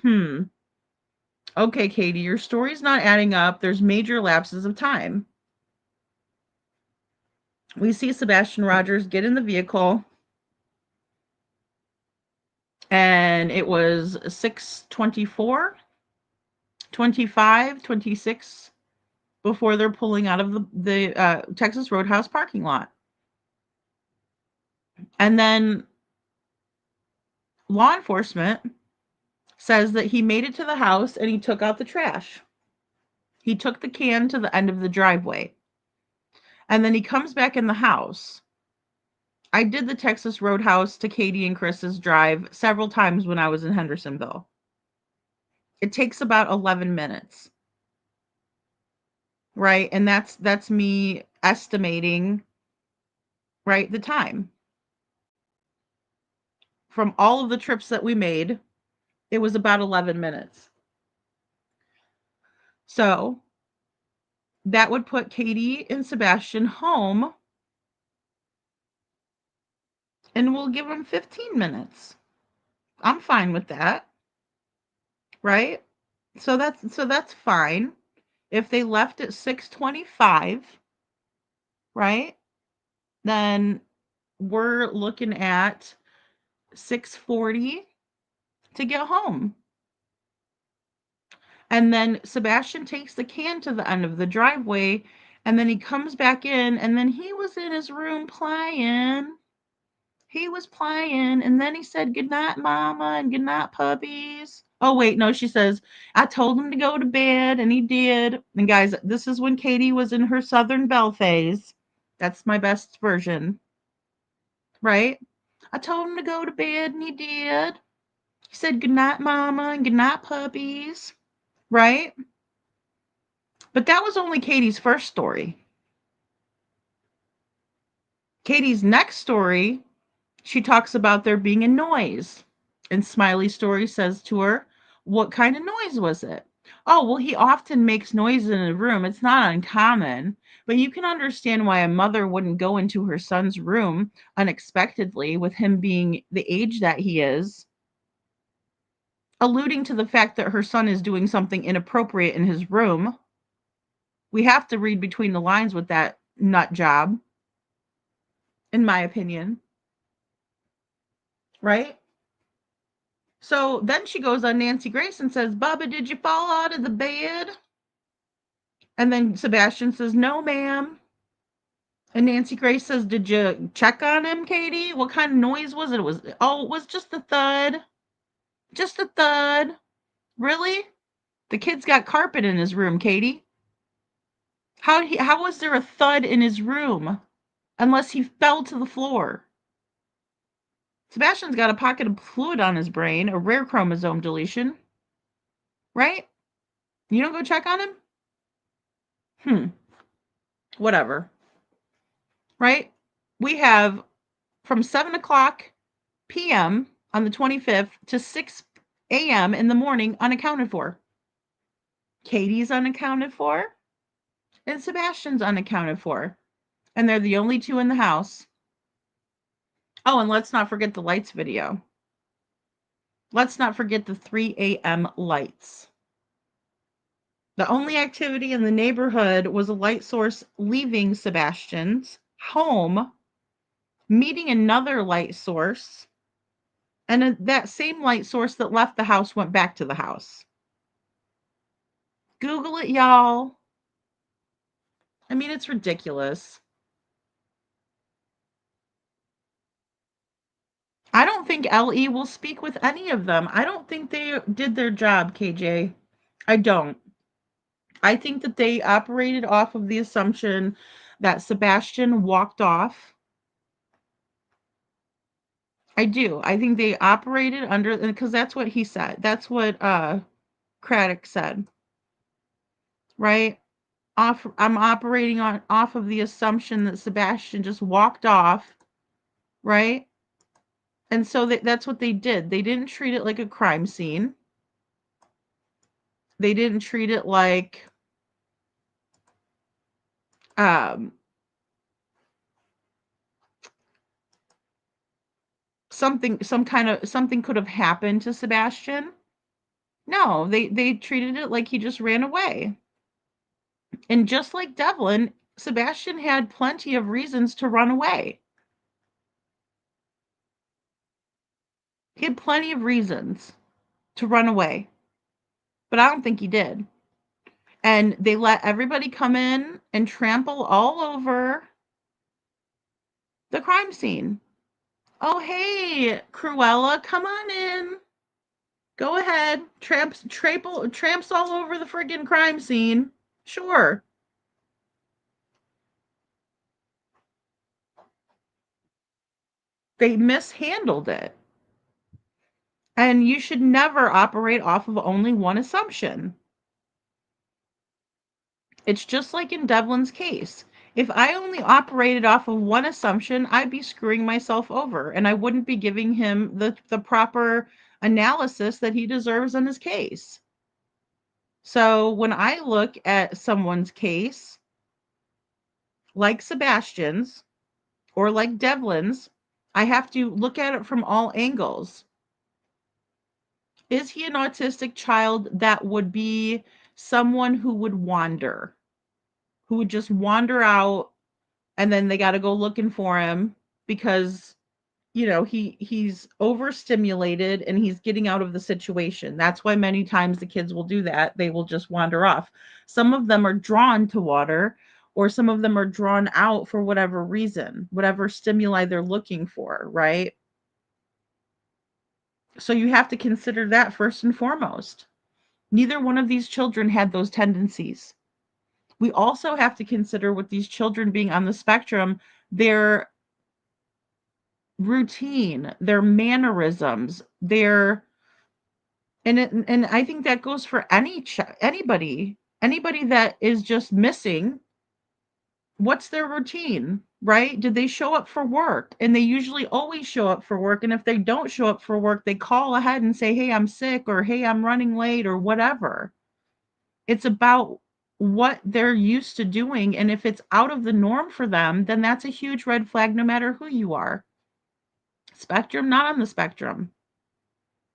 okay, Katie, your story's not adding up. There's major lapses of time. We see Sebastian Rogers get in the vehicle, and it was 6:24, 25, 26 before they're pulling out of the Texas Roadhouse parking lot. And then law enforcement says that he made it to the house and he took out the trash. He took the can to the end of the driveway. And then he comes back in the house. I did the Texas Roadhouse to Katie and Chris's drive several times when I was in Hendersonville. It takes about 11 minutes. Right? And that's me estimating, right, the time. From all of the trips that we made, it was about 11 minutes. So that would put Katie and Sebastian home, and we'll give them 15 minutes. I'm fine with that. Right? So that's fine. If they left at 6:25, right? Then we're looking at 6:40 to get home. And then Sebastian takes the can to the end of the driveway, and then he comes back in, and then he was in his room playing. He was playing, and then he said, good night, mama, and good night, puppies. Oh, wait, no, she says, I told him to go to bed, and he did. And guys, this is when Katie was in her Southern Belle phase. That's my best version. Right? I told him to go to bed, and he did. He said, good night, mama, and good night, puppies. Right? But that was only Katie's first story. Katie's next story, she talks about there being a noise. And Smiley's story says to her, what kind of noise was it? Oh, well, he often makes noise in a room. It's not uncommon. But you can understand why a mother wouldn't go into her son's room unexpectedly with him being the age that he is, alluding to the fact that her son is doing something inappropriate in his room. We have to read between the lines with that nut job, in my opinion. Right? So then she goes on Nancy Grace and says, Bubba, did you fall out of the bed? And then Sebastian says, no, ma'am. And Nancy Grace says, did you check on him, Katie? What kind of noise was it? It was just a thud. Just a thud. Really? The kid's got carpet in his room, Katie. How was there a thud in his room? Unless he fell to the floor. Sebastian's got a pocket of fluid on his brain, a rare chromosome deletion. Right? You don't go check on him? Whatever. Right? We have from 7 o'clock p.m. on the 25th to 6 a.m. in the morning unaccounted for. Katie's unaccounted for, and Sebastian's unaccounted for. And they're the only two in the house. Oh, and let's not forget the lights video. Let's not forget the 3 a.m. lights. The only activity in the neighborhood was a light source leaving Sebastian's home meeting another light source, and that same light source that left the house went back to the house. Google it, y'all. I mean, it's ridiculous. I don't think LE will speak with any of them. I don't think they did their job, KJ. I don't. I think that they operated off of the assumption that Sebastian walked off. I do. I think they operated under, because that's what he said. That's what Craddock said. Right? I'm operating off of the assumption that Sebastian just walked off, right? And so that's what they did. They didn't treat it like a crime scene. They didn't treat it like something could have happened to Sebastian. No, they treated it like he just ran away. And just like Devlin, Sebastian had plenty of reasons to run away. He had plenty of reasons to run away. But I don't think he did. And they let everybody come in and trample all over the crime scene. Oh, hey, Cruella, come on in. Go ahead. Tramps all over the friggin' crime scene. Sure. They mishandled it. And you should never operate off of only one assumption. It's just like in Devlin's case. If I only operated off of one assumption, I'd be screwing myself over and I wouldn't be giving him the proper analysis that he deserves in his case. So when I look at someone's case, like Sebastian's or like Devlin's, I have to look at it from all angles. Is he an autistic child that would be someone who would wander? Who would just wander out and then they got to go looking for him because he's overstimulated and he's getting out of the situation. That's why many times the kids will do that. They will just wander off. Some of them are drawn to water, or some of them are drawn out for whatever reason, whatever stimuli they're looking for, right? So you have to consider that first and foremost. Neither one of these children had those tendencies. We also have to consider, with these children being on the spectrum, their routine, their mannerisms, and I think that goes for anybody that is just missing. What's their routine, right? Did they show up for work? And they usually always show up for work. And if they don't show up for work, they call ahead and say, hey, I'm sick, or hey, I'm running late, or whatever. It's about what they're used to doing. And if it's out of the norm for them, then that's a huge red flag no matter who you are. Spectrum, not on the spectrum,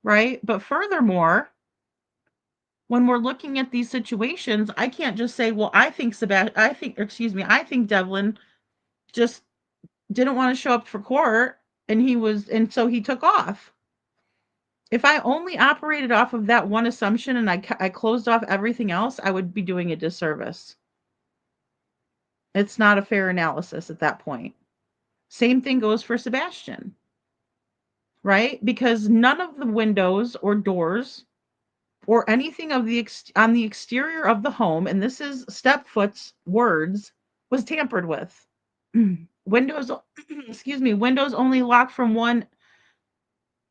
right? But furthermore, when we're looking at these situations, I can't just say, well, I think Devlin just didn't want to show up for court and so he took off. If I only operated off of that one assumption and I closed off everything else, I would be doing a disservice. It's not a fair analysis at that point. Same thing goes for Sebastian, right? Because none of the windows or doors or anything on the exterior of the home, and this is Stepfoot's words, was tampered with. Windows only lock from one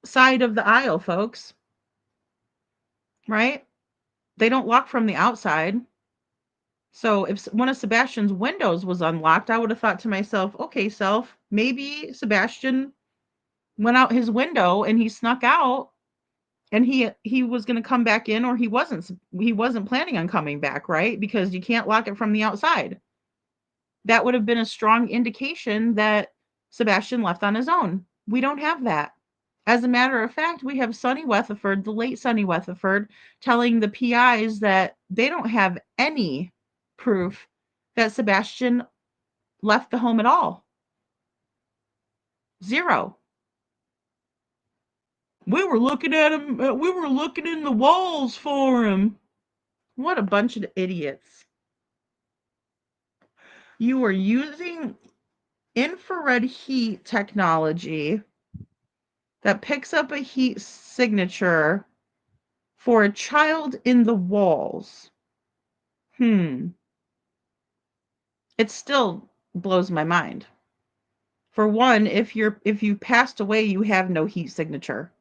side of the aisle, folks. Right? They don't lock from the outside. So if one of Sebastian's windows was unlocked, I would have thought to myself, okay, maybe Sebastian went out his window and he snuck out and he was going to come back in, or he wasn't planning on coming back, right? Because you can't lock it from the outside. That would have been a strong indication that Sebastian left on his own. We don't have that. As a matter of fact, we have Sonny Weatherford, the late Sonny Weatherford, telling the PIs that they don't have any proof that Sebastian left the home at all. Zero. We were looking at him. We were looking in the walls for him. What a bunch of idiots. You are using infrared heat technology that picks up a heat signature for a child in the walls. It still blows my mind. For one, if you passed away, you have no heat signature.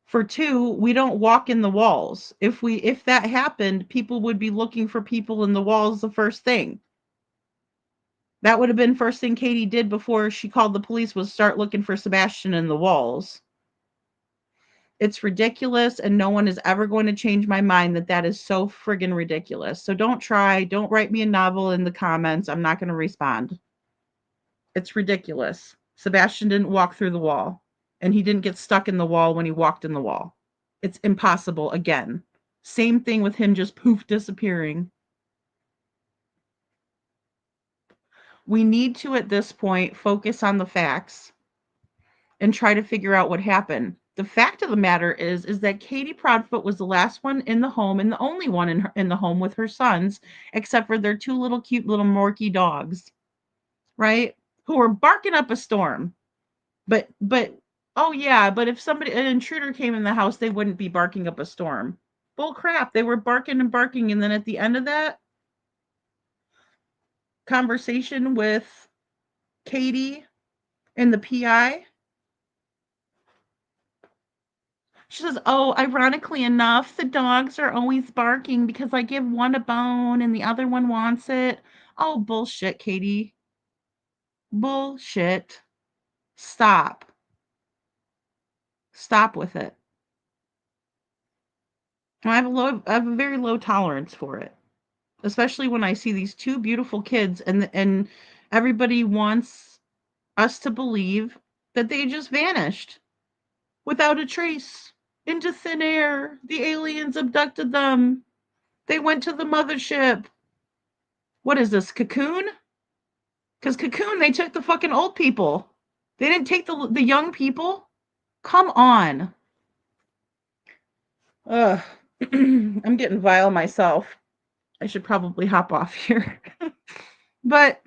For two, we don't walk in the walls. If that happened, people would be looking for people in the walls the first thing. That would have been first thing Katie did before she called the police, was start looking for Sebastian in the walls. It's ridiculous, and no one is ever going to change my mind that is so friggin' ridiculous. So don't write me a novel in the comments. I'm not going to respond. It's ridiculous. Sebastian didn't walk through the wall, and he didn't get stuck in the wall when he walked in the wall. It's impossible again. Same thing with him just poof disappearing. We need to, at this point, focus on the facts and try to figure out what happened. The fact of the matter is that Katie Proudfoot was the last one in the home and the only one in the home with her sons, except for their two little cute little Morky dogs, right? Who were barking up a storm. But oh yeah, but if an intruder came in the house, they wouldn't be barking up a storm. Bull crap. They were barking and barking, and then at the end of that conversation with Katie and the PI, she says, "Oh, ironically enough, the dogs are always barking because I give one a bone and the other one wants it." Oh, bullshit, Katie. Bullshit. Stop. Stop with it. I have a very low tolerance for it, especially when I see these two beautiful kids and everybody wants us to believe that they just vanished without a trace into thin air. The aliens abducted them. They went to the mothership. What is this, Cocoon? Because Cocoon, they took the fucking old people. They didn't take the young people. Come on. Ugh. I'm getting vile myself. I should probably hop off here. But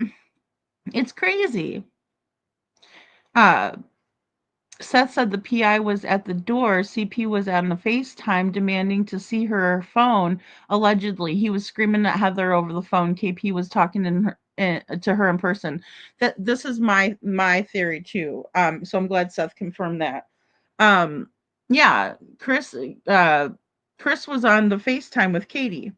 it's crazy. Seth said the PI was at the door. CP was on the FaceTime demanding to see her phone. Allegedly, he was screaming at Heather over the phone. KP was talking to her in person. That this is my theory too. So I'm glad Seth confirmed that. Yeah, Chris was on the FaceTime with Katie,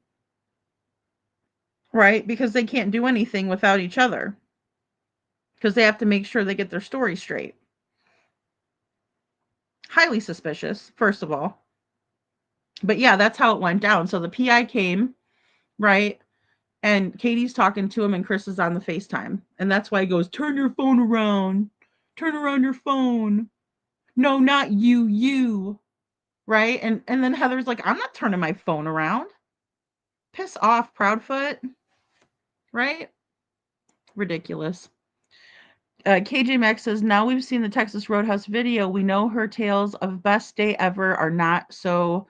right? Because they can't do anything without each other. Because they have to make sure they get their story straight. Highly suspicious, first of all. But yeah, that's how it went down. So the PI came, right? And Katie's talking to him and Chris is on the FaceTime. And that's why he goes, "Turn your phone around. Turn around your phone." "No, not you. Right? And then Heather's like, "I'm not turning my phone around." Piss off, Proudfoot. Right? Ridiculous. KJ Max says, "Now we've seen the Texas Roadhouse video. We know her tales of best day ever are not so.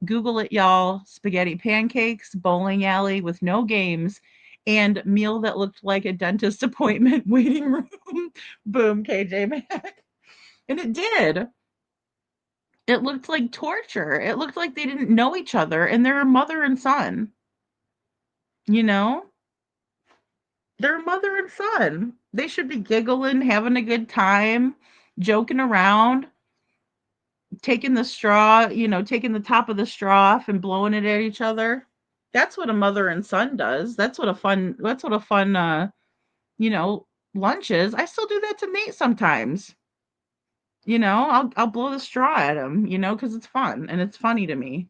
Google it, y'all. Spaghetti pancakes, bowling alley with no games, and meal that looked like a dentist appointment waiting room." Boom, KJ Max. And it did. It looked like torture. It looked like they didn't know each other, and they're a mother and son. You know? They're a mother and son. They should be giggling, having a good time, joking around, taking the straw, taking the top of the straw off and blowing it at each other. That's what a mother and son does. That's what a fun lunch is. I still do that to Nate sometimes. I'll blow the straw at him, because it's fun and it's funny to me.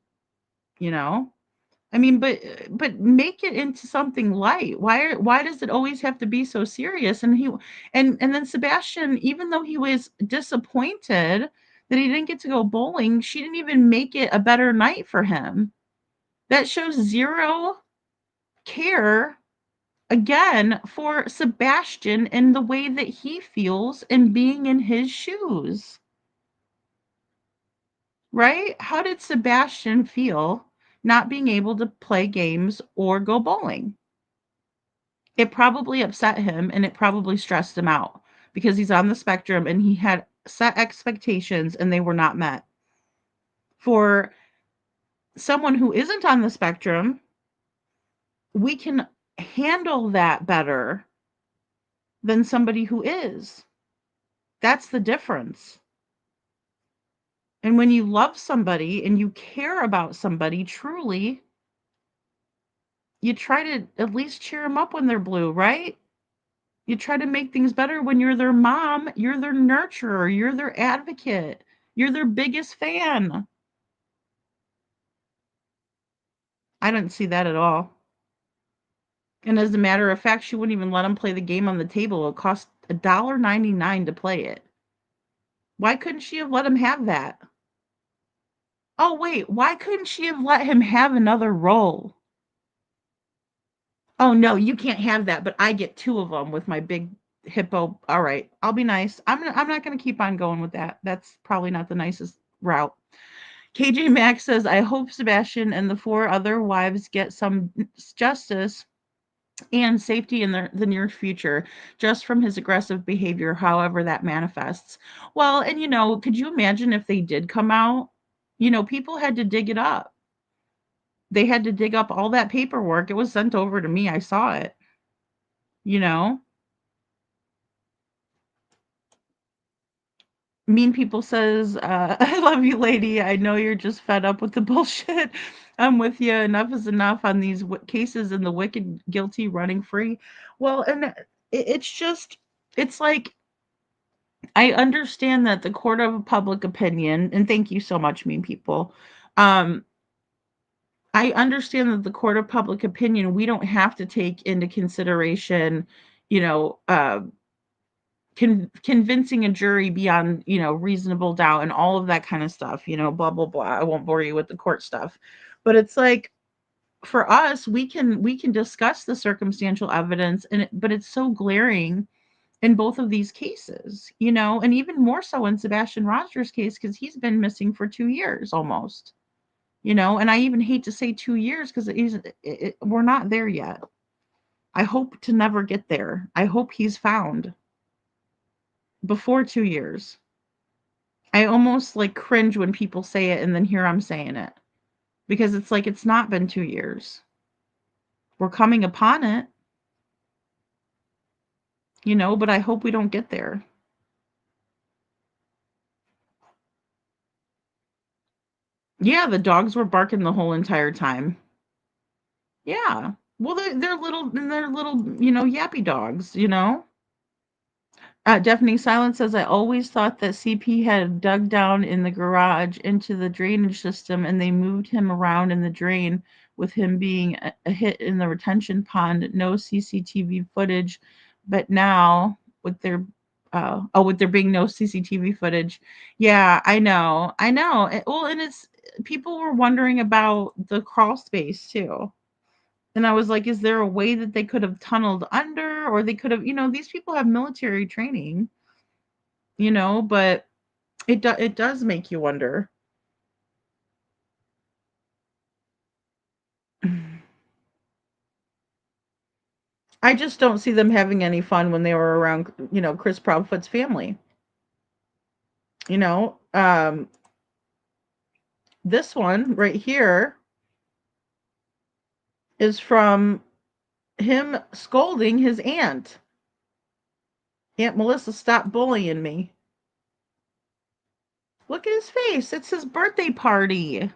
I mean, but make it into something light. Why does it always have to be so serious? And then Sebastian, even though he was disappointed that he didn't get to go bowling, she didn't even make it a better night for him. That shows zero care again, for Sebastian and the way that he feels and being in his shoes. Right? How did Sebastian feel not being able to play games or go bowling? It probably upset him and it probably stressed him out because he's on the spectrum and he had set expectations and they were not met. For someone who isn't on the spectrum, we can handle that better than somebody who is. That's the difference. And when you love somebody and you care about somebody truly, you try to at least cheer them up when they're blue, right? You try to make things better when you're their mom, you're their nurturer, you're their advocate, you're their biggest fan. I didn't see that at all. And as a matter of fact, she wouldn't even let him play the game on the table. It cost $1.99 to play it. Why couldn't she have let him have that? Oh, wait, why couldn't she have let him have another role? Oh, no, you can't have that, but I get 2 of them with my big hippo. All right, I'll be nice. I'm not going to keep on going with that. That's probably not the nicest route. KJ Maxx says, I hope Sebastian and the 4 other wives get some justice and safety in the near future, just from his aggressive behavior, however that manifests. Well, and could you imagine if they did come out? People had to dig it up. They had to dig up all that paperwork. It was sent over to me. I saw it. Mean People says, I love you, lady. I know you're just fed up with the bullshit. I'm with you. Enough is enough on these cases and the wicked guilty running free. Well, and it's like, I understand that the court of public opinion, and thank you so much, Mean People. I understand that the court of public opinion, we don't have to take into consideration, you know, convincing a jury beyond, reasonable doubt and all of that kind of stuff, blah, blah, blah. I won't bore you with the court stuff. But it's like, for us, we can discuss the circumstantial evidence, but it's so glaring in both of these cases, and even more so in Sebastian Rogers' case, because he's been missing for 2 years almost, and I even hate to say 2 years because we're not there yet. I hope to never get there. I hope he's found before 2 years. I almost like cringe when people say it and then here I'm saying it, because it's like, it's not been 2 years. We're coming upon it, but I hope we don't get there. Yeah, the dogs were barking the whole entire time. Yeah. Well, they're little, yappy dogs, Deafening Silence says, I always thought that CP had dug down in the garage into the drainage system and they moved him around in the drain with him being a hit in the retention pond. No CCTV footage, but now with there being no CCTV footage. Yeah, I know. Well, and it's, people were wondering about the crawl space too. And I was like, is there a way that they could have tunneled under, or they could have, these people have military training, but it does make you wonder. I just don't see them having any fun when they were around, Chris Proudfoot's family. This one right here is from him scolding his aunt. Aunt Melissa, stop bullying me. Look at his face. It's his birthday party.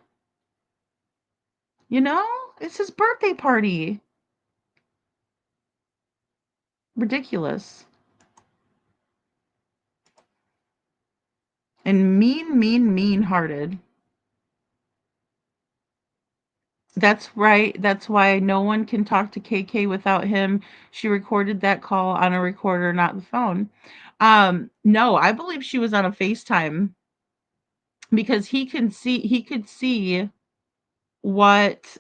It's his birthday party. Ridiculous. And mean-hearted. That's right. That's why no one can talk to KK without him. She recorded that call on a recorder, not the phone. No, I believe she was on a FaceTime because he could see what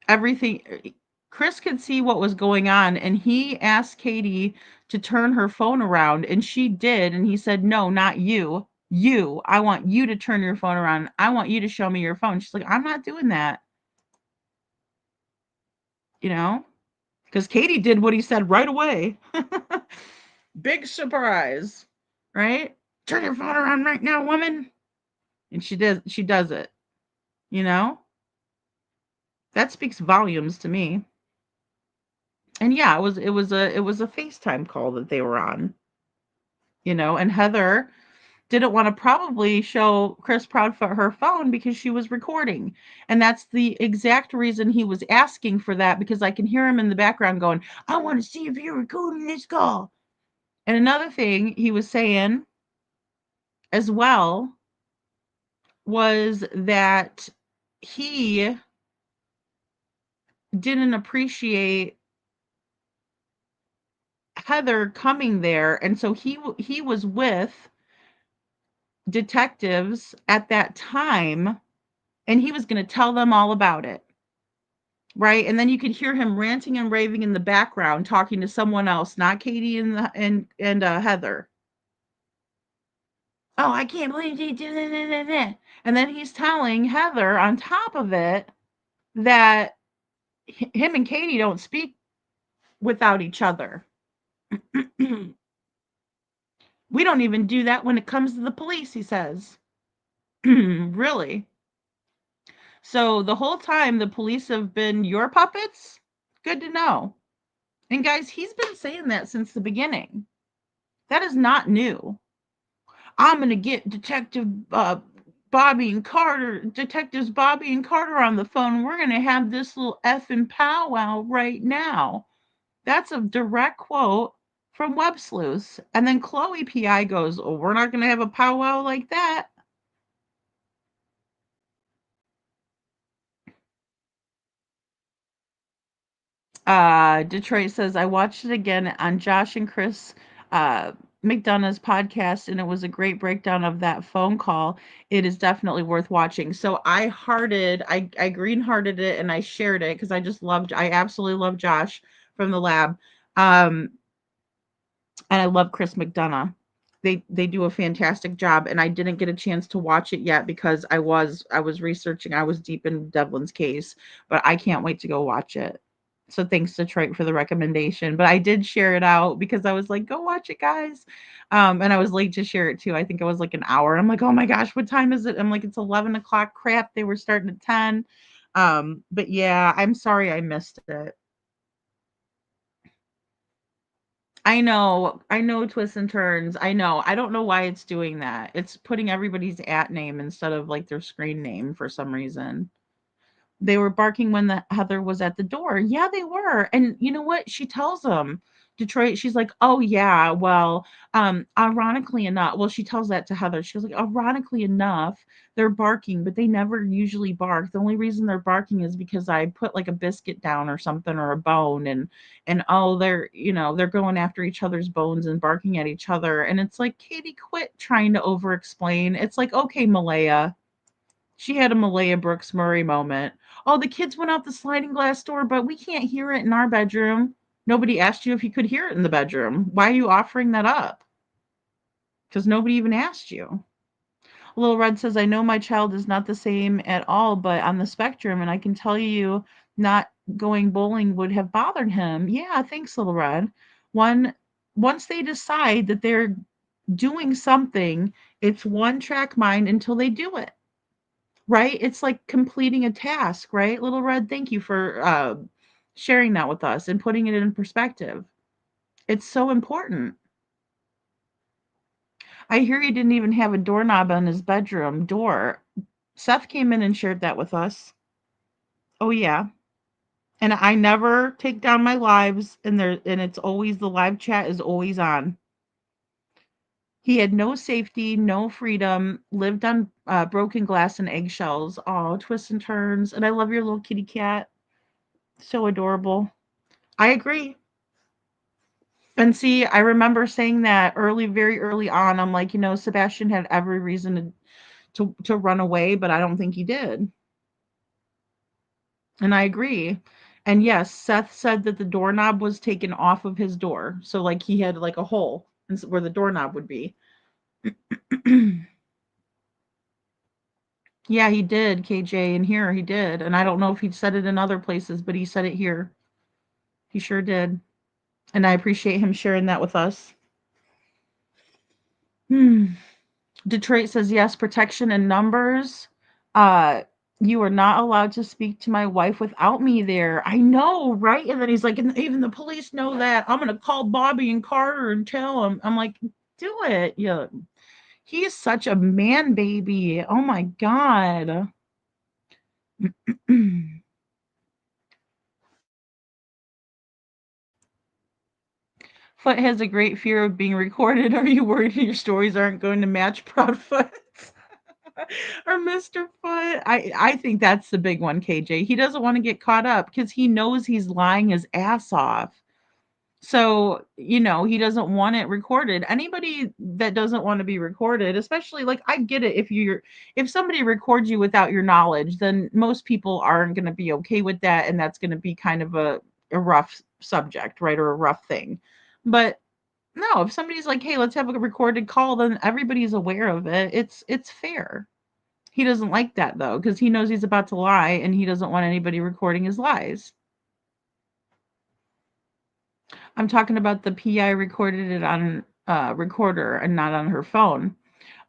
everything, Chris could see what was going on, and he asked Katie to turn her phone around, and she did. And he said, "No, not you. You. I want you to turn your phone around. I want you to show me your phone." She's like, "I'm not doing that." You know, because Katie did what he said right away. Big surprise, right? Turn your phone around right now, woman. And she does. She does it. You know, that speaks volumes to me. And yeah, it was a FaceTime call that they were on. You know, and Heather didn't want to probably show Chris Proudfoot her phone because she was recording. And that's the exact reason he was asking for that, because I can hear him in the background going, "I want to see if you're recording this call." And another thing he was saying as well was that he didn't appreciate Heather coming there, and so he was with detectives at that time, and he was going to tell them all about it, right? And then you could hear him ranting and raving in the background, talking to someone else, not Katie and Heather. "Oh, I can't believe they did it." And then he's telling Heather on top of it that him and Katie don't speak without each other. "We don't even do that when it comes to the police," he says. Really? So the whole time the police have been your puppets? Good to know. And guys, he's been saying that since the beginning. That is not new. "I'm going to get Detectives Bobby and Carter on the phone. We're going to have this little effing powwow right now." That's a direct quote from Web Sleuths. And then Chloe PI goes, "Oh, we're not going to have a powwow like that." Detroit says, "I watched it again on Josh and Chris McDonough's podcast, and it was a great breakdown of that phone call. It is definitely worth watching." So I green hearted it and I shared it because I absolutely love Josh from the lab. And I love Chris McDonough. They do a fantastic job, and I didn't get a chance to watch it yet because I was researching. I was deep in Devlin's case, but I can't wait to go watch it. So thanks, Detroit, for the recommendation. But I did share it out because I was like, "Go watch it, guys." And I was late to share it too. I think it was like an hour. I'm like, "Oh my gosh, what time is it?" I'm like, "It's 11 o'clock." Crap, they were starting at 10. But yeah, I'm sorry I missed it. I know twists and turns. I know. I don't know why it's doing that. It's putting everybody's at name instead of like their screen name for some reason. They were barking when the Heather was at the door. Yeah, they were. And you know what? She tells them, Detroit, she's like, "Oh yeah, well, ironically enough," well, she tells that to Heather. She was like, "Ironically enough, they're barking, but they never usually bark. The only reason they're barking is because I put like a biscuit down or something or a bone, and oh, they're going after each other's bones and barking at each other." And it's like, Katie, quit trying to over explain. It's like, okay, Malaya. She had a Malaya Brooks Murray moment. "Oh, the kids went out the sliding glass door, but we can't hear it in our bedroom." Nobody asked you if you could hear it in the bedroom. Why are you offering that up? Because nobody even asked you. Little Red says, "I know my child is not the same at all, but on the spectrum, and I can tell you not going bowling would have bothered him." Yeah, thanks, Little Red. Once they decide that they're doing something, it's one track mind until they do it. Right? It's like completing a task, right? Little Red, thank you for sharing that with us and putting it in perspective. It's so important. I hear he didn't even have a doorknob on his bedroom door. Seth came in and shared that with us. Oh yeah. And I never take down my lives, and it's always, the live chat is always on. He had no safety, no freedom, lived on broken glass and eggshells. Oh, twists and turns. And I love your little kitty cat. So adorable. I agree. And see, I remember saying that very early on. I'm like, Sebastian had every reason to run away, but I don't think he did. And I agree. And yes, Seth said that the doorknob was taken off of his door. So like he had like a hole where the doorknob would be. Yeah, he did, KJ, and here he did. And I don't know if he said it in other places, but he said it here. He sure did. And I appreciate him sharing that with us. Detroit says yes, protection in numbers. You are not allowed to speak to my wife without me there. I know, right? And then he's like, and even the police know that. I'm gonna call Bobby and Carter and tell them. I'm like, do it. Yeah. He is such a man baby. Oh my God. Foot has a great fear of being recorded. Are you worried your stories aren't going to match Proudfoot or Mr. Foot? I think that's the big one, KJ. He doesn't want to get caught up because he knows he's lying his ass off. So, he doesn't want it recorded. Anybody that doesn't want to be recorded, especially like I get it if somebody records you without your knowledge, then most people aren't going to be okay with that, and that's going to be kind of a rough subject, right? Or a rough thing. But no, if somebody's like, "Hey, let's have a recorded call," then everybody's aware of it. It's fair. He doesn't like that though, because he knows he's about to lie and he doesn't want anybody recording his lies. I'm talking about the PI recorded it on recorder and not on her phone.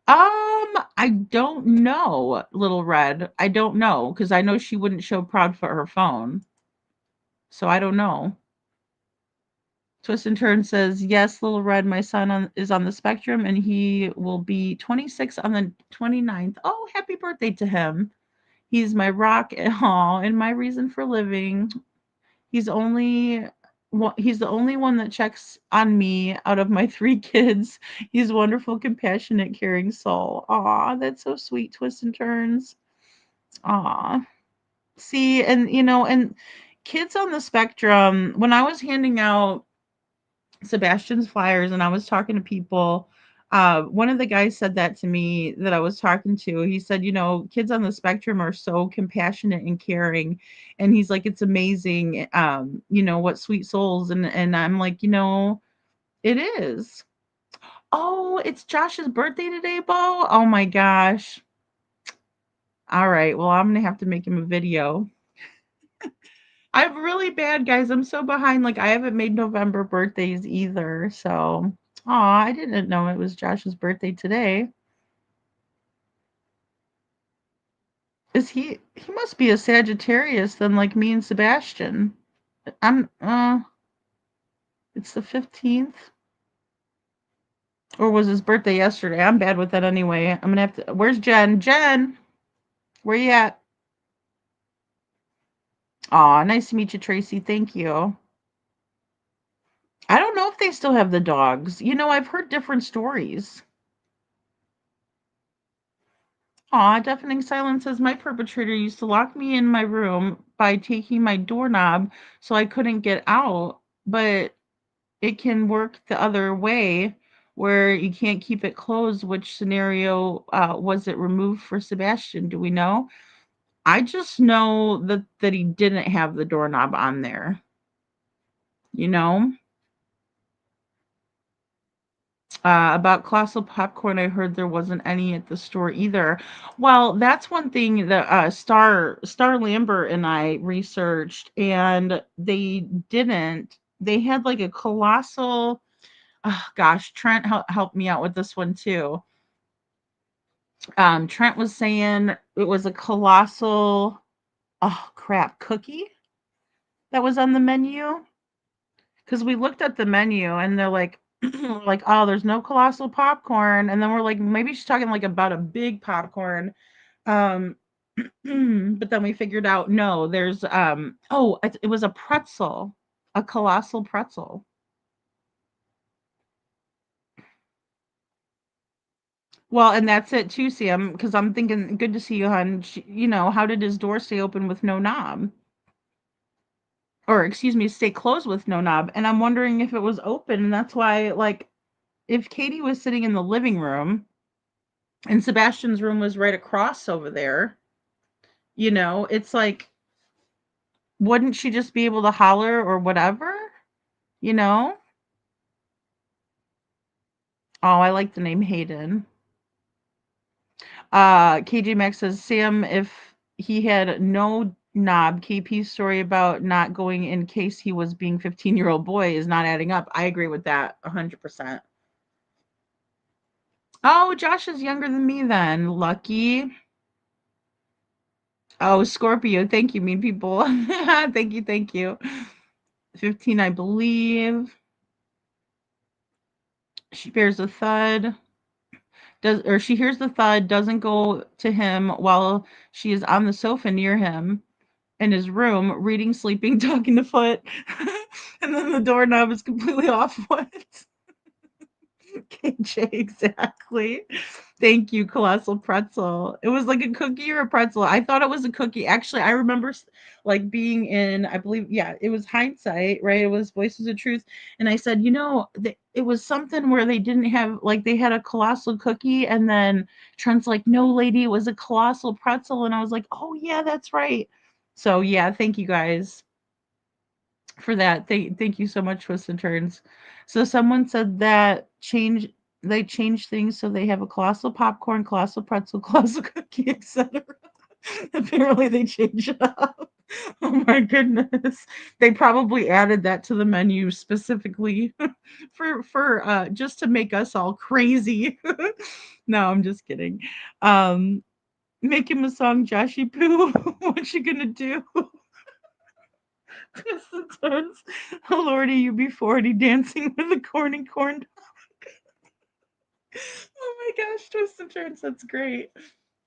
I don't know, Little Red. I don't know because I know she wouldn't show Proudfoot her phone. So I don't know. Twist and Turn says, yes, Little Red, my son is on the spectrum and he will be 26 on the 29th. Oh, happy birthday to him. He's my rock and my reason for living. He's the only one that checks on me out of my 3 kids. He's a wonderful, compassionate, caring soul. Aw, that's so sweet, Twists and Turns. Aw. See, and kids on the spectrum, when I was handing out Sebastian's flyers and I was talking to people, one of the guys said that to me that I was talking to. He said, kids on the spectrum are so compassionate and caring. And he's like, it's amazing, what sweet souls. And I'm like, it is. Oh, it's Josh's birthday today, Bo. Oh my gosh. All right. Well, I'm going to have to make him a video. I'm really bad, guys. I'm so behind. Like, I haven't made November birthdays either. So, I didn't know it was Josh's birthday today. He must be a Sagittarius then, like me and Sebastian. It's the 15th. Or was his birthday yesterday? I'm bad with that anyway. I'm gonna have to. Where's Jen? Jen, where you at? Aw, nice to meet you, Tracy. Thank you. I don't know if they still have the dogs. I've heard different stories. Aw, Deafening Silence says my perpetrator used to lock me in my room by taking my doorknob so I couldn't get out, but it can work the other way where you can't keep it closed. Which scenario was it removed for Sebastian? Do we know? I just know that he didn't have the doorknob on there. About colossal popcorn, I heard there wasn't any at the store either. Well, that's one thing that Star Lambert and I researched, and they didn't. They had like a colossal. Oh, gosh, Trent helped me out with this one too. Trent was saying it was a colossal. Oh crap, cookie that was on the menu. Because we looked at the menu and they're like, like, oh, there's no colossal popcorn. And then we're like, maybe she's talking like about a big popcorn. But then we figured out, no, there's, it was a pretzel, a colossal pretzel. Well, and that's it too, Sam, because I'm thinking, good to see you, hon. How did his door stay open with no knob? Or, excuse me, stay closed with no knob? And I'm wondering if it was open, and that's why, like, if Katie was sitting in the living room and Sebastian's room was right across over there, it's like wouldn't she just be able to holler or whatever? You know? Oh, I like the name Hayden. KJ Max says, Sam, if he had no knob, KP's story about not going in case he was being 15-year-old boy is not adding up. I agree with that 100%. Oh, Josh is younger than me then. Lucky. Oh, Scorpio. Thank you, mean people. Thank you, thank you. 15, I believe. She bears a thud. She hears the thud, doesn't go to him while she is on the sofa near him in his room, reading, sleeping, talking to Foot, and then the doorknob is completely off. What? KJ, exactly. Thank you, Colossal Pretzel. It was like a cookie or a pretzel. I thought it was a cookie. Actually, I remember like being in, I believe, yeah, it was Hindsight, right? It was Voices of Truth. And I said, it was something where they didn't have, like, they had a colossal cookie. And then Trent's like, no, lady, it was a colossal pretzel. And I was like, oh, yeah, that's right. So, yeah, thank you guys for that. Thank you so much, Twists and Turns. So someone said that they change things so they have a colossal popcorn, colossal pretzel, colossal cookie, etc. Apparently they change it up. Oh my goodness. They probably added that to the menu specifically for just to make us all crazy. No, I'm just kidding. Make him a song, Joshy Poo. What you gonna do? Twists and Turns. Oh Lordy, you be 40 dancing with a corny corn dog. Oh my gosh, Twists and Turns, that's great.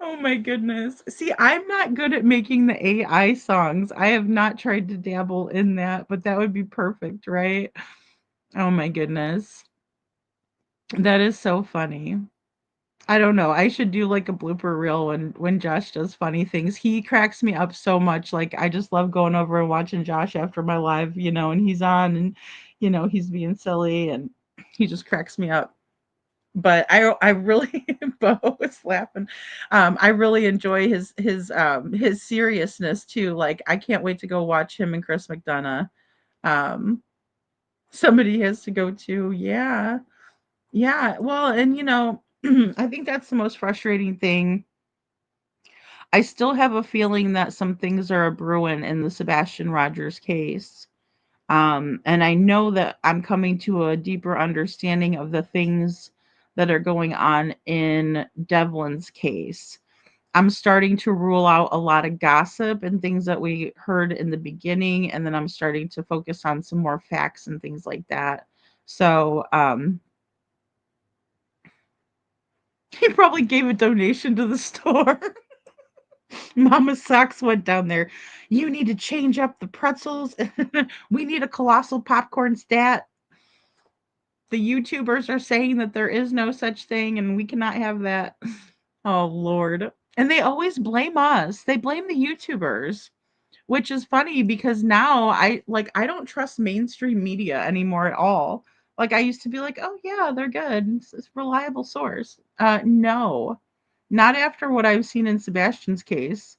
Oh my goodness. See, I'm not good at making the AI songs. I have not tried to dabble in that, but that would be perfect, right? Oh my goodness. That is so funny. I don't know. I should do like a blooper reel when Josh does funny things. He cracks me up so much. Like I just love going over and watching Josh after my live, and he's on and he's being silly and he just cracks me up. But I really Bo is laughing. I really enjoy his seriousness too. Like I can't wait to go watch him and Chris McDonough. Um Somebody has to go to. Yeah. Yeah. Well, and I think that's the most frustrating thing. I still have a feeling that some things are a brewing in the Sebastian Rogers case. And I know that I'm coming to a deeper understanding of the things that are going on in Devlin's case. I'm starting to rule out a lot of gossip and things that we heard in the beginning, and then I'm starting to focus on some more facts and things like that. So, he probably gave a donation to the store. Mama Socks went down there. You need to change up the pretzels. We need a colossal popcorn stat. The YouTubers are saying that there is no such thing and we cannot have that. Oh, Lord. And they always blame us. They blame the YouTubers, which is funny because now I don't trust mainstream media anymore at all. Like I used to be like, oh yeah, they're good. It's a reliable source. No, not after what I've seen in Sebastian's case.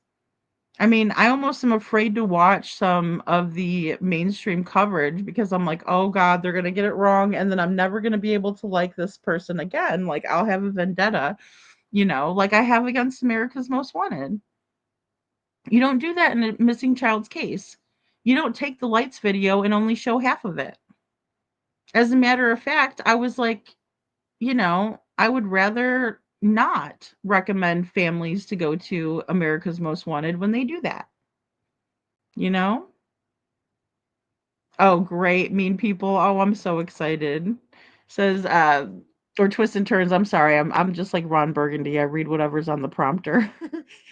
I mean, I almost am afraid to watch some of the mainstream coverage because I'm like, oh God, they're going to get it wrong. And then I'm never going to be able to like this person again. Like, I'll have a vendetta, like I have against America's Most Wanted. You don't do that in a missing child's case. You don't take the lights video and only show half of it. As a matter of fact, I was like, I would rather not recommend families to go to America's Most Wanted when they do that. You know? Oh, great. Mean people. Oh, I'm so excited. Says, or twists and turns. I'm sorry. I'm just like Ron Burgundy. I read whatever's on the prompter.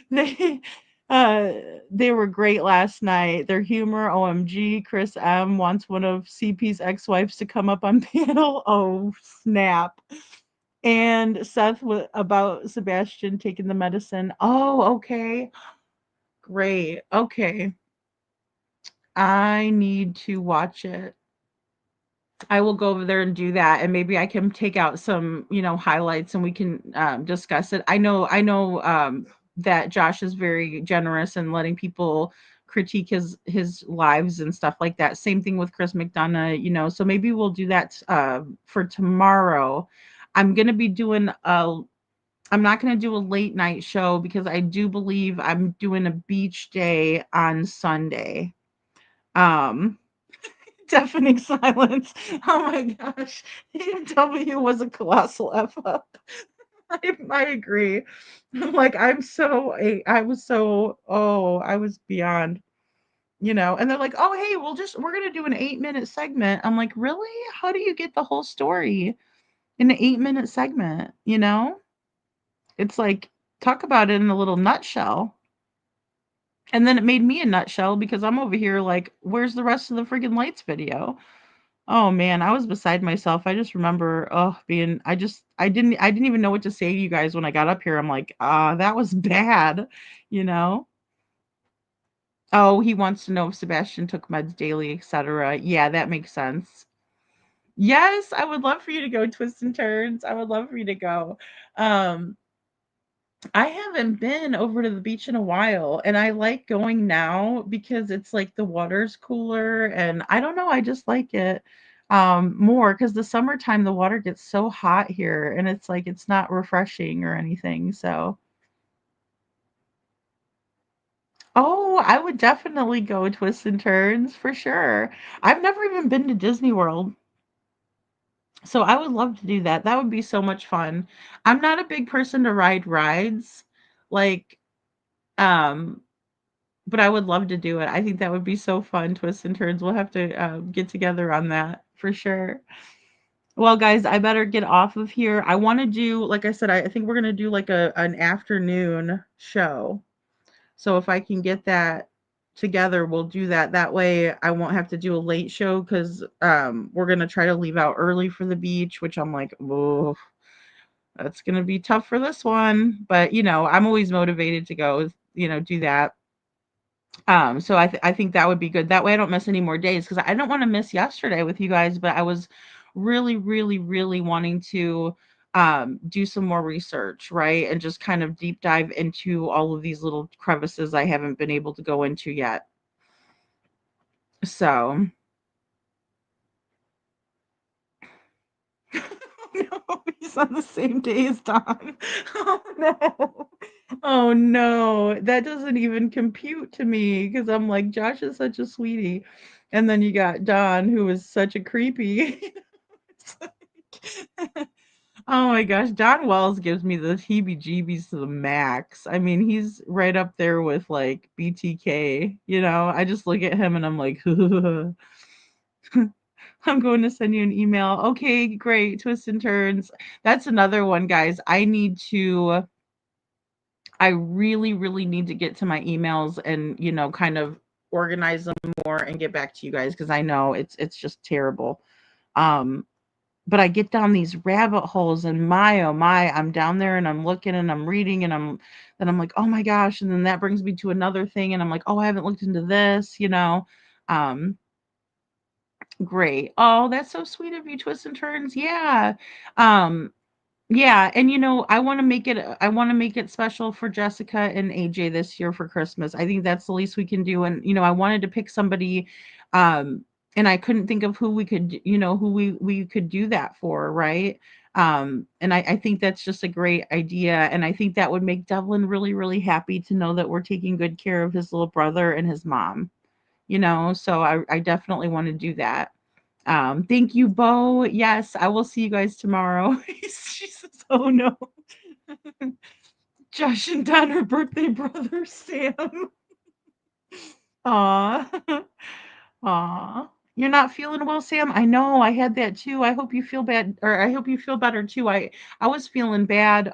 they uh they were great last night. Their humor, OMG. Chris M wants one of CP's ex-wives to come up on panel. Oh, snap. And Seth about Sebastian taking the medicine. Oh, okay. Great. Okay. I need to watch it. I will go over there and do that, and maybe I can take out some, highlights, and we can discuss it. I know that Josh is very generous in letting people critique his lives and stuff like that. Same thing with Chris McDonough, you know. So maybe we'll do that for tomorrow. I'm gonna be doing a. I'm not gonna do a late night show because I do believe I'm doing a beach day on Sunday. Um, Deafening silence. Oh my gosh, AMW was a colossal f up. I agree. Like I was so I was beyond, you know. And they're like, "Oh, hey, we're gonna do an 8-minute segment." I'm like, "Really? How do you get the whole story in an 8-minute segment?" You know? It's like talk about it in a little nutshell. And then it made me a nutshell because I'm over here like, "Where's the rest of the friggin' lights video?" Oh man, I was beside myself. I just remember, being I didn't even know what to say to you guys when I got up here. I'm like, that was bad, you know? Oh, he wants to know if Sebastian took meds daily, etc. Yeah, that makes sense. Yes, I would love for you to go twists and turns. I would love for you to go. Um, I haven't been over to the beach in a while, and I like going now because it's like the water's cooler, and I don't know, I just like it more because the summertime the water gets so hot here, and it's like it's not refreshing or anything. So, oh, I would definitely go twists and turns for sure. I've never even been to Disney World. So I would love to do that. That would be so much fun. I'm not a big person to ride rides. Like, um, but I would love to do it. I think that would be so fun, twists and turns. We'll have to get together on that for sure. Well, guys, I better get off of here. I want to do, like I said, I think we're gonna do like an afternoon show. So if I can get that together, we'll do that. That way I won't have to do a late show because we're gonna try to leave out early for the beach, which I'm like, oh, that's gonna be tough for this one. But you know, I'm always motivated to go, you know, do that. So I think that would be good. That way I don't miss any more days because I don't want to miss yesterday with you guys, but I was really, really, really wanting to do some more research, right? And just kind of deep dive into all of these little crevices I haven't been able to go into yet. So no, he's on the same day as Don. Oh no. Oh no. That doesn't even compute to me because I'm like, Josh is such a sweetie. And then you got Don, who is such a creepy. It's like- oh my gosh, Don Wells gives me the heebie-jeebies to the max. I mean, he's right up there with like BTK, you know. I just look at him and I'm like, I'm going to send you an email. Okay, great. Twists and turns. That's another one, guys. I really, really need to get to my emails and, you know, kind of organize them more and get back to you guys because I know it's just terrible. Um, but I get down these rabbit holes and my oh my, I'm down there and I'm looking and I'm reading and I'm like, oh my gosh, and then that brings me to another thing and I'm like, oh, I haven't looked into this, you know. Um, Great. Oh, that's so sweet of you, twists and turns. Yeah. Um, yeah, and you know, I want to make it special for Jessica and AJ this year for Christmas. I think that's the least we can do. And you know, I wanted to pick somebody and I couldn't think of who we could, you know, who we could do that for, right? And I think that's just a great idea. And I think that would make Devlin really, really happy to know that we're taking good care of his little brother and his mom, you know. So I definitely want to do that. Thank you, Bo. Yes, I will see you guys tomorrow. She says, "Oh no, Josh and Don are birthday brothers, Sam." Aw, aw. You're not feeling well, Sam? I know. I had that too. I hope you feel bad, or I hope you feel better too. I was feeling bad.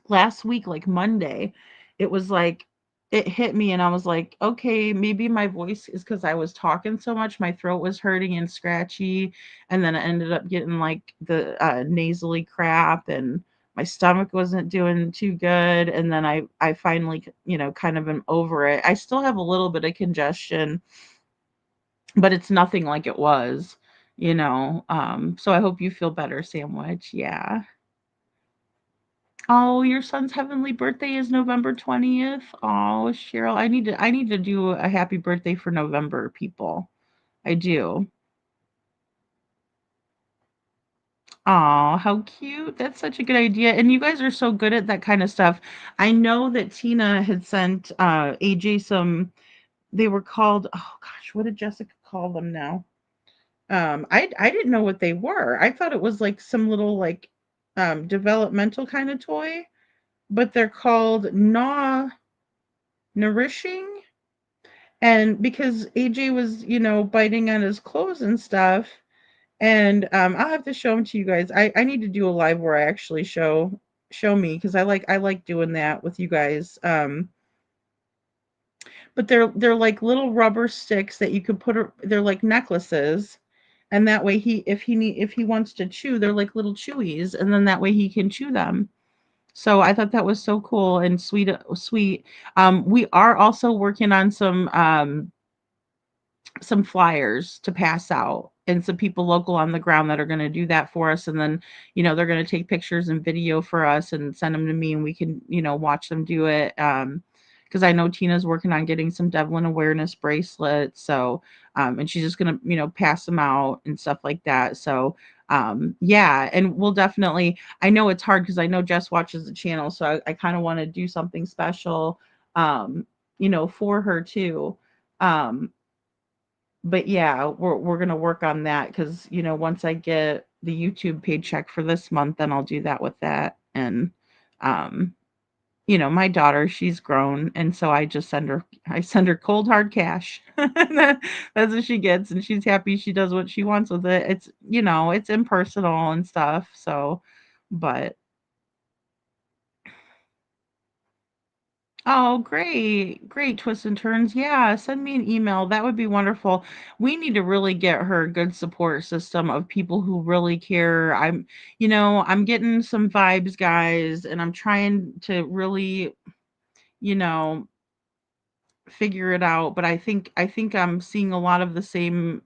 Last week, like Monday, it was like it hit me and I was like, okay, maybe my voice is because I was talking so much. My throat was hurting and scratchy. And then I ended up getting like the nasally crap and my stomach wasn't doing too good. And then I finally, you know, kind of am over it. I still have a little bit of congestion, but it's nothing like it was, you know. So I hope you feel better, Sandwich. Yeah. Oh, your son's heavenly birthday is November 20th. Oh, Cheryl, I need to do a happy birthday for November, people. I do. Oh, how cute. That's such a good idea. And you guys are so good at that kind of stuff. I know that Tina had sent AJ some, they were called, oh gosh, what did Jessica call them now? I didn't know what they were. I thought it was like some little like developmental kind of toy, but they're called nourishing. And because AJ was, biting on his clothes and stuff, and I'll have to show them to you guys. I need to do a live where I actually show me, because I like doing that with you guys. But they're like little rubber sticks that you could they're like necklaces, and that way if he wants to chew, they're like little chewies, and then that way he can chew them. So I thought that was so cool and sweet. We are also working on some flyers to pass out, and some people local on the ground that are going to do that for us, and then they're going to take pictures and video for us and send them to me, and we can watch them do it. Because I know Tina's working on getting some Devlin awareness bracelets, so and she's just going to pass them out and stuff like that. So yeah, and we'll definitely, I know it's hard because I know Jess watches the channel, so I kind of want to do something special for her too. um but yeah, we're gonna work on that, because once I get the YouTube paycheck for this month, then I'll do that with that. And um, my daughter, she's grown, and so I send her cold hard cash. That's what she gets, and she's happy. She does what she wants with it. It's impersonal and stuff. So, but oh, great. Great twists and turns. Yeah, send me an email. That would be wonderful. We need to really get her a good support system of people who really care. I'm getting some vibes, guys, and I'm trying to really, you know, figure it out, but I think I'm seeing a lot of the same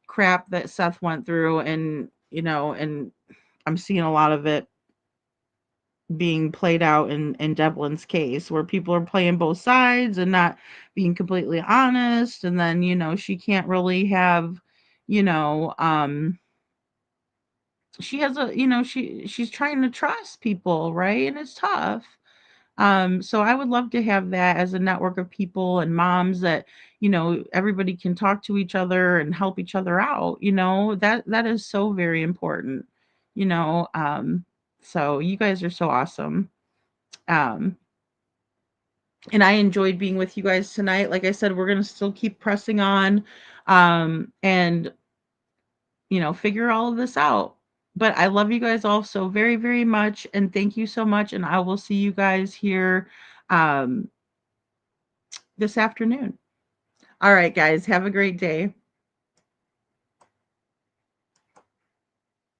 crap that Seth went through, and I'm seeing a lot of it being played out in Devlin's case, where people are playing both sides and not being completely honest, and then she can't really have, you know she has a, she's trying to trust people, right? And it's tough. So I would love to have that as a network of people and moms that, everybody can talk to each other and help each other out. That is so very important. You know, so you guys are so awesome. Um, and I enjoyed being with you guys tonight. Like I said, we're gonna still keep pressing on, and figure all of this out. But I love you guys all so very, very much, and thank you so much. And I will see you guys here um, this afternoon. All right, guys, have a great day.